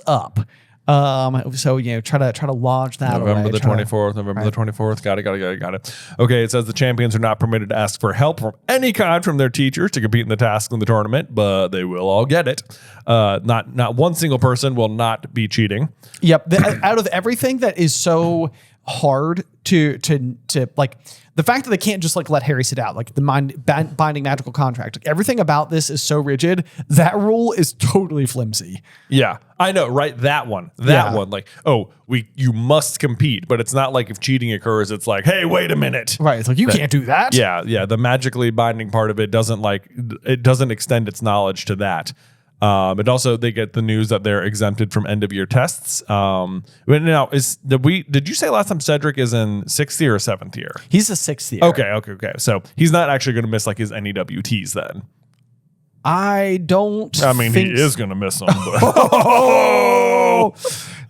up. So, you know, try to lodge that November away. the 24th. Got it. Okay, it says the champions are not permitted to ask for help from any kind from their teachers to compete in the task in the tournament, but they will all get it. Not one single person will not be cheating. Yep. Out of everything that is so hard to like, the fact that they can't just like let Harry sit out, like the binding magical contract, like everything about this is so rigid. That rule is totally flimsy. Yeah, I know, right? That one, like, you must compete, but it's not like if cheating occurs, it's like, hey, wait a minute. Right. It's like, you can't do that. Yeah. The magically binding part of it doesn't extend its knowledge to that. And also they get the news that they're exempted from end of year tests. But now did you say last time Cedric is in 6th year or 7th year? He's a 6th year. Okay. So he's not actually going to miss like his NEWTs then. I mean, he is going to miss them. But.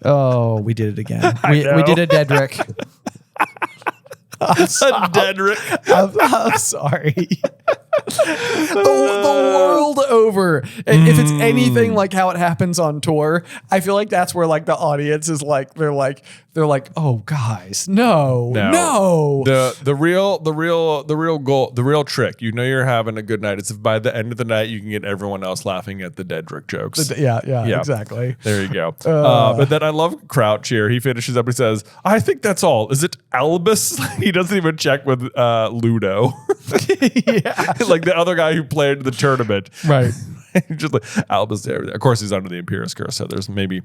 Oh, we did it again. We did a Dedrick. I'm sorry. The world over. If it's anything like how it happens on tour, I feel like that's where like the audience is like they're like, oh guys, no. The real goal, the real trick. You know you're having a good night. It's if by the end of the night you can get everyone else laughing at the Dedrick jokes. Yeah, exactly. There you go. But then I love Crouch here. He finishes up. He says, "I think that's all. Is it Albus?" He doesn't even check with Ludo. Yeah. Like the other guy who played the tournament. Right. Just like Albus there. Of course, he's under the Imperious Curse, so there's maybe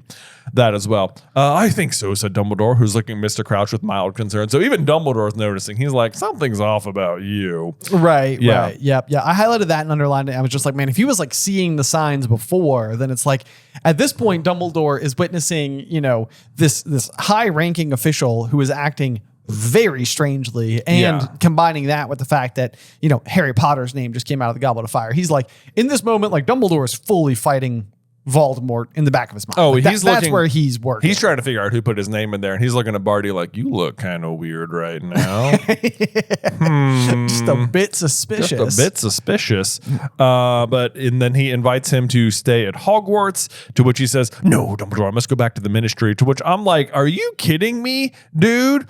that as well. I think so, said Dumbledore, who's looking at Mr. Crouch with mild concern. So even Dumbledore's noticing. He's like, something's off about you. Right. Yep. I highlighted that and underlined it. I was just like, man, if he was like seeing the signs before, then it's like at this point, Dumbledore is witnessing, this high-ranking official who is acting very strangely, and combining that with the fact that Harry Potter's name just came out of the Goblet of Fire. He's like, in this moment, like Dumbledore is fully fighting Voldemort in the back of his mind. Oh, like that's where he's working. He's trying to figure out who put his name in there, and he's looking at Barty like, you look kind of weird right now. Just a bit suspicious. And then he invites him to stay at Hogwarts, to which he says, no, Dumbledore, I must go back to the Ministry. To which I'm like, are you kidding me, dude?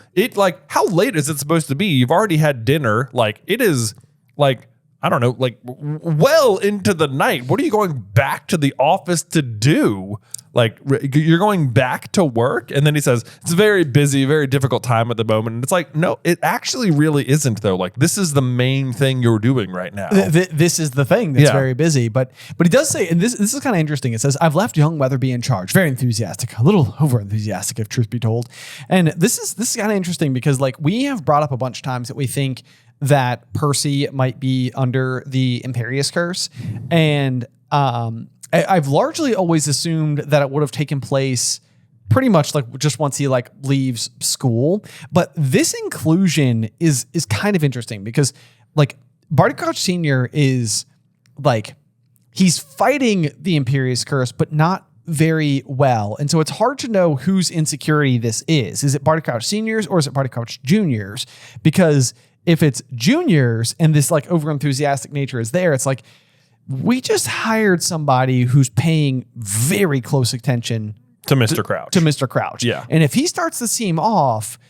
How late is it supposed to be? You've already had dinner. Like, it is like, I don't know, like well into the night. What are you going back to the office to do? Like, you're going back to work? And then he says, it's a very busy, very difficult time at the moment. And it's like, no, it actually really isn't, though. Like, this is the main thing you're doing right now. This is the thing that's very busy. But he does say, and this is kind of interesting. It says, I've left young Weatherby in charge. Very enthusiastic, a little over enthusiastic, if truth be told. And this is kind of interesting because, like, we have brought up a bunch of times that we think that Percy might be under the Imperious Curse. And I've largely always assumed that it would have taken place pretty much like just once he like leaves school. But this inclusion is kind of interesting because like Barty Crouch Sr. is like, he's fighting the Imperious Curse, but not very well. And so it's hard to know whose insecurity this is. Is it Barty Crouch Sr.'s or is it Barty Crouch Jr.'s? Because if it's juniors and this like over enthusiastic nature is there, it's like, we just hired somebody who's paying very close attention to Mr. Crouch. To Mr. Crouch. Yeah. And if he starts to seem off,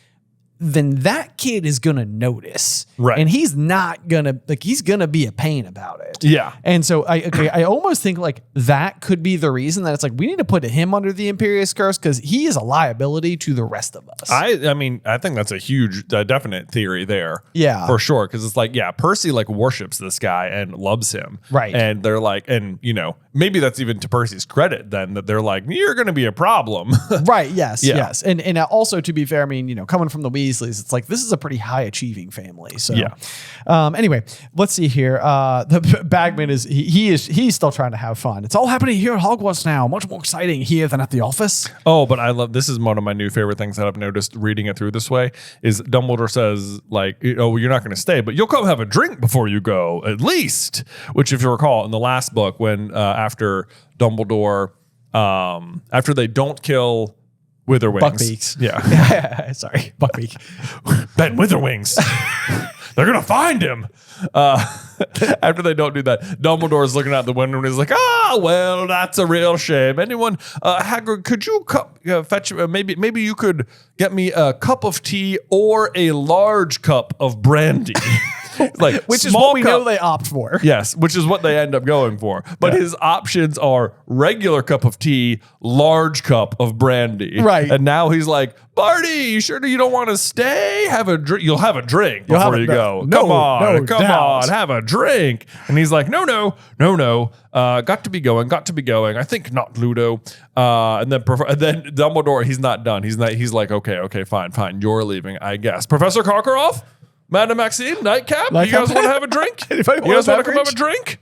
then that kid is going to notice. Right. And he's not going to, like, he's going to be a pain about it. Yeah. And so I almost think like that could be the reason that it's like, we need to put him under the Imperious Curse because he is a liability to the rest of us. I mean, I think that's a huge, definite theory there. Yeah. For sure. Because it's like, Percy like worships this guy and loves him. Right. And they're like, and maybe that's even to Percy's credit then that they're like, you're going to be a problem. Right. Yes. Yeah. Yes. And also to be fair, I mean, coming from the Weasleys, it's like, this is a pretty high achieving family. So anyway, let's see here. The Bagman he's still trying to have fun. It's all happening here at Hogwarts now. Much more exciting here than at the office. Oh, but I love, this is one of my new favorite things that I've noticed reading it through this way is Dumbledore says like, oh, you're not going to stay, but you'll come have a drink before you go at least, which if you recall in the last book when after Dumbledore, after they don't kill Witherwings. Buckbeaks. Yeah. Sorry. Buckbeak. Ben Witherwings. They're going to find him. After they don't do that, Dumbledore's looking out the window and he's like, well, that's a real shame. Anyone, Hagrid, could you fetch, maybe you could get me a cup of tea or a large cup of brandy. Like, which is what we know they opt for. Yes, which is what they end up going for. But his options are regular cup of tea, large cup of brandy. Right. And now he's like, Barty, you sure you don't want to stay? Have a drink. You'll have a drink before you go. Come on, have a drink. And he's like, no. Got to be going. I think not, Ludo. And then Dumbledore, he's not done. He's like, okay, fine. You're leaving, I guess. Professor Karkaroff? Madam Maxine, Nightcap, you guys want to have a drink? Anybody you guys want to come have a drink?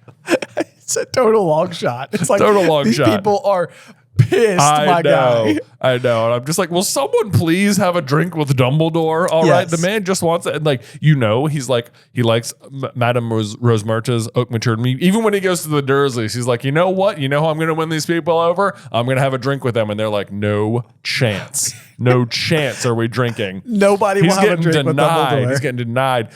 It's a total long shot. It's like total long these shot. People are pissed, my guy. I know. And I'm just like, will someone please have a drink with Dumbledore? All right. The man just wants it. And like, he's like, he likes Madame Rosmerta's oak matured meat. Even when he goes to the Dursleys, he's like, you know what? You know how I'm going to win these people over? I'm going to have a drink with them. And they're like, no chance. No chance are we drinking. Nobody will have a drink with Dumbledore. He's getting denied.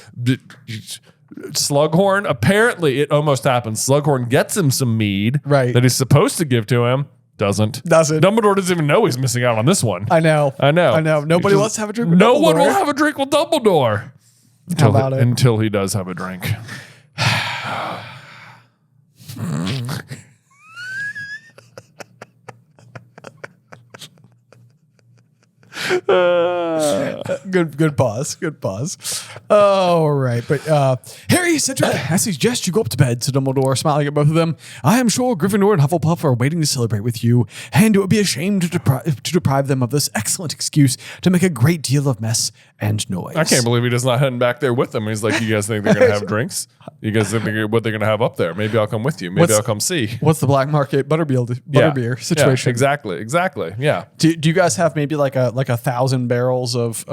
Slughorn, apparently it almost happens. Slughorn gets him some mead that he's supposed to give to him. Doesn't. Dumbledore doesn't even know he's missing out on this one. I know. Nobody wants to have a drink with Dumbledore. No one will have a drink with Dumbledore. Until he does have a drink. Good pause. All right, but Harry, Cedric, I suggest you go up to bed, said Dumbledore, smiling at both of them. I am sure Gryffindor and Hufflepuff are waiting to celebrate with you, and it would be a shame to deprive them of this excellent excuse to make a great deal of mess and noise. I can't believe he does not head back there with them. He's like, you guys think they're going to have drinks? You guys think what they're going to have up there? Maybe I'll come with you. Maybe I'll come see. What's the black market butterbeer situation? Yeah, exactly. Yeah. Do you guys have maybe like a 1,000 barrels of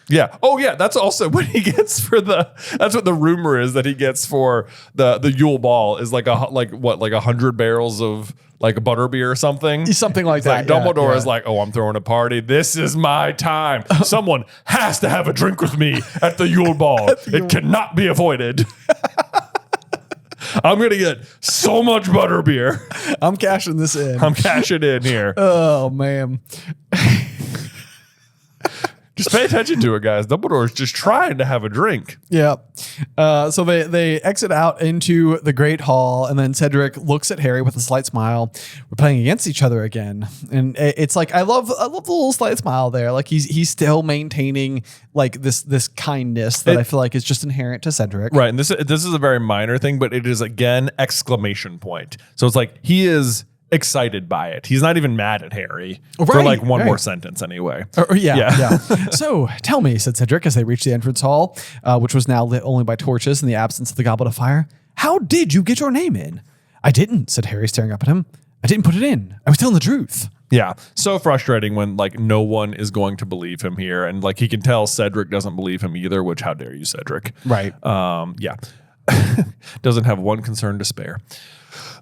Yeah. Oh yeah. That's also what he gets that's what the rumor is that he gets for the Yule Ball is like 100 barrels of like a butterbeer or something. Something like that. Like Dumbledore is like, oh, I'm throwing a party. This is my time. Someone has to have a drink with me at the Yule Ball. It cannot be avoided. I'm going to get so much butterbeer. I'm cashing this in. I'm cashing in here. Oh, man. Just pay attention to it, guys. Dumbledore is just trying to have a drink. Yeah. So they exit out into the Great Hall, and then Cedric looks at Harry with a slight smile. We're playing against each other again, and it's like I love the little slight smile there. Like he's still maintaining like this kindness that I feel like is just inherent to Cedric. Right, and this is a very minor thing, but it is again exclamation point. So it's like he is excited by it. He's not even mad at Harry for like one more sentence anyway. Yeah. So tell me, said Cedric as they reached the entrance hall, which was now lit only by torches in the absence of the Goblet of Fire. How did you get your name in? I didn't, said Harry, staring up at him. I didn't put it in. I was telling the truth. Yeah. So frustrating when like no one is going to believe him here. And like he can tell Cedric doesn't believe him either, which how dare you, Cedric? Right. Yeah. Doesn't have one concern to spare.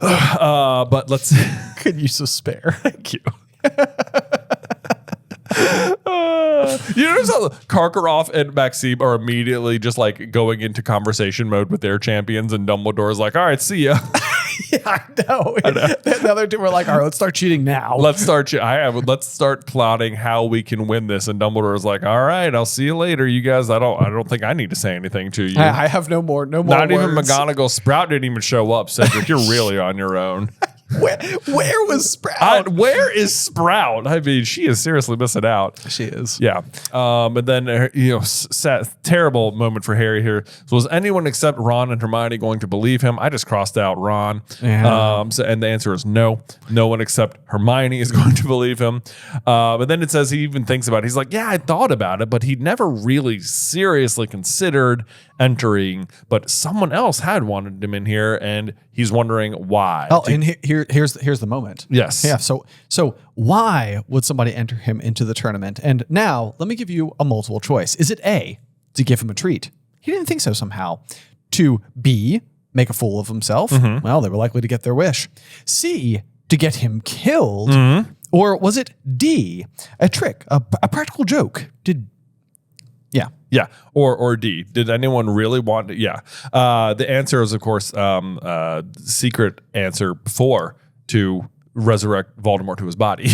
But let's could use a spare. Thank you. You notice how Karkaroff and Maxime are immediately just like going into conversation mode with their champions, and Dumbledore's like, all right, see ya. Yeah, I know. The other two were like, all right, let's start cheating now. Let's start plotting how we can win this. And Dumbledore's like, all right, I'll see you later, you guys. I don't think I need to say anything to you. I have no more Not words. even McGonagall. Sprout didn't even show up, Cedric. You're really on your own. Where was Sprout? Where is Sprout? I mean, she is seriously missing out. She is. Yeah. And then, terrible moment for Harry here. So was anyone except Ron and Hermione going to believe him? I just crossed out Ron. Yeah. And the answer is no. No one except Hermione is going to believe him. But then it says he even thinks about it. He's like, yeah, I thought about it, but he'd never really seriously considered entering. But someone else had wanted him in here, and he's wondering why. Oh, and here's the moment. Yes. Yeah. So why would somebody enter him into the tournament? And now let me give you a multiple choice. Is it A, to give him a treat? He didn't think so somehow. To B, make a fool of himself? Mm-hmm. Well, they were likely to get their wish. C, to get him killed? Mm-hmm. Or was it D, a trick, a practical joke? Yeah. Or D. Did anyone really want to? Yeah. The answer is, of course, secret answer 4 to resurrect Voldemort to his body.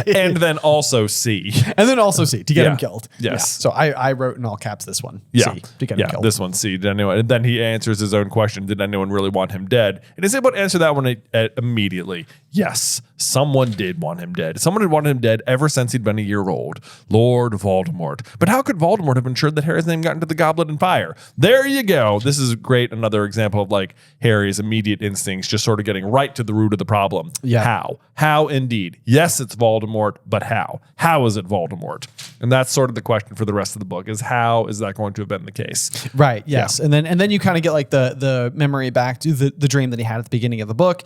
And then also C. To get him killed. Yes. Yeah. So I wrote in all caps this one. Yeah. C, to get him killed. This one, C. Did anyone? And then he answers his own question. Did anyone really want him dead? And he's able to answer that one immediately. Yes, someone did want him dead. Someone had wanted him dead ever since he'd been a year old. Lord Voldemort. But how could Voldemort have ensured that Harry's name got into the Goblet and Fire? There you go. This is great. Another example of like Harry's immediate instincts just sort of getting right to the root of the problem. Yeah. How? How indeed? Yes, it's Voldemort, but how? How is it Voldemort? And that's sort of the question for the rest of the book is how is that going to have been the case? Right. Yes. Yeah. And then you kind of get like the memory back to the dream that he had at the beginning of the book,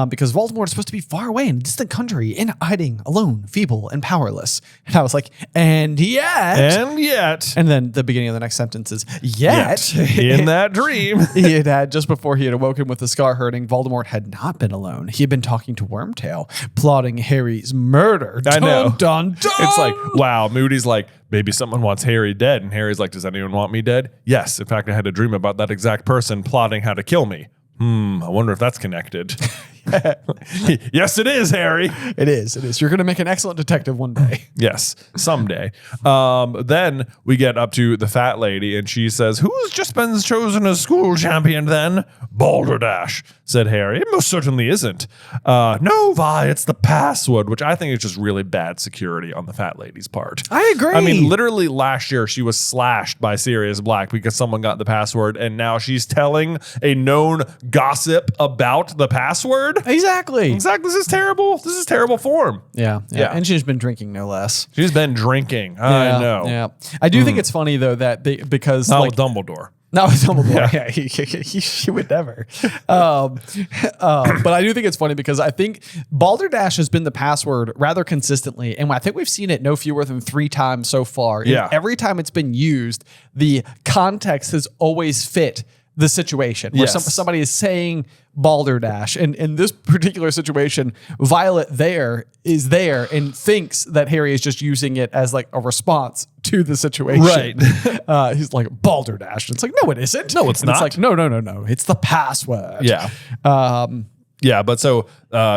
because Voldemort is supposed to be far away in a distant country, in hiding, alone, feeble, and powerless. And I was like, and yet. And then the beginning of the next sentence is, yet. In that dream. he had just before he had awoken with the scar hurting, Voldemort had not been alone. He had been talking to Wormtail, plotting Harry's murder. I know. Dun, dun. It's like, wow, Moody's like, maybe someone wants Harry dead. And Harry's like, does anyone want me dead? Yes. In fact, I had a dream about that exact person plotting how to kill me. I wonder if that's connected. Yes, it is, Harry. It is. You're going to make an excellent detective one day. Yes, someday. Then we get up to the fat lady, and she says, who's just been chosen as school champion then? Balderdash, said Harry. It most certainly isn't. No, Vi, it's the password, which I think is just really bad security on the fat lady's part. I agree. I mean, literally last year, she was slashed by Sirius Black because someone got the password, and now she's telling a known gossip about the password. Exactly. This is terrible. This is terrible form. Yeah. And she's been drinking no less. She's been drinking. I know. Yeah. I do think it's funny though that because not with Dumbledore. Not with Dumbledore. Yeah, he would never. But I do think it's funny because I think Balderdash has been the password rather consistently, and I think we've seen it no fewer than 3 times so far. Yeah. And every time it's been used, the context has always fit the situation where somebody is saying Balderdash, and in this particular situation, Violet is there and thinks that Harry is just using it as like a response to the situation. Right. He's like Balderdash. It's like, no, it isn't. No, it's not. It's like, no. It's the password. Yeah. Yeah, but so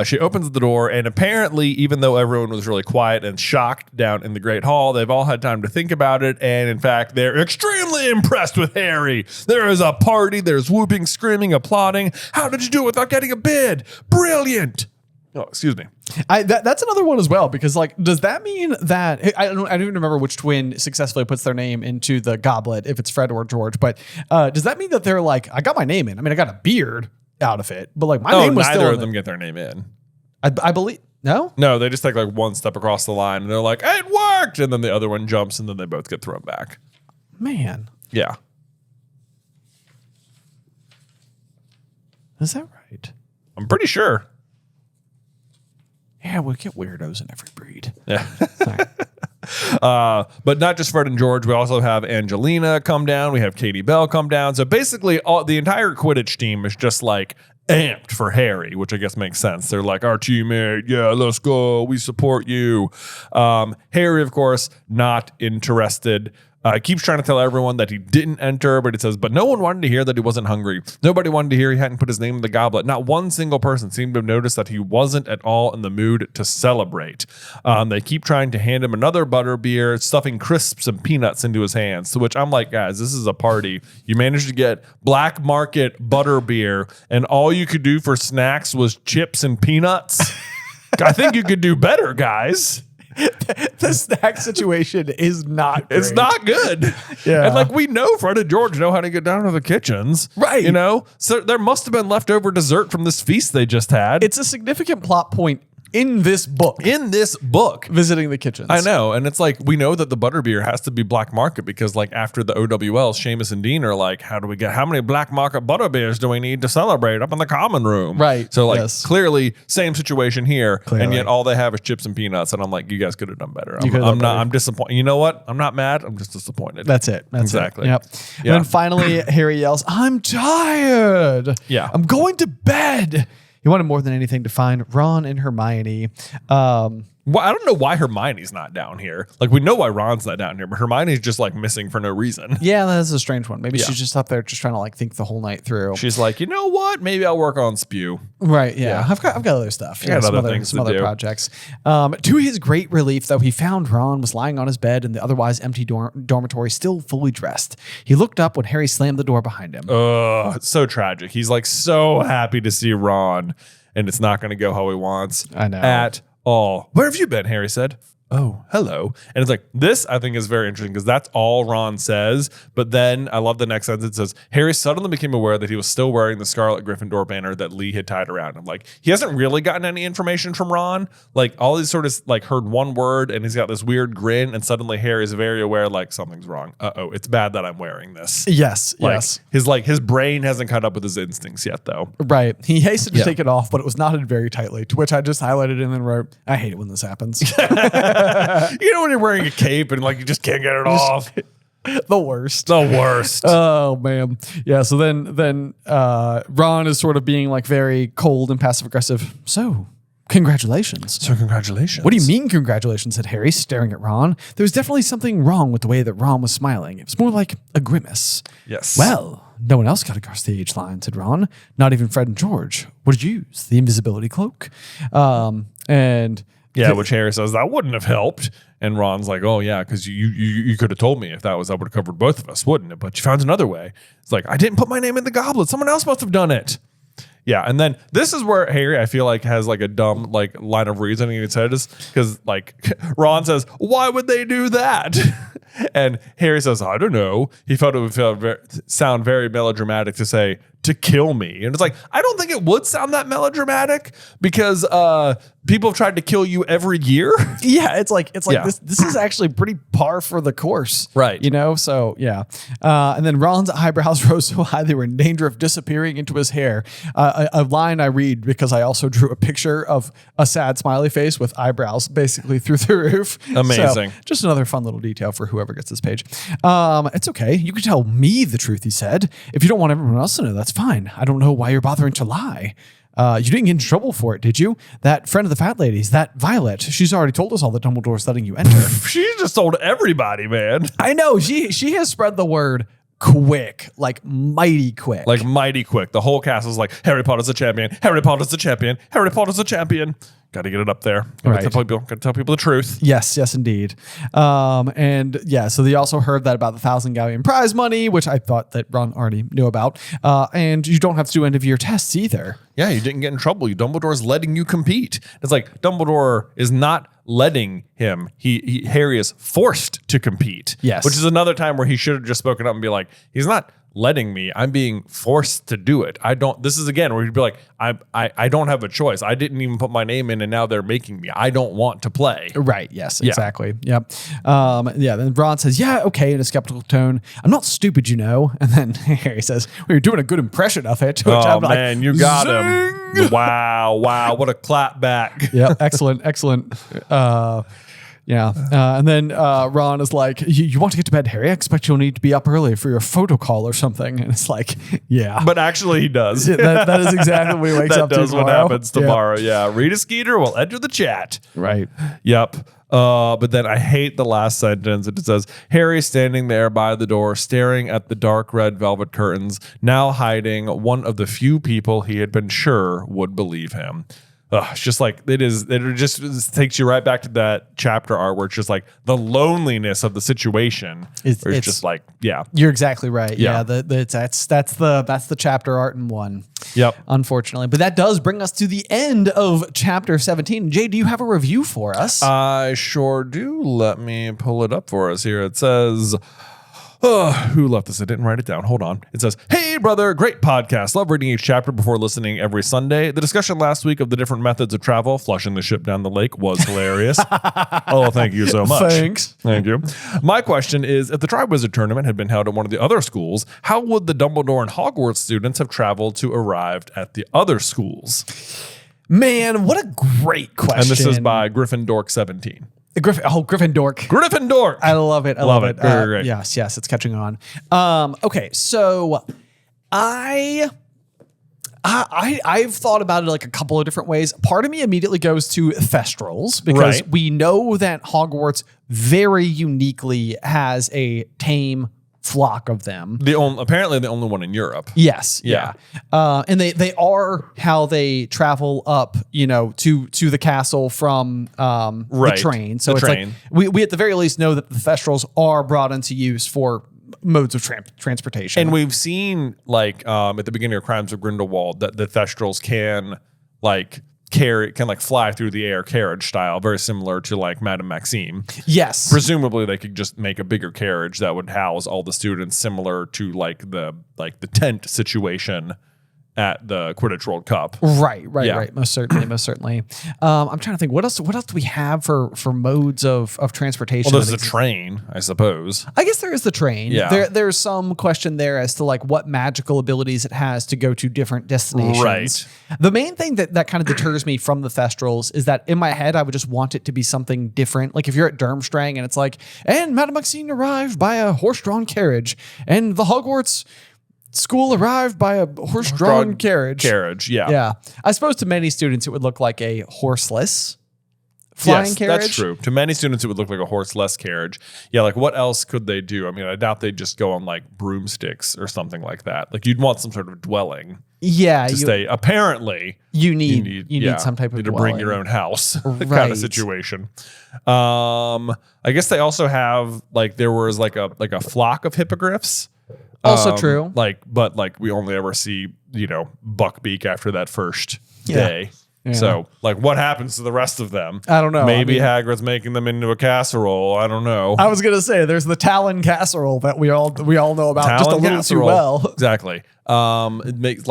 she opens the door, and apparently, even though everyone was really quiet and shocked down in the Great Hall, they've all had time to think about it, and in fact, they're extremely impressed with Harry. There is a party, there's whooping, screaming, applauding. How did you do it without getting a bid? Brilliant! Oh, excuse me. That's another one as well, because like, does that mean that I don't even remember which twin successfully puts their name into the goblet, if it's Fred or George, but does that mean that they're like, I got my name in? I mean, I got a beard out of it, but like my name was still neither of them get their name in. I believe no, they just take like one step across the line, and they're like, it worked, and then the other one jumps, and then they both get thrown back. Man, yeah, is that right? I'm pretty sure. Yeah, we get weirdos in every breed. Yeah. But not just Fred and George. We also have Angelina come down. We have Katie Bell come down. So basically, the entire Quidditch team is just like amped for Harry, which I guess makes sense. They're like, our teammate, yeah, let's go. We support you. Harry, of course, not interested. Keeps trying to tell everyone that he didn't enter, but it says, but no one wanted to hear that he wasn't hungry. Nobody wanted to hear he hadn't put his name in the goblet. Not one single person seemed to have noticed that he wasn't at all in the mood to celebrate. They keep trying to hand him another butterbeer, stuffing crisps and peanuts into his hands, to which I'm like, guys, this is a party. You managed to get black market butterbeer, and all you could do for snacks was chips and peanuts. I think you could do better, guys. The snack situation is not great. It's not good. Yeah. And like, we know Fred and George know how to get down to the kitchens. Right. You know? So there must have been leftover dessert from this feast they just had. It's a significant plot point in this book. Visiting the kitchens. I know. And it's like, we know that the butterbeer has to be black market because like after the OWL, Seamus and Dean are like, how many black market butterbeers do we need to celebrate up in the common room? Right. So like clearly same situation here. Clearly. And yet all they have is chips and peanuts. And I'm like, you guys could have done better. I'm disappointed. You know what? I'm not mad. I'm just disappointed. That's it. Exactly. Yep. And then finally Harry yells, I'm tired. Yeah. I'm going to bed. He wanted more than anything to find Ron and Hermione. Well, I don't know why Hermione's not down here. Like, we know why Ron's not down here, but Hermione's just like missing for no reason. Yeah, that's a strange one. Maybe she's just up there just trying to like think the whole night through. She's like, you know what? Maybe I'll work on Spew. Right. Yeah. I've got other stuff. Yeah, some other projects. To his great relief, though, he found Ron was lying on his bed in the otherwise empty dormitory, still fully dressed. He looked up when Harry slammed the door behind him. It's so tragic. He's like so happy to see Ron, and it's not going to go how he wants. I know. At all. Where have you been? Harry said. Oh, hello. And it's like, this I think is very interesting because that's all Ron says. But then I love the next sentence. It says, Harry suddenly became aware that he was still wearing the Scarlet Gryffindor banner that Lee had tied around him. Like, he hasn't really gotten any information from Ron. Like, all he's sort of like heard one word and he's got this weird grin. And suddenly Harry's very aware, like, something's wrong. Uh-oh, it's bad that I'm wearing this. Yes, like, yes. His brain hasn't caught up with his instincts yet, though. Right. He hastened to take it off, but it was knotted very tightly, to which I just highlighted and then wrote, I hate it when this happens. You know when you're wearing a cape and like you just can't get it off. The worst. Oh man. Yeah. So then Ron is sort of being like very cold and passive aggressive. So congratulations. What do you mean congratulations? Said Harry, staring at Ron. There was definitely something wrong with the way that Ron was smiling. It was more like a grimace. Yes. Well, no one else got across the age line, said Ron. Not even Fred and George. What did you use? The invisibility cloak. Which Harry says that wouldn't have helped. And Ron's like, oh, yeah, because you could have told me if that would have covered both of us, wouldn't it? But you found another way. It's like, I didn't put my name in the goblet. Someone else must have done it. Yeah, and then this is where Harry, I feel like, has like a dumb like line of reasoning in his head, is because like Ron says, why would they do that? And Harry says, I don't know. He felt it would sound very melodramatic to say, to kill me. And it's like, I don't think it would sound that melodramatic because people have tried to kill you every year. Yeah, it's like this is actually pretty par for the course. Right. You know, so yeah. And then Ron's eyebrows rose so high they were in danger of disappearing into his hair. A line I read because I also drew a picture of a sad smiley face with eyebrows basically through the roof. Amazing. So, just another fun little detail for whoever gets this page. It's okay. You can tell me the truth, he said. If you don't want everyone else to know, that's fine. I don't know why you're bothering to lie. You didn't get in trouble for it, did you? That friend of the fat lady's, that Violet, she's already told us all that Dumbledore's letting you enter. She just told everybody, man. I know. She has spread the word quick, like mighty quick. Like mighty quick. The whole cast is like, Harry Potter's a champion. Harry Potter's a champion. Harry Potter's a champion. Got to get it up there. Got to tell people the truth. Yes, indeed. And yeah, so they also heard that about the 1,000 galleon prize money, which I thought that Ron already knew about. And you don't have to do end of year tests either. Yeah, you didn't get in trouble. Dumbledore's letting you compete. It's like Dumbledore is not letting him. Harry is forced to compete. Yes. Which is another time where he should have just spoken up and be like, he's not letting me. I'm being forced to do it. This is again where he'd be like, I don't have a choice. I didn't even put my name in and now they're making me. I don't want to play. Right. Yes, exactly. Yep. Then Ron says, yeah, okay, in a skeptical tone. I'm not stupid, you know. And then Harry says, well, you're doing a good impression of it. Which I'm man, you got him. Wow. What a clap back. Yeah. Excellent. Yeah. And then Ron is like, you want to get to bed, Harry? I expect you'll need to be up early for your photo call or something. And it's like, yeah. But actually he does. That is exactly what he wakes up to tomorrow. What happens tomorrow. Yeah. Rita Skeeter will enter the chat. Right. Yep. But then I hate the last sentence. It says, Harry standing there by the door, staring at the dark red velvet curtains, now hiding one of the few people he had been sure would believe him. It's just like it just takes you right back to that chapter art where it's just like the loneliness of the situation. It's just like, yeah, you're exactly right. Yeah, that's the chapter art in one. Yep. Unfortunately, but that does bring us to the end of chapter 17. Jay, do you have a review for us? I sure do. Let me pull it up for us here. It says, who left this? I didn't write it down. Hold on. It says, hey, brother, great podcast. Love reading each chapter before listening every Sunday. The discussion last week of the different methods of travel, flushing the ship down the lake, was hilarious. Oh, thank you so much. Thanks. Thank you. My question is, if the Triwizard Tournament had been held at one of the other schools, how would the Dumbledore and Hogwarts students have traveled to arrive at the other schools? Man, what a great question. And this is by Gryffindor17. Gryffindor. I love it. I love it. Very great. Yes, it's catching on. Okay, so I I've thought about it like a couple of different ways. Part of me immediately goes to Thestrals because we know that Hogwarts very uniquely has a tame flock of them. Apparently the only one in Europe. Yes. Yeah. And they are how they travel up, to the castle from the train. So like we at the very least know that the Thestrals are brought into use for modes of transportation. And we've seen at the beginning of Crimes of Grindelwald that the Thestrals can fly through the air carriage style, very similar to like Madame Maxime. Yes. Presumably they could just make a bigger carriage that would house all the students, similar to the tent situation at the Quidditch World Cup. Right. Most certainly. I'm trying to think, what else do we have for modes of transportation? Well, there's the train, I suppose. I guess there is the train. Yeah. There's some question there as to like what magical abilities it has to go to different destinations. Right. The main thing that kind of deters me from the Thestrals is that in my head, I would just want it to be something different. Like if you're at Durmstrang and it's like, and Madame Maxime arrived by a horse-drawn carriage, and the Hogwarts school arrived by a horse-drawn carriage. Yeah. I suppose to many students it would look like a horseless flying carriage. That's true. To many students it would look like a horseless carriage. Yeah, like what else could they do? I mean, I doubt they'd just go on like broomsticks or something like that. Like you'd want some sort of dwelling. Yeah, to stay. Apparently, you need some type of to bring your own house kind of situation. I guess they also have there was like a flock of hippogriffs. Also true. But we only ever see, Buckbeak after that first day. Yeah. So what happens to the rest of them? I don't know. Maybe Hagrid's making them into a casserole. I don't know. I was going to say there's the Talon casserole that we all know about Talon just a little casserole. too well. Exactly. It makes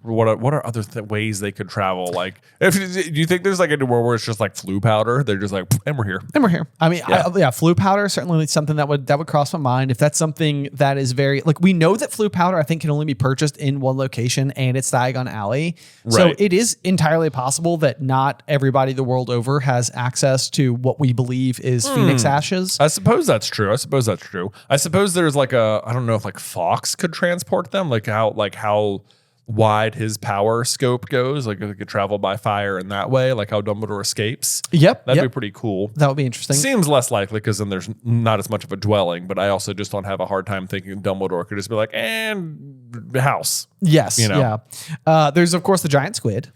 what are other ways they could travel? Do you think there's anywhere where it's just like flu powder? They're just like, and we're here. I mean, flu powder certainly something that would cross my mind. If that's something that is very we know that flu powder I think can only be purchased in one location and it's Diagon Alley. Right. So it is entirely possible that not everybody the world over has access to what we believe is Phoenix ashes. I suppose that's true. I suppose there's I don't know if Fawkes could transport them, how wide his power scope goes, if it could travel by fire in that way, how Dumbledore escapes. That'd be pretty cool. That would be interesting. Seems less likely because then there's not as much of a dwelling, but I also just don't have a hard time thinking Dumbledore could just be and house. Yes. Yeah. There's of course the giant squid.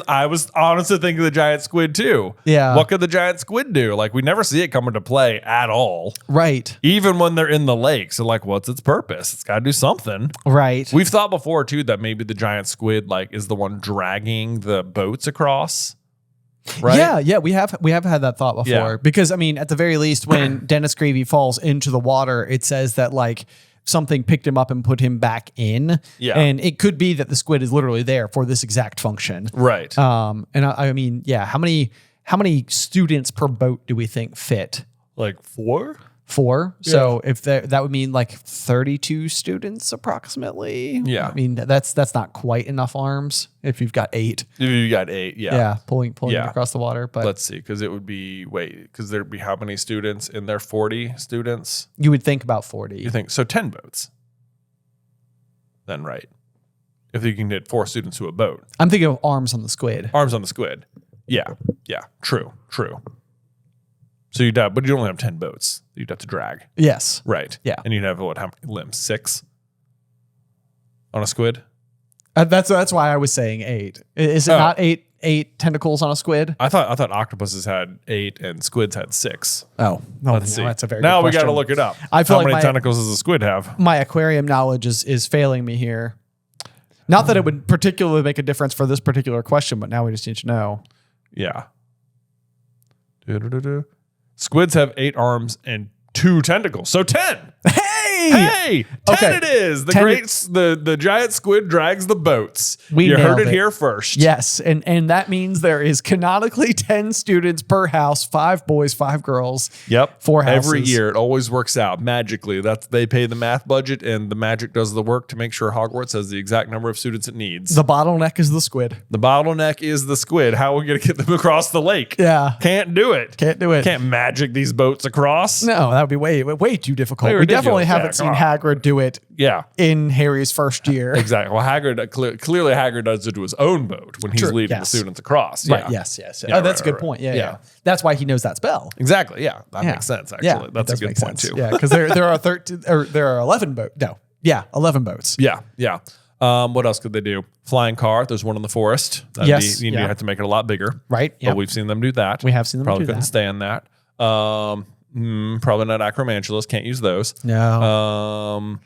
I was honestly thinking the giant squid too. Yeah. What could the giant squid do? We never see it come into play at all. Right. Even when they're in the lake. So what's its purpose? It's got to do something. Right. We've thought before too that maybe the giant squid is the one dragging the boats across. Right? Yeah, we have had that thought before because I mean at the very least when Dennis Gravy falls into the water it says that something picked him up and put him back in. Yeah. And it could be that the squid is literally there for this exact function. Right. And I mean, how many students per boat do we think fit? 4? 4. Yeah. So if that would mean 32 students approximately. Yeah. I mean, that's not quite enough arms if you've got 8. If you got 8, yeah. Yeah, pulling across the water. But let's see, because it would be, because there'd be how many students in there? 40 students? You would think about 40. You think, so 10 boats. Then, right. If you can get 4 students to a boat. I'm thinking of arms on the squid. Arms on the squid. Yeah. True. So but you only have 10 boats that you'd have to drag. Yes. Right. Yeah. And you'd have how many limbs? 6 on a squid? That's why I was saying 8. Is it not 8 tentacles on a squid? I thought octopuses had 8 and squids had 6. Oh, no, let's see. That's a very now good we question. got to look it up. I feel how many tentacles does a squid have? My aquarium knowledge is failing me here. Not that it would particularly make a difference for this particular question, but now we just need to know. Yeah. Squids have 8 arms and 2 tentacles. So 10. Hey! 10 okay. It is. The giant squid drags the boats. You heard it here first. Yes, and that means there is canonically 10 students per house, 5 boys, 5 girls. Yep. 4 houses. Every year it always works out magically. They pay the math budget and the magic does the work to make sure Hogwarts has the exact number of students it needs. The bottleneck is the squid. The bottleneck is the squid. How are we going to get them across the lake? Yeah. Can't do it. Can't do it. Can't magic these boats across. No, that would be way too difficult. We definitely have it had seen Hagrid do it in Harry's first year. Exactly. Well, Hagrid, clearly Hagrid does it to his own boat when he's leading the students across. Right, yes. Yeah, that's a good point. Yeah. That's why he knows that spell. Exactly, yeah. That makes sense, actually. Yeah, that's a good point, too. Yeah, because there are 13, or there are 11 boats. No. Yeah, 11 boats. Yeah. What else could they do? Flying car. There's one in the forest. You have to make it a lot bigger. Right. But we've seen them do that. We have seen them probably do that. Couldn't stand that. Probably not acromantulas. Can't use those. No.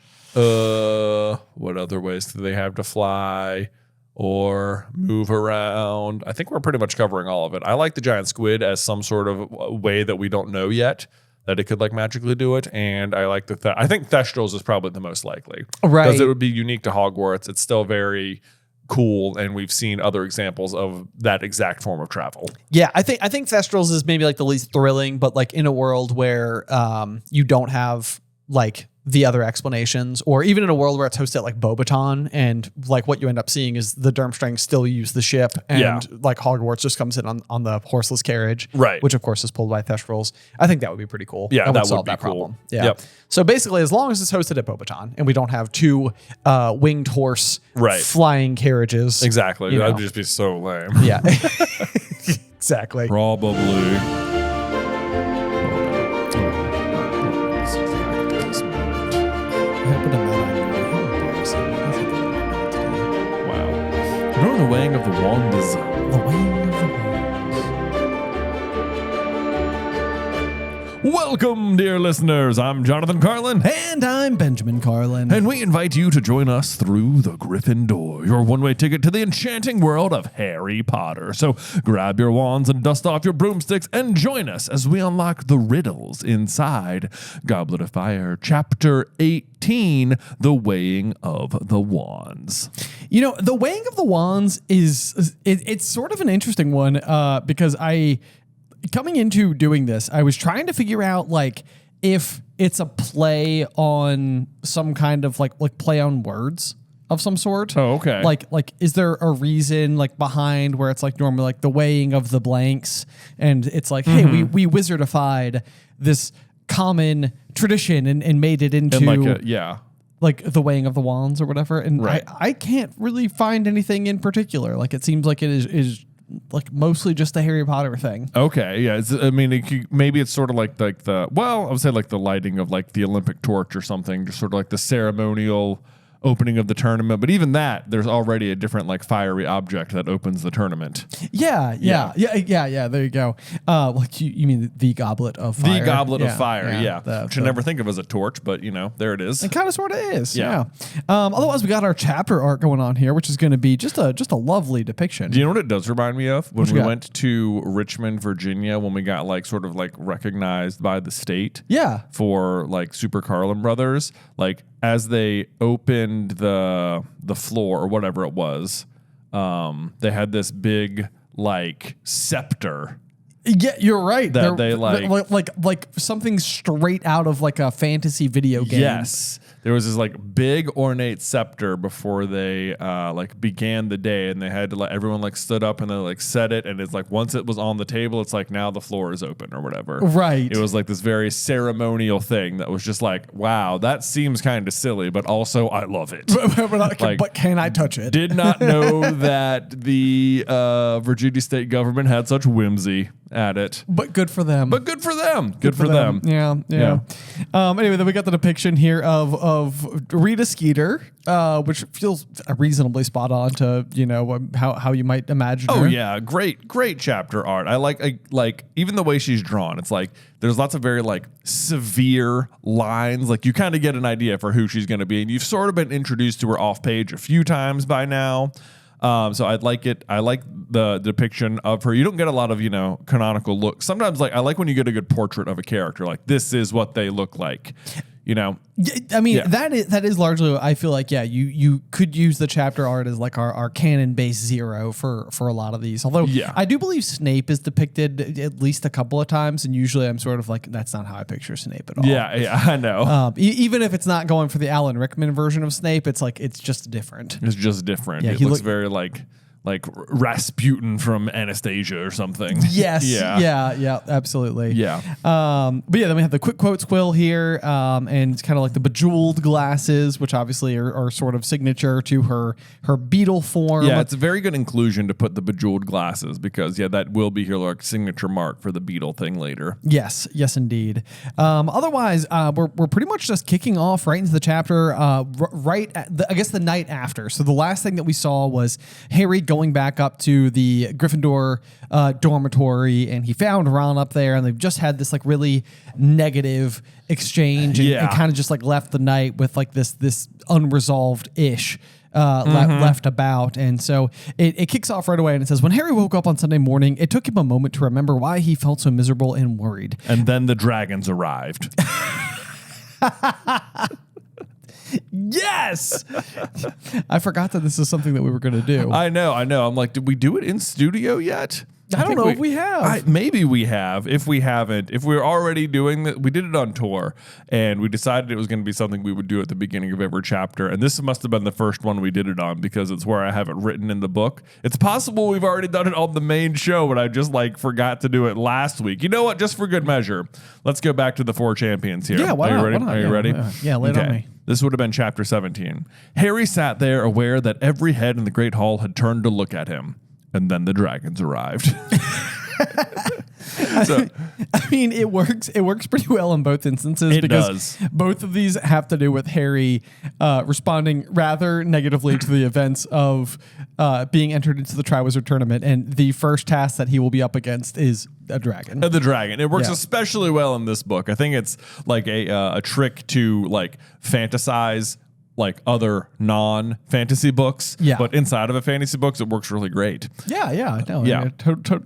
What other ways do they have to fly or move around? I think we're pretty much covering all of it. I like the giant squid as some sort of way that we don't know yet that it could like magically do it, and I like I think Thestrals is probably the most likely, right? Because it would be unique to Hogwarts. It's still very cool, and we've seen other examples of that exact form of travel. Yeah, I think Thestrals is maybe like the least thrilling, but like in a world where you don't have like the other explanations, or even in a world where it's hosted at like Beauxbaton, and like what you end up seeing is the Durmstrang still use the ship, and like Hogwarts just comes in on the horseless carriage, right? Which of course is pulled by Thestrals. I think that would be pretty cool. Yeah, that would solve be that cool. problem. Yeah. So basically, as long as it's hosted at Beauxbaton and we don't have two winged horse flying carriages, exactly, that'd just be so lame. Yeah, exactly. Probably. Wow. You're on the weighing of the wands. The weighing of the wands. Welcome, dear listeners. I'm Jonathan Carlin. And I'm Benjamin Carlin. And we invite you to join us through the Griffin Door, your one-way ticket to the enchanting world of Harry Potter. So grab your wands and dust off your broomsticks and join us as we unlock the riddles inside Goblet of Fire, Chapter 18, The Weighing of the Wands. You know, the weighing of the wands it's sort of an interesting one because coming into doing this, I was trying to figure out like if it's a play on some kind of like play on words of some sort. Oh, okay. Like is there a reason like behind where it's like normally like the weighing of the blanks, and it's like, hey, we wizardified this common tradition and made it into like the weighing of the wands or whatever. And I can't really find anything in particular. Like it seems like it is like mostly just a Harry Potter thing. Okay, yeah. Maybe it's sort of like I would say like the lighting of like the Olympic torch or something, just sort of like the ceremonial opening of the tournament. But even that, there's already a different like fiery object that opens the tournament. Yeah. There you go. Like you mean the Goblet of Fire? The Goblet of Fire, which I never think of as a torch, but there it is. It kind of sort of is. Yeah. Otherwise, we got our chapter art going on here, which is going to be just a lovely depiction. Do you know what it does remind me of? When we went to Richmond, Virginia, when we got like sort of like recognized by the state. Yeah. For like SuperCarlinBrothers, like as they opened the floor or whatever it was, they had this big like scepter. Yeah, you're right. That they like something straight out of like a fantasy video game. Yes. There was this like big ornate scepter before they like began the day, and they had to like everyone like stood up and they like set it, and it's like once it was on the table, it's like now the floor is open or whatever. Right. It was like this very ceremonial thing that was just like, wow, that seems kind of silly, but also I love it. But can I touch it? Did not know that the Virginia state government had such whimsy at it. But good for them. Good for them. Yeah. Anyway, then we got the depiction here of Rita Skeeter, which feels reasonably spot on to how you might imagine her. Oh yeah, great chapter art. I like even the way she's drawn. It's like there's lots of very like severe lines. Like you kind of get an idea for who she's going to be, and you've sort of been introduced to her off page a few times by now. So I'd like it. I like the depiction of her. You don't get a lot of, canonical looks. Sometimes like I like when you get a good portrait of a character. Like this is what they look like, I mean, that is largely what I feel like. Yeah, you could use the chapter art as like our canon base 0 for a lot of these. Although I do believe Snape is depicted at least a couple of times, and usually I'm sort of like, that's not how I picture Snape at all. Yeah, I know. Even if it's not going for the Alan Rickman version of Snape, it's like it's just different. It's just different. Yeah, it looks very like Rasputin from Anastasia or something. Yes. Yeah, absolutely. Yeah. But yeah, then we have the quick quotes quill here, and it's kind of like the bejeweled glasses, which obviously are sort of signature to her beetle form. Yeah, it's a very good inclusion to put the bejeweled glasses because that will be her signature mark for the beetle thing later. Yes, indeed. Otherwise, we're pretty much just kicking off right into the chapter, right at I guess the night after. So the last thing that we saw was Harry going back up to the Gryffindor dormitory, and he found Ron up there, and they've just had this really negative exchange, and kind of just left the night with this unresolved ish. Left about. And so it kicks off right away, and it says, when Harry woke up on Sunday morning, it took him a moment to remember why he felt so miserable and worried. And then the dragons arrived. Yes! I forgot that this is something that we were going to do. I know. I'm like, did we do it in studio yet? I don't know if we have. Maybe we have. If we haven't, if we're already doing that, we did it on tour, and we decided it was going to be something we would do at the beginning of every chapter. And this must have been the first one we did it on because it's where I have it written in the book. It's possible we've already done it on the main show, but I just forgot to do it last week. You know what? Just for good measure, let's go back to the 4 champions here. Yeah, why not? Are you ready? Yeah, lay it on me. This would have been chapter 17. Harry sat there aware that every head in the Great Hall had turned to look at him. And then the dragons arrived. So, I mean, it works. It works pretty well in both instances because both of these have to do with Harry responding rather negatively to the events of being entered into the Triwizard Tournament, and the first task that he will be up against is a dragon. The dragon. It works especially well in this book. I think it's a trick to fantasize other non-fantasy books, but inside of a fantasy books, it works really great. Yeah, no, it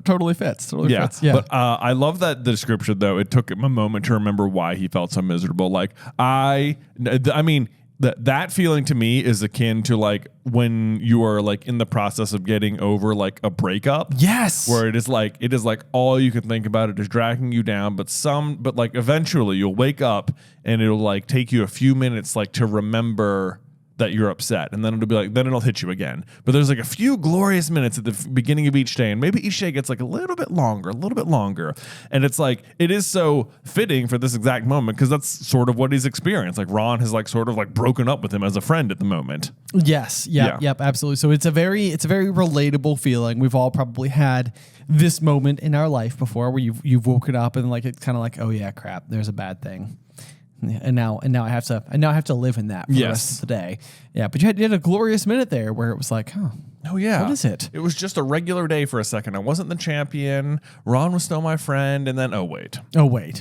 totally fits. Fits. Yeah. But I love that the description, though. It took him a moment to remember why he felt so miserable. I mean, that feeling to me is akin to when you are in the process of getting over a breakup. Yes. Where it is all you can think about it is dragging you down, but eventually you'll wake up and it'll take you a few minutes to remember that you're upset, and then it'll be then it'll hit you again. But there's a few glorious minutes at the beginning of each day, and maybe each day gets a little bit longer, and it's it is so fitting for this exact moment because that's sort of what he's experienced. Ron has sort of broken up with him as a friend at the moment. Yes, yep, absolutely. So it's a very relatable feeling. We've all probably had this moment in our life before where you've woken up and it's kind of oh yeah, crap, there's a bad thing. And now I have to live in that for the rest of the day. Yeah, but you had a glorious minute there where it was oh yeah, what is it? It was just a regular day for a second. I wasn't the champion. Ron was still my friend, and then oh wait,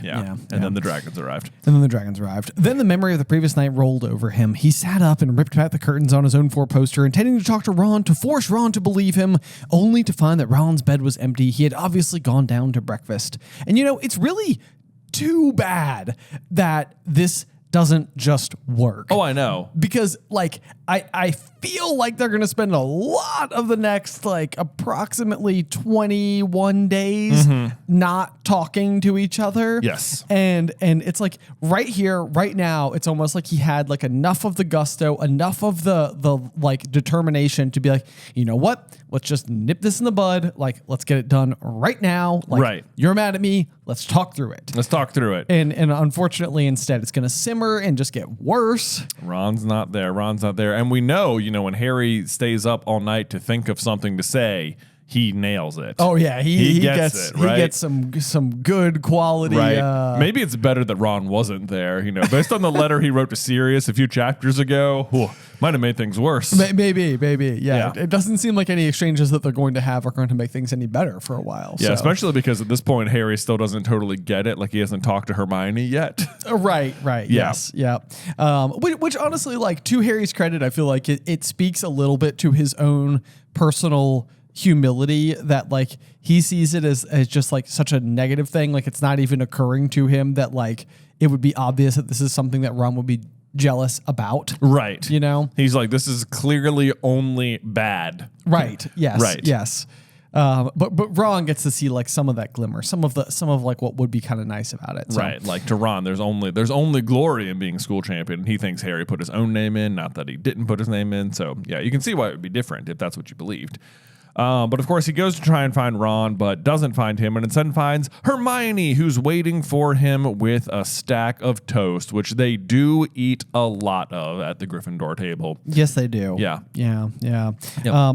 yeah. And then the dragons arrived. Then the memory of the previous night rolled over him. He sat up and ripped back the curtains on his own 4-poster, intending to talk to Ron to force Ron to believe him, only to find that Ron's bed was empty. He had obviously gone down to breakfast, and it's really too bad that this doesn't just work. Oh, I know. Because I feel like they're going to spend a lot of the next approximately 21 days not talking to each other. Yes. And it's right here, right now, it's almost like he had enough of the gusto, enough of the determination to be you know what? Let's just nip this in the bud. Let's get it done right now. Right. You're mad at me. Let's talk through it. And unfortunately, instead, it's going to simmer and just get worse. Ron's not there. And we know, when Harry stays up all night to think of something to say, he nails it. Oh yeah, he gets it. Right? He gets some good quality. Right. Maybe it's better that Ron wasn't there. Based on the letter he wrote to Sirius a few chapters ago, might have made things worse. Maybe. Yeah. It doesn't seem like any exchanges that they're going to have are going to make things any better for a while. Yeah, especially because at this point Harry still doesn't totally get it. He hasn't talked to Hermione yet. Right. Yeah. Yes. Yeah. Which honestly, to Harry's credit, I feel like it speaks a little bit to his own personal humility that he sees it as just such a negative thing. It's not even occurring to him that it would be obvious that this is something that Ron would be jealous about. Right. He's this is clearly only bad. Right. Yes. Right. Yes. But Ron gets to see some of that glimmer, some of what would be kind of nice about it. So. Right. To Ron, there's only glory in being school champion. He thinks Harry put his own name in, not that he didn't put his name in. So yeah, you can see why it would be different if that's what you believed. But of course, he goes to try and find Ron, but doesn't find him, and instead finds Hermione, who's waiting for him with a stack of toast, which they do eat a lot of at the Gryffindor table. Yes, they do. Yeah. Yep.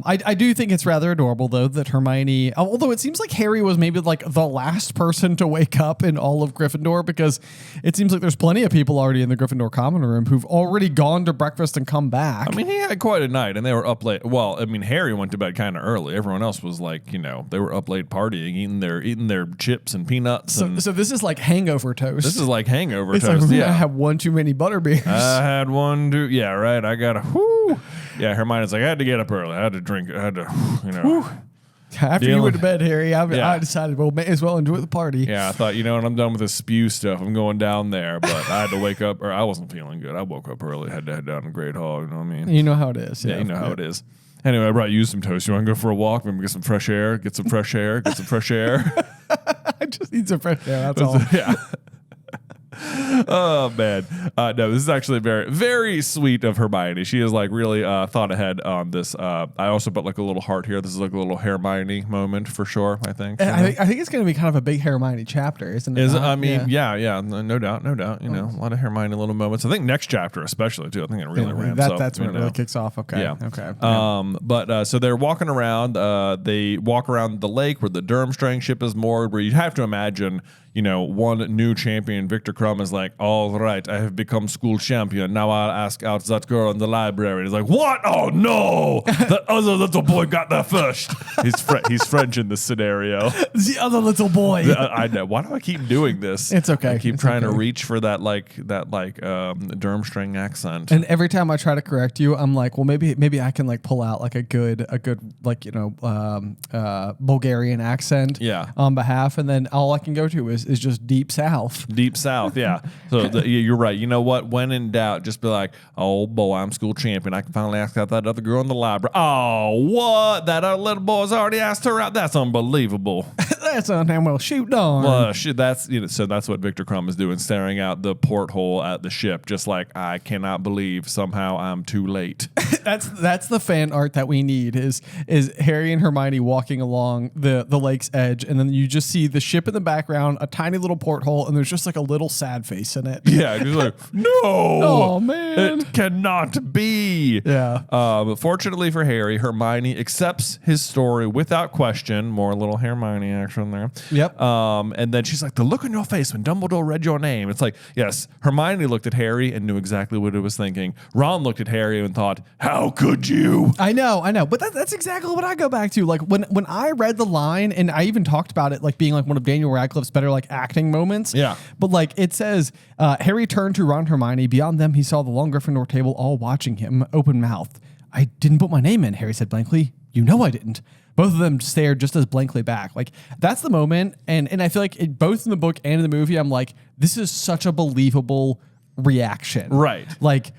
I do think it's rather adorable, though, that Hermione, although it seems like Harry was maybe like the last person to wake up in all of Gryffindor, because it seems like there's plenty of people already in the Gryffindor common room who've already gone to breakfast and come back. I mean, he had quite a night, and they were up late. Well, I mean, Harry went to bed kind of early. Everyone else was like, they were up late partying, eating their chips and peanuts. So this is like hangover toast. This is like hangover it's toast. Like, I have one too many butterbeers. I had one too. Yeah, right. I got a whoo. Yeah, Hermione's like, I had to get up early. I had to drink. I had to, Whew. After you went to bed, Harry, I decided, well, may as well enjoy the party. Yeah, I thought, when I'm done with this spew stuff, I'm going down there. But I had to wake up, or I wasn't feeling good. I woke up early, had to head down to Great Hall. You know what I mean? You know how it is. Yeah, you know how it is. Anyway, I brought you some toast. You want to go for a walk? Maybe get some fresh air. Get some fresh air. I just need some fresh air. That's all. Yeah. Oh man, no, this is actually very, very sweet of Hermione. She is like really thought ahead on this. I also put like a little heart here. This is like a little Hermione moment for sure. I think. I think it's going to be kind of a big Hermione chapter, isn't it? Is it? I mean, yeah, no doubt. A lot of Hermione little moments. I think next chapter especially too. I think it really ramps up. That's when it really kicks off. Okay. Yeah. Okay. But so they're walking around. They walk around the lake where the Durmstrang ship is moored. Where you'd have to imagine. One new champion, Victor Crumb, is like, all right, I have become school champion. Now I'll ask out that girl in the library. He's like, what? Oh, no. The other little boy got there first. He's French in this scenario. The other little boy. I know. Why do I keep doing this? It's okay. I keep trying to reach for that Durmstrang accent. And every time I try to correct you, I'm like, well, maybe I can like pull out like a good Bulgarian accent on behalf. And then all I can go to is just Deep South. Deep South, yeah. So you're right. You know what? When in doubt, just be like, oh boy, I'm school champion. I can finally ask out that other girl in the library. Oh, what? That other little boy's already asked her out? That's unbelievable. That's well, shoot, darn. Well, that's so that's what Victor Crumb is doing, staring out the porthole at the ship, just like, I cannot believe somehow I'm too late. That's the fan art that we need is Harry and Hermione walking along the lake's edge, and then you just see the ship in the background, a tiny little porthole, and there's just like a little sad face in it. Yeah, just like, no, oh man, it cannot be. Yeah. Fortunately for Harry, Hermione accepts his story without question. More little Hermione action there. Yep. And then she's like, the look on your face when Dumbledore read your name. It's like, yes, Hermione looked at Harry and knew exactly what it was thinking. Ron looked at Harry and thought, how could you? I know. But that's exactly what I go back to. Like when I read the line, and I even talked about it like being like one of Daniel Radcliffe's better like acting moments. Yeah. But like it says, Harry turned to Ron and Hermione. Beyond them, he saw the long Gryffindor table all watching him, open mouthed. I didn't put my name in, Harry said blankly. You know I didn't. Both of them stared just as blankly back. Like that's the moment. And I feel like both in the book and in the movie, I'm like, this is such a believable reaction. Right. Like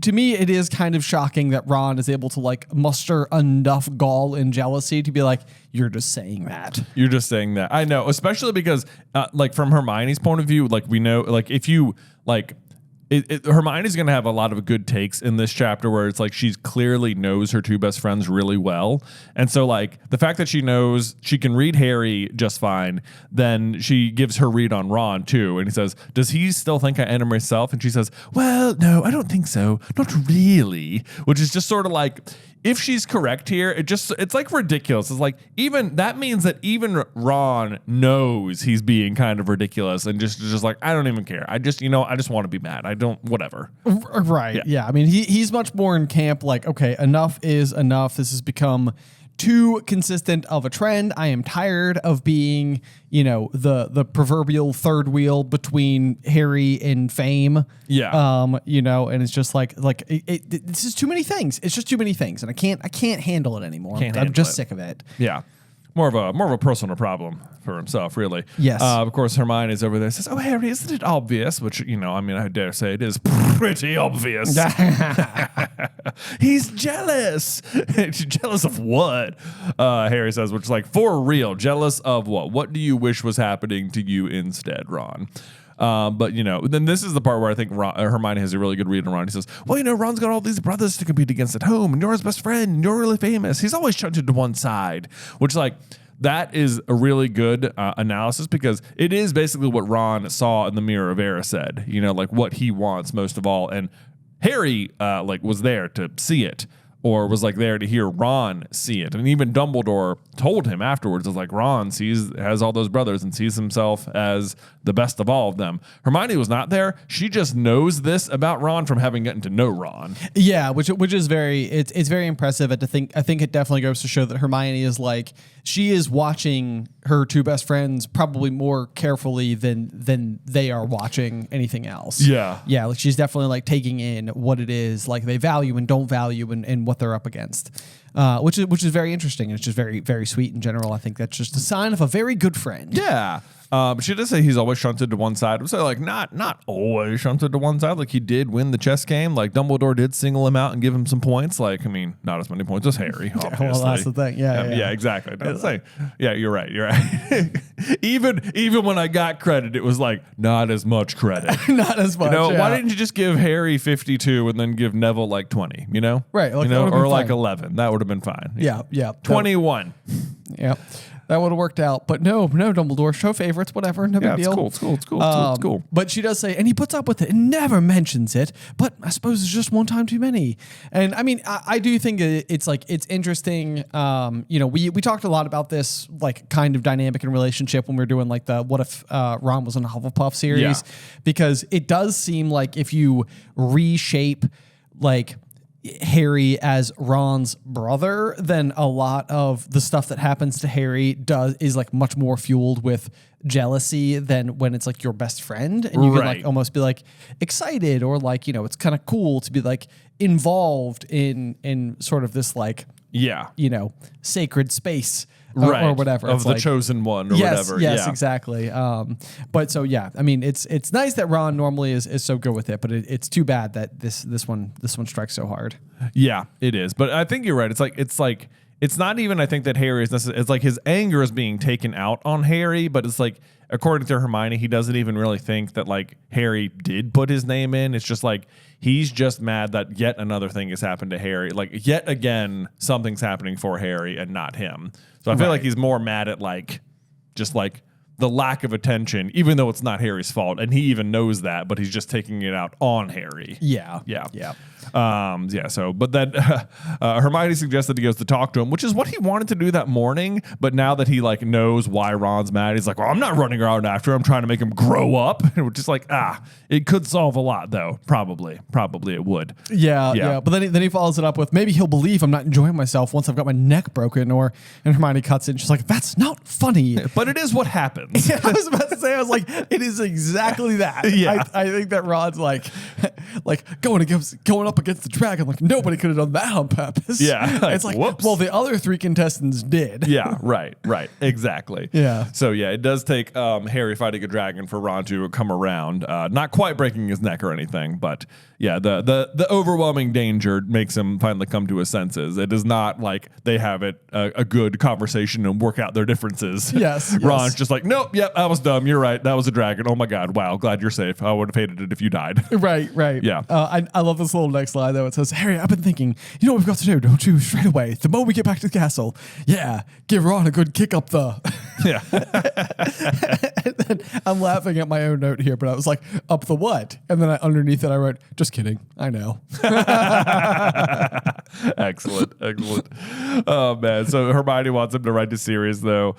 to me, it is kind of shocking that Ron is able to like muster enough gall and jealousy to be like, you're just saying that. You're just saying that. I know, especially because like from Hermione's point of view, like we know, like if you like, Hermione's going to have a lot of good takes in this chapter where it's like she clearly knows her two best friends really well. And so like the fact that she knows she can read Harry just fine, then she gives her read on Ron too. And he says, does he still think I enter myself? And she says, well, no, I don't think so. Not really. Which is just sort of like, if she's correct here, it's like ridiculous. It's like even that means that even Ron knows he's being kind of ridiculous and just like, I don't even care. I just want to be mad. I don't, whatever. Right. Yeah. I mean, he's much more in camp like, okay, enough is enough. This has become too consistent of a trend. I am tired of being, the proverbial third wheel between Harry and fame. Yeah. And it's just like this is too many things. It's just too many things, and I can't handle it anymore. I'm just sick of it. Yeah. More of a personal problem for himself, really. Yes. Of course, Hermione is over there and says, oh, Harry, isn't it obvious? Which, I dare say it is pretty obvious. He's jealous. Jealous of what? Harry says, which is like, for real, jealous of what? What do you wish was happening to you instead, Ron? But then this is the part where I think Hermione has a really good read on Ron. He says, well, Ron's got all these brothers to compete against at home, and you're his best friend, and you're really famous. He's always shunted to one side, which that is a really good analysis, because it is basically what Ron saw in the Mirror of Erised, what he wants most of all. And Harry was there to see it, or was there to hear Ron see it. And even Dumbledore told him afterwards, Ron has all those brothers and sees himself as the best of all of them. Hermione was not there. She just knows this about Ron from having gotten to know Ron. Yeah, which is it's very impressive. I think it definitely goes to show that Hermione is she is watching her two best friends probably more carefully than they are watching anything else. Yeah. Yeah, she's definitely taking in what it is they value and don't value and what they're up against. Which is very interesting. It's just very, very sweet in general. I think that's just a sign of a very good friend. Yeah. But she does say he's always shunted to one side. So not always shunted to one side. He did win the chess game. Dumbledore did single him out and give him some points. Not as many points as Harry, obviously. Well, that's the thing. Yeah, exactly. Yeah, you're right. Even when I got credit, it was not as much credit. Not as much. Why didn't you just give Harry 52 and then give Neville 20? Right. Or 11. That would have been fine. Yeah. 21. Yeah. That would have worked out. But no, Dumbledore, show favorites, whatever, no big deal. It's cool. But she does say, and he puts up with it and never mentions it, but I suppose it's just one time too many. And I mean, I do think it's interesting. We talked a lot about this kind of dynamic and relationship when we were doing the What If Ron Was in a Hufflepuff series, because it does seem if you reshape Harry as Ron's brother, then a lot of the stuff that happens to Harry is much more fueled with jealousy than when it's your best friend, and you can almost be excited, or it's kind of cool to be involved in sort of this sacred space. Or whatever of the chosen one, or whatever. Yes, exactly. But so I mean, it's nice that Ron normally is so good with it, but it's too bad that this one strikes so hard. Yeah, it is. But I think you're right. It's not even, I think, that Harry is necessarily, it's his anger is being taken out on Harry, but it's according to Hermione, he doesn't even really think that Harry did put his name in. It's just he's just mad that yet another thing has happened to Harry. Yet again, something's happening for Harry and not him. So I feel he's more mad at just the lack of attention, even though it's not Harry's fault, and he even knows that, but he's just taking it out on Harry. Yeah. So, but then Hermione suggested he goes to talk to him, which is what he wanted to do that morning. But now that he knows why Ron's mad, he's well, I'm not running around after him. I'm trying to make him grow up. And we're just it could solve a lot, though. Probably it would. Yeah. But then he follows it up with, maybe he'll believe I'm not enjoying myself once I've got my neck broken. And Hermione cuts in. She's that's not funny. But it is what happens. Yeah, I was about to say, it is exactly that. Yeah. I think that Ron's going up against the dragon, nobody could have done that on purpose. Yeah. It's whoops. Well, the other three contestants did. Yeah, right. Exactly. Yeah. So it does take Harry fighting a dragon for Ron to come around. Not quite breaking his neck or anything, but the overwhelming danger makes him finally come to his senses. It is not they have a good conversation and work out their differences. Yes. Ron's just nope, yep, I was dumb. You're right. That was a dragon. Oh my God. Wow. Glad you're safe. I would have hated it if you died. Right. Yeah. I love this little next line though. It says, Harry, I've been thinking, you know what we've got to do, don't you? Straight away, the moment we get back to the castle. Yeah. Give Ron a good kick up the. Yeah. And then I'm laughing at my own note here, but I was up the what? And then underneath it, I wrote, just kidding. I know. Excellent. Oh, man. So Hermione wants him to write a series, though,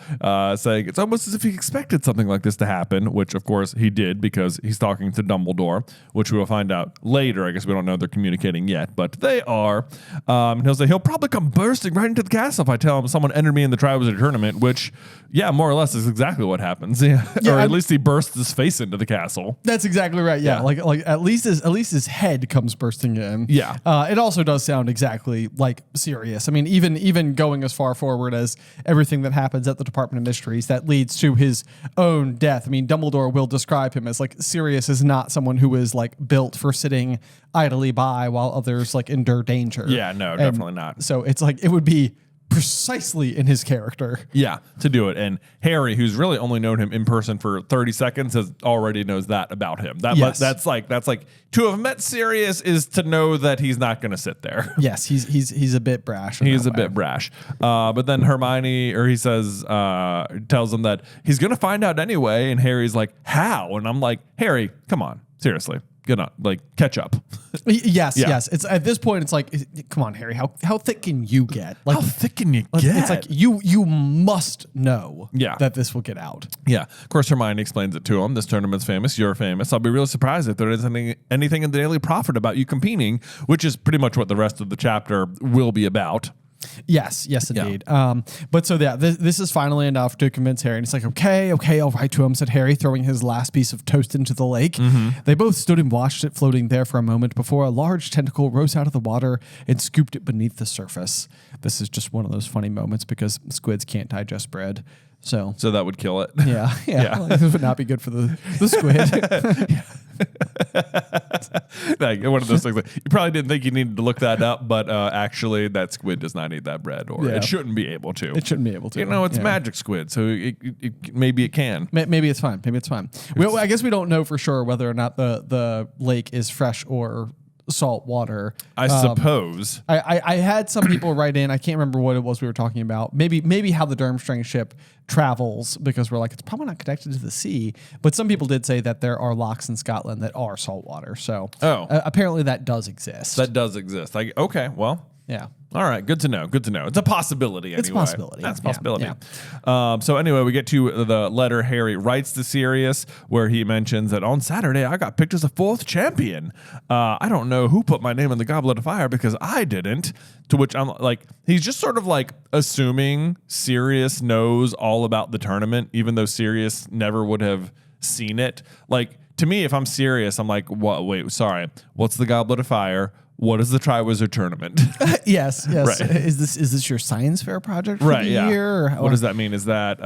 saying it's almost as if he expected something like this to happen, which, of course, he did because he's talking to Dumbledore, which we will find out later. I guess we don't know they're communicating yet, but they are. And he'll say he'll probably come bursting right into the castle if I tell him someone entered me in the Triwizard Tournament, which, more or less is exactly what happens. Yeah. Or at least he bursts his face into the castle. That's exactly right. Yeah. At least his head comes bursting in. Yeah. It also does sound exactly Sirius. I mean, even going as far forward as everything that happens at the Department of Mysteries that leads to his own death. I mean, Dumbledore will describe him as Sirius is not someone who is built for sitting idly by while others endure danger. Yeah, no, definitely not. So it's it would be precisely in his character. Yeah, to do it. And Harry, who's really only known him in person for 30 seconds, already knows that about him. That's like to have met Sirius is to know that he's not going to sit there. Yes, he's a bit brash. He's a bit brash. But then Hermione, or he says, tells him that he's going to find out anyway. And Harry's like, how? And I'm like, Harry, come on, seriously. Catch up. Yes. It's at this point. It's like, come on, Harry. How thick can you get? Like, how thick can you get? It's like you must know. That this will get out. Yeah. Of course, Hermione explains it to him. This tournament's famous. You're famous. I'll be really surprised if there isn't anything in the Daily Prophet about you competing, which is pretty much what the rest of the chapter will be about. Yes, indeed. But so this is finally enough to convince Harry. And he's like, okay, I'll write to him, said Harry, throwing his last piece of toast into the lake. They both stood and watched it floating there for a moment before a large tentacle rose out of the water and scooped it beneath the surface. This is just one of those funny moments because squids can't digest bread. So that would kill it. Yeah. This would not be good for the squid. Like one of those things. Like, you probably didn't think you needed to look that up, but actually, that squid does not eat that bread, or it shouldn't be able to. It shouldn't be able to. It's magic squid, so maybe it can. Maybe it's fine. I guess we don't know for sure whether or not the lake is fresh or salt water. I suppose. I had some people write in. I can't remember what it was we were talking about. Maybe how the Durmstrang ship travels, because we're like, it's probably not connected to the sea. But some people did say that there are lochs in Scotland that are salt water. So apparently that does exist. Okay, well. Yeah. All right. Good to know. It's a possibility anyway. It's a possibility. That's a possibility. Yeah. So anyway, we get to the letter Harry writes to Sirius, where he mentions that on Saturday I got picked as a 4th champion. I don't know who put my name in the Goblet of Fire because I didn't. To which I'm like, he's just sort of like assuming Sirius knows all about the tournament, even though Sirius never would have seen it. Like, to me, if I'm Sirius, I'm like, what? Wait, sorry. What's the Goblet of Fire? What is the Triwizard Tournament? Yes. Right. Is this your science fair project for the year? What does that mean? Is that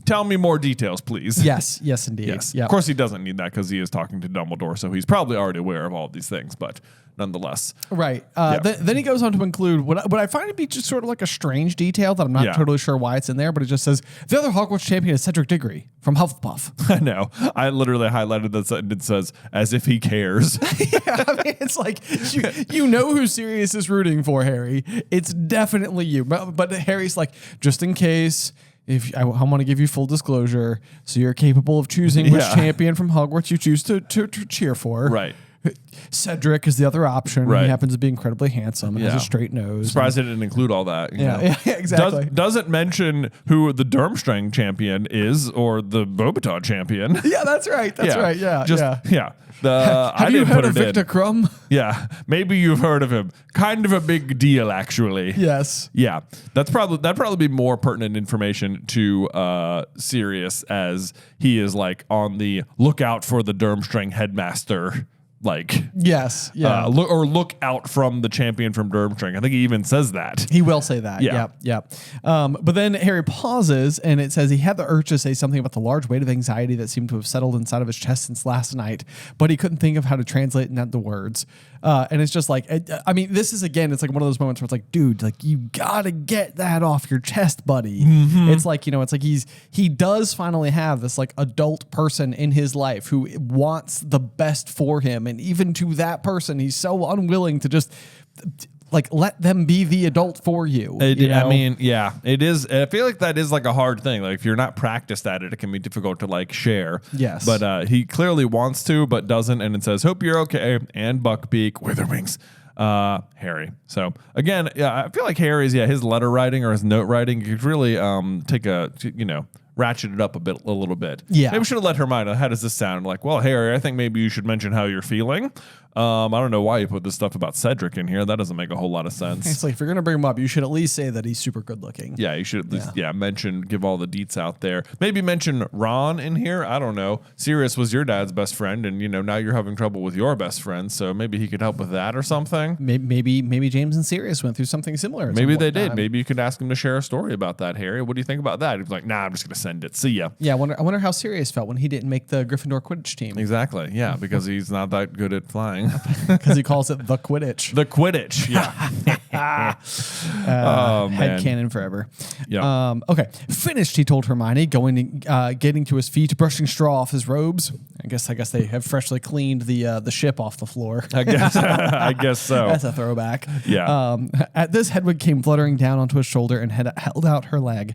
tell me more details, please? Yes, indeed. Yes. Yep. Of course, he doesn't need that because he is talking to Dumbledore, so he's probably already aware of all of these things. But nonetheless, right. Then he goes on to include what I find to be just sort of like a strange detail that I'm not totally sure why it's in there, but it just says the other Hogwarts champion is Cedric Diggory from Hufflepuff. I know. I literally highlighted that and it says as if he cares. It's like you know who Sirius is rooting for, Harry. It's definitely you. But Harry's like, just in case. If I want to give you full disclosure, so you're capable of choosing which champion from Hogwarts you choose to cheer for. Right. Cedric is the other option. Right. He happens to be incredibly handsome and has a straight nose. Surprised it didn't include all that. Yeah, exactly. Doesn't mention who the Durmstrang champion is or the Beauxbaton champion. Yeah, that's right. That's right. Yeah. Have you heard of Victor Crumb? Yeah, maybe you've heard of him. Kind of a big deal, actually. Yes. Yeah, that'd probably be more pertinent information to Sirius, as he is like on the lookout for the Durmstrang headmaster. Like, yes, yeah, look out from the champion from Durmstrang. I think he even says that. He will say that. Yeah. But then Harry pauses, and it says he had the urge to say something about the large weight of anxiety that seemed to have settled inside of his chest since last night, but he couldn't think of how to translate it into words. And it's just like, I mean, this is again, it's like one of those moments where it's like, dude, like you gotta get that off your chest, buddy. Mm-hmm. It's like, it's like he does finally have this like adult person in his life who wants the best for him. And even to that person, he's so unwilling to just like let them be the adult for you. I mean, yeah, it is. I feel like that is like a hard thing. Like if you're not practiced at it, it can be difficult to like share. Yes. But he clearly wants to, but doesn't. And it says, hope you're okay. And Buckbeak, Witherwings, Harry. So again, I feel like Harry's, his letter writing or his note writing could really take a, ratchet it up a little bit. Yeah. Maybe we should have let Hermione. How does this sound? Like, well, Harry, I think maybe you should mention how you're feeling. I don't know why you put this stuff about Cedric in here. That doesn't make a whole lot of sense. It's like, if you're going to bring him up, you should at least say that he's super good looking. Yeah, you should at least, give all the deets out there. Maybe mention Ron in here. I don't know. Sirius was your dad's best friend, and, now you're having trouble with your best friend, so maybe he could help with that or something. Maybe James and Sirius went through something similar. Maybe they did. Maybe you could ask him to share a story about that, Harry. What do you think about that? He's like, nah, I'm just going to send it. See ya. Yeah, I wonder how Sirius felt when he didn't make the Gryffindor Quidditch team. Exactly, yeah, because he's not that good at flying. Because he calls it the Quidditch. The Quidditch, yeah. Headcanon forever. Yeah. Okay. Finished, he told Hermione, getting to his feet, brushing straw off his robes. I guess they have freshly cleaned the ship off the floor. I guess so. That's a throwback. Yeah. At this, Hedwig came fluttering down onto his shoulder and held out her leg.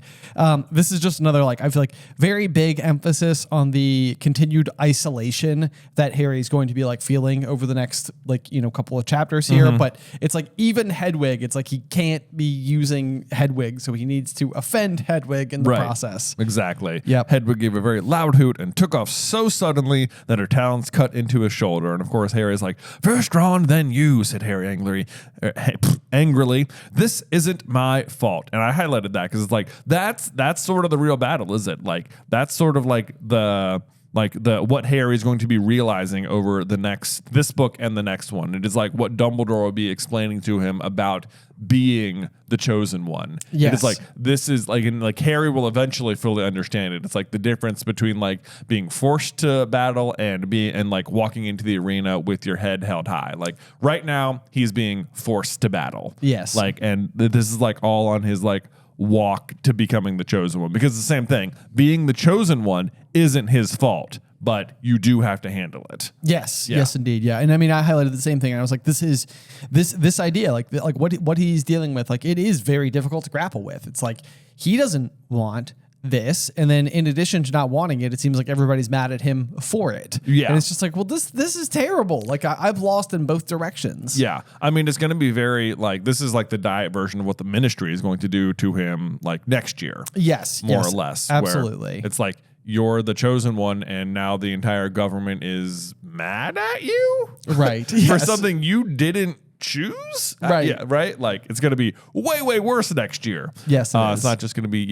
This is just another, I feel like, very big emphasis on the continued isolation that Harry's going to be feeling over the next couple of chapters here. But it's even Hedwig, it's he can't be using Hedwig, so he needs to offend Hedwig in the process. Exactly. Yep. Hedwig gave a very loud hoot and took off so suddenly that her talons cut into his shoulder. And of course, Harry's like, "First drawn, then you," said Harry angrily. "This isn't my fault." And I highlighted that because it's that's sort of the real battle, is it? That's sort of the what Harry's going to be realizing over this book and the next one. It is what Dumbledore will be explaining to him about being the chosen one. Yes. It is this is Harry will eventually fully understand it. It's the difference between being forced to battle and walking into the arena with your head held high. Right now he's being forced to battle. Yes. And this is all on his walk to becoming the chosen one, because it's the same thing. Being the chosen one isn't his fault, but you do have to handle it. Yes, yes, indeed, yeah. And I mean, I highlighted the same thing. And I was like, this idea, what he's dealing with, it is very difficult to grapple with. It's he doesn't want this, and then in addition to not wanting it, it seems like everybody's mad at him for it. Yeah, and it's just well, this is terrible. I've lost in both directions. Yeah, I mean, it's going to be very this is the diet version of what the Ministry is going to do to him next year. Yes, more or less. Absolutely. It's you're the chosen one, and now the entire government is mad at you, right? For something you didn't choose, right? Yeah, right. It's going to be way worse next year. Yes, it's not just going to be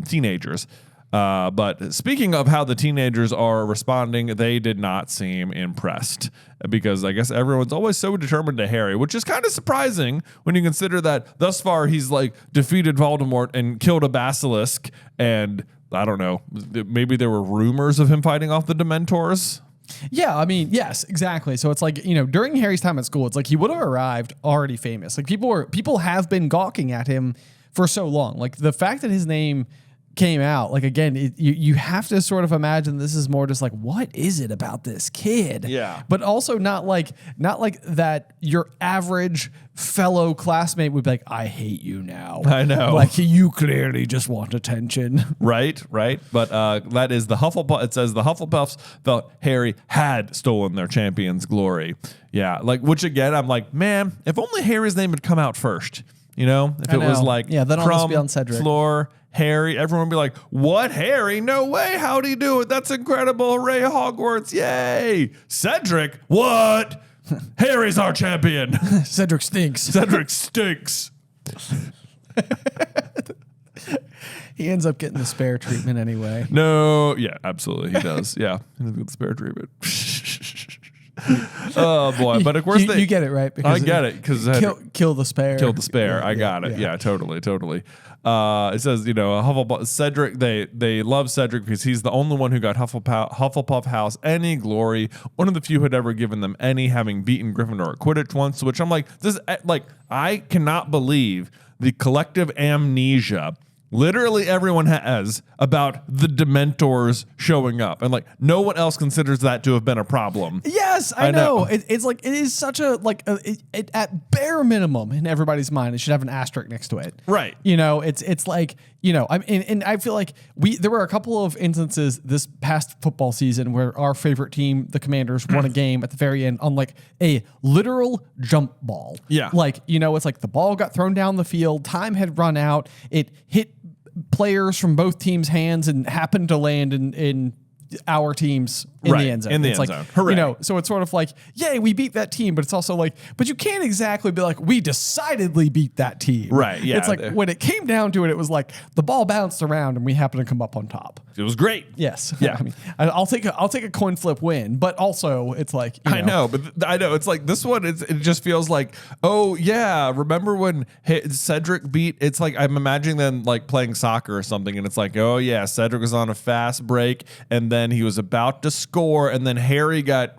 teenagers. But speaking of how the teenagers are responding, they did not seem impressed, because I guess everyone's always so determined to Harry, which is kind of surprising when you consider that thus far he's defeated Voldemort and killed a basilisk, and I don't know, maybe there were rumors of him fighting off the Dementors. Yeah, I mean, yes, exactly. So it's during Harry's time at school, it's he would have arrived already famous. People have been gawking at him for so long. The fact that his name came out, again, you have to sort of imagine this is more just what is it about this kid? Yeah. But also not that your average fellow classmate would be I hate you now. I know. You clearly just want attention. Right. But that is the Hufflepuff. It says the Hufflepuffs felt Harry had stolen their champion's glory. Yeah. Which again, I'm man, if only Harry's name had come out first. If it was then I'll just be on Cedric. Floor, Harry, everyone would be what, Harry? No way. How'd he do it? That's incredible. Hooray, Hogwarts. Yay. Cedric? What? Harry's our champion. Cedric stinks. Cedric stinks. He ends up getting the spare treatment anyway. No. Yeah, absolutely. He does. Yeah. He does get the spare treatment. Oh boy! But of course you get it right. I get it because kill the spare. Kill the spare. I got it. Yeah, totally. It says Hufflepuff, Cedric. They love Cedric because he's the only one who got Hufflepuff House any glory. One of the few who had ever given them any, having beaten Gryffindor at Quidditch once. Which I'm this. I cannot believe the collective amnesia literally everyone has about the Dementors showing up, and no one else considers that to have been a problem. Yes, I know. It's it is such a at bare minimum in everybody's mind it should have an asterisk next to it. Right. It's I mean, and I feel there were a couple of instances this past football season where our favorite team, the Commanders, won a game at the very end on a literal jump ball. Yeah. It's the ball got thrown down the field, time had run out, it hit players from both teams' hands and happened to land in our teams in the end zone. In the end zone. Hooray. So it's sort of yay, we beat that team, but it's also but you can't exactly be we decidedly beat that team. Right. Yeah. It's when it came down to it, it was the ball bounced around and we happened to come up on top. It was great. Yes. Yeah. I mean, I'll take a coin flip win, but also it's I know, but I know it's this one. It just feels oh yeah, remember when Cedric beat? It's I'm imagining them playing soccer or something, and it's oh yeah, Cedric was on a fast break, and then he was about to score. score, and then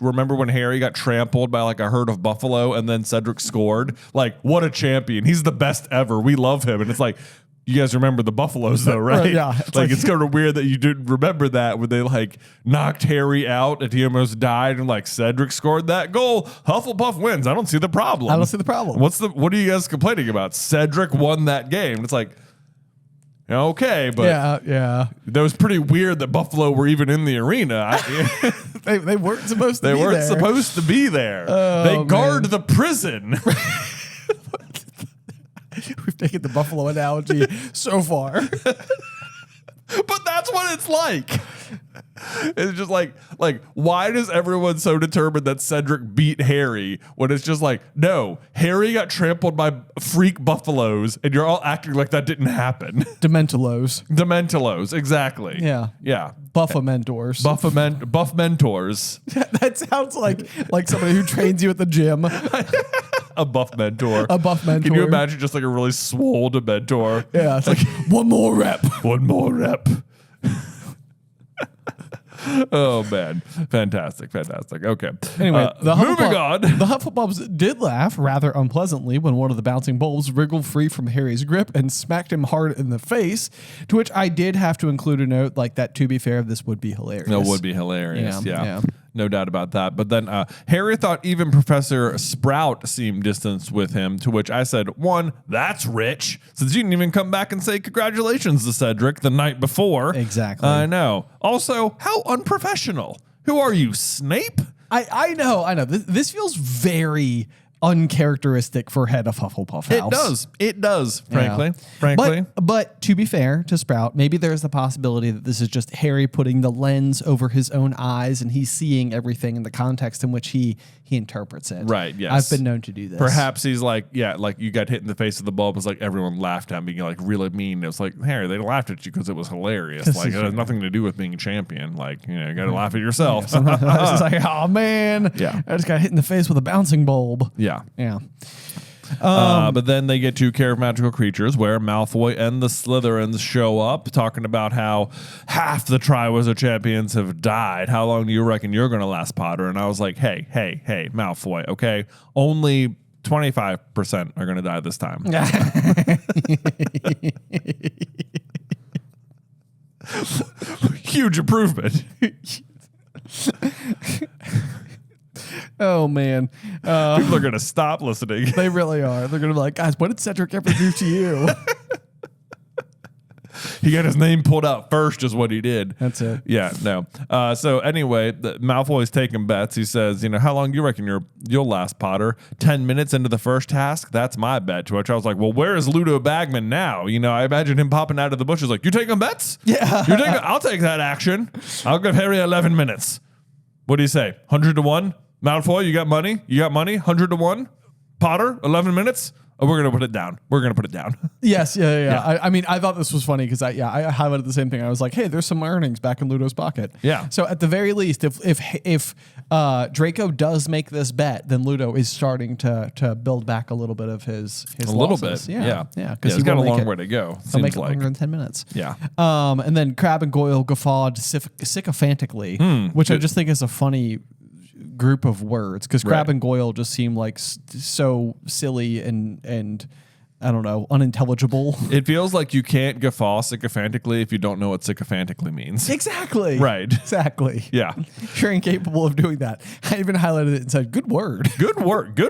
remember when Harry got trampled by like a herd of buffalo, and then Cedric scored? Like, what a champion. He's the best ever. We love him. And it's like, you guys remember the Buffaloes though, right? Yeah. It's kind of weird that you didn't remember that when they like knocked Harry out and he almost died and like Cedric scored that goal. Hufflepuff wins. I don't see the problem. What are you guys complaining about? Cedric won that game. It's like, okay, but yeah, that was pretty weird that Buffalo were even in the arena. They weren't supposed to be there. They weren't supposed to be there. They guard the prison. We've taken the Buffalo analogy so far. But that's what it's like. It's just like, why does everyone so determined that Cedric beat Harry when it's just like, no, Harry got trampled by freak buffaloes and you're all acting like that didn't happen. Dementilos, exactly. Yeah. Yeah. Buff-a-mentors. Buff mentors. That sounds like somebody who trains you at the gym. A buff mentor. A buff mentor. Can you imagine just like a really swole mentor? Yeah, it's like one more rep. One more rep. Oh man, fantastic. Okay. Anyway, moving on. The Hufflepuffs did laugh rather unpleasantly when one of the bouncing bulbs wriggled free from Harry's grip and smacked him hard in the face. To which I did have to include a note like that. To be fair, this would be hilarious. No, would be hilarious. Yeah. No doubt about that. But then Harry thought even Professor Sprout seemed distanced with him, to which I said, one, that's rich, since you didn't even come back and say congratulations to Cedric the night before. Exactly. I know. Also, how unprofessional. Who are you, Snape? I know. This feels very uncharacteristic for head of Hufflepuff House. It does, frankly. But to be fair to Sprout, maybe there's the possibility that this is just Harry putting the lens over his own eyes and he's seeing everything in the context in which he interprets it. Right, yes. I've been known to do this. Perhaps he's like, like you got hit in the face with the bulb. It's like everyone laughed at me, like really mean. It was like, Harry, they laughed at you because it was hilarious. Like it has nothing to do with being a champion. Like, you got to laugh at yourself. I was like, oh man, I just got hit in the face with a bouncing bulb. Yeah. But then they get to Care of Magical Creatures, where Malfoy and the Slytherins show up, talking about how half the Triwizard Champions have died. How long do you reckon you're going to last, Potter? And I was like, hey, Malfoy, okay? Only 25% are going to die this time. Huge improvement. Oh man, people are gonna stop listening. They really are. They're gonna be like, guys, what did Cedric ever do to you? He got his name pulled out first, is what he did. That's it. Yeah, no. So anyway, Malfoy's taking bets. He says, how long do you reckon you'll last, Potter? 10 minutes into the first task? That's my bet. To which I was like, well, where is Ludo Bagman now? I imagine him popping out of the bushes like, you taking bets? Yeah. I'll take that action. I'll give Harry 11 minutes. What do you say? 100 to 1? Malfoy, you got money? 100 to 1? Potter, 11 minutes? Oh, we're going to put it down. Yes, yeah. I mean, I thought this was funny because I highlighted the same thing. I was like, hey, there's some earnings back in Ludo's pocket. Yeah. So at the very least, if Draco does make this bet, then Ludo is starting to build back a little bit of his losses. Little bit. Yeah. Because he's got a long way to go. He'll make it longer than 10 minutes. Yeah. And then Crabbe and Goyle guffawed sycophantically, which I just think is a funny group of words, because Crabbe and Goyle just seem like so silly and I don't know, unintelligible. It feels like you can't guffaw sycophantically if you don't know what sycophantically means. Exactly. Right. Exactly. Yeah. You're incapable of doing that. I even highlighted it and said, good word. Good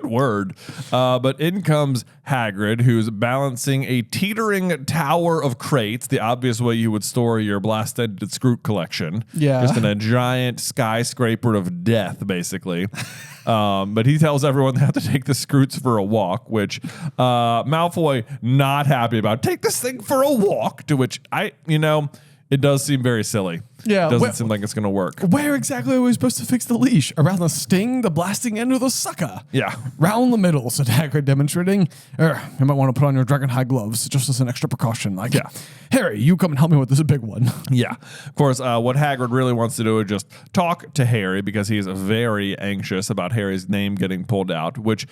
word. But in comes Hagrid, who's balancing a teetering tower of crates, the obvious way you would store your blast-ended Scroot collection. Yeah. Just in a giant skyscraper of death, basically. But he tells everyone they have to take the Scroots for a walk, which Malfoy not happy about. Take this thing for a walk, to which it does seem very silly. Yeah. It doesn't seem like it's going to work. Where exactly are we supposed to fix the leash? Around the sting, the blasting end, or the sucker? Yeah. Round the middle, said Hagrid, demonstrating. You might want to put on your dragon high gloves just as an extra precaution. Harry, you come and help me with this big one. Yeah. Of course, what Hagrid really wants to do is just talk to Harry, because he's very anxious about Harry's name getting pulled out, which,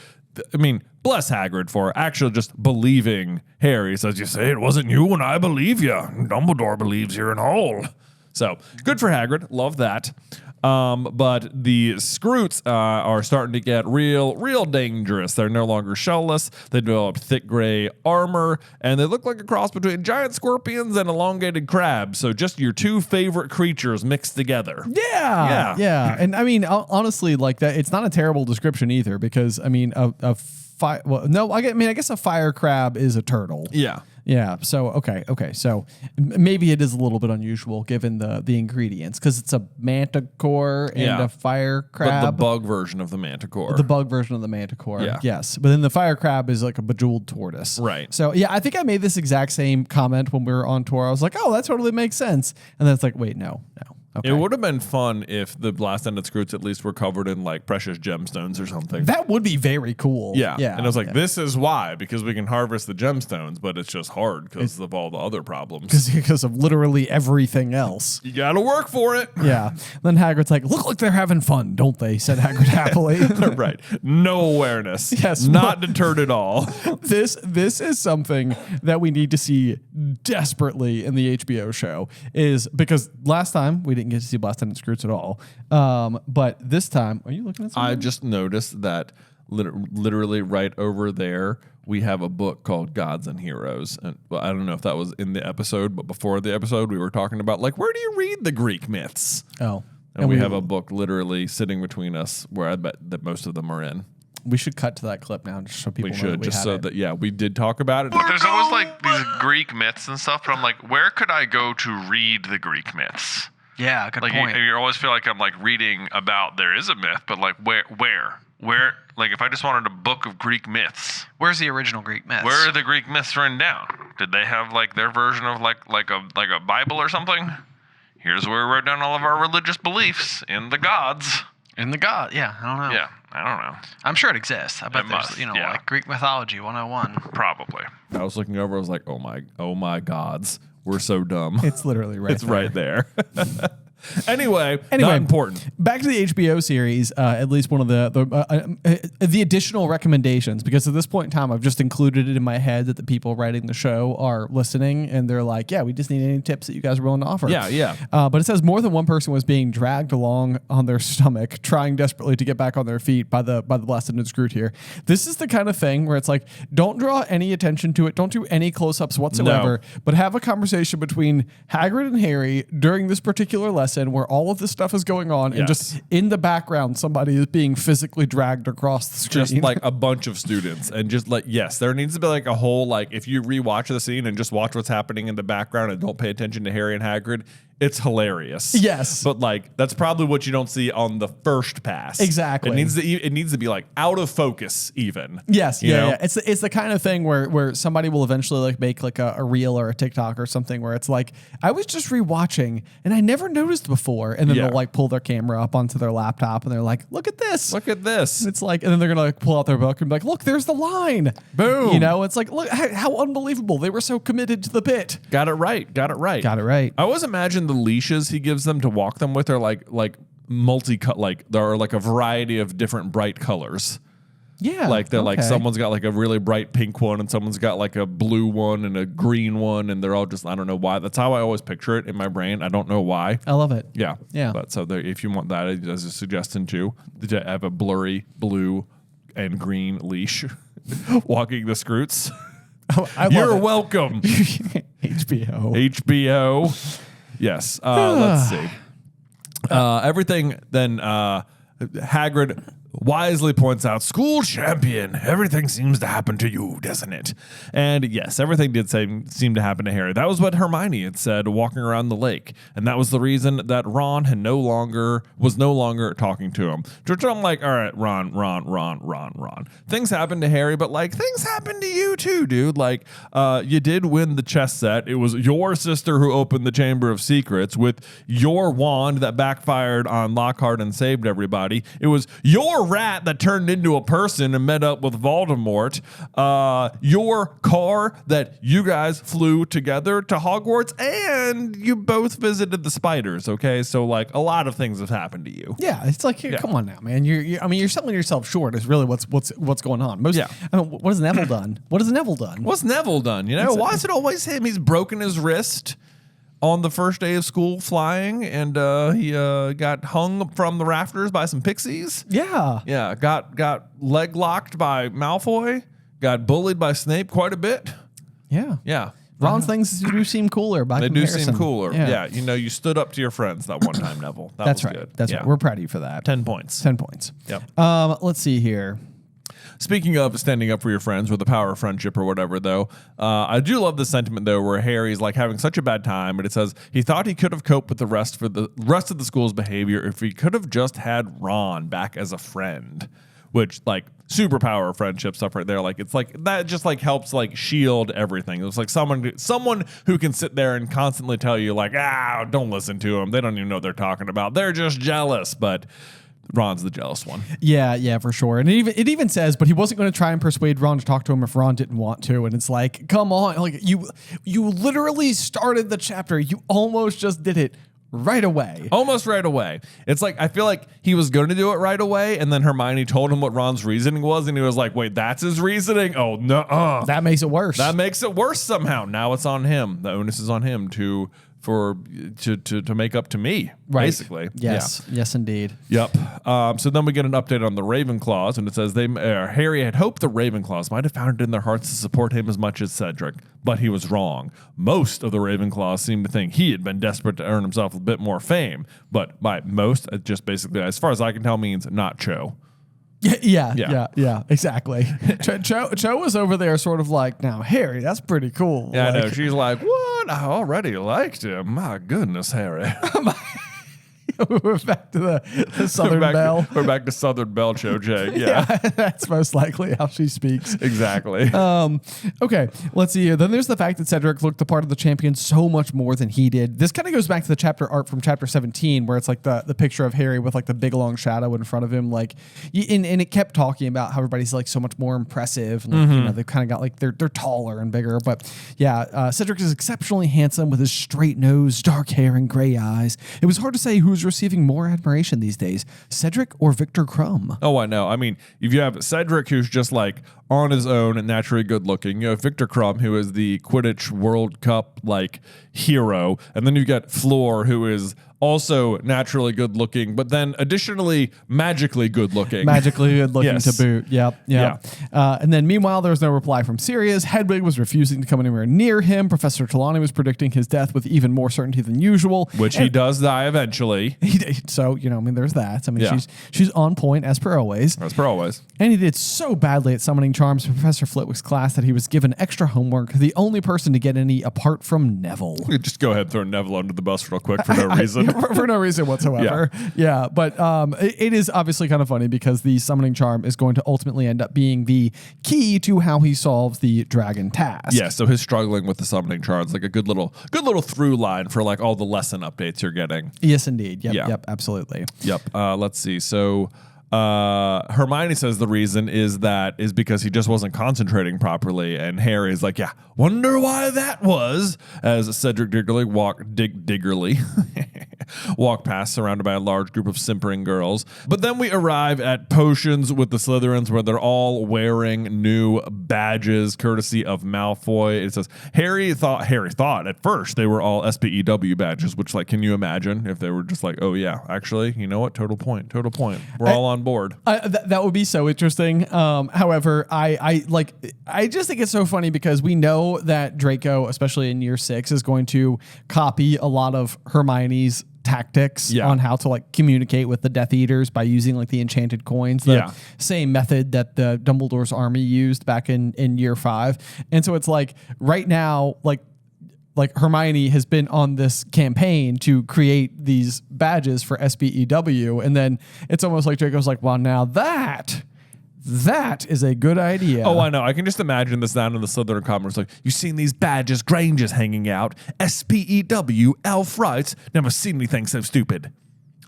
I mean, bless Hagrid for actually just believing Harry. Says, you say it wasn't you, and I believe you. Dumbledore believes you're in hole. So good for Hagrid. Love that. But the Scroots are starting to get real dangerous. They're no longer shellless. They developed thick gray armor, and they look like a cross between giant scorpions and elongated crabs. So just your two favorite creatures mixed together. Yeah. And I mean, honestly, like that, it's not a terrible description either, because I mean, I guess a fire crab is a turtle. Yeah. So okay. So maybe it is a little bit unusual given the ingredients, because it's a manticore and a fire crab. But the bug version of the manticore. The bug version of the manticore. Yeah. Yes. But then the fire crab is like a bejeweled tortoise. Right. So yeah, I think I made this exact same comment when we were on tour. I was like, oh, that totally makes sense. And then it's like, wait, no. Okay. It would have been fun if the blast ended Scroots at least were covered in like precious gemstones or something. That would be very cool. Yeah. And I was like, this is why, because we can harvest the gemstones, but it's just hard because of all the other problems. Because of literally everything else. You got to work for it. Yeah. Then Hagrid's like, look like they're having fun, don't they? Said Hagrid happily. Right. No awareness. Yes. Not deterred at all. This is something that we need to see desperately in the HBO show, is because last time we didn't get to see Blast and Scroots at all. But this time, are you looking at something? I just noticed that literally right over there, we have a book called Gods and Heroes. And I don't know if that was in the episode, but before the episode, we were talking about like, where do you read the Greek myths? Oh. And we have a book literally sitting between us where I bet that most of them are in. We should cut to that clip now just so people know that we just had so it. that, we did talk about it. But there's always like these Greek myths and stuff, but I'm like, where could I go to read the Greek myths? Yeah, good like point. You always feel like I'm like reading about there is a myth, but like where? Like if I just wanted a book of Greek myths, where's the original Greek myths? Where are the Greek myths written down? Did they have like their version of like a Bible or something? Here's where we wrote down all of our religious beliefs in the gods. In the god, yeah, I don't know. Yeah, I don't know. I'm sure it exists. I bet It there's, must, like Greek mythology 101. Probably. I was looking over, I was like, oh my gods, we're so dumb. It's literally right It's there. right there. Anyway, not important. Back to the HBO series. At least one of the additional recommendations, because at this point in time, I've just included it in my head that the people writing the show are listening, and they're like, "Yeah, we just need any tips that you guys are willing to offer." Yeah. But it says more than one person was being dragged along on their stomach, trying desperately to get back on their feet by the blasted and screwed here. This is the kind of thing where it's like, don't draw any attention to it, don't do any close-ups whatsoever, but have a conversation between Hagrid and Harry during this particular lesson, where all of this stuff is going on, and just in the background, somebody is being physically dragged across the screen. Just like a bunch of students, and just like, yes, there needs to be like a whole, like, if you rewatch the scene and just watch what's happening in the background and don't pay attention to Harry and Hagrid, it's hilarious. Yes. But like, that's probably what you don't see on the first pass. Exactly. It needs to be like out of focus even. Yes. You know? Yeah. It's the kind of thing where somebody will eventually like make like a reel or a TikTok or something where it's like, I was just rewatching and I never noticed before. And then they'll like pull their camera up onto their laptop and they're like, look at this. Look at this. And it's like, and then they're going to like pull out their book and be like, look, there's the line. Boom. You know, it's like, look how unbelievable. They were so committed to the bit. Got it right. I always imagine the leashes he gives them to walk them with are like multi-cut, like there are like a variety of different bright colors. Yeah. Like they're like, someone's got like a really bright pink one and someone's got like a blue one and a green one, and they're all just, I don't know why. That's how I always picture it in my brain. I don't know why. I love it. Yeah. Yeah. But so there, if you want that as a suggestion too, to have a blurry blue and green leash walking the Scroots. You're welcome. HBO. Yes. Let's see. Everything then Hagrid wisely points out, school champion, everything seems to happen to you, doesn't it? And yes, everything did seem to happen to Harry. That was what Hermione had said walking around the lake. And that was the reason that Ron was no longer talking to him. So I'm like, all right, Ron. Things happen to Harry, but like things happen to you too, dude. Like you did win the chess set. It was your sister who opened the Chamber of Secrets with your wand that backfired on Lockhart and saved everybody. It was your rat that turned into a person and met up with Voldemort. Your car that you guys flew together to Hogwarts, and you both visited the spiders. Okay, so like a lot of things have happened to you. Yeah, it's like, come on now, man. You're selling yourself short. Is really what's going on. I mean, what has Neville done? What's Neville done? You know, why is it always him? He's broken his wrist. on the first day of school flying, and he got hung from the rafters by some pixies. Yeah. Yeah, got leg locked by Malfoy, got bullied by Snape quite a bit. Yeah. Yeah. Ron's things do seem cooler by comparison. They do seem cooler. Yeah. You know, you stood up to your friends that one time, Neville. That's was right. Good. That's right. We're proud of you for that. 10 points. 10 points. Yep. Let's see here. Speaking of standing up for your friends or the power of friendship or whatever, though, I do love the sentiment, though, where Harry's like having such a bad time, but it says he thought he could have coped with the rest of the school's behavior if he could have just had Ron back as a friend, which, like, superpower of friendship stuff right there. Like, it's like that just like helps like shield everything. It's like someone who can sit there and constantly tell you like, don't listen to them. They don't even know what they're talking about. They're just jealous. But Ron's the jealous one. Yeah, for sure. And it even says, but he wasn't going to try and persuade Ron to talk to him if Ron didn't want to. And it's like, come on, like you literally started the chapter. You almost just did it right away. Almost right away. It's like, I feel like he was going to do it right away, and then Hermione told him what Ron's reasoning was, and he was like, wait, that's his reasoning? Oh, no. That makes it worse. That makes it worse somehow. Now it's on him. The onus is on him to make up to me, basically. Yes. Yeah. Yes, indeed. Yep. So then we get an update on the Ravenclaws, and it says Harry had hoped the Ravenclaws might have found it in their hearts to support him as much as Cedric, but he was wrong. Most of the Ravenclaws seemed to think he had been desperate to earn himself a bit more fame, but by most, it just basically, as far as I can tell, means not Cho. Yeah, exactly. Cho was over there sort of like, now, Harry, that's pretty cool. Yeah, like, I know. She's like, what? I already liked him. My goodness, Harry. We're back to the Southern Belle. We're back to Southern Belle Cho Jang. Yeah. That's most likely how she speaks. Exactly. Okay, let's see here. Then there's the fact that Cedric looked the part of the champion so much more than he did. This kind of goes back to the chapter art from chapter 17, where it's like the picture of Harry with like the big long shadow in front of him. Like, and it kept talking about how everybody's like so much more impressive. And like, you know, they've kind of got like they're taller and bigger. But yeah, Cedric is exceptionally handsome with his straight nose, dark hair, and gray eyes. It was hard to say who's receiving more admiration these days, Cedric or Victor Crumb. Oh, I know. I mean, if you have Cedric, who's just like on his own and naturally good looking, you have Victor Crumb, who is the Quidditch World Cup like hero, and then you get Fleur, who is also naturally good looking, but then additionally magically good looking. Magically good looking Yes. to boot. Yep. Yeah. And then meanwhile, there was no reply from Sirius. Hedwig was refusing to come anywhere near him. Professor Trelawney was predicting his death with even more certainty than usual. Which he does die eventually. So, you know, I mean, there's that. I mean, she's on point as per always. As per always. And he did so badly at summoning charms for Professor Flitwick's class that he was given extra homework, the only person to get any apart from Neville. Just go ahead and throw Neville under the bus real quick for no reason. For no reason whatsoever. Yeah, but it is obviously kind of funny because the summoning charm is going to ultimately end up being the key to how he solves the dragon task. Yeah, so his struggling with the summoning charm is like a good little through line for like all the lesson updates you're getting. Yes, indeed. Yep, absolutely. Yep. Let's see. So Hermione says the reason is because he just wasn't concentrating properly, and Harry's like, yeah, wonder why that was, as Cedric Diggory walk past, surrounded by a large group of simpering girls. But then we arrive at potions with the Slytherins, where they're all wearing new badges courtesy of Malfoy. It says Harry thought at first they were all SPEW badges, which, like, can you imagine if they were just like, oh yeah, actually, you know what, total point, we're all on board. That would be so interesting. However, I just think it's so funny because we know that Draco, especially in year 6, is going to copy a lot of Hermione's tactics on how to like communicate with the Death Eaters by using like the enchanted coins, the same method that the Dumbledore's army used back in year 5. And so it's like right now, like Hermione has been on this campaign to create these badges for SPEW, and then it's almost like Draco's like, well, now that is a good idea. Oh, I know. I can just imagine this down in the Slytherin Commons. Like, you've seen these badges, Grangers hanging out. SPEW, elf rights. Never seen anything so stupid.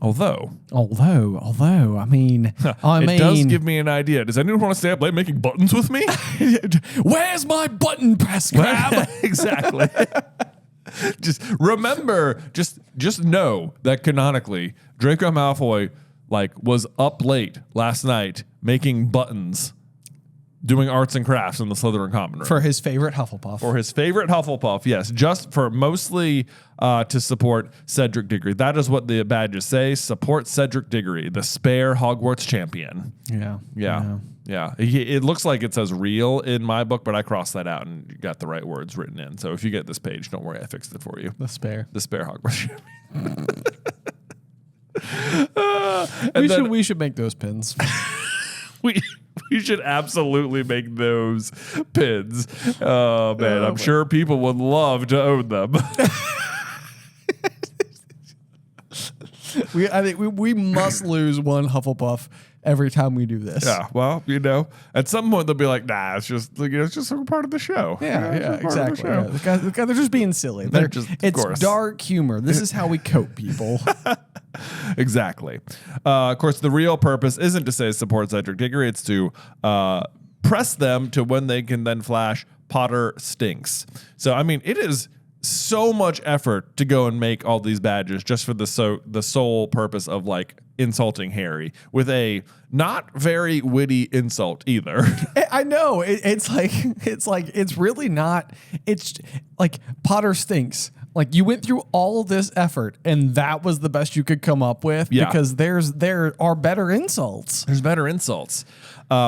Although, I mean, it does give me an idea. Does anyone want to stay up late making buttons with me? Where's my button press, Crab? Exactly. Just remember, just know that canonically, Draco Malfoy was up late last night making buttons doing arts and crafts in the Slytherin common room. For his favorite Hufflepuff. For his favorite Hufflepuff, yes. Just for mostly to support Cedric Diggory. That is what the badges say. Support Cedric Diggory, the spare Hogwarts champion. Yeah. It looks like it says real in my book, but I crossed that out and got the right words written in. So if you get this page, don't worry, I fixed it for you. The spare Hogwarts champion. We should make those pins. We should absolutely make those pins. Oh, man. I'm sure people would love to own them. I think we must lose one Hufflepuff every time we do this. Yeah, well, at some point they'll be like, nah, it's just a part of the show. Yeah, exactly. They're just being silly. It's dark humor. This is how we cope, people. Exactly. Of course, the real purpose isn't to say support Cedric Diggory. It's to press them to when they can then flash Potter stinks. So, I mean, it is so much effort to go and make all these badges just for the sole purpose of like insulting Harry with a not very witty insult either. I know it's really not. It's like Potter stinks. Like you went through all of this effort and that was the best you could come up with because there are better insults. There's better insults,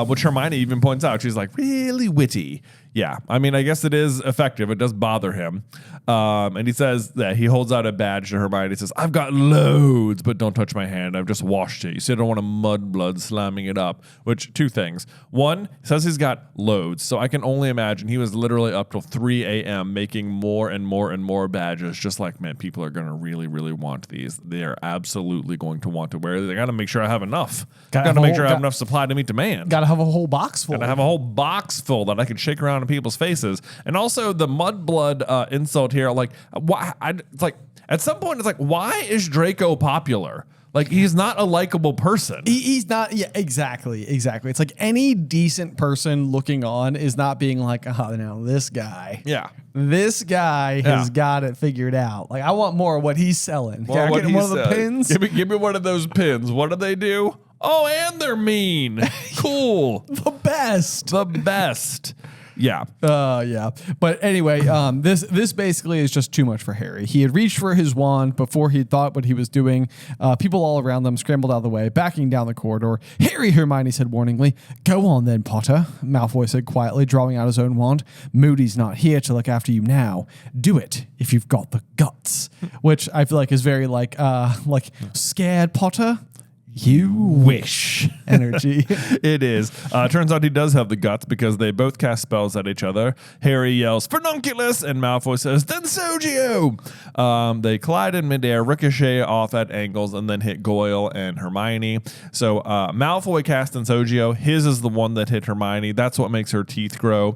which Hermione even points out. She's like, really witty. Yeah, I mean, I guess it is effective. It does bother him. And he says that he holds out a badge to Hermione. He says, I've got loads, but don't touch my hand. I've just washed it. You see, I don't want a mud blood slamming it up. Which, two things. One, he says he's got loads. So I can only imagine he was literally up till 3 a.m. making more and more and more badges. Just like, man, people are going to really, really want these. They are absolutely going to want to wear. They got to make sure I have enough. Got to make sure I have enough supply to meet demand. Got to have a whole box full. Got to have a whole box full that I can shake around in people's faces. And also the mudblood insult here, like, it's like at some point it's like, why is Draco popular? Like, he's not a likable person. He's not. Yeah, exactly. It's like any decent person looking on is not being like, oh, no, this guy. Yeah. This guy has got it figured out. Like, I want more of what he's selling. Can I get him one of the pins? Give me one of those pins. What do they do? Oh, and they're mean. Cool. The best. Yeah. Yeah. But anyway, this basically is just too much for Harry. He had reached for his wand before he thought what he was doing. People all around them scrambled out of the way, backing down the corridor. Harry, Hermione said warningly. Go on then, Potter, Malfoy said quietly, drawing out his own wand. Moody's not here to look after you now. Do it if you've got the guts. Which I feel like is very like scared Potter. You wish energy. It is. Turns out he does have the guts because they both cast spells at each other. Harry yells, Fernunculus, and Malfoy says, Densogio! They collide in midair, ricochet off at angles, and then hit Goyle and Hermione. So Malfoy cast Densogio. His is the one that hit Hermione. That's what makes her teeth grow,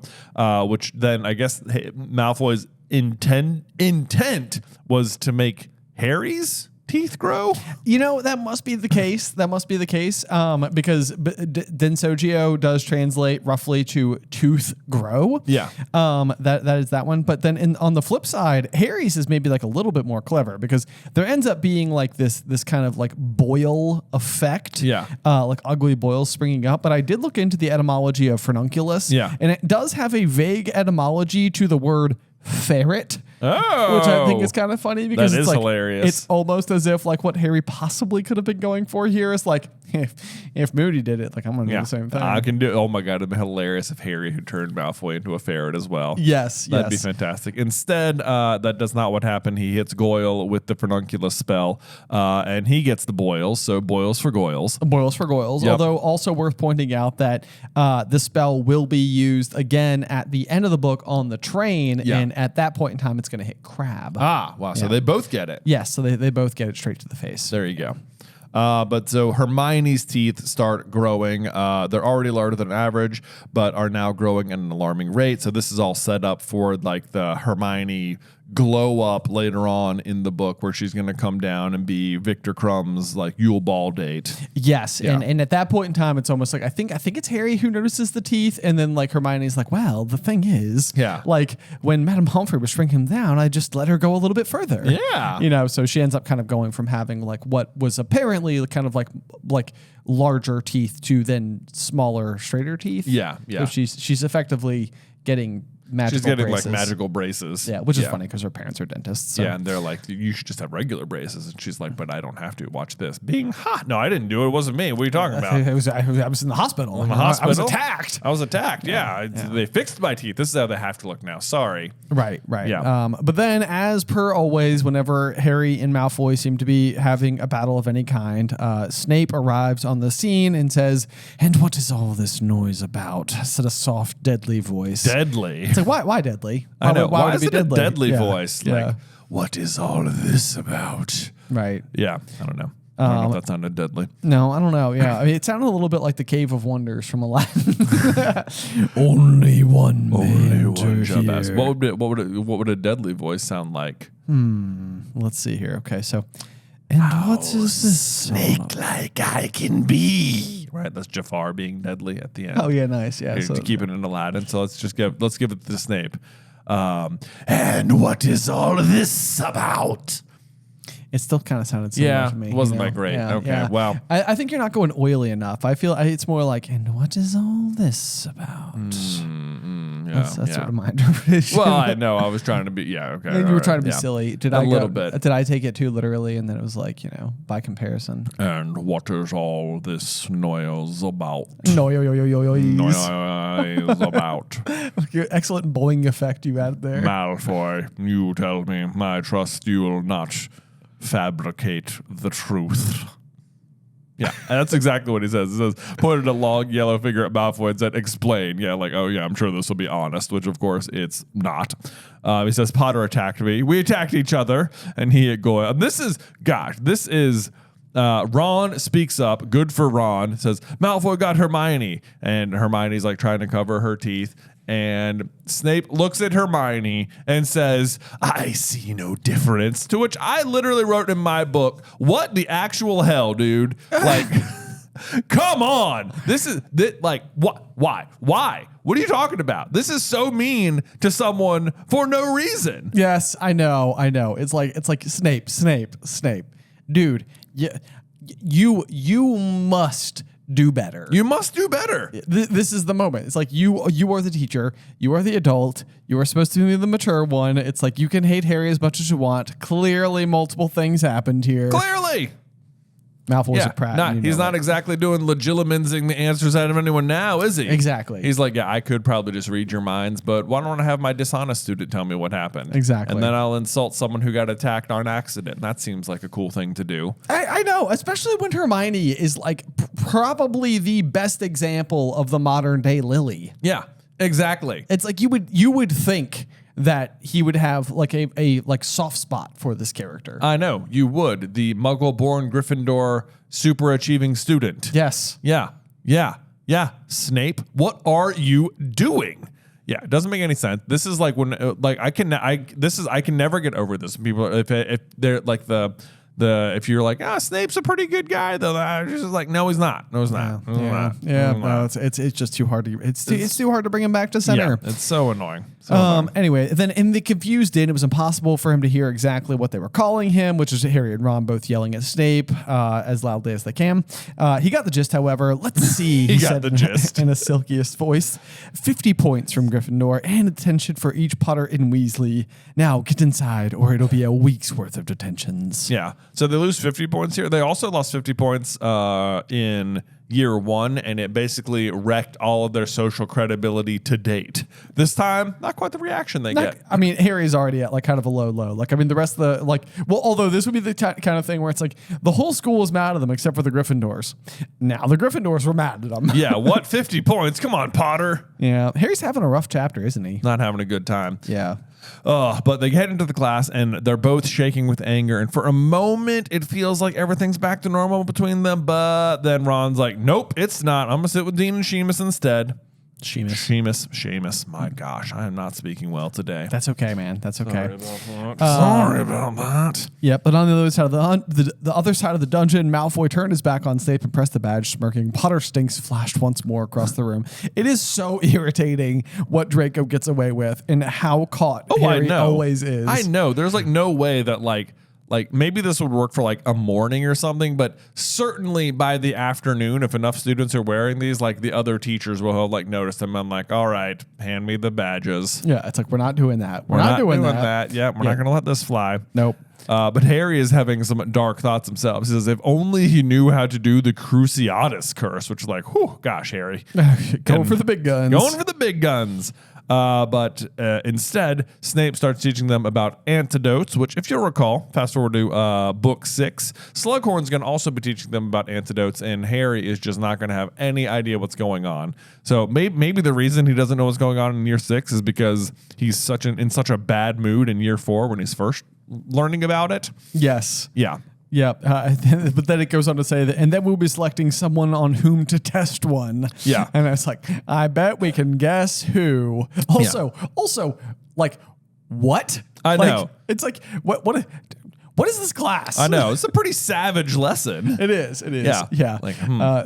which then I guess Malfoy's intent was to make Harry's teeth grow? That must be the case. Because Densogio does translate roughly to tooth grow. Yeah. That is that one. But then on the flip side, Harry's is maybe like a little bit more clever because there ends up being like this kind of like boil effect. Yeah. Like ugly boils springing up. But I did look into the etymology of Fernunculus. Yeah. And it does have a vague etymology to the word ferret. Oh, which I think is kind of funny because it's like, hilarious. It's almost as if like what Harry possibly could have been going for here is like if Moody did it, like I'm gonna do the same thing. I can do. Oh my god, it'd be hilarious if Harry had turned Malfoy into a ferret as well. Yes, that'd be fantastic. Instead, that does not what happened. He hits Goyle with the Fernunculus spell, and he gets the boils. So boils for Goyles. Boils for Goyles. Yep. Although also worth pointing out that the spell will be used again at the end of the book on the train, and at that point in time, it's going to hit Crab. Ah, wow. So they both get it. Yes, so they both get it straight to the face. There you go. But so Hermione's teeth start growing. They're already larger than average, but are now growing at an alarming rate. So this is all set up for like the Hermione glow up later on in the book where she's going to come down and be Victor Crumb's like Yule Ball date. Yes, and at that point in time, it's almost like I think it's Harry who notices the teeth, and then like Hermione's like, well, the thing is, like when Madame Pomfrey was shrinking down, I just let her go a little bit further. Yeah, you know, so she ends up kind of going from having like what was apparently kind of like larger teeth to then smaller, straighter teeth. Yeah. So she's effectively getting magical She's getting braces. like magical braces. Yeah, which is funny because her parents are dentists. So. Yeah, and they're like, you should just have regular braces. And she's like, but I don't have to. Watch this. Being hot. No, I didn't do it. It wasn't me. What are you talking about? I was in the hospital. I was attacked. I was attacked. Yeah. They fixed my teeth. This is how they have to look now. Sorry. Right. Yeah. But then, as per always, whenever Harry and Malfoy seem to be having a battle of any kind, Snape arrives on the scene and says, "And what is all this noise about?" said a soft, deadly voice. Deadly. It's like, why deadly? I know. Why would is it it be a deadly? deadly voice? Like, what is all of this about? Right. Yeah. I don't know. I don't know if that sounded deadly. No, I don't know. Yeah. I mean, it sounded a little bit like the Cave of Wonders from Aladdin. Only one shall pass. What would a deadly voice sound like? Let's see here. Okay, so what is this snake like I can be? Right, that's Jafar being deadly at the end. Oh yeah, nice. Yeah, to keep it in Aladdin. So let's give it to Snape. And what is all of this about? It still kind of sounded similar to me. It wasn't that great. Yeah, okay, yeah. well. I think you're not going oily enough. I feel it's more like, and what is all this about? That's sort of my interpretation. Well, I know. I was trying to be, okay. And you were trying to be silly. Did I little bit. Did I take it too literally? And then it was like, by comparison. And what is all this noise about? Noise about. Excellent bowling effect you had there. Malfoy, you tell me, I trust you will not fabricate the truth. Yeah, that's exactly what he says. He says, pointed a long yellow finger at Malfoy and said, explain. Yeah, like, oh yeah, I'm sure this will be honest, which of course it's not. He says, Potter attacked me. We attacked each other. And he going, this is Ron speaks up. Good for Ron. Says, Malfoy got Hermione. And Hermione's like trying to cover her teeth. And Snape looks at Hermione and says, I see no difference. To which I literally wrote in my book, what the actual hell, dude? Like, come on. Why? What are you talking about? This is so mean to someone for no reason. Yes, I know. It's like Snape. Dude, you must do better. You must do better. This is the moment. It's like you are the teacher. You are the adult. You are supposed to be the mature one. It's like you can hate Harry as much as you want. Clearly, multiple things happened here. Clearly. Malfoy's a prat. He's not exactly doing legilimenting the answers out of anyone now, is he? Exactly. He's like, I could probably just read your minds, but why don't I have my dishonest student tell me what happened? Exactly. And then I'll insult someone who got attacked on accident. That seems like a cool thing to do. I know, especially when Hermione is like probably the best example of the modern day Lily. Yeah, exactly. It's like you would think that he would have like a soft spot for this character. I know, you would. The Muggle-born Gryffindor super achieving student. Yes. Yeah. Snape, what are you doing? Yeah, it doesn't make any sense. This is like when I can never get over this. People, if they're like if you're like, Snape's a pretty good guy though, it's just like, no, he's not. No, he's not. No, it's just too hard to it's too hard to bring him back to center. Yeah, it's so annoying. Anyway, then in the confused inn, it was impossible for him to hear exactly what they were calling him, which is Harry and Ron both yelling at Snape as loudly as they can. He got the gist, however. Let's see. He got the gist in a silkiest voice. 50 points from Gryffindor and attention for each Potter in Weasley. Now get inside, or it'll be a week's worth of detentions. Yeah. So they lose 50 points here. They also lost 50 points in year one, and it basically wrecked all of their social credibility to date. This time, not quite the reaction they get. I mean, Harry's already at like kind of a low. Like, I mean, the rest of the although this would be the kind of thing where it's like the whole school is mad at them except for the Gryffindors. Now the Gryffindors were mad at them. Yeah, what 50 points? Come on, Potter. Yeah, Harry's having a rough chapter, isn't he? Not having a good time. Yeah. But they get into the class and they're both shaking with anger. And for a moment, it feels like everything's back to normal between them. But then Ron's like, nope, it's not. I'm going to sit with Dean and Seamus instead. Seamus. My gosh, I am not speaking well today. That's okay, man. That's okay. Sorry about that. Yeah, but on the other side of the other side of the dungeon, Malfoy turned his back on Snape and pressed the badge, smirking. Potter stinks flashed once more across the room. It is so irritating what Draco gets away with and how caught Harry always is. I know. There's like no way that like maybe this would work for like a morning or something, but certainly by the afternoon, if enough students are wearing these, like the other teachers will have like noticed them. I'm like, all right, hand me the badges. Yeah, it's like, we're not doing that. We're not doing that. Yeah, we're not going to let this fly. Nope. But Harry is having some dark thoughts himself. He says, if only he knew how to do the Cruciatus curse, which is like, whew, gosh, Harry. Going for the big guns. But instead, Snape starts teaching them about antidotes, which, if you'll recall, fast forward to book 6, Slughorn's going to also be teaching them about antidotes, and Harry is just not going to have any idea what's going on. So maybe the reason he doesn't know what's going on in year 6 is because he's in such a bad mood in year 4 when he's first learning about it. Yes. Yeah. Yeah, but then it goes on to say that, and then we'll be selecting someone on whom to test one. Yeah. And I was like, I bet we can guess who. Also, like, what? I know. It's like, what is this class? I know. It's a pretty savage lesson. It is. Yeah. Like,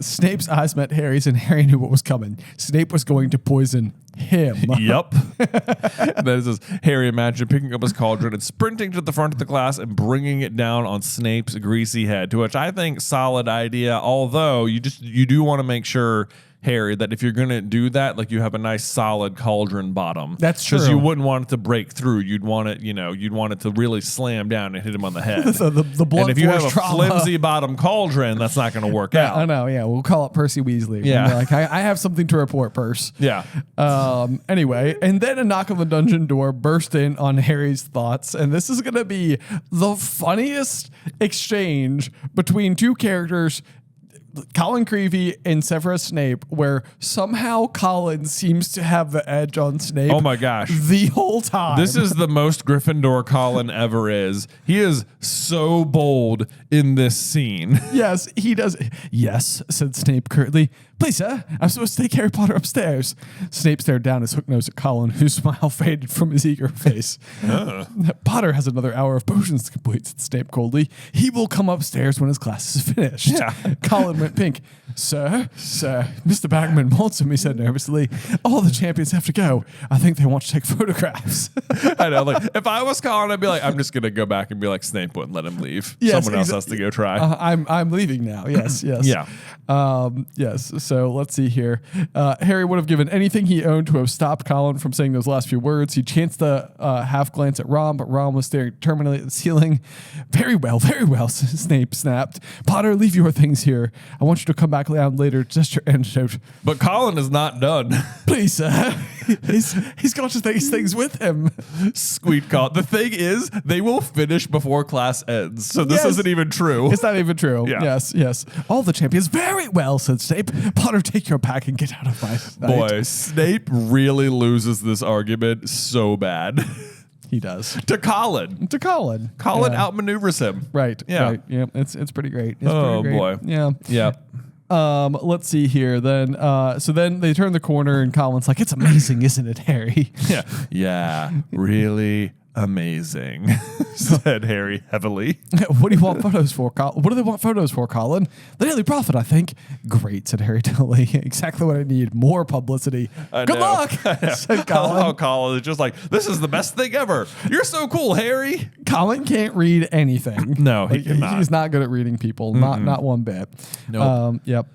Snape's eyes met Harry's, and Harry knew what was coming. Snape was going to poison him. Yep. Then it says, Harry imagined picking up his cauldron and sprinting to the front of the class and bringing it down on Snape's greasy head, to which I think solid idea, although you do want to make sure, Harry, that if you're going to do that, like you have a nice solid cauldron bottom. That's true. Because you wouldn't want it to break through. You'd want it to really slam down and hit him on the head. So the blood. And if you have a flimsy bottom cauldron, that's not going to work out. I know. Yeah, we'll call it Percy Weasley. Yeah. Like, I have something to report, Perce. Yeah. Anyway, and then a knock on the dungeon door burst in on Harry's thoughts, and this is going to be the funniest exchange between two characters, Colin Creevey and Severus Snape, where somehow Colin seems to have the edge on Snape. Oh my gosh. The whole time. This is the most Gryffindor Colin ever is. He is so bold in this scene. Yes, he does. Yes, said Snape curtly. Please, sir, I'm supposed to take Harry Potter upstairs. Snape stared down his hook nose at Colin, whose smile faded from his eager face. Potter has another hour of potions to complete, said Snape coldly. He will come upstairs when his class is finished. Yeah. Colin went pink. Sir, Mr. Bagman wants him, he said nervously. All the champions have to go. I think they want to take photographs. I know. Like, if I was Colin, I'd be like, I'm just going to go back and be like, Snape wouldn't let him leave. Yes, someone else has to go try. I'm leaving now. Yes. Yeah. Yes. So let's see here. Harry would have given anything he owned to have stopped Colin from saying those last few words. He chanced a half glance at Ron, but Ron was staring determinedly at the ceiling. Very well, Snape snapped. Potter, leave your things here. I want you to come back down later, just your antidote. But Colin is not done. Please, sir. He's got to take his things with him. Squeak call. The thing is, they will finish before class ends. So this isn't even true. It's not even true. Yeah. Yes. All the champions. Very well, said Snape. Potter, take your pack and get out of my sight. Boy, Snape really loses this argument so bad. He does. To Colin. Colin outmaneuvers him. Right. Yeah. Right. Yeah. It's pretty great. Boy. Yeah. Yep. Let's see here. Then, so then they turn the corner and Colin's like, "It's amazing, isn't it, Harry?" Yeah. Yeah. Really amazing, said Harry heavily. What do you want photos for, Colin? What do they want photos for, Colin? The Daily Prophet, I think. Great, said Harry dully. Exactly what I need. More publicity. Good luck, said Colin. Oh, Colin is just like, this is the best thing ever. You're so cool, Harry. Colin can't read anything. No, he cannot. He's not good at reading people. Not one bit. Nope. Yep.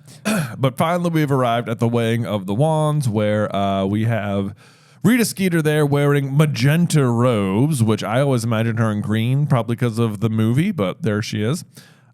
But finally, we've arrived at the weighing of the wands, where we have Rita Skeeter there wearing magenta robes, which I always imagine her in green, probably because of the movie, but there she is.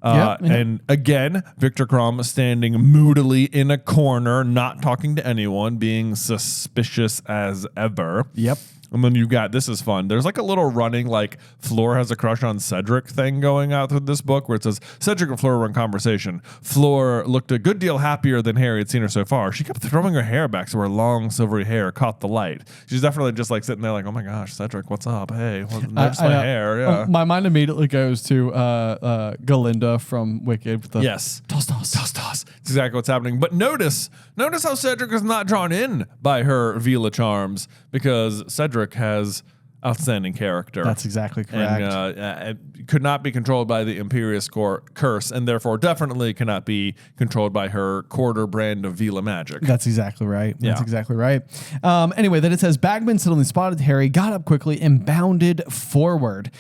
And again, Victor Crumb standing moodily in a corner, not talking to anyone, being suspicious as ever. Yep. And then you got, this is fun. There's like a little running, like Fleur has a crush on Cedric thing going out through this book where it says, Cedric and Fleur were in conversation. Fleur looked a good deal happier than Harry had seen her so far. She kept throwing her hair back so her long silvery hair caught the light. She's definitely just like sitting there like, oh my gosh, Cedric, what's up? Hey, notice my hair. Yeah. My mind immediately goes to Galinda from Wicked. With the yes. Toss. exactly what's happening. But notice how Cedric is not drawn in by her Vila charms, because Cedric has outstanding character. That's exactly correct. And could not be controlled by the Imperious curse, and therefore definitely cannot be controlled by her quarter brand of Vila magic. That's exactly right. That's exactly right. Anyway, then it says, Bagman suddenly spotted Harry, got up quickly, and bounded forward.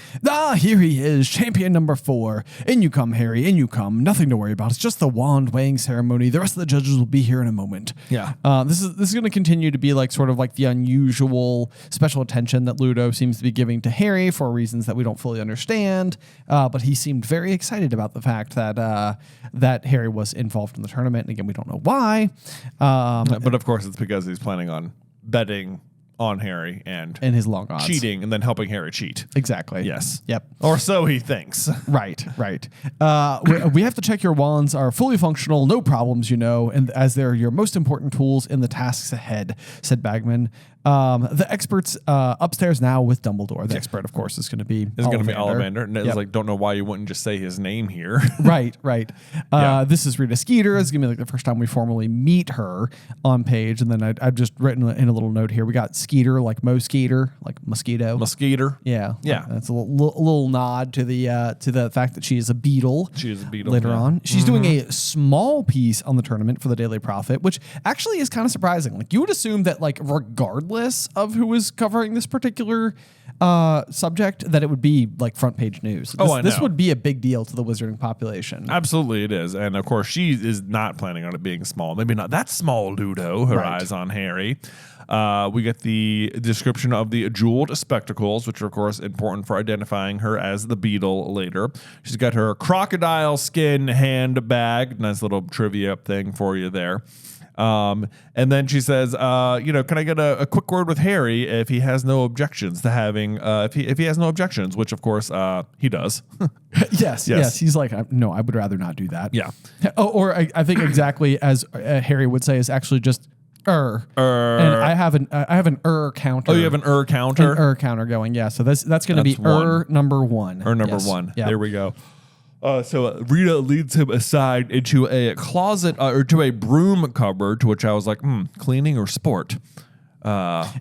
Here he is, champion number 4. In you come, Harry, in you come. Nothing to worry about. It's just the wand weighing ceremony. The rest of the judges will be here in a moment. Yeah. This is going to continue to be like sort of like the unusual special attention that Ludo seems to be giving to Harry for reasons that we don't fully understand. But he seemed very excited about the fact that Harry was involved in the tournament. And again, we don't know why. But of course, it's because he's planning on betting on Harry and his long odds, cheating, and then helping Harry cheat. Exactly. Yes. Yep. Or so he thinks. Right. We have to check your wands are fully functional, no problems, and as they're your most important tools in the tasks ahead, said Bagman. The experts upstairs now with Dumbledore. The expert, of course, is going to be Ollivander. And it's like, don't know why you wouldn't just say his name here. Right. This is Rita Skeeter. It's going to be like the first time we formally meet her on page. And then I've just written in a little note here. We got Skeeter, like Mo Skeeter, like mosquito. Mosqueater. Yeah. Yeah. That's a little nod to the fact that she is a beetle. She is a beetle. Later on. She's doing a small piece on the tournament for the Daily Prophet, which actually is kind of surprising. Like, you would assume that, like, regardless of who is covering this particular subject, that it would be like front page news. This would be a big deal to the wizarding population. Absolutely it is. And of course, she is not planning on it being small. Maybe not that small, Ludo. Her eyes on Harry. We get the description of the jeweled spectacles, which are, of course, important for identifying her as the Beetle later. She's got her crocodile skin handbag. Nice little trivia thing for you there. And then she says, can I get a quick word with Harry if he has no objections to having, if he has no objections, which of course, he does. Yes. He's like, no, I would rather not do that. Yeah. Or I think exactly as Harry would say is actually just and I have an counter. Oh, you have an counter? An counter going. Yeah. So that's going to be number 1. Number 1. Yep. There we go. So Rita leads him aside into a closet or to a broom cupboard, to which I was like, cleaning or sport?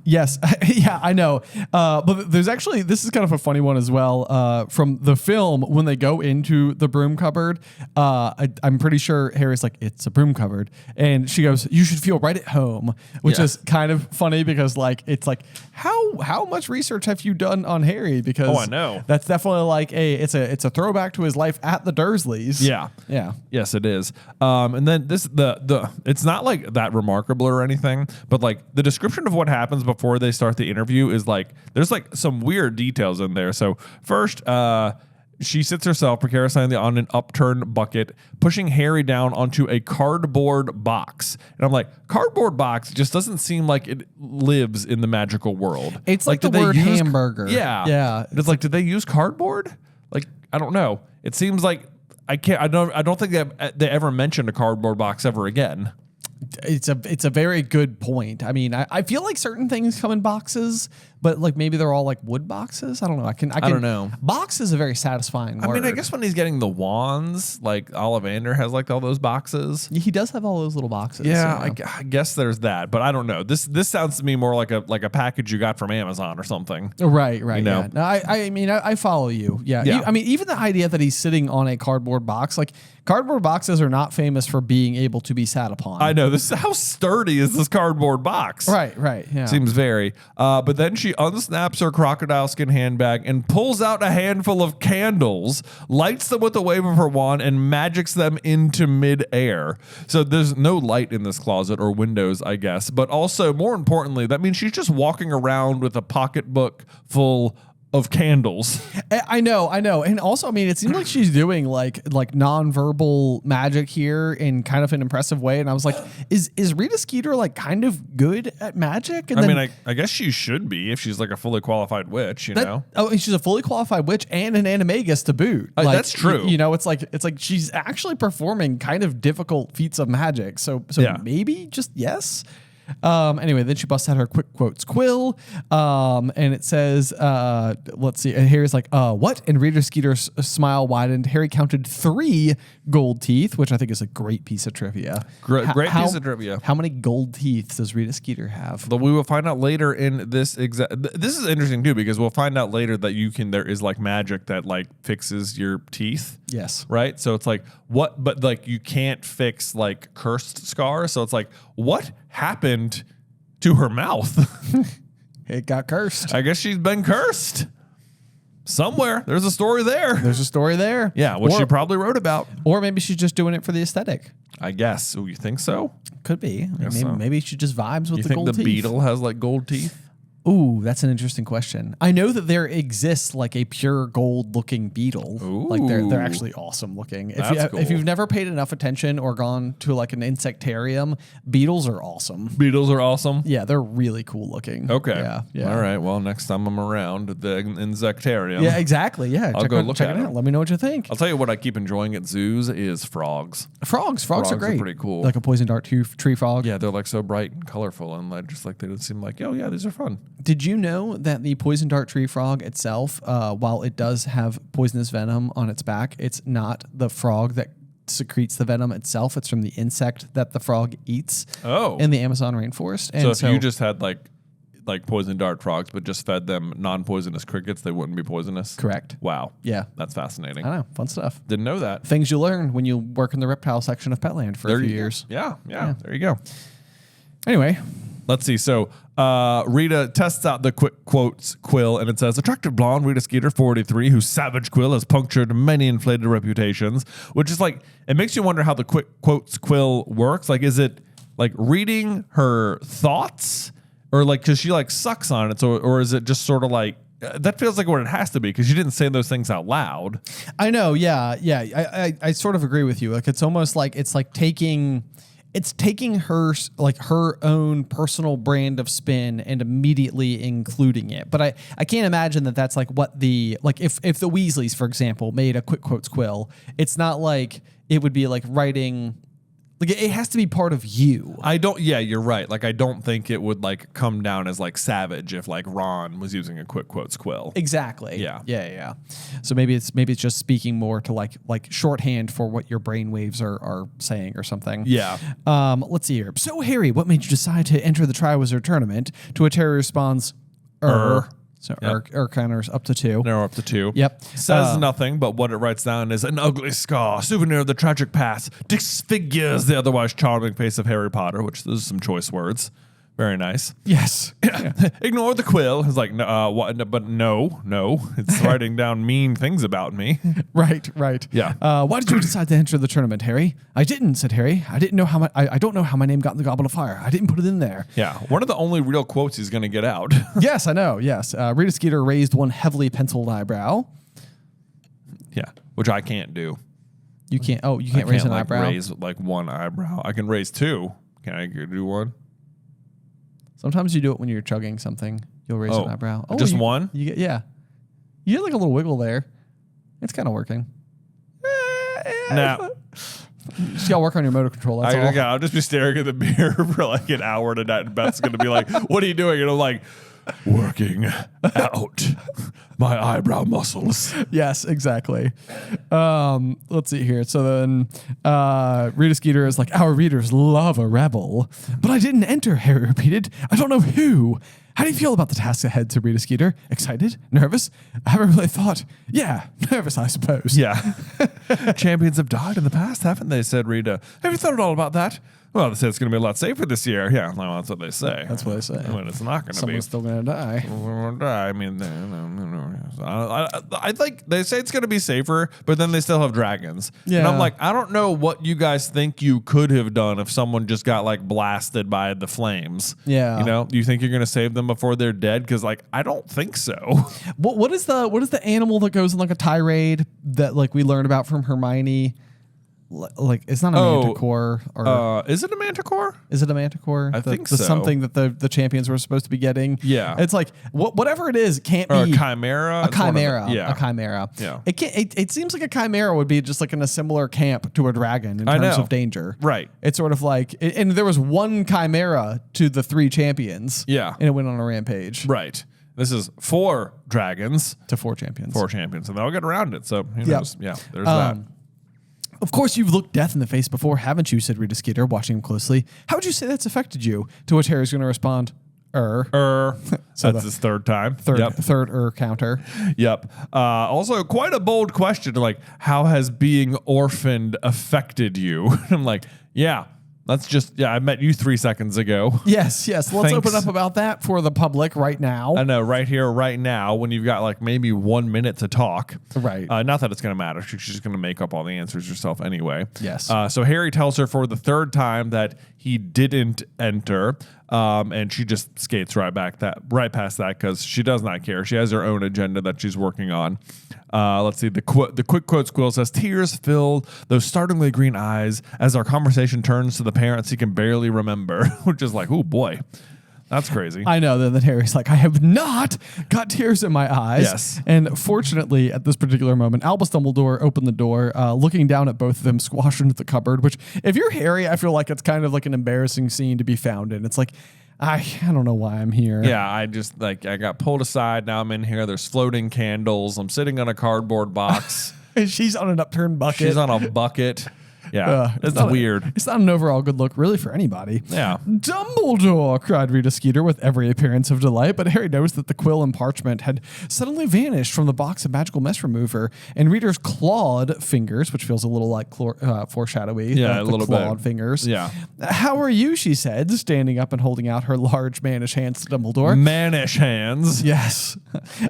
Yes. Yeah, I know. But there's actually, this is kind of a funny one as well. From the film, when they go into the broom cupboard, I'm pretty sure Harry's like, it's a broom cupboard. And she goes, you should feel right at home, which is kind of funny because like, it's like, how much research have you done on Harry? Because I know. That's definitely like it's a throwback to his life at the Dursleys. Yeah. Yeah. Yes, it is. And then it's not like that remarkable or anything, but like the description of what happens before they start the interview is like, there's like some weird details in there. So first, she sits herself precariously on an upturned bucket, pushing Harry down onto a cardboard box. And I'm like, cardboard box just doesn't seem like it lives in the magical world. It's like the word hamburger. Yeah. Yeah. It's like, did they use cardboard? Like, I don't know. It seems like I don't think they ever mentioned a cardboard box ever again. It's a very good point. I mean, I feel like certain things come in boxes, but like maybe they're all like wood boxes. I don't know. I don't know. Box is a very satisfying word. I mean, I guess when he's getting the wands, like Ollivander has like all those boxes. He does have all those little boxes. Yeah, I guess there's that, but I don't know. This sounds to me more like a package you got from Amazon or something. Right. You know? Yeah. No, I mean, I follow you. Yeah. I mean, even the idea that he's sitting on a cardboard box, like cardboard boxes are not famous for being able to be sat upon. I know. How sturdy is this cardboard box? Right. Yeah. Seems very. But then she unsnaps her crocodile skin handbag and pulls out a handful of candles, lights them with a wave of her wand, and magics them into midair. So there's no light in this closet or windows, I guess. But also, more importantly, that means she's just walking around with a pocketbook full of candles. I know. And also, I mean, it seems like she's doing like nonverbal magic here in kind of an impressive way. And I was like, is Rita Skeeter like kind of good at magic? And I guess she should be if she's like a fully qualified witch, you know? Oh, and she's a fully qualified witch and an animagus to boot. Like, that's true. It's like she's actually performing kind of difficult feats of magic. So maybe just yes. Anyway, then she busts out her quick quotes quill, and it says, let's see, and Harry's like, what? And Rita Skeeter's smile widened. Harry counted 3 gold teeth, which I think is a great piece of trivia. Great piece of trivia. How many gold teeth does Rita Skeeter have? But we will find out later in this this is interesting too, because we'll find out later that there is like magic that like fixes your teeth. Yes. Right? So it's like but like you can't fix like cursed scars. So it's like, what happened to her mouth? It got cursed. I guess she's been cursed. Somewhere. There's a story there. There's a story there. Yeah, which she probably wrote about. Or maybe she's just doing it for the aesthetic. I guess. You think so? Could be. Maybe she just vibes with the gold teeth. You think the beetle has like gold teeth? Ooh, that's an interesting question. I know that there exists like a pure gold looking beetle. Ooh. Like they're actually awesome looking. If you've never paid enough attention or gone to like an insectarium, beetles are awesome. Beetles are awesome? Yeah, they're really cool looking. Okay. Yeah. All right. Well, next time I'm around the insectarium. Yeah, exactly. Yeah. I'll go look at it. Let me know what you think. I'll tell you what I keep enjoying at zoos is frogs. Frogs are great. Are pretty cool. Like a poison dart tree frog. Yeah, they're like so bright and colorful, and like just like they would seem like, oh yeah, these are fun. Did you know that the poison dart tree frog itself, while it does have poisonous venom on its back, it's not the frog that secretes the venom itself. It's from the insect that the frog eats in the Amazon rainforest. And so if you just had like poison dart frogs, but just fed them non-poisonous crickets, they wouldn't be poisonous? Correct. Wow. Yeah. That's fascinating. I know. Fun stuff. Didn't know that. Things you learn when you work in the reptile section of Petland for a few years. Yeah. There you go. Anyway. Let's see. So Rita tests out the quick quotes quill, and it says, attractive blonde Rita Skeeter, 43, whose savage quill has punctured many inflated reputations, which is like, it makes you wonder how the quick quotes quill works. Like, is it like reading her thoughts, or like, because she like sucks on it, so, or is it just sort of like, that feels like what it has to be, because you didn't say those things out loud. I know. Yeah. I sort of agree with you. Like, it's almost like it's like taking her like her own personal brand of spin and immediately including it. But I can't imagine that that's like what if the Weasleys, for example, made a quick quotes quill, it's not like it would be like writing. Like, it has to be part of you. Yeah, you're right. Like, I don't think it would like come down as like savage if like Ron was using a quick quotes quill. Exactly. Yeah. So maybe it's just speaking more to like shorthand for what your brain waves are saying or something. Yeah. Let's see here. So Harry, what made you decide to enter the Triwizard Tournament? To which Harry responds, So counters up to 2. They're up to 2. Yep. Says nothing, but what it writes down is an ugly scar, souvenir of the tragic past, disfigures the otherwise charming face of Harry Potter, which there's some choice words. Very nice. Yes. Ignore the quill. It's like, what? But no. It's writing down mean things about me. Right. Yeah. Why did you decide to enter the tournament, Harry? I didn't, said Harry. I didn't know how I don't know how my name got in the Goblet of Fire. I didn't put it in there. Yeah. One of the only real quotes he's going to get out. Yes, I know. Yes. Rita Skeeter raised one heavily penciled eyebrow. Yeah. Which I can't do. You can't. Oh, you can't raise an eyebrow. Raise like one eyebrow. I can raise 2. Can I do one? Sometimes you do it when you're chugging something. You'll raise an eyebrow. Oh, just one? You get You get like a little wiggle there. It's kind of working. Now, just gotta work on your motor control. That's all. I'll just be staring at the mirror for like an hour tonight, and Beth's gonna be like, "What are you doing?" And I'm like, "Working out my eyebrow muscles." Yes, exactly. Let's see here. So then Rita Skeeter is like, our readers love a rebel. But I didn't enter, Harry repeated. I don't know who. How do you feel about the task ahead, to Rita Skeeter? Excited? Nervous? I haven't really thought. Yeah, nervous, I suppose. Yeah. Champions have died in the past, haven't they, said Rita. Have you thought at all about that? Well, they said it's going to be a lot safer this year. Yeah, well, that's what they say. That's what they say. I mean, it's not going to be. Someone's still going to die. I mean, I think they say it's going to be safer, but then they still have dragons. Yeah. And I'm like, I don't know what you guys think you could have done if someone just got like blasted by the flames. Yeah. You know, do you think you're going to save them before they're dead? Because like, I don't think so. What is the animal that goes in like a tirade that like we learned about from Hermione? like it's not a manticore, or is it a manticore? Is it a manticore? I think so. Something that the champions were supposed to be getting. Yeah, it's like whatever it is, it can't be a chimera. A chimera. Yeah, a chimera. Yeah, it seems like a chimera would be just like in a similar camp to a dragon in terms of danger. Right. It's sort of like, and there was one chimera to the 3 champions. Yeah, and it went on a rampage. Right. This is 4 dragons to 4 champions. 4 champions, and they'll get around it. So who knows? Yeah, there's that. Of course, you've looked death in the face before, haven't you? Said Rita Skeeter, watching him closely. How would you say that's affected you? To which Harry's going to respond, So that's his 3rd time. Third counter. Yep. Also, quite a bold question. Like, how has being orphaned affected you? I'm like, I met you 3 seconds ago. Yes. Let's open up about that for the public right now. I know, right here, right now, when you've got like maybe 1 minute to talk. Right. Not that it's going to matter. She's just going to make up all the answers herself anyway. Yes. So Harry tells her for the 3rd time that he didn't enter. And she just skates right past that because she does not care. She has her own agenda that she's working on. Let's see. The quick quote squirrel says, "Tears fill those startlingly green eyes as our conversation turns to the parents he can barely remember," which is like, oh boy. That's crazy. I know that Harry's like, I have not got tears in my eyes. Yes. And fortunately, at this particular moment, Albus Dumbledore opened the door, looking down at both of them, squashed into the cupboard, which if you're Harry, I feel like it's kind of like an embarrassing scene to be found in. It's like, I don't know why I'm here. Yeah, I got pulled aside. Now I'm in here. There's floating candles. I'm sitting on a cardboard box. She's on an upturned bucket. She's on a bucket. Yeah, it's weird. It's not an overall good look, really, for anybody. Yeah. Dumbledore, cried Rita Skeeter with every appearance of delight, but Harry noticed that the quill and parchment had suddenly vanished from the box of magical mess remover, and Rita's clawed fingers, which feels a little like foreshadowy. Yeah, a little clawed bit. fingers. Yeah. How are you, she said, standing up and holding out her large mannish hands to Dumbledore. Mannish hands. Yes.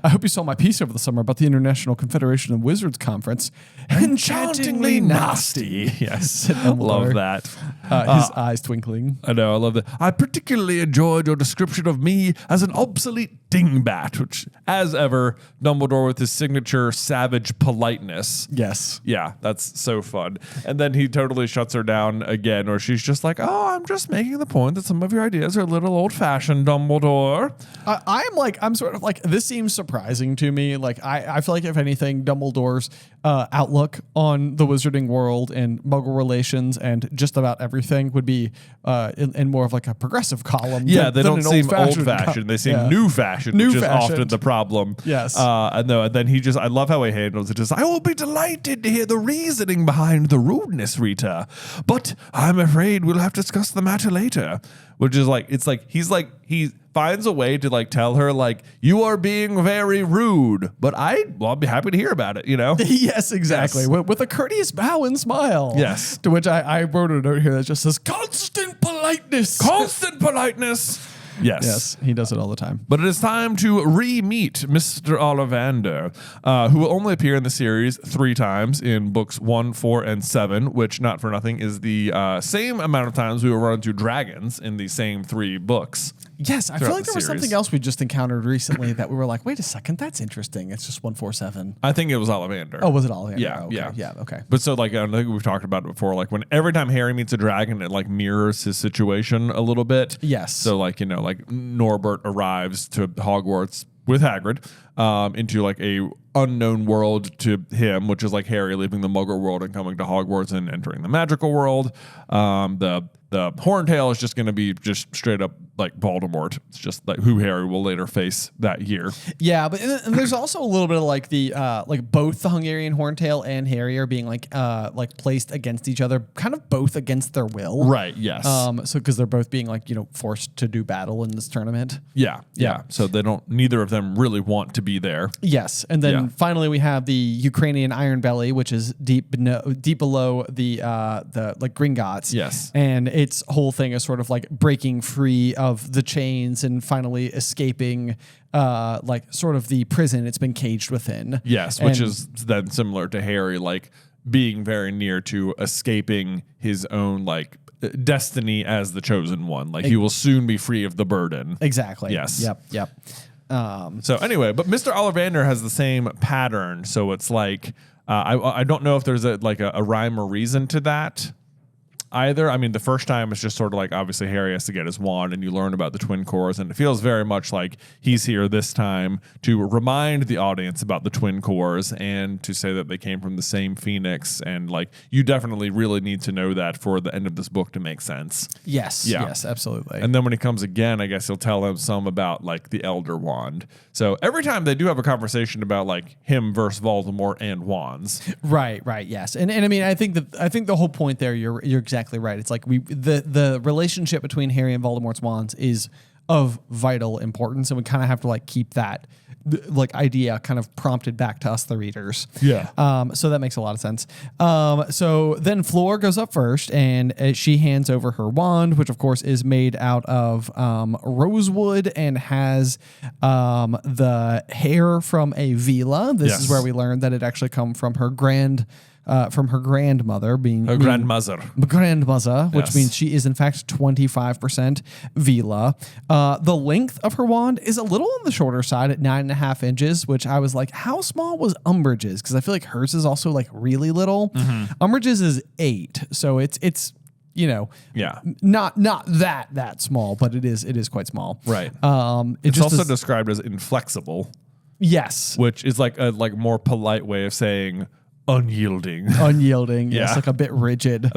I hope you saw my piece over the summer about the International Confederation of Wizards Conference. Enchantingly nasty. Yes, love that. His eyes twinkling. I know, I love that. I particularly enjoyed your description of me as an obsolete dingbat, which, as ever, Dumbledore with his signature savage politeness. Yes. Yeah, that's so fun. And then he totally shuts her down again, or she's just like, oh, I'm just making the point that some of your ideas are a little old-fashioned, Dumbledore. I'm sort of like, this seems surprising to me. Like, I feel like, if anything, Dumbledore's outlook on the wizarding world and Muggle relations and just about everything would be in more of like a progressive column. Yeah, they don't seem old-fashioned. They seem new-fashioned, which is often the problem. Yes. And then I love how he handles it. Just, I will be delighted to hear the reasoning behind the rudeness, Rita, but I'm afraid we'll have to discuss the matter later. Which is like, he finds a way to like tell her like, you are being very rude, but I'll be happy to hear about it, you know? Yes, exactly. Yes. With a courteous bow and smile. Yes. To which I wrote a note here that just says, constant politeness. Constant politeness. Yes. Yes, he does it all the time. But it is time to re-meet Mr. Ollivander, who will only appear in the series 3 times in books 1, 4, and 7, which, not for nothing, is the same amount of times we will run into dragons in the same 3 books. Yes, I feel like there was something else we just encountered recently that we were like, wait a second, that's interesting. It's just 147. I think it was Ollivander. Oh, was it Ollivander? Yeah, okay. Yeah, okay. But so like, I think we've talked about it before, like when every time Harry meets a dragon, it like mirrors his situation a little bit. Yes. So like, you know, like Norbert arrives to Hogwarts with Hagrid into like a unknown world to him, which is like Harry leaving the Muggle world and coming to Hogwarts and entering the magical world. The Horntail is just going to be just straight up like Voldemort. It's just like who Harry will later face that year. Yeah, but and there's also a little bit of like the like both the Hungarian Horntail and Harry are being like placed against each other, kind of both against their will. Right. Yes. So because they're both being like, you know, forced to do battle in this tournament. Yeah. So neither of them really want to be there. Yes, and then finally we have the Ukrainian Iron Belly, which is deep below the like Gringotts. Yes, and its whole thing is sort of like breaking free of the chains and finally escaping like sort of the prison it's been caged within. Yes, which is then similar to Harry, like being very near to escaping his own like destiny as the chosen one. Like he will soon be free of the burden. Exactly. Yes. Yep. So anyway, but Mr. Ollivander has the same pattern. So it's like, I don't know if there's a rhyme or reason to that either. I mean, the first time it's just sort of like, obviously Harry has to get his wand and you learn about the twin cores, and it feels very much like he's here this time to remind the audience about the twin cores and to say that they came from the same phoenix, and like you definitely really need to know that for the end of this book to make sense. Yes, absolutely. And then when he comes again, I guess he'll tell him some about like the Elder Wand. So every time they do have a conversation about like him versus Voldemort and wands. Right, yes. And I mean, I think the whole point there, you're exactly right. It's like the relationship between Harry and Voldemort's wands is of vital importance, and we kind of have to like keep that like idea kind of prompted back to us, the readers. Yeah. So that makes a lot of sense. So then Fleur goes up first, and she hands over her wand, which of course is made out of rosewood and has the hair from a Vila. This is where we learned that it actually come from her grandmother, grandmother, which means she is in fact 25% Vila. The length of her wand is a little on the shorter side at 9.5 inches, which I was like, how small was Umbridge's? Because I feel like hers is also like really little. Umbridge's is 8, so it's not that small, but it is quite small. Right. It's also described as inflexible. Yes, which is like a more polite way of saying unyielding. Yes, like a bit rigid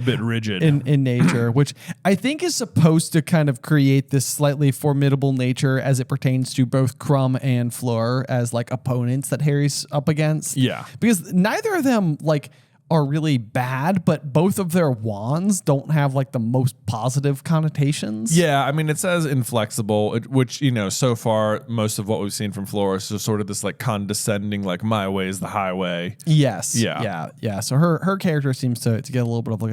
in nature, which I think is supposed to kind of create this slightly formidable nature as it pertains to both Crumb and Fleur as like opponents that Harry's up against. Yeah, because neither of them like are really bad, but both of their wands don't have like the most positive connotations. Yeah, I mean, it says inflexible, which, so far, most of what we've seen from Fleur is just sort of this like condescending, like my way is the highway. Yes. Yeah. So her character seems to get a little bit of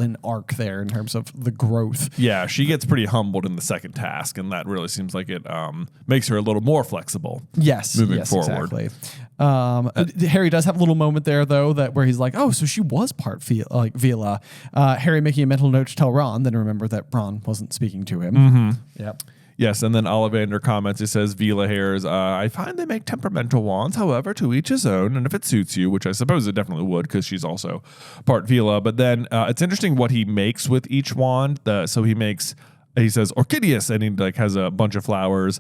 an arc there in terms of the growth. Yeah, she gets pretty humbled in the second task, and that really seems like it makes her a little more flexible. Yes. Moving forward. Exactly. Harry does have a little moment there though where he's like, oh, so she was part Vila. Harry making a mental note to tell Ron, then remember that Ron wasn't speaking to him. Yep. Yes, and then Ollivander comments, he says, Vila hairs, I find they make temperamental wands, however, to each his own, and if it suits you, which I suppose it definitely would, because she's also part Vila. But then it's interesting what he makes with each wand. So he says Orchideus, and he like has a bunch of flowers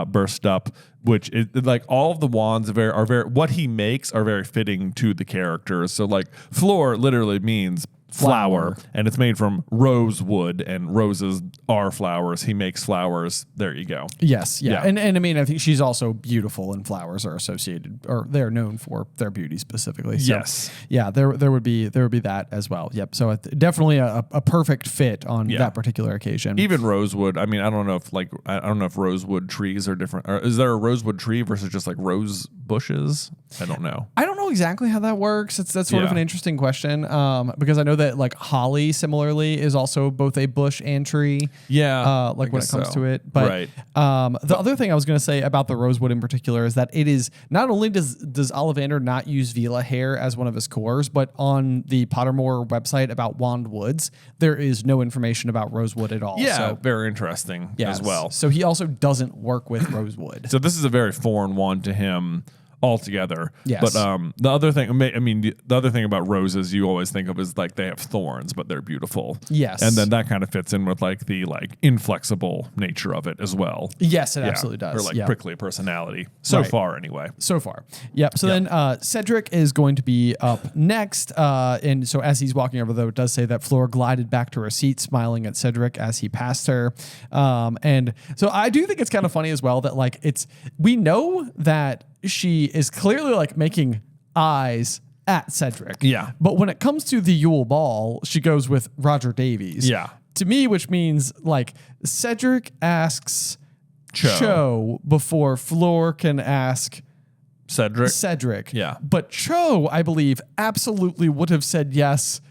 burst up, which is like all of the wands are very what he makes are very fitting to the characters. So like Fleur literally means flower, and it's made from rosewood, and roses are flowers. He makes flowers. There you go. Yes, yeah. And I mean, I think she's also beautiful, and flowers are associated, or they're known for their beauty specifically. So, yes. Yeah, there would be that as well. Yep. So definitely a perfect fit on that particular occasion. Even rosewood. I mean, I don't know if rosewood trees are different. Or is there a rosewood tree versus just like rose bushes? I don't know. I don't know exactly how that works. That's sort of an interesting question, because I know that like holly similarly is also both a bush and tree. Yeah, when it comes to it. But the other thing I was going to say about the rosewood in particular is that it is not only does Ollivander not use Vila hair as one of his cores, but on the Pottermore website about wand woods, there is no information about rosewood at all. Yeah, so, very interesting as well. So he also doesn't work with rosewood. So this is a very foreign wand to him altogether. Yes. But the other thing, the other thing about roses you always think of is like they have thorns, but they're beautiful. Yes. And then that kind of fits in with like the like inflexible nature of it as well. Yes, it absolutely does. Or like prickly personality. So far, anyway. So far. Yep. So then Cedric is going to be up next. And so as he's walking over, though, it does say that Fleur glided back to her seat, smiling at Cedric as he passed her. And so I do think it's kind of funny as well that like we know that she is clearly like making eyes at Cedric. Yeah. But when it comes to the Yule Ball, she goes with Roger Davies. Yeah. To me, which means like Cedric asks Cho before Fleur can ask Cedric. Yeah. But Cho, I believe, absolutely would have said yes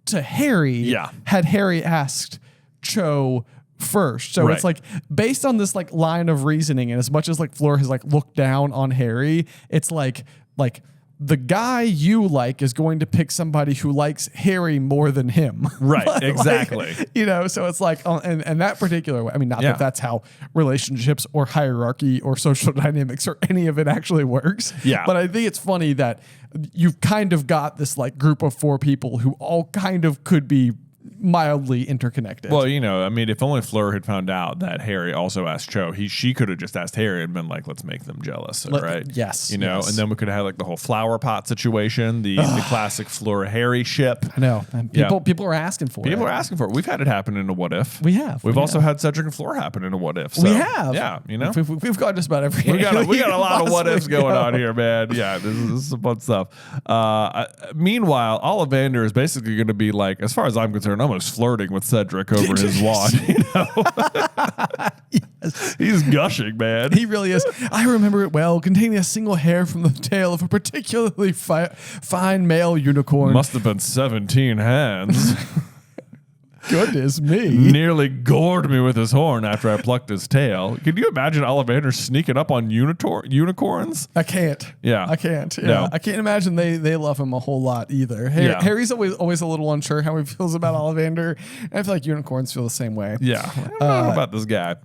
to Harry had Harry asked Cho first. So it's like based on this like line of reasoning, and as much as like Fleur has like looked down on Harry, it's like the guy you like is going to pick somebody who likes Harry more than him. Right, exactly. So it's like, and that particular way, I mean, not that that's how relationships or hierarchy or social dynamics or any of it actually works. Yeah. But I think it's funny that you've kind of got this like group of 4 people who all kind of could be mildly interconnected. Well, if only Fleur had found out that Harry also asked Cho, she could have just asked Harry and been like, let's make them jealous, right? Yes. And then we could have had like the whole flower pot situation, the classic Fleur-Harry ship. I know. And people are asking for it. People are asking for it. We've had it happen in a What If. We have. We've also had Cedric and Fleur happen in a What If. So, we have. Yeah, We've got just about every. We got a lot of What Ifs going on here, man. Yeah, this is some fun stuff. Meanwhile, Ollivander is basically going to be like, as far as I'm concerned, almost flirting with Cedric over his wand. Yes. He's gushing, man. He really is. I remember it well, containing a single hair from the tail of a particularly fine male unicorn. Must have been 17 hands. Goodness me. Nearly gored me with his horn after I plucked his tail. Can you imagine Ollivander sneaking up on unicorns? I can't. Yeah. I can't. Yeah. No. I can't imagine they love him a whole lot either. Harry's always a little unsure how he feels about Ollivander. And I feel like unicorns feel the same way. Yeah. I don't know about this guy.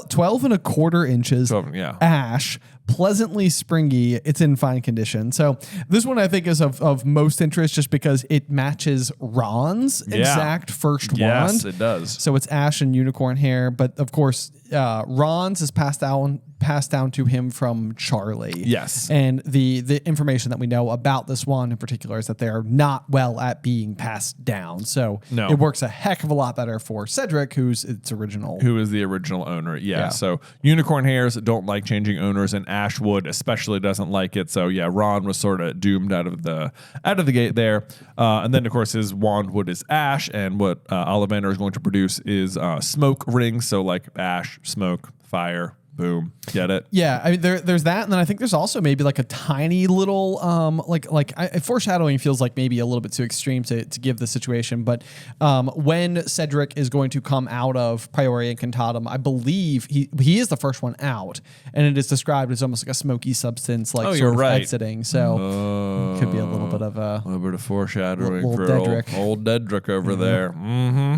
12 and a quarter inches. 12, yeah. Ash. Pleasantly springy. It's in fine condition. So this one I think is of most interest just because it matches Ron's exact first wand. Yes, it does. So it's ash and unicorn hair, but of course Ron's is passed down to him from Charlie. Yes. And the information that we know about this wand in particular is that they are not well at being passed down. So it works a heck of a lot better for Cedric, who is the original owner. Yeah. So unicorn hairs don't like changing owners, and Ashwood especially doesn't like it. So yeah, Ron was sort of doomed out of the gate there. And then of course his wand wood is ash, and what Ollivander is going to produce is smoke rings. So like ash, smoke, fire. Boom. Get it? Yeah. I mean, there's that, and then I think there's also maybe like a tiny little foreshadowing feels like maybe a little bit too extreme to give the situation. But when Cedric is going to come out of Priori Incantatem, I believe he is the first one out, and it is described as almost like a smoky substance, like sort of exiting. So it could be a little bit of foreshadowing for old Dedrick over there. Mm-hmm.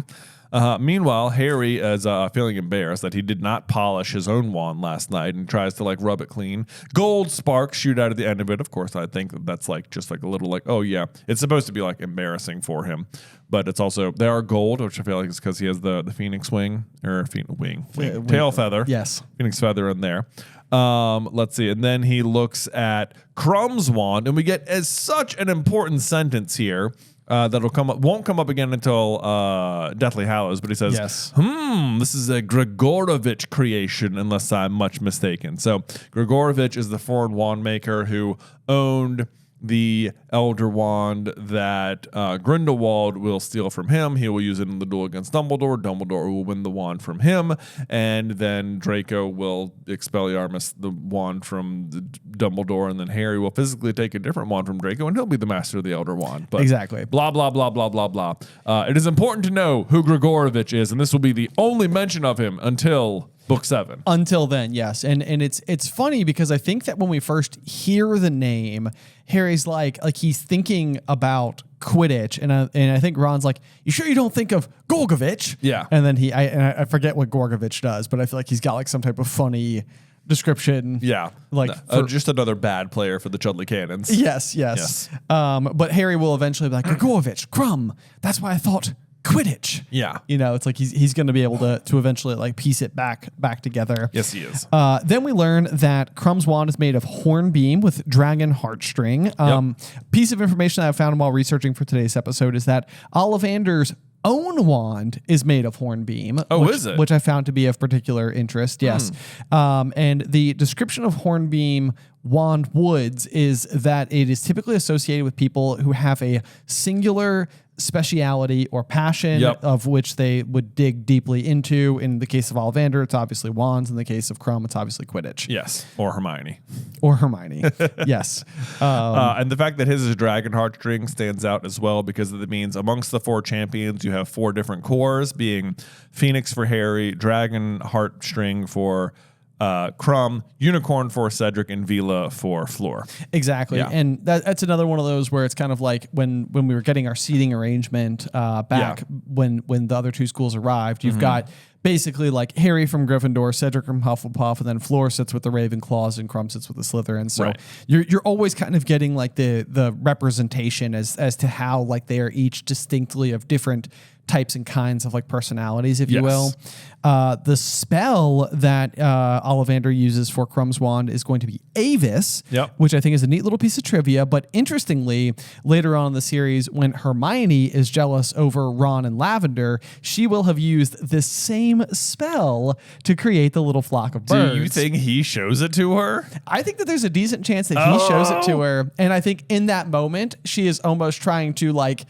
Meanwhile, Harry is feeling embarrassed that he did not polish his own wand last night and tries to like rub it clean. Gold sparks shoot out of the end of it. Of course, I think that's like just like a little like, oh yeah, it's supposed to be like embarrassing for him, but it's also they are gold, which I feel like is because he has the phoenix wing or wing tail feather. Yes, phoenix feather in there. Let's see, and then he looks at Crumb's wand, and we get as such an important sentence here. Won't come up again until Deathly Hallows, but he says, yes. This is a Grigorovich creation, unless I'm much mistaken. So Grigorovich is the foreign wand maker who owned the Elder Wand that Grindelwald will steal from him. He will use it in the duel against Dumbledore. Dumbledore will win the wand from him, and then Draco will Expelliarmus the wand from Dumbledore, and then Harry will physically take a different wand from Draco, and he'll be the master of the Elder Wand. But exactly. Blah, blah, blah, blah, blah, blah. It is important to know who Grigorovich is, and this will be the only mention of him until Book 7. Until then, yes. And it's funny because I think that when we first hear the name, Harry's like he's thinking about Quidditch, and I think Ron's like, "You sure you don't think of Gorgovich?" Yeah. And then I forget what Gorgovich does, but I feel like he's got like some type of funny description. Yeah. Like just another bad player for the Chudley Cannons. Yes. But Harry will eventually be like, Gorgovich, Crumb. That's why I thought Quidditch. Yeah. It's like he's going to be able to eventually like piece it back together. Yes, he is. Then we learn that Crumb's wand is made of hornbeam with dragon heartstring. Piece of information that I found while researching for today's episode is that Ollivander's own wand is made of hornbeam. Is it? Which I found to be of particular interest. Yes. And the description of hornbeam wand woods is that it is typically associated with people who have a singular speciality or passion of which they would dig deeply into. In the case of Ollivander, it's obviously wands. In the case of Crumb, it's obviously Quidditch. Yes, or Hermione. Yes. And the fact that his is dragon heartstring stands out as well because it means amongst the 4 champions, you have 4 different cores, being Phoenix for Harry, dragon heartstring for Crumb, Unicorn for Cedric, and Vila for Floor. Exactly. Yeah. And that's another one of those where it's kind of like when we were getting our seating arrangement back when the other two schools arrived, you've got basically like Harry from Gryffindor, Cedric from Hufflepuff, and then Floor sits with the Ravenclaws and Crumb sits with the Slytherin. So you're always kind of getting like the representation as to how like they are each distinctly of different types and kinds of like personalities, if you will. The spell that Ollivander uses for Crumb's wand is going to be Avis, which I think is a neat little piece of trivia. But interestingly, later on in the series, when Hermione is jealous over Ron and Lavender, she will have used the same spell to create the little flock of birds. Do you think he shows it to her? I think that there's a decent chance that he shows it to her. And I think in that moment, she is almost trying to like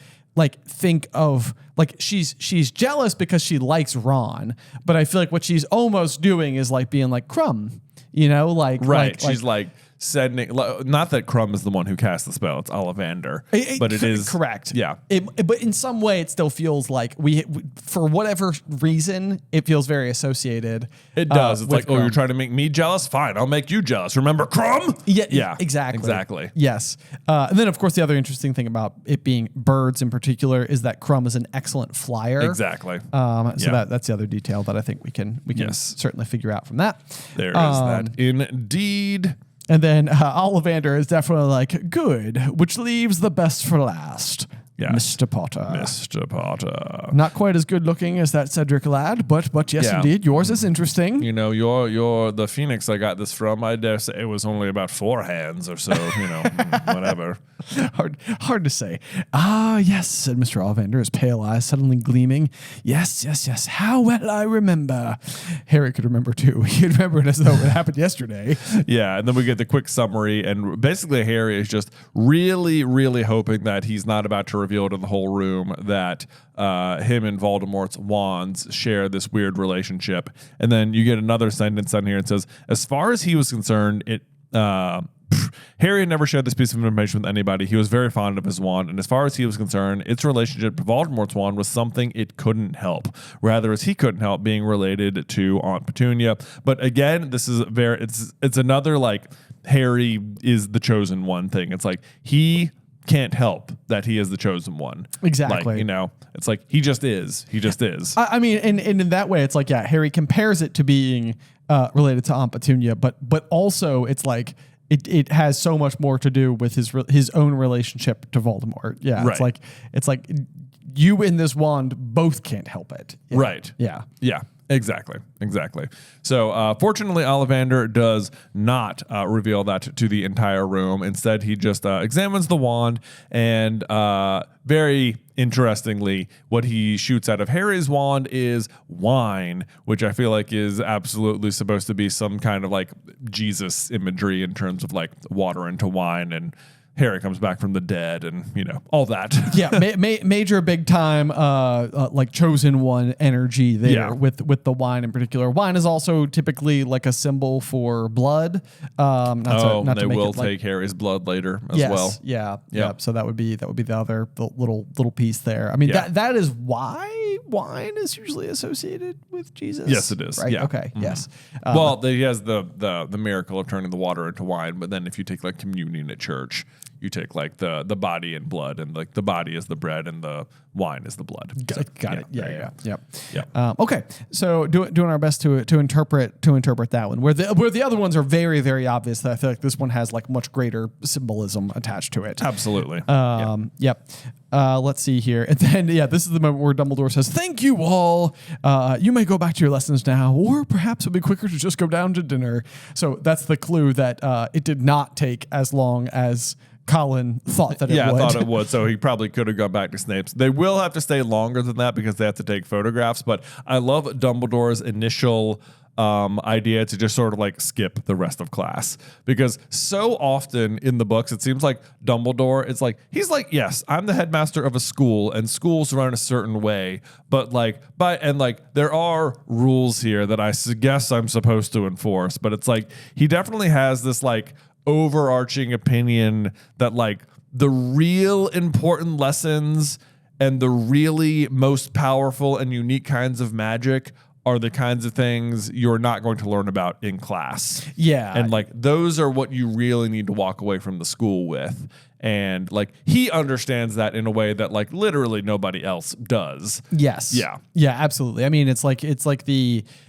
think of like she's jealous because she likes Ron, but I feel like what she's almost doing is like being like Crumb, you know, like she's like sending, not that Crumb is the one who cast the spell, it's Ollivander, but it is correct. Yeah, but in some way, it still feels like we for whatever reason, it feels very associated. It does. It's like, Crumb. Oh, you're trying to make me jealous? Fine, I'll make you jealous. Remember Crumb? Yeah, exactly. Yes. And then, of course, the other interesting thing about it being birds in particular is that Crumb is an excellent flyer. Exactly. So that's the other detail that I think we can certainly figure out from that. There is that indeed. And then Ollivander is definitely like, good, which leaves the best for last. Yeah. Mr. Potter. Mr. Potter. Not quite as good looking as that Cedric lad, but yes, indeed, yours is interesting. You know, you're the Phoenix I got this from. I dare say it was only about 4 hands or so, you know, whatever. Hard to say. Ah, yes, said Mr. Ollivander, his pale eyes suddenly gleaming. Yes. How well I remember. Harry could remember too. He remembered as though it happened yesterday. Yeah, and then we get the quick summary, and basically Harry is just really, really hoping that he's not about to reveal to the whole room that him and Voldemort's wands share this weird relationship. And then you get another sentence on here. It says, as far as he was concerned, Harry had never shared this piece of information with anybody. He was very fond of his wand, and as far as he was concerned, its relationship to Voldemort's wand was something it couldn't help. Rather, as he couldn't help being related to Aunt Petunia. But again, this is it's another like Harry is the chosen one thing. It's like he can't help that he is the chosen one. Exactly. Like, you know, it's like he just is. He just is. I mean, and in that way, it's like, yeah, Harry compares it to being related to Aunt Petunia, but also it's like it has so much more to do with his own relationship to Voldemort. Yeah, right. It's like you and this wand both can't help it. Yeah. Right. Yeah. Yeah. Exactly. So, fortunately, Ollivander does not reveal that to the entire room. Instead, he just examines the wand, and very interestingly, what he shoots out of Harry's wand is wine, which I feel like is absolutely supposed to be some kind of like Jesus imagery in terms of like water into wine, and Harry comes back from the dead, and you know all that. Yeah, major big time, like chosen one energy there with the wine in particular. Wine is also typically like a symbol for blood. They will take Harry's blood later as well. Yeah. So that would be the little piece there. I mean that is why wine is usually associated with Jesus. Yes, it is. Right? Yeah. Okay. Mm-hmm. Yes. Well, he has the miracle of turning the water into wine, but then if you take like communion at church, you take like the body and blood, and like the body is the bread and the wine is the blood. Got it. Yeah. Okay. So doing our best to interpret that one. Where the other ones are very, very obvious. That I feel like this one has like much greater symbolism attached to it. Absolutely. Yep. Let's see here. And then, this is the moment where Dumbledore says, "Thank you all. You may go back to your lessons now, or perhaps it'll be quicker to just go down to dinner." So that's the clue that it did not take as long as Carlin thought that it would. Yeah, I thought it would. So he probably could have gone back to Snape's. They will have to stay longer than that because they have to take photographs. But I love Dumbledore's initial idea to just sort of like skip the rest of class, because so often in the books it seems like Dumbledore, it's like he's like, yes, I'm the headmaster of a school and schools run a certain way, but there are rules here that I guess I'm supposed to enforce, but it's like he definitely has this like overarching opinion that like the real important lessons and the really most powerful and unique kinds of magic are the kinds of things you're not going to learn about in class. Yeah. And like those are what you really need to walk away from the school with. And like he understands that in a way that like literally nobody else does. Yes. Yeah. Yeah, absolutely. I mean, it's like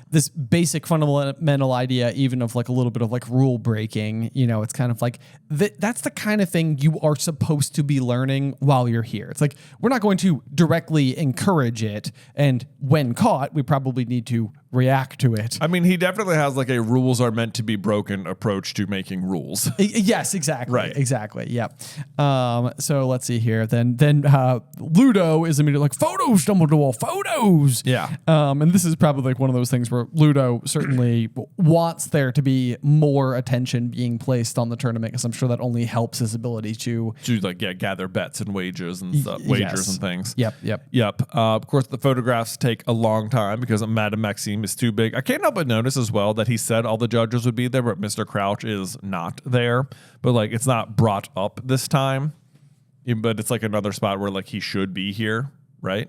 this basic fundamental idea, even of like a little bit of like rule breaking, you know, it's kind of like that's the kind of thing you are supposed to be learning while you're here. It's like, we're not going to directly encourage it. And when caught, we probably need to react to it. I mean, he definitely has like a rules are meant to be broken approach to making rules. Yes, exactly. Right. Exactly. Yep. So let's see here. Then Ludo is immediately like, photos, Dumbledore, photos. Yeah. And this is probably like one of those things where Ludo certainly wants there to be more attention being placed on the tournament, because I'm sure that only helps his ability to like gather bets and wagers and stuff, wagers and things. Yep. Of course, the photographs take a long time because Madame Maxime is too big. I can't help but notice as well that he said all the judges would be there, but Mr. Crouch is not there. But like, it's not brought up this time. But it's like another spot where like he should be here, right?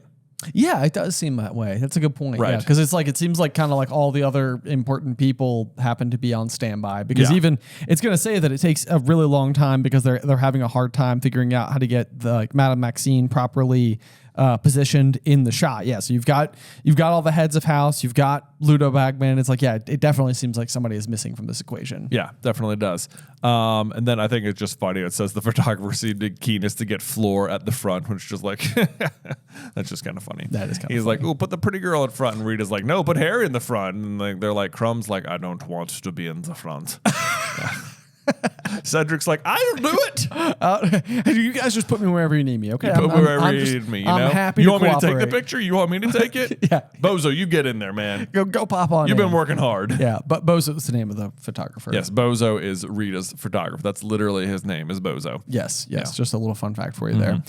Yeah, it does seem that way. That's a good point. Right. Yeah, because it's like, it seems like kind of like all the other important people happen to be on standby, because even it's going to say that it takes a really long time because they're having a hard time figuring out how to get the like Madame Maxine properly positioned in the shot. Yeah, so you've got all the heads of house, you've got Ludo Bagman. It's like, yeah, it definitely seems like somebody is missing from this equation. Yeah, definitely does. And then I think it's just funny. It says the photographer seemed keenness to get Floor at the front, which is just like, that's just kind of funny. That is kind of He's funny. like, oh, put the pretty girl in front. And Rita's like, no, put Harry in the front. And like they're like, Crumb's like, I don't want to be in the front. Cedric's like, I'll do it. You guys just put me wherever you need me, okay? Put me wherever you need me. I'm happy you to want me to take the cooperate. picture? You want me to take it? Yeah. Bozo, you get in there, man. Go pop on. You've in. been working hard. Yeah, but Bozo is the name of the photographer. Yes, Bozo is Rita's photographer. That's literally his name is Bozo. Yes. Just a little fun fact for you there.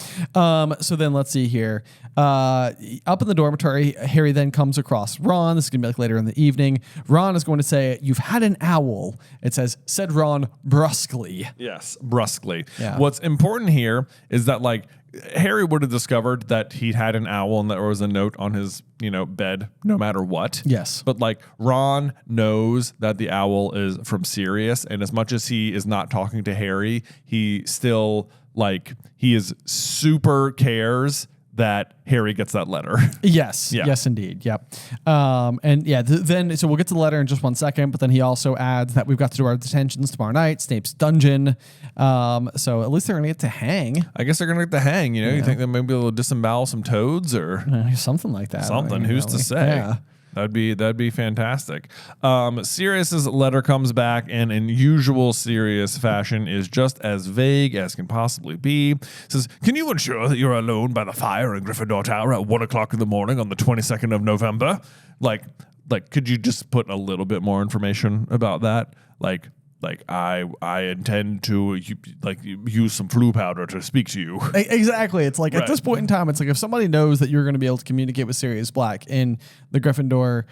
So then let's see here. Up in the dormitory, Harry then comes across Ron. This is going to be like later in the evening. Ron is going to say, "You've had an owl." It says, said Ron brusquely. Yes, brusquely. Yeah. What's important here is that like Harry would have discovered that he had an owl and there was a note on his, bed no matter what. Yes. But like Ron knows that the owl is from Sirius, and as much as he is not talking to Harry, he still he is super cares that Harry gets that letter. Yes. Yeah. Yes, indeed. Yep. Then we'll get to the letter in just 1 second, but then he also adds that we've got to do our detentions tomorrow night, Snape's dungeon. So at least they're going to get to hang. I guess they're going to get to hang, You think that maybe they'll disembowel some toads or something like that. something. Who's to say? Yeah. That'd be fantastic. Sirius's letter comes back, and in usual Sirius fashion is just as vague as can possibly be. It says, "Can you ensure that you're alone by the fire in Gryffindor Tower at 1 o'clock in the morning on the 22nd of November?" Like, could you just put a little bit more information about that? Like I intend to use some flu powder to speak to you. Exactly. It's like Right. at this point in time, it's like if somebody knows that you're going to be able to communicate with Sirius Black in the Gryffindor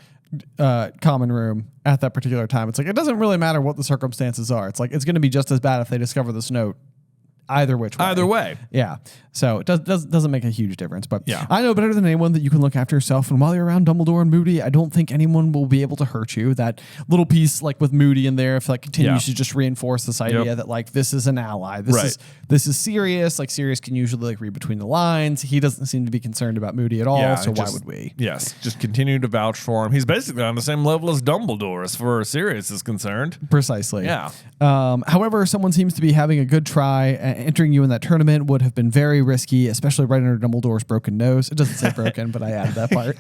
common room at that particular time, it's like it doesn't really matter what the circumstances are. It's like it's going to be just as bad if they discover this note. Either which way. Either way. Yeah. So it doesn't make a huge difference. But Yeah. I know better than anyone that you can look after yourself. And while you're around Dumbledore and Moody, I don't think anyone will be able to hurt you. That little piece like with Moody in there, if that continues to just reinforce this idea that like this is an ally. This is Sirius. Like Sirius can usually like read between the lines. He doesn't seem to be concerned about Moody at all. So why would we? Yes. Just continue to vouch for him. He's basically on the same level as Dumbledore as far as Sirius is concerned. Precisely. Yeah. However, someone seems to be having a good try. Entering you in that tournament would have been very risky, especially right under Dumbledore's broken nose. It doesn't say broken, but I added that part.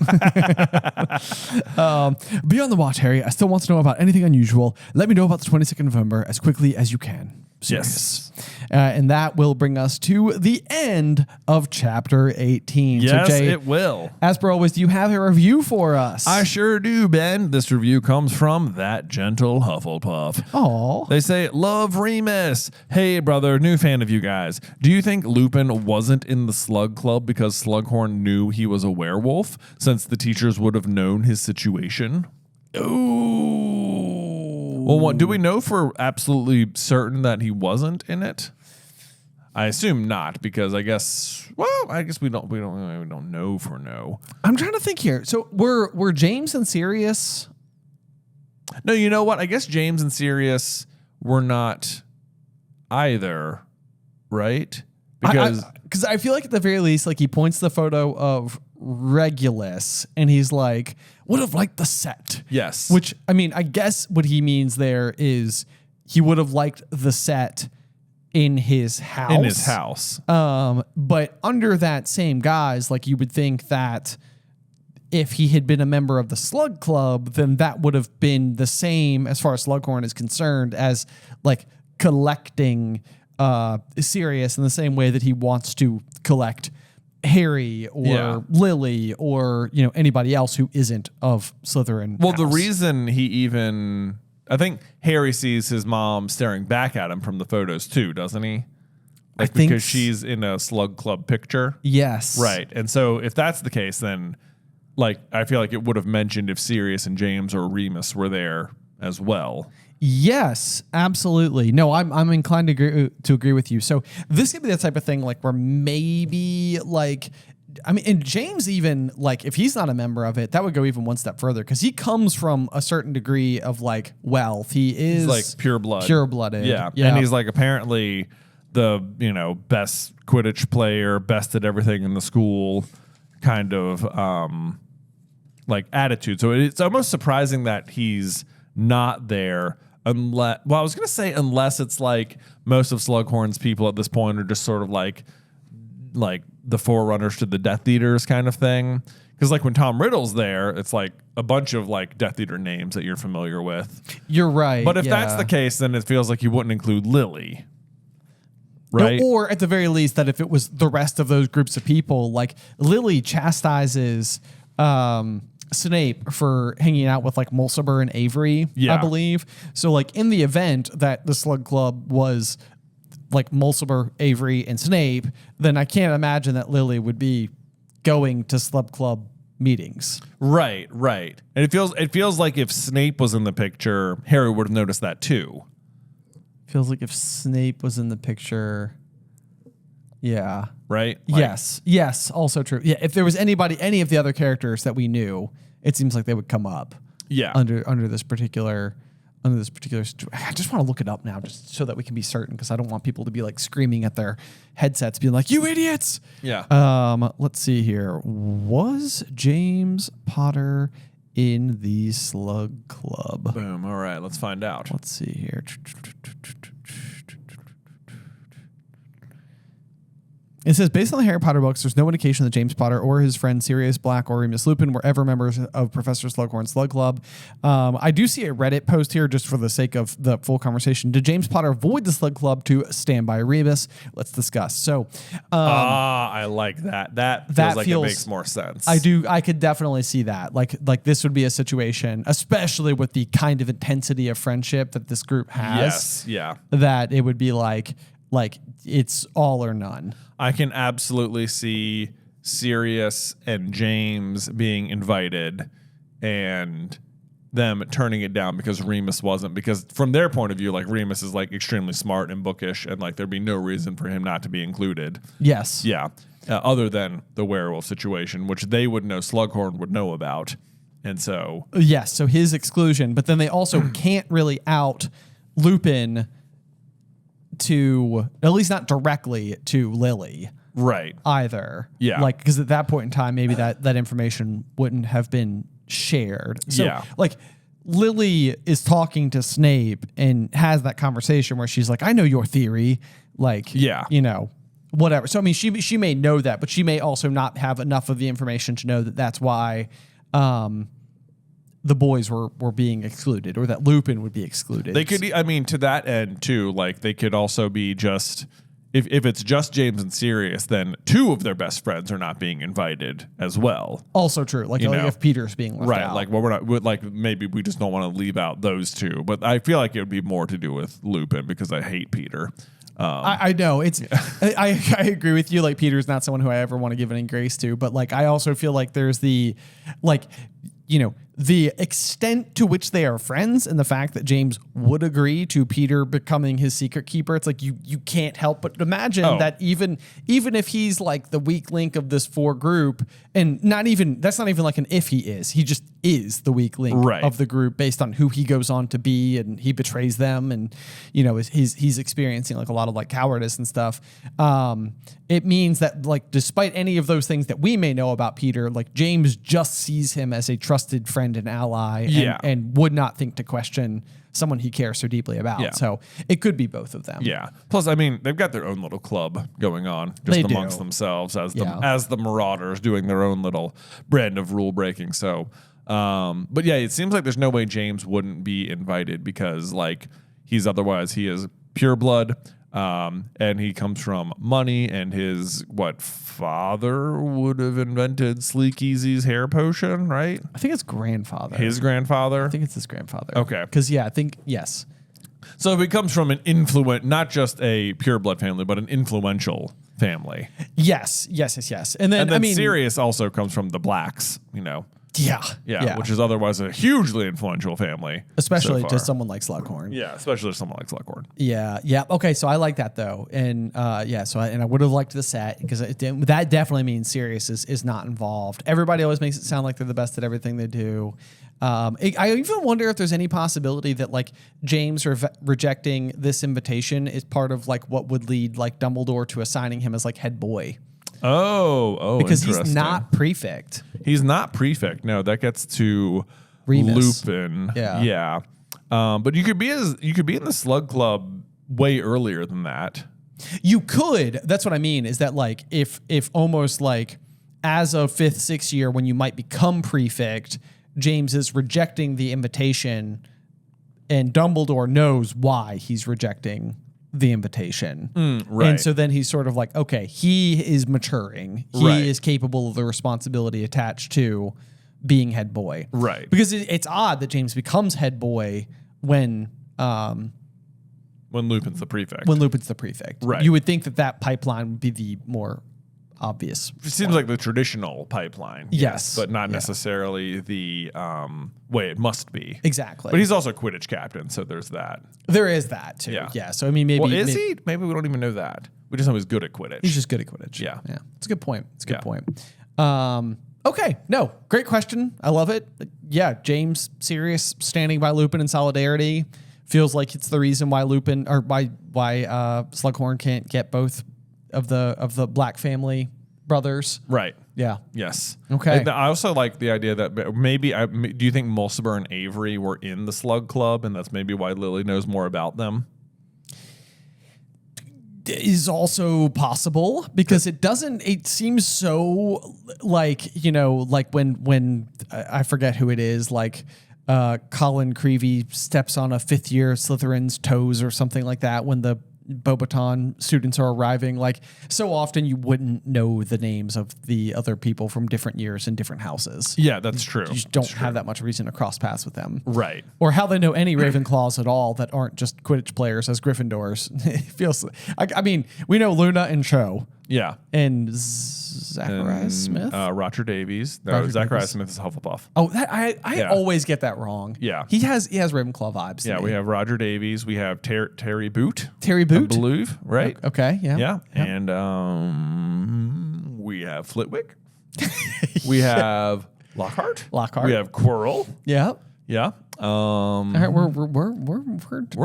Be on the watch, Harry. I still want to know about anything unusual. Let me know about the 22nd of November as quickly as you can. Sirius. And that will bring us to the end of chapter 18. Yes, so Jay, it will. As per always, do you have a review for us? I sure do, Ben. This review comes from That Gentle Hufflepuff. Oh, They say, "Love Remus. Hey, brother, new fan of you guys. Do you think Lupin wasn't in the Slug Club because Slughorn knew he was a werewolf, since the teachers would have known his situation?" Ooh. Well, do we know for absolutely certain that he wasn't in it? I assume not, because I guess we don't know for no. I'm trying to think here. So were James and Sirius? No, you know what? I guess James and Sirius were not either, right? Because I feel like at the very least, like he points the photo of Regulus and he's like, would have liked the set. Yes. Which, I mean, I guess what he means there is he would have liked the set in his house. But under that same guise, like you would think that if he had been a member of the Slug Club, then that would have been the same as far as Slughorn is concerned as like collecting Sirius in the same way that he wants to collect Harry or Lily or anybody else who isn't of Slytherin. Well, the reason I think Harry sees his mom staring back at him from the photos too, doesn't he? Like because she's in a Slug Club picture. Yes. Right. And so if that's the case, then like I feel like it would have mentioned if Sirius and James or Remus were there as well. Yes, absolutely. No, I'm inclined to agree with you. So this could be the type of thing like where maybe like, I mean, and James even like if he's not a member of it, that would go even one step further because he comes from a certain degree of like wealth. He's like pure blooded. Yeah. And he's like apparently the best Quidditch player, best at everything in the school kind of like attitude. So it's almost surprising that he's not there. Unless it's like most of Slughorn's people at this point are just sort of like the forerunners to the Death Eaters kind of thing. Because like when Tom Riddle's there, it's like a bunch of like Death Eater names that you're familiar with. You're right. But if that's the case, then it feels like you wouldn't include Lily. Right. No, or at the very least, that if it was the rest of those groups of people, like Lily chastises Snape for hanging out with like Mulciber and Avery, I believe. So like in the event that the Slug Club was like Mulciber, Avery, and Snape, then I can't imagine that Lily would be going to Slug Club meetings. Right. And it feels like if Snape was in the picture, Harry would have noticed that too. Feels like if Snape was in the picture. Yeah. Right? Yes. Also true. Yeah. If there was any of the other characters that we knew, it seems like they would come up. Yeah. Under this particular. I just want to look it up now, just so that we can be certain, because I don't want people to be like screaming at their headsets, being like, "You idiots!" Yeah. Let's see here. Was James Potter in the Slug Club? Boom. All right. Let's find out. Let's see here. It says, based on the Harry Potter books, there's no indication that James Potter or his friend Sirius Black or Remus Lupin were ever members of Professor Slughorn's Slug Club. I do see a Reddit post here just for the sake of the full conversation. Did James Potter avoid the Slug Club to stand by Remus? Let's discuss. So, I like that. That feels like it makes more sense. I could definitely see that. Like this would be a situation, especially with the kind of intensity of friendship that this group has. Yes. Yeah. That it would be like it's all or none. I can absolutely see Sirius and James being invited and them turning it down because Remus wasn't. Because from their point of view, like Remus is like extremely smart and bookish, and like there'd be no reason for him not to be included. Yes. Yeah. Other than the werewolf situation, which they would know, Slughorn would know about. And so. Yes. So his exclusion, but then they also can't really out Lupin to, at least not directly to Lily. Right. Either. Yeah. Like, because at that point in time, maybe that information wouldn't have been shared. So, like, Lily is talking to Snape and has that conversation where she's like, I know your theory. Like, whatever. So, I mean, she may know that, but she may also not have enough of the information to know that that's why the boys were being excluded, or that Lupin would be excluded. They could, I mean, to that end too, like they could also be just, if it's just James and Sirius, then two of their best friends are not being invited as well. Also true. Like if Peter's being left out. Like, well, maybe we just don't want to leave out those two, but I feel like it would be more to do with Lupin because I hate Peter. I know it's, I agree with you. Like Peter's not someone who I ever want to give any grace to, but like, I also feel like there's the, like, the extent to which they are friends and the fact that James would agree to Peter becoming his secret keeper, it's like you can't help but imagine that even if he's like the weak link of this 4 group, and that's not even like an if he just is the weak link of the group based on who he goes on to be, and he betrays them, and he's experiencing like a lot of like cowardice and stuff. It means that like despite any of those things that we may know about Peter, like James just sees him as a trusted friend and ally, and would not think to question someone he cares so deeply about. Yeah. So it could be both of them. Yeah. Plus, I mean, they've got their own little club going on just amongst themselves as the Marauders doing their own little brand of rule breaking. So, but yeah, it seems like there's no way James wouldn't be invited because like he is pure blood. And he comes from money, and his father would have invented Sleek Easy's hair potion, right? I think it's grandfather. His grandfather? I think it's his grandfather. Okay. Because I think yes. So if he comes from an not just a pure blood family, but an influential family. Yes. And then Sirius also comes from the Blacks, Yeah, which is otherwise a hugely influential family. Especially to someone like Slughorn. Yeah, especially to someone like Slughorn. Yeah. Okay, so I like that though. And I would have liked the set because that definitely means Sirius is not involved. Everybody always makes it sound like they're the best at everything they do. I even wonder if there's any possibility that like James rejecting this invitation is part of like what would lead like Dumbledore to assigning him as like head boy. Oh, because he's not prefect. He's not prefect. No, that gets to Remus. Lupin. Yeah. But you could be in the Slug Club way earlier than that. You could. That's what I mean. Is that like if almost like as of 5th, 6th year when you might become prefect, James is rejecting the invitation, and Dumbledore knows why he's rejecting the invitation. Right. And so then he's sort of like, okay, he is maturing. He is capable of the responsibility attached to being head boy. Right. Because it's odd that James becomes head boy when Lupin's the prefect. Right. You would think that pipeline would be the more obvious. It seems like the traditional pipeline. Yes. But not necessarily the way it must be. Exactly. But he's also Quidditch captain, so there's that. There is that too. Yeah. So I mean, maybe. Well, is he? Maybe we don't even know that. We just know he's good at Quidditch. He's just good at Quidditch. Yeah. It's a good point. Okay. No, great question. I love it. Yeah. James, Sirius standing by Lupin in solidarity feels like it's the reason why Lupin or why Slughorn can't get both of the Black family brothers. Right. Yeah. Yes. Okay. And I also like the idea that maybe do you think Mulciber and Avery were in the Slug Club, and that's maybe why Lily knows more about them? Is also possible because it seems so like, like when I forget who it is, like Colin Creevy steps on a 5th year Slytherin's toes or something like that when the Beauxbaton students are arriving. Like so often you wouldn't know the names of the other people from different years and different houses. Yeah, that's true. You just don't have that much reason to cross paths with them. Right. Or how they know any Ravenclaws at all that aren't just Quidditch players as Gryffindors. It feels I mean, we know Luna and Cho. Yeah. And Zacharias Smith? Roger Davies. Zacharias Smith is Hufflepuff. Oh, that I always get that wrong. Yeah. He has Ravenclaw vibes. Yeah, we have Roger Davies. We have Terry Boot. Terry Boot? I believe, right? Okay, yeah. Yeah. And we have Flitwick. We have Lockhart. We have Quirrell. Yeah. Yeah. All right, we're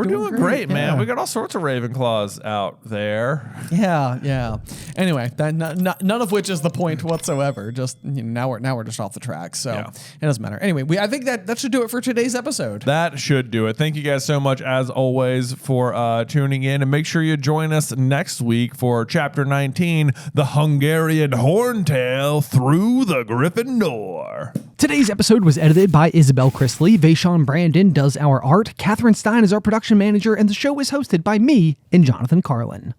doing great, man. We got all sorts of Ravenclaws out there. Yeah. Anyway, none of which is the point whatsoever. Just now we're just off the track, so it doesn't matter. Anyway, I think that should do it for today's episode. That should do it. Thank you guys so much, as always, for tuning in, and make sure you join us next week for Chapter 19, The Hungarian Horntail Through the Griffin Door. Today's episode was edited by Isabel Chrisley. Vaishon Brandon does our art. Catherine Stein is our production manager, and the show is hosted by me and Jonathan Carlin.